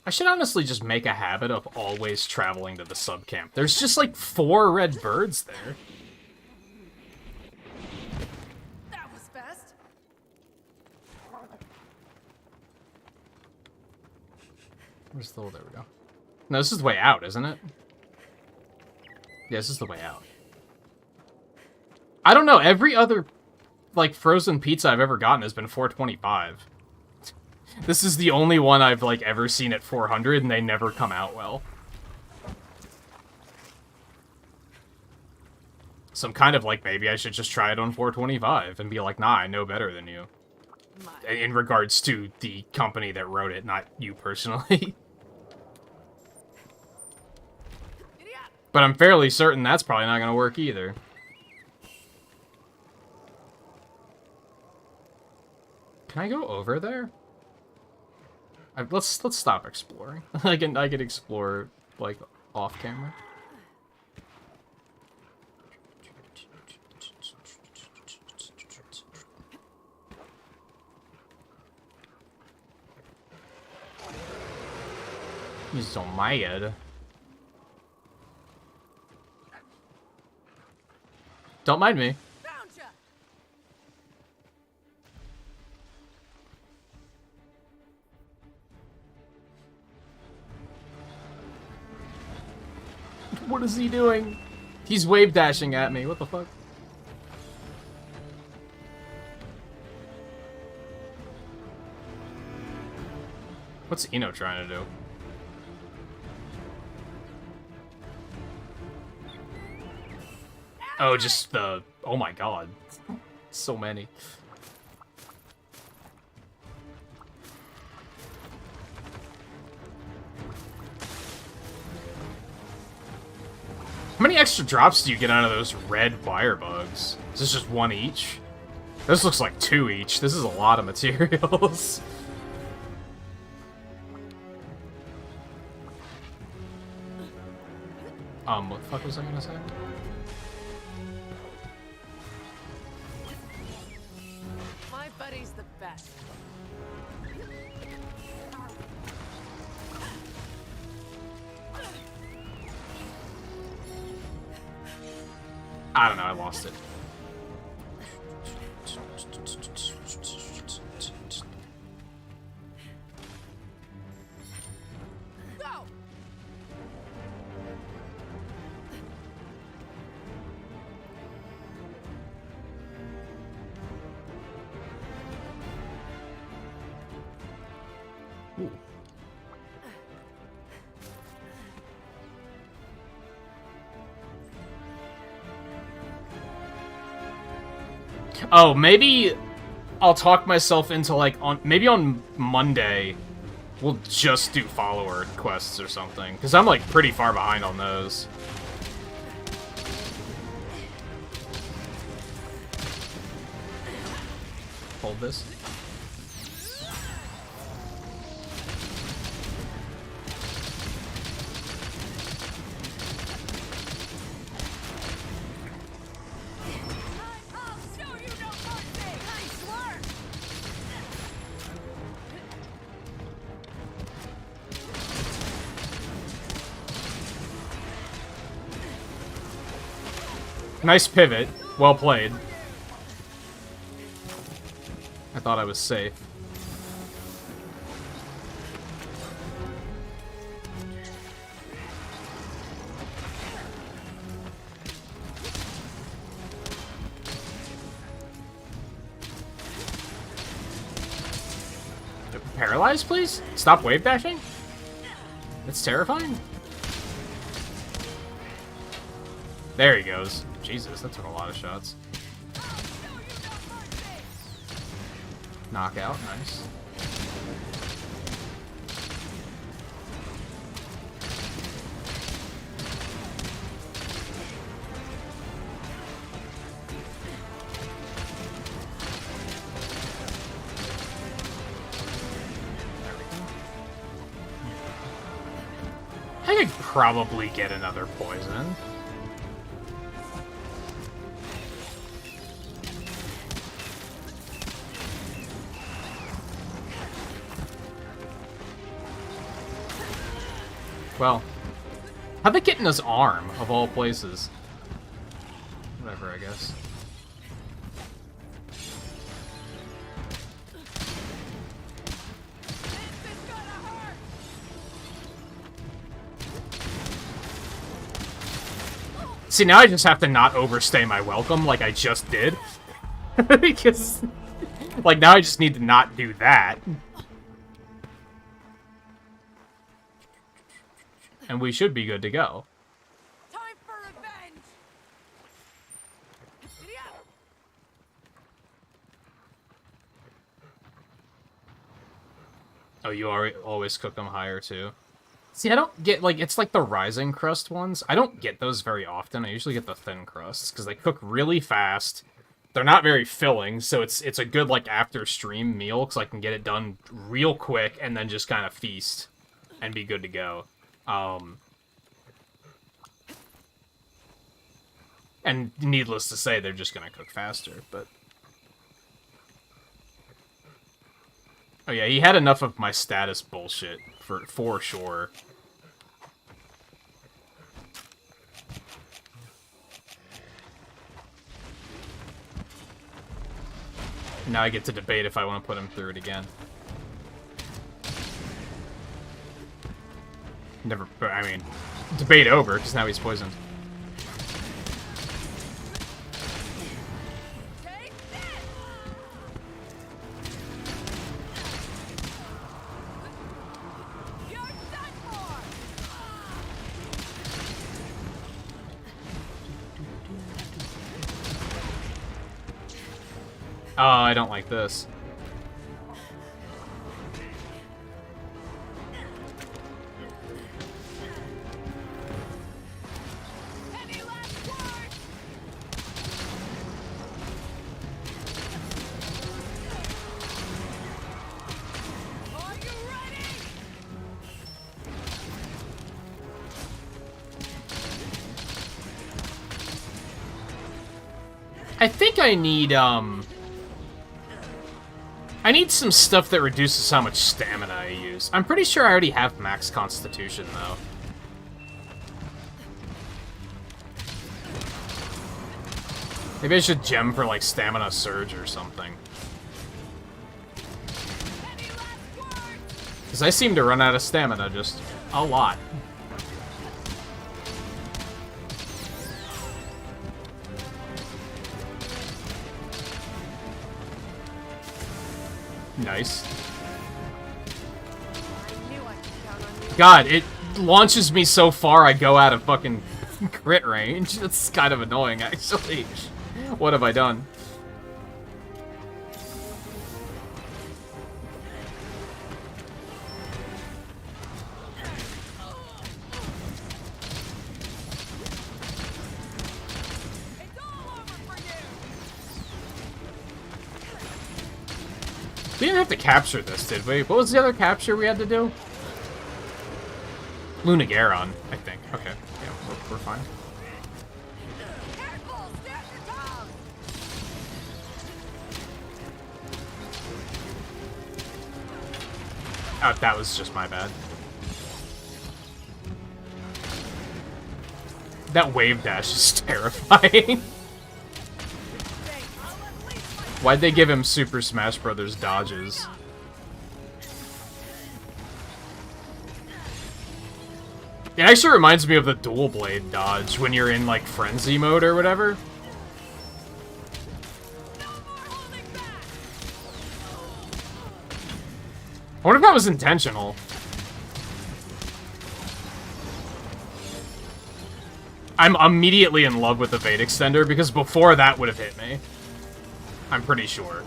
I should honestly just make a habit of always traveling to the subcamp. There's just like 4 red birds there. That was fast. Where's the... there we go. No, this is the way out, isn't it? Yeah, this is the way out. I don't know, every other, like, frozen pizza I've ever gotten has been $4.25. This is the only one I've, like, ever seen at 400, and they never come out well. So I'm kind of like, maybe I should just try it on 425 and be like, nah, I know better than you. In regards to the company that wrote it, not you personally. But I'm fairly certain that's probably not going to work either. Can I go over there? Let's stop exploring. I can explore like off camera. He's so mad. Don't mind me. Found ya. What is he doing? He's wave dashing at me. What the fuck? What's Eno trying to do? Oh, just the... oh my god. So many. How many extra drops do you get out of those red fire bugs? Is this just 1 each? This looks like 2 each. This is a lot of materials. What the fuck was I gonna say? My buddy's the best. I don't know, I lost it. Go! Ooh. Oh, maybe I'll talk myself into like maybe on Monday we'll just do follower quests or something, because I'm like pretty far behind on those. Hold this. I'll show you no mercy! Nice work! Nice pivot. Well played. I thought I was safe. Paralyzed, please? Stop wave dashing? That's terrifying. There he goes. Jesus, that took a lot of shots. Knockout, nice. I could probably get another poison. Well, how'd they get in his arm, of all places? Whatever, I guess. See, now I just have to not overstay my welcome like I just did. Because, like, now I just need to not do that. And we should be good to go. Time for revenge. Giddy up. Oh, you always cook them higher, too. See, I don't get, like, it's like the rising crust ones. I don't get those very often. I usually get the thin crusts, because they cook really fast. They're not very filling, so it's a good, like, after-stream meal, because I can get it done real quick, and then just kind of feast, and be good to go. And needless to say, they're just gonna cook faster, but... Oh yeah, he had enough of my status bullshit, for sure. Now I get to debate if I want to put him through it again. Never, I mean, debate over, because now he's poisoned. Take this. You're done for. Oh, I don't like this. Any last words? Are you ready? I think I need some stuff that reduces how much stamina I use. I'm pretty sure I already have max constitution, though. Maybe I should gem for, like, stamina surge or something. Because I seem to run out of stamina just a lot. Nice. I knew I could count on you. God, it launches me so far I go out of fucking crit range. That's kind of annoying, actually. What have I done? It's all over for you. We didn't have to capture this, did we? What was the other capture we had to do? Lunagaron, I think. Okay, yeah, we're fine. Careful, stand your toes. Oh, that was just my bad. That wave dash is terrifying. Thanks. I'll unleash my Why'd they give him Super Smash Brothers dodges? It actually reminds me of the dual blade dodge when you're in like frenzy mode or whatever. I wonder if that was intentional. I'm immediately in love with the Fate Extender because before that would have hit me. I'm pretty sure.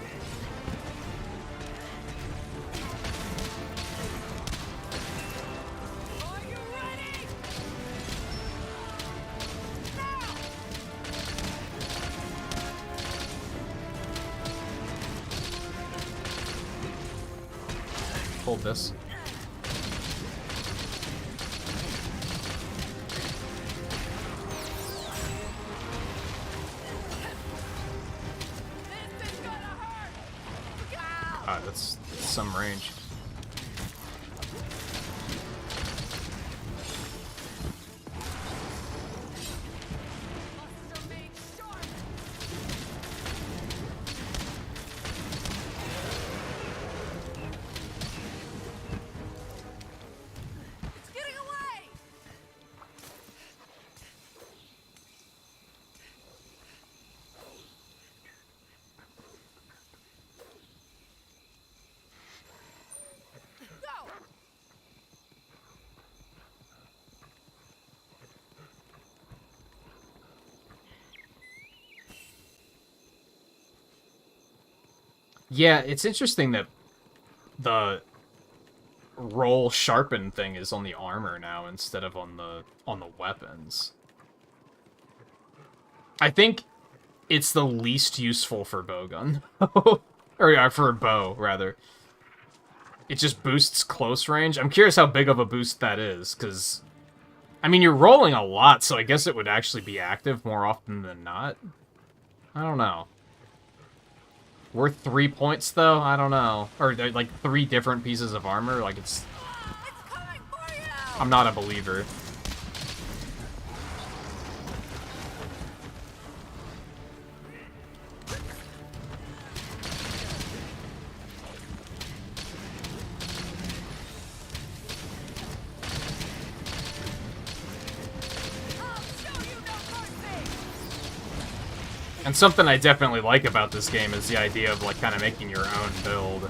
Hold this. God, that's some range. Yeah, it's interesting that the roll sharpen thing is on the armor now instead of on the weapons. I think it's the least useful for bowgun. Or for bow, rather. It just boosts close range. I'm curious how big of a boost that is, because... I mean, you're rolling a lot, so I guess it would actually be active more often than not. I don't know. Worth 3 points, though? I don't know. Or, like, 3 different pieces of armor? Like, it's... I'm not a believer. And something I definitely like about this game is the idea of, like, kind of making your own build.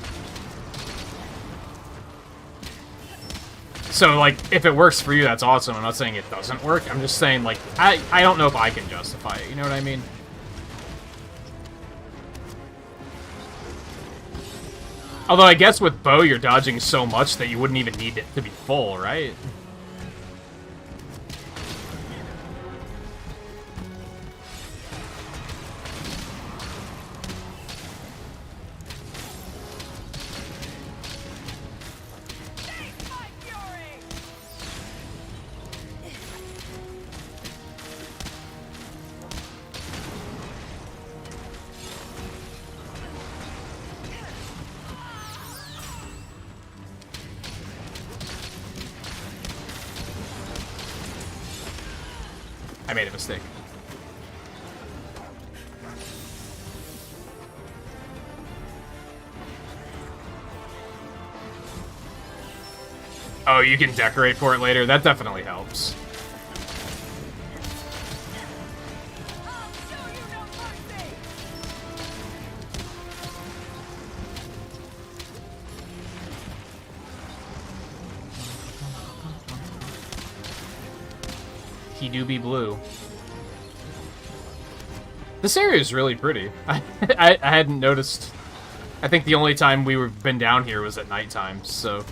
So, like, if it works for you, that's awesome. I'm not saying it doesn't work. I'm just saying, like, I don't know if I can justify it. You know what I mean? Although I guess with bow, you're dodging so much that you wouldn't even need it to be full, right? I made a mistake. Oh, you can decorate for it later? That definitely helps. He do be blue. This area is really pretty. I hadn't noticed. I think the only time we've been down here was at nighttime, so...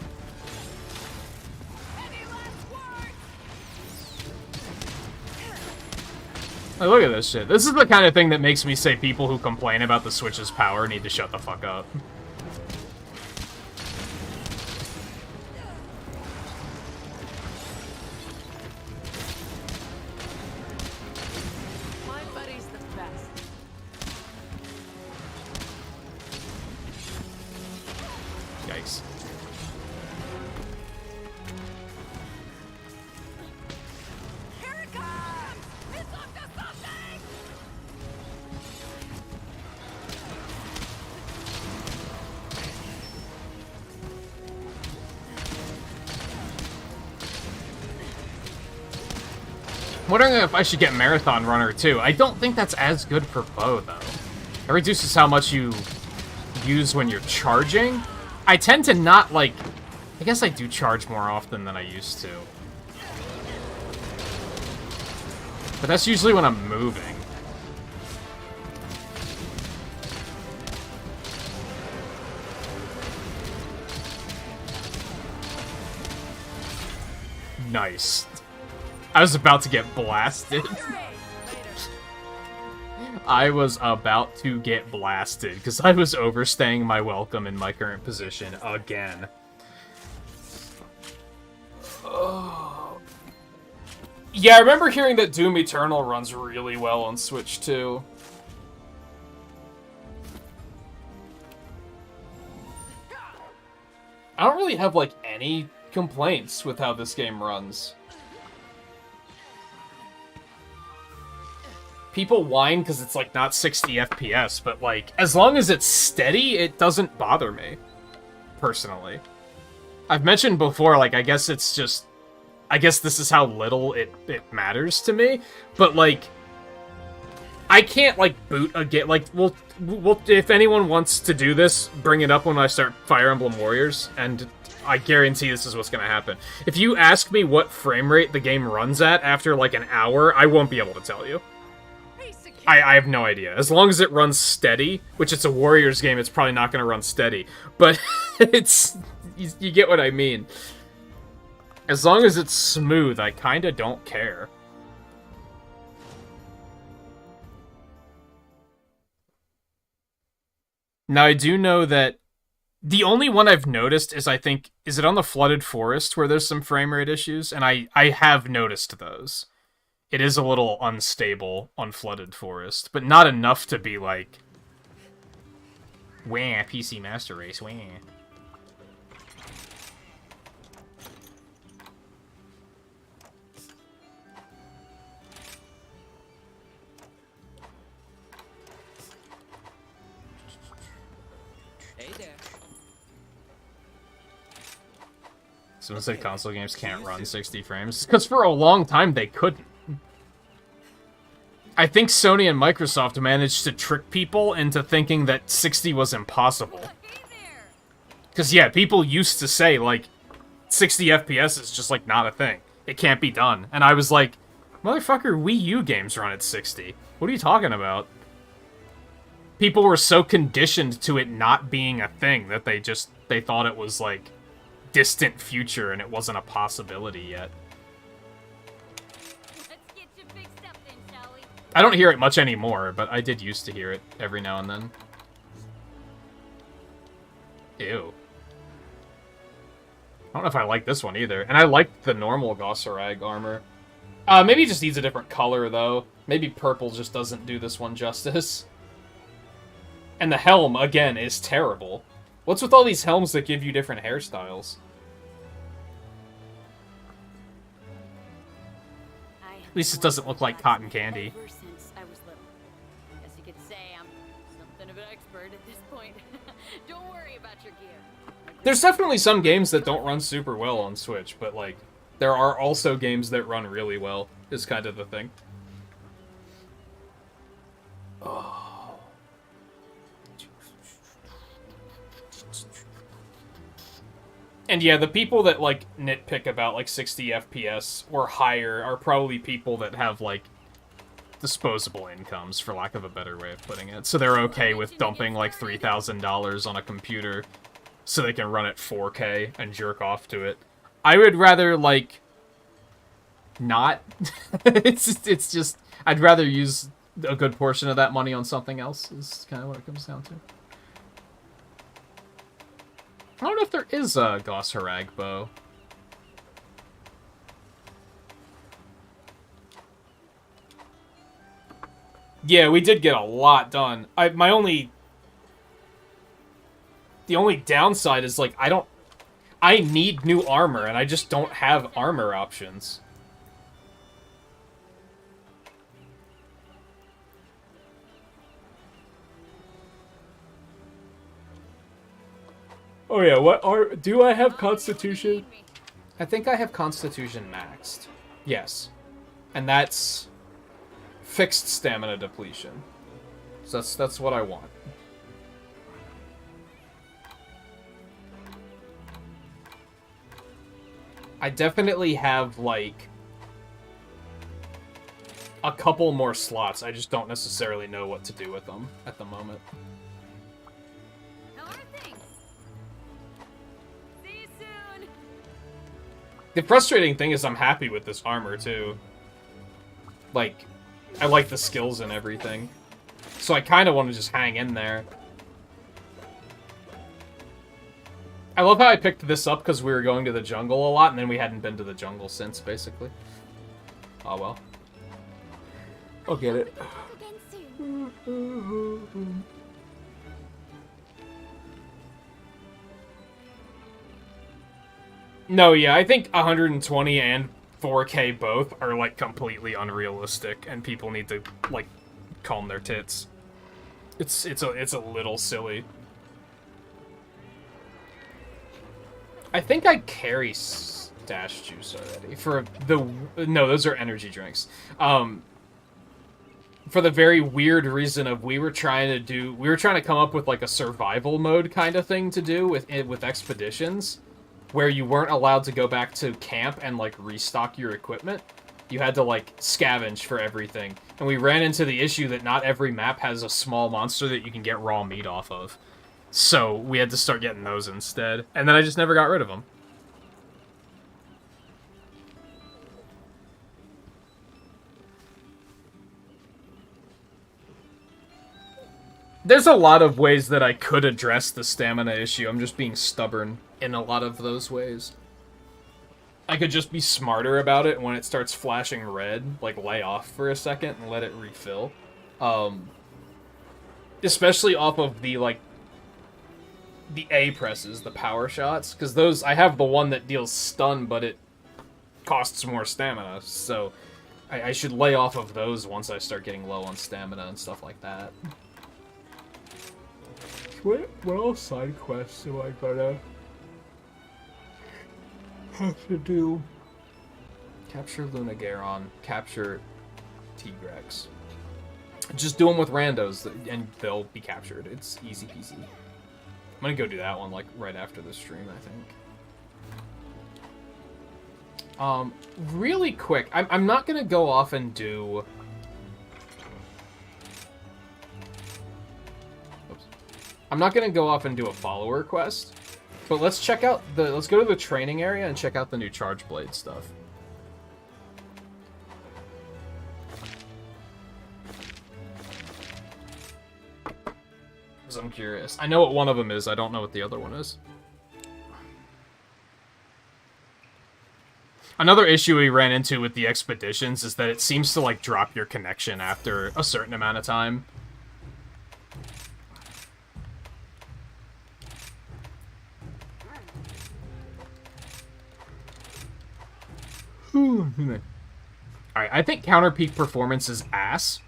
Like, look at this shit. This is the kind of thing that makes me say people who complain about the Switch's power need to shut the fuck up. My buddy's the best. Yikes. Here it comes! It's up to something! Wondering if I should get Marathon Runner too. I don't think that's as good for bow though. It reduces how much you use when you're charging. I tend to not like... I guess I do charge more often than I used to. But that's usually when I'm moving. Nice. I was about to get blasted. I was about to get blasted because I was overstaying my welcome in my current position again. Oh. Yeah, I remember hearing that Doom Eternal runs really well on Switch too. I don't really have like any complaints with how this game runs. People whine because it's like not 60 FPS, but like as long as it's steady, it doesn't bother me. Personally. I've mentioned before, like I guess it's just I guess this is how little it matters to me, but like I can't like boot a game like we'll if anyone wants to do this, bring it up when I start Fire Emblem Warriors, and I guarantee this is what's gonna happen. If you ask me what frame rate the game runs at after like an hour, I won't be able to tell you. I have no idea. As long as it runs steady, which it's a Warriors game, it's probably not gonna run steady. But it's... You get what I mean. As long as it's smooth, I kinda don't care. Now, I do know that the only one I've noticed is, I think, is it on the Flooded Forest where there's some frame rate issues? And I have noticed those. It is a little unstable on Flooded Forest, but not enough to be like, wah, PC Master Race, wah. Hey there. Someone said console games can't run 60 frames. Because for a long time they couldn't. I think Sony and Microsoft managed to trick people into thinking that 60 was impossible. Because, yeah, people used to say, like, 60 FPS is just, like, not a thing. It can't be done. And I was like, motherfucker, Wii U games run at 60. What are you talking about? People were so conditioned to it not being a thing that they thought it was, like, distant future and it wasn't a possibility yet. I don't hear it much anymore, but I did used to hear it every now and then. Ew. I don't know if I like this one either. And I like the normal Gossarag armor. Maybe it just needs a different color, though. Maybe purple just doesn't do this one justice. And the helm, again, is terrible. What's with all these helms that give you different hairstyles? At least it doesn't look like cotton candy. There's definitely some games that don't run super well on Switch, but, like, there are also games that run really well, is kind of the thing. Oh. And yeah, the people that, like, nitpick about, like, 60 FPS or higher are probably people that have, like, disposable incomes, for lack of a better way of putting it. So they're okay with dumping, like, $3,000 on a computer so they can run at 4K and jerk off to it. I would rather, like, not. It's just, I'd rather use a good portion of that money on something else, is kind of what it comes down to. I don't know if there is a Gossarag bow. Yeah, we did get a lot done. The only downside is, like, I need new armor, and I just don't have armor options. Oh yeah, do I have Constitution? I think I have Constitution maxed. Yes. And that's fixed stamina depletion. So that's what I want. I definitely have, like, a couple more slots. I just don't necessarily know what to do with them at the moment. How are things? See you soon. The frustrating thing is I'm happy with this armor, too. Like, I like the skills and everything. So I kind of want to just hang in there. I love how I picked this up because we were going to the jungle a lot, and then we hadn't been to the jungle since, basically. Oh, well. I'll get it. Again soon. No, yeah, I think 120 and 4K both are, like, completely unrealistic, and people need to, like, calm their tits. It's a little silly. I think I carry stash juice already for no, those are energy drinks. For the very weird reason of we were trying to come up with like a survival mode kind of thing to do with expeditions, where you weren't allowed to go back to camp and like restock your equipment. You had to like scavenge for everything, and we ran into the issue that not every map has a small monster that you can get raw meat off of. So we had to start getting those instead. And then I just never got rid of them. There's a lot of ways that I could address the stamina issue. I'm just being stubborn in a lot of those ways. I could just be smarter about it. When it starts flashing red, like lay off for a second and let it refill. Especially off of the like the A presses, the power shots, because those, I have the one that deals stun, but it costs more stamina, so I should lay off of those once I start getting low on stamina and stuff like that. What else side quests do I gotta have to do? Capture Lunagaron, capture Tigrex. Just do them with randos, and they'll be captured. It's easy peasy. I'm gonna go do that one, like, right after the stream, I think. Really quick, I'm not gonna go off and do... Oops. I'm not gonna go off and do a follower quest, but let's check out the... Let's go to the training area and check out the new Charge Blade stuff. Because I'm curious. I know what one of them is, I don't know what the other one is. Another issue we ran into with the expeditions is that it seems to, like, drop your connection after a certain amount of time. Alright, I think counter peak performance is ass.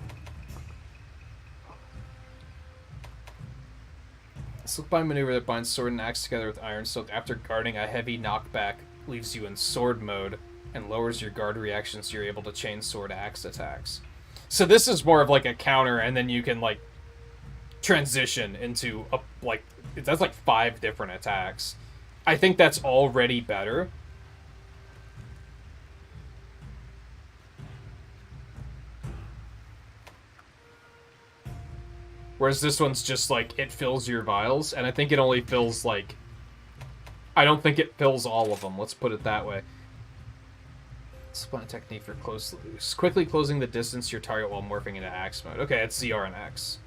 Slip by maneuver that binds sword and axe together with iron silk after guarding a heavy knockback leaves you in sword mode and lowers your guard reaction so you're able to chain sword axe attacks. So this is more of like a counter, and then you can like transition into a like that's like 5 different attacks. I think that's already better. Whereas this one's just, like, it fills your vials, and I think it only fills, like... I don't think it fills all of them, let's put it that way. Spline technique for close loose. Quickly closing the distance to your target while morphing into axe mode. Okay, it's ZR and X.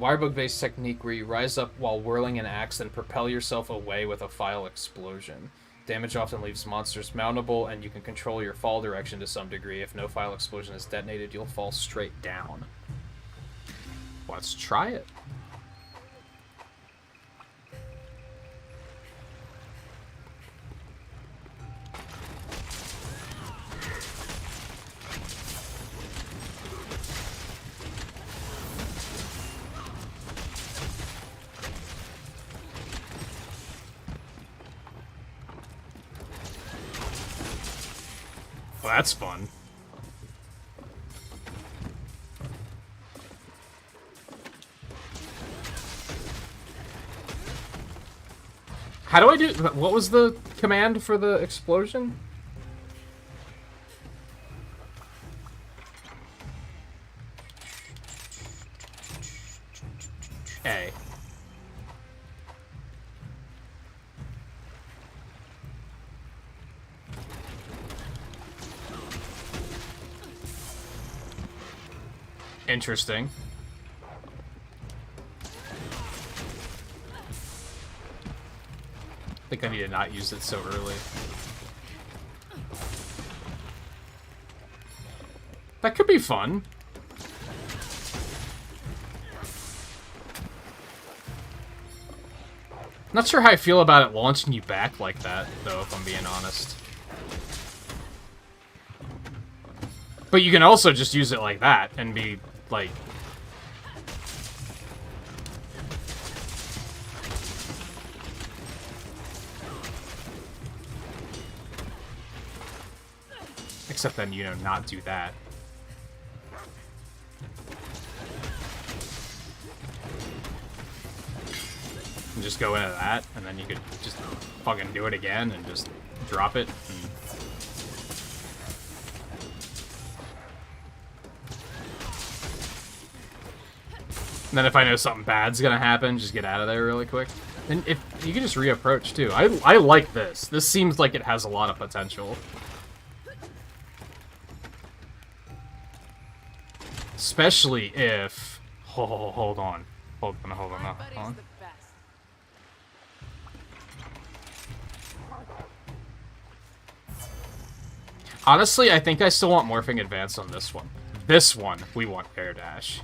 Wirebug-based technique where you rise up while whirling an axe, then propel yourself away with a file explosion. Damage often leaves monsters mountable, and you can control your fall direction to some degree. If no file explosion is detonated, you'll fall straight down. Let's try it. Well, that's fun. How do I do... What was the command for the explosion? A. Interesting. I think I need to not use it so early. That could be fun. Not sure how I feel about it launching you back like that, though, if I'm being honest. But you can also just use it like that and be, like... Except then, you know, not do that. And just go into that, and then you could just fucking do it again and just drop it. And then if I know something bad's gonna happen, just get out of there really quick. And if you can just reapproach too. I like this. This seems like it has a lot of potential. Especially if... hold on. Hold on. Honestly, I think I still want Morphing Advance on this one. This one, we want Air Dash.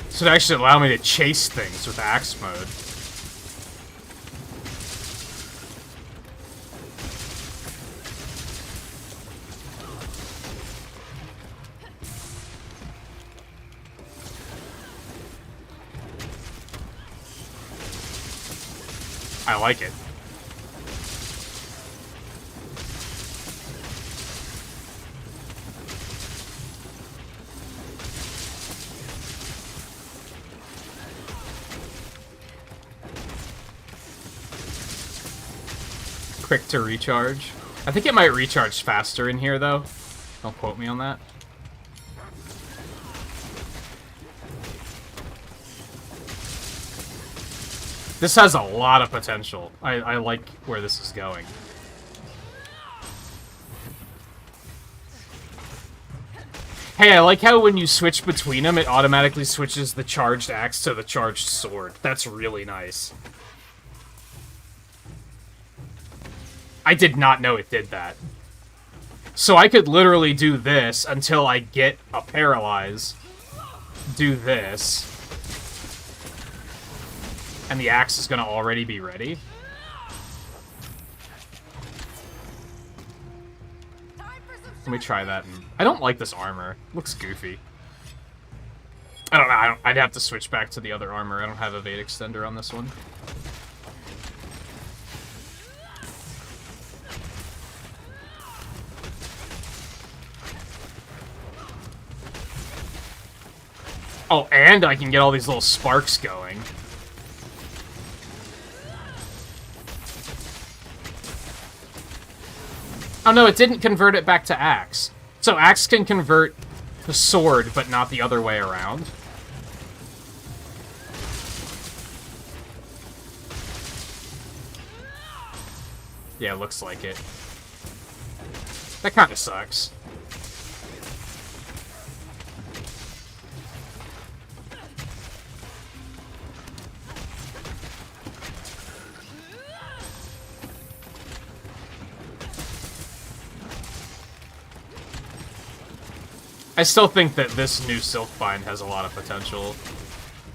So it actually allow me to chase things with axe mode. I like it. Quick to recharge. I think it might recharge faster in here, though. Don't quote me on that. This has a lot of potential. I like where this is going. Hey, I like how when you switch between them, it automatically switches the charged axe to the charged sword. That's really nice. I did not know it did that. So I could literally do this until I get a paralyze. Do this. And the axe is going to already be ready. Let me try that. I don't like this armor. It looks goofy. I don't know. I'd have to switch back to the other armor. I don't have evade extender on this one. Oh, and I can get all these little sparks going. Oh no, it didn't convert it back to axe. So axe can convert to sword, but not the other way around. Yeah, looks like it. That kind of sucks. I still think that this new Silkbind has a lot of potential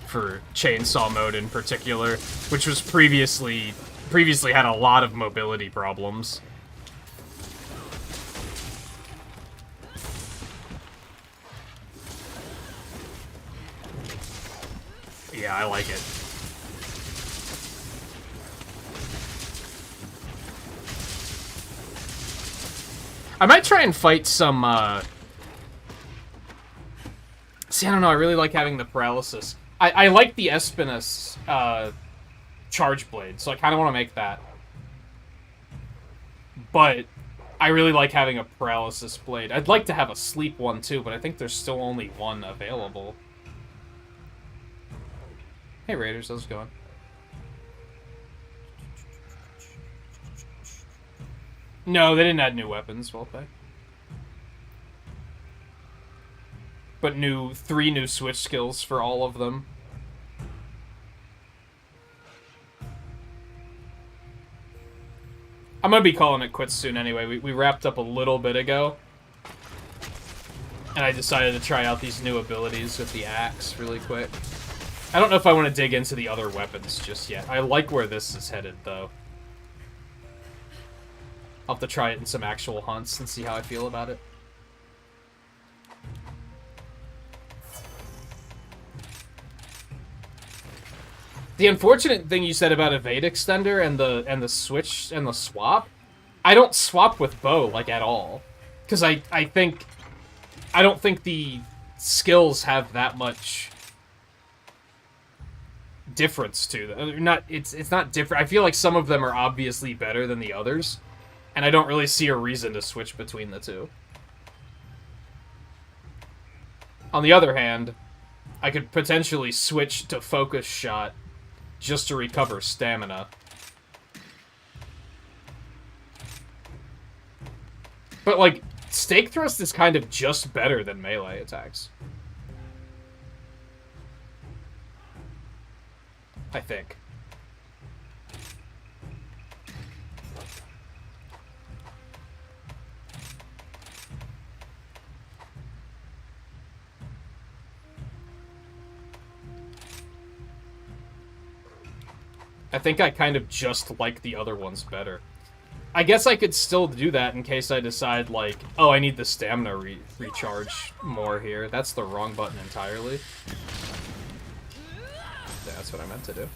for chainsaw mode in particular, which was previously had a lot of mobility problems. Yeah, I like it. I might try and fight some, See, I don't know, I really like having the paralysis. I like the Espinus, charge blade, so I kind of want to make that. But I really like having a paralysis blade. I'd like to have a sleep one, too, but I think there's still only one available. Hey, Raiders, how's it going? No, they didn't add new weapons, well played. But 3 new switch skills for all of them. I'm gonna be calling it quits soon anyway. We wrapped up a little bit ago. And I decided to try out these new abilities with the axe really quick. I don't know if I want to dig into the other weapons just yet. I like where this is headed, though. I'll have to try it in some actual hunts and see how I feel about it. The unfortunate thing you said about evade extender and the switch and the swap, I don't swap with bow like at all, because I don't think the skills have that much difference to them. It's not different. I feel like some of them are obviously better than the others, and I don't really see a reason to switch between the two. On the other hand, I could potentially switch to focus shot just to recover stamina. But, like, stake thrust is kind of just better than melee attacks. I think. I think I kind of just like the other ones better. I guess I could still do that in case I decide, like, oh, I need the stamina recharge more here. That's the wrong button entirely. Yeah, that's what I meant to do.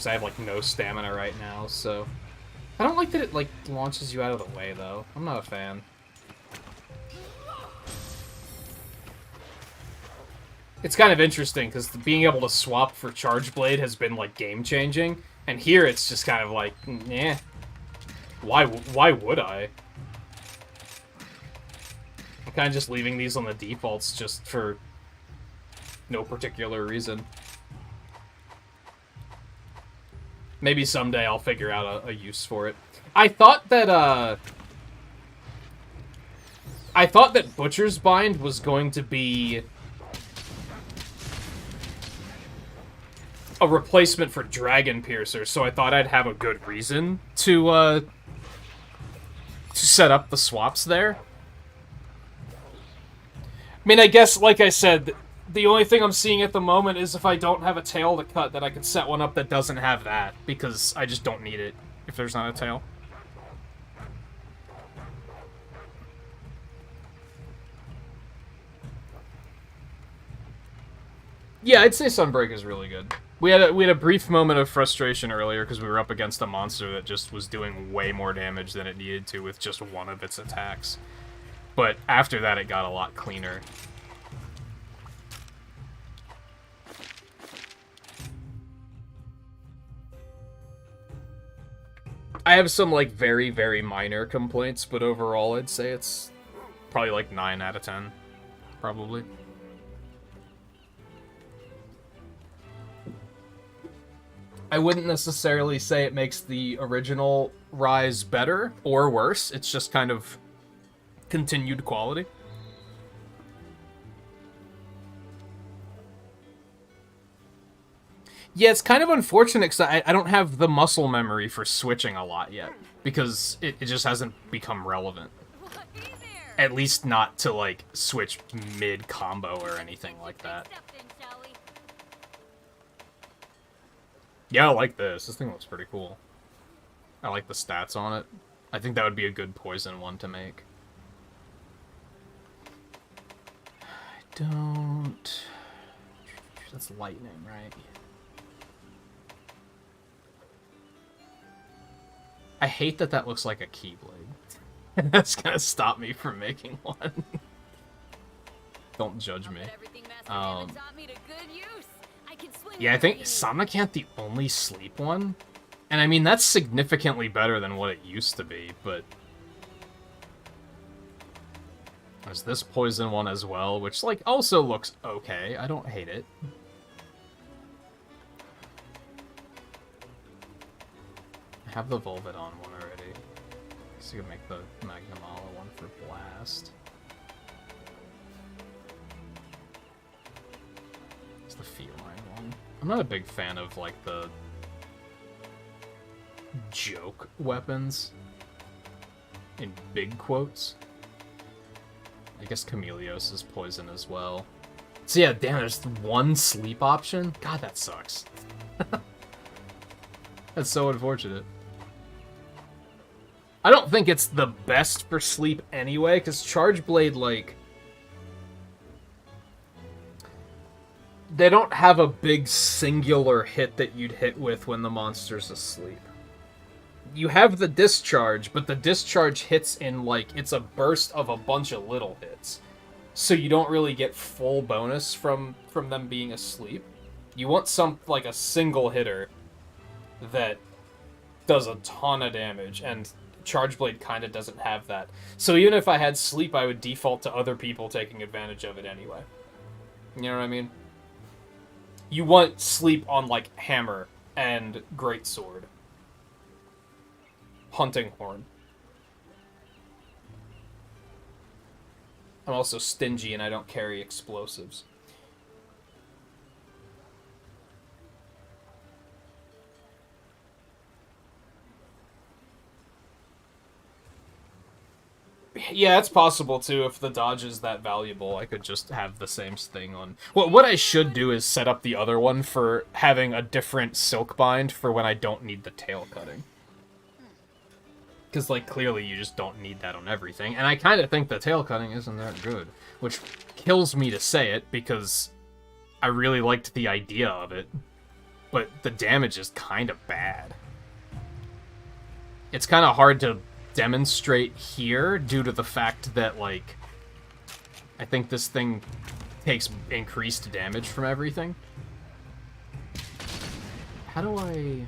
I have, like, no stamina right now, so... I don't like that it, like, launches you out of the way, though. I'm not a fan. It's kind of interesting, because being able to swap for Charge Blade has been, like, game-changing, and here it's just kind of like, eh. Why would I? I'm kind of just leaving these on the defaults just for no particular reason. Maybe someday I'll figure out a use for it. I thought that Butcher's Bind was going to be a replacement for Dragon Piercer, so I thought I'd have a good reason to set up the swaps there. I mean, I guess, like I said, the only thing I'm seeing at the moment is if I don't have a tail to cut, that I could set one up that doesn't have that, because I just don't need it if there's not a tail. Yeah, I'd say Sunbreak is really good. We had a brief moment of frustration earlier because we were up against a monster that just was doing way more damage than it needed to with just one of its attacks. But after that, it got a lot cleaner. I have some, like, very, very minor complaints, but overall I'd say it's probably like 9 out of 10, probably. I wouldn't necessarily say it makes the original Rise better or worse. It's just kind of continued quality. Yeah, it's kind of unfortunate because I don't have the muscle memory for switching a lot yet, because it just hasn't become relevant. Hey there. At least not to, like, switch mid-combo or anything like that. Step in, shall we? Yeah, I like this. This thing looks pretty cool. I like the stats on it. I think that would be a good poison one to make. I don't... That's lightning, right? I hate that that looks like a Keyblade. That's gonna stop me from making one. Don't judge me. But everything Master Hammond taught me to good use. I can swing Yeah, I think wherever Somnicant the only sleep one. And I mean, that's significantly better than what it used to be, but... There's this poison one as well, which, like, also looks okay. I don't hate it. I have the Volvidon one already. So you can make the Magnamala one for Blast. It's the Feline one. I'm not a big fan of, like, the joke weapons. In big quotes. I guess Chameleos is poison as well. So yeah, damn, there's one sleep option? God, that sucks. That's so unfortunate. I don't think it's the best for sleep anyway, because Charge Blade, like... They don't have a big singular hit that you'd hit with when the monster's asleep. You have the discharge, but the discharge hits in, like, it's a burst of a bunch of little hits. So you don't really get full bonus from them being asleep. You want some, like, a single hitter that does a ton of damage, and Charge Blade kind of doesn't have that. So even if I had sleep, I would default to other people taking advantage of it anyway. You know what I mean? You want sleep on, like, Hammer and Greatsword. Hunting Horn. I'm also stingy and I don't carry explosives. Yeah, it's possible too. If the dodge is that valuable, I could just have the same thing on. Well, what I should do is set up the other one for having a different silk bind for when I don't need the tail cutting. Because, like, clearly you just don't need that on everything. And I kind of think the tail cutting isn't that good. Which kills me to say it, because I really liked the idea of it. But the damage is kind of bad. It's kind of hard to demonstrate here, due to the fact that, like... I think this thing takes increased damage from everything. How do I...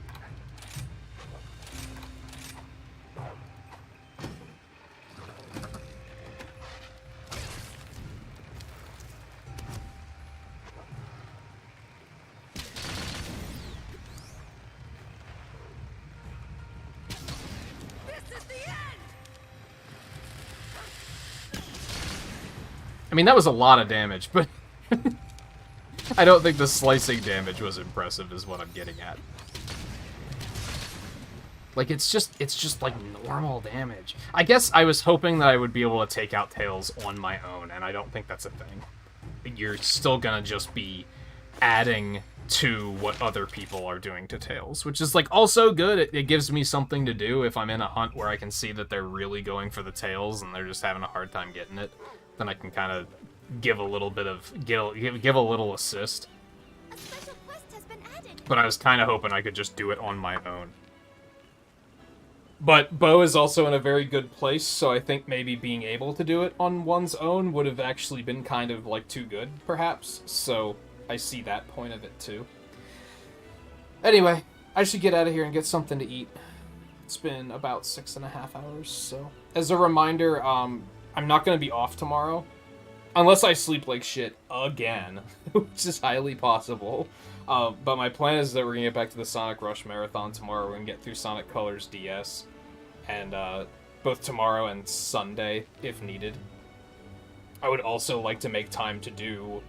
I mean, that was a lot of damage, but I don't think the slicing damage was impressive, is what I'm getting at. Like, it's just like normal damage. I guess I was hoping that I would be able to take out Tails on my own, and I don't think that's a thing. You're still gonna just be adding to what other people are doing to Tails, which is, like, also good. It gives me something to do if I'm in a hunt where I can see that they're really going for the Tails and they're just having a hard time getting it. Then I can kind of give a little bit of give a little assist. A special quest has been added. But I was kind of hoping I could just do it on my own. But Bo is also in a very good place, so I think maybe being able to do it on one's own would have actually been kind of, like, too good, perhaps. So I see that point of it too. Anyway, I should get out of here and get something to eat. It's been about 6.5 hours, so as a reminder, I'm not going to be off tomorrow. Unless I sleep like shit again, which is highly possible. But my plan is that we're going to get back to the Sonic Rush Marathon tomorrow. We're going to get through Sonic Colors DS. And both tomorrow and Sunday, if needed. I would also like to make time to do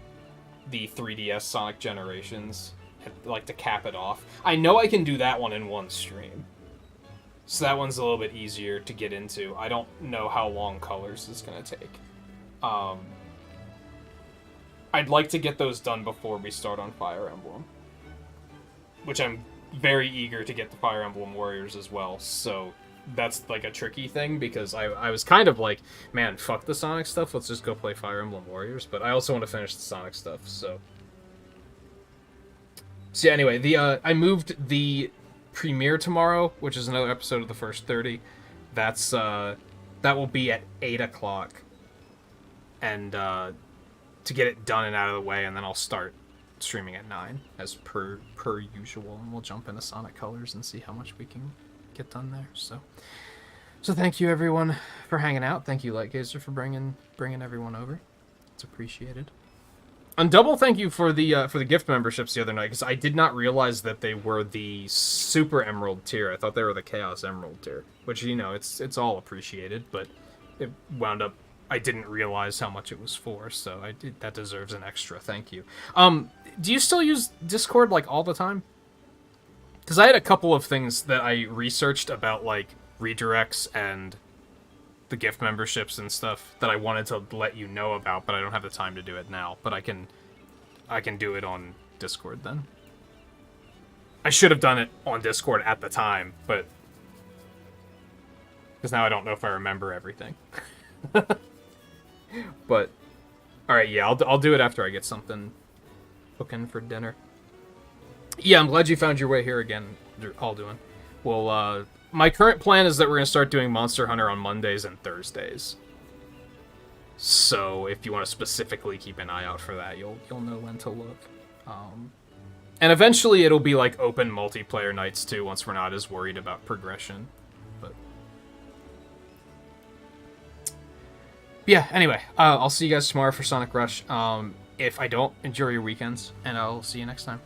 the 3DS Sonic Generations. I'd like to cap it off. I know I can do that one in one stream. So that one's a little bit easier to get into. I don't know how long Colors is going to take. I'd like to get those done before we start on Fire Emblem. Which I'm very eager to get the Fire Emblem Warriors as well, so that's like a tricky thing, because I was kind of like, man, fuck the Sonic stuff, let's just go play Fire Emblem Warriors, but I also want to finish the Sonic stuff, so... So yeah, anyway, I moved the premiere tomorrow, which is another episode of the first 30. That's, that will be at 8 o'clock. And, to get it done and out of the way, and then I'll start streaming at 9, as per usual, and we'll jump into Sonic Colors and see how much we can get done there, so thank you everyone for hanging out. Thank you, Lightgazer, for bringing everyone over. It's appreciated. And double thank you for the gift memberships the other night, because I did not realize that they were the Super Emerald tier. I thought they were the Chaos Emerald tier, which, you know, it's all appreciated, but it wound up, I didn't realize how much it was for, so that deserves an extra thank you. Do you still use Discord, like, all the time? Because I had a couple of things that I researched about, like, redirects and the gift memberships and stuff that I wanted to let you know about, but I don't have the time to do it now. But I can do it on Discord then. I should have done it on Discord at the time, but... because now I don't know if I remember everything. But... alright, yeah, I'll do it after I get something cooking for dinner. Yeah, I'm glad you found your way here again, Alduin. Well, my current plan is that we're going to start doing Monster Hunter on Mondays and Thursdays. So, if you want to specifically keep an eye out for that, you'll know when to look. And eventually it'll be like open multiplayer nights too, once we're not as worried about progression. But yeah, anyway, I'll see you guys tomorrow for Sonic Rush. If I don't, enjoy your weekends, and I'll see you next time.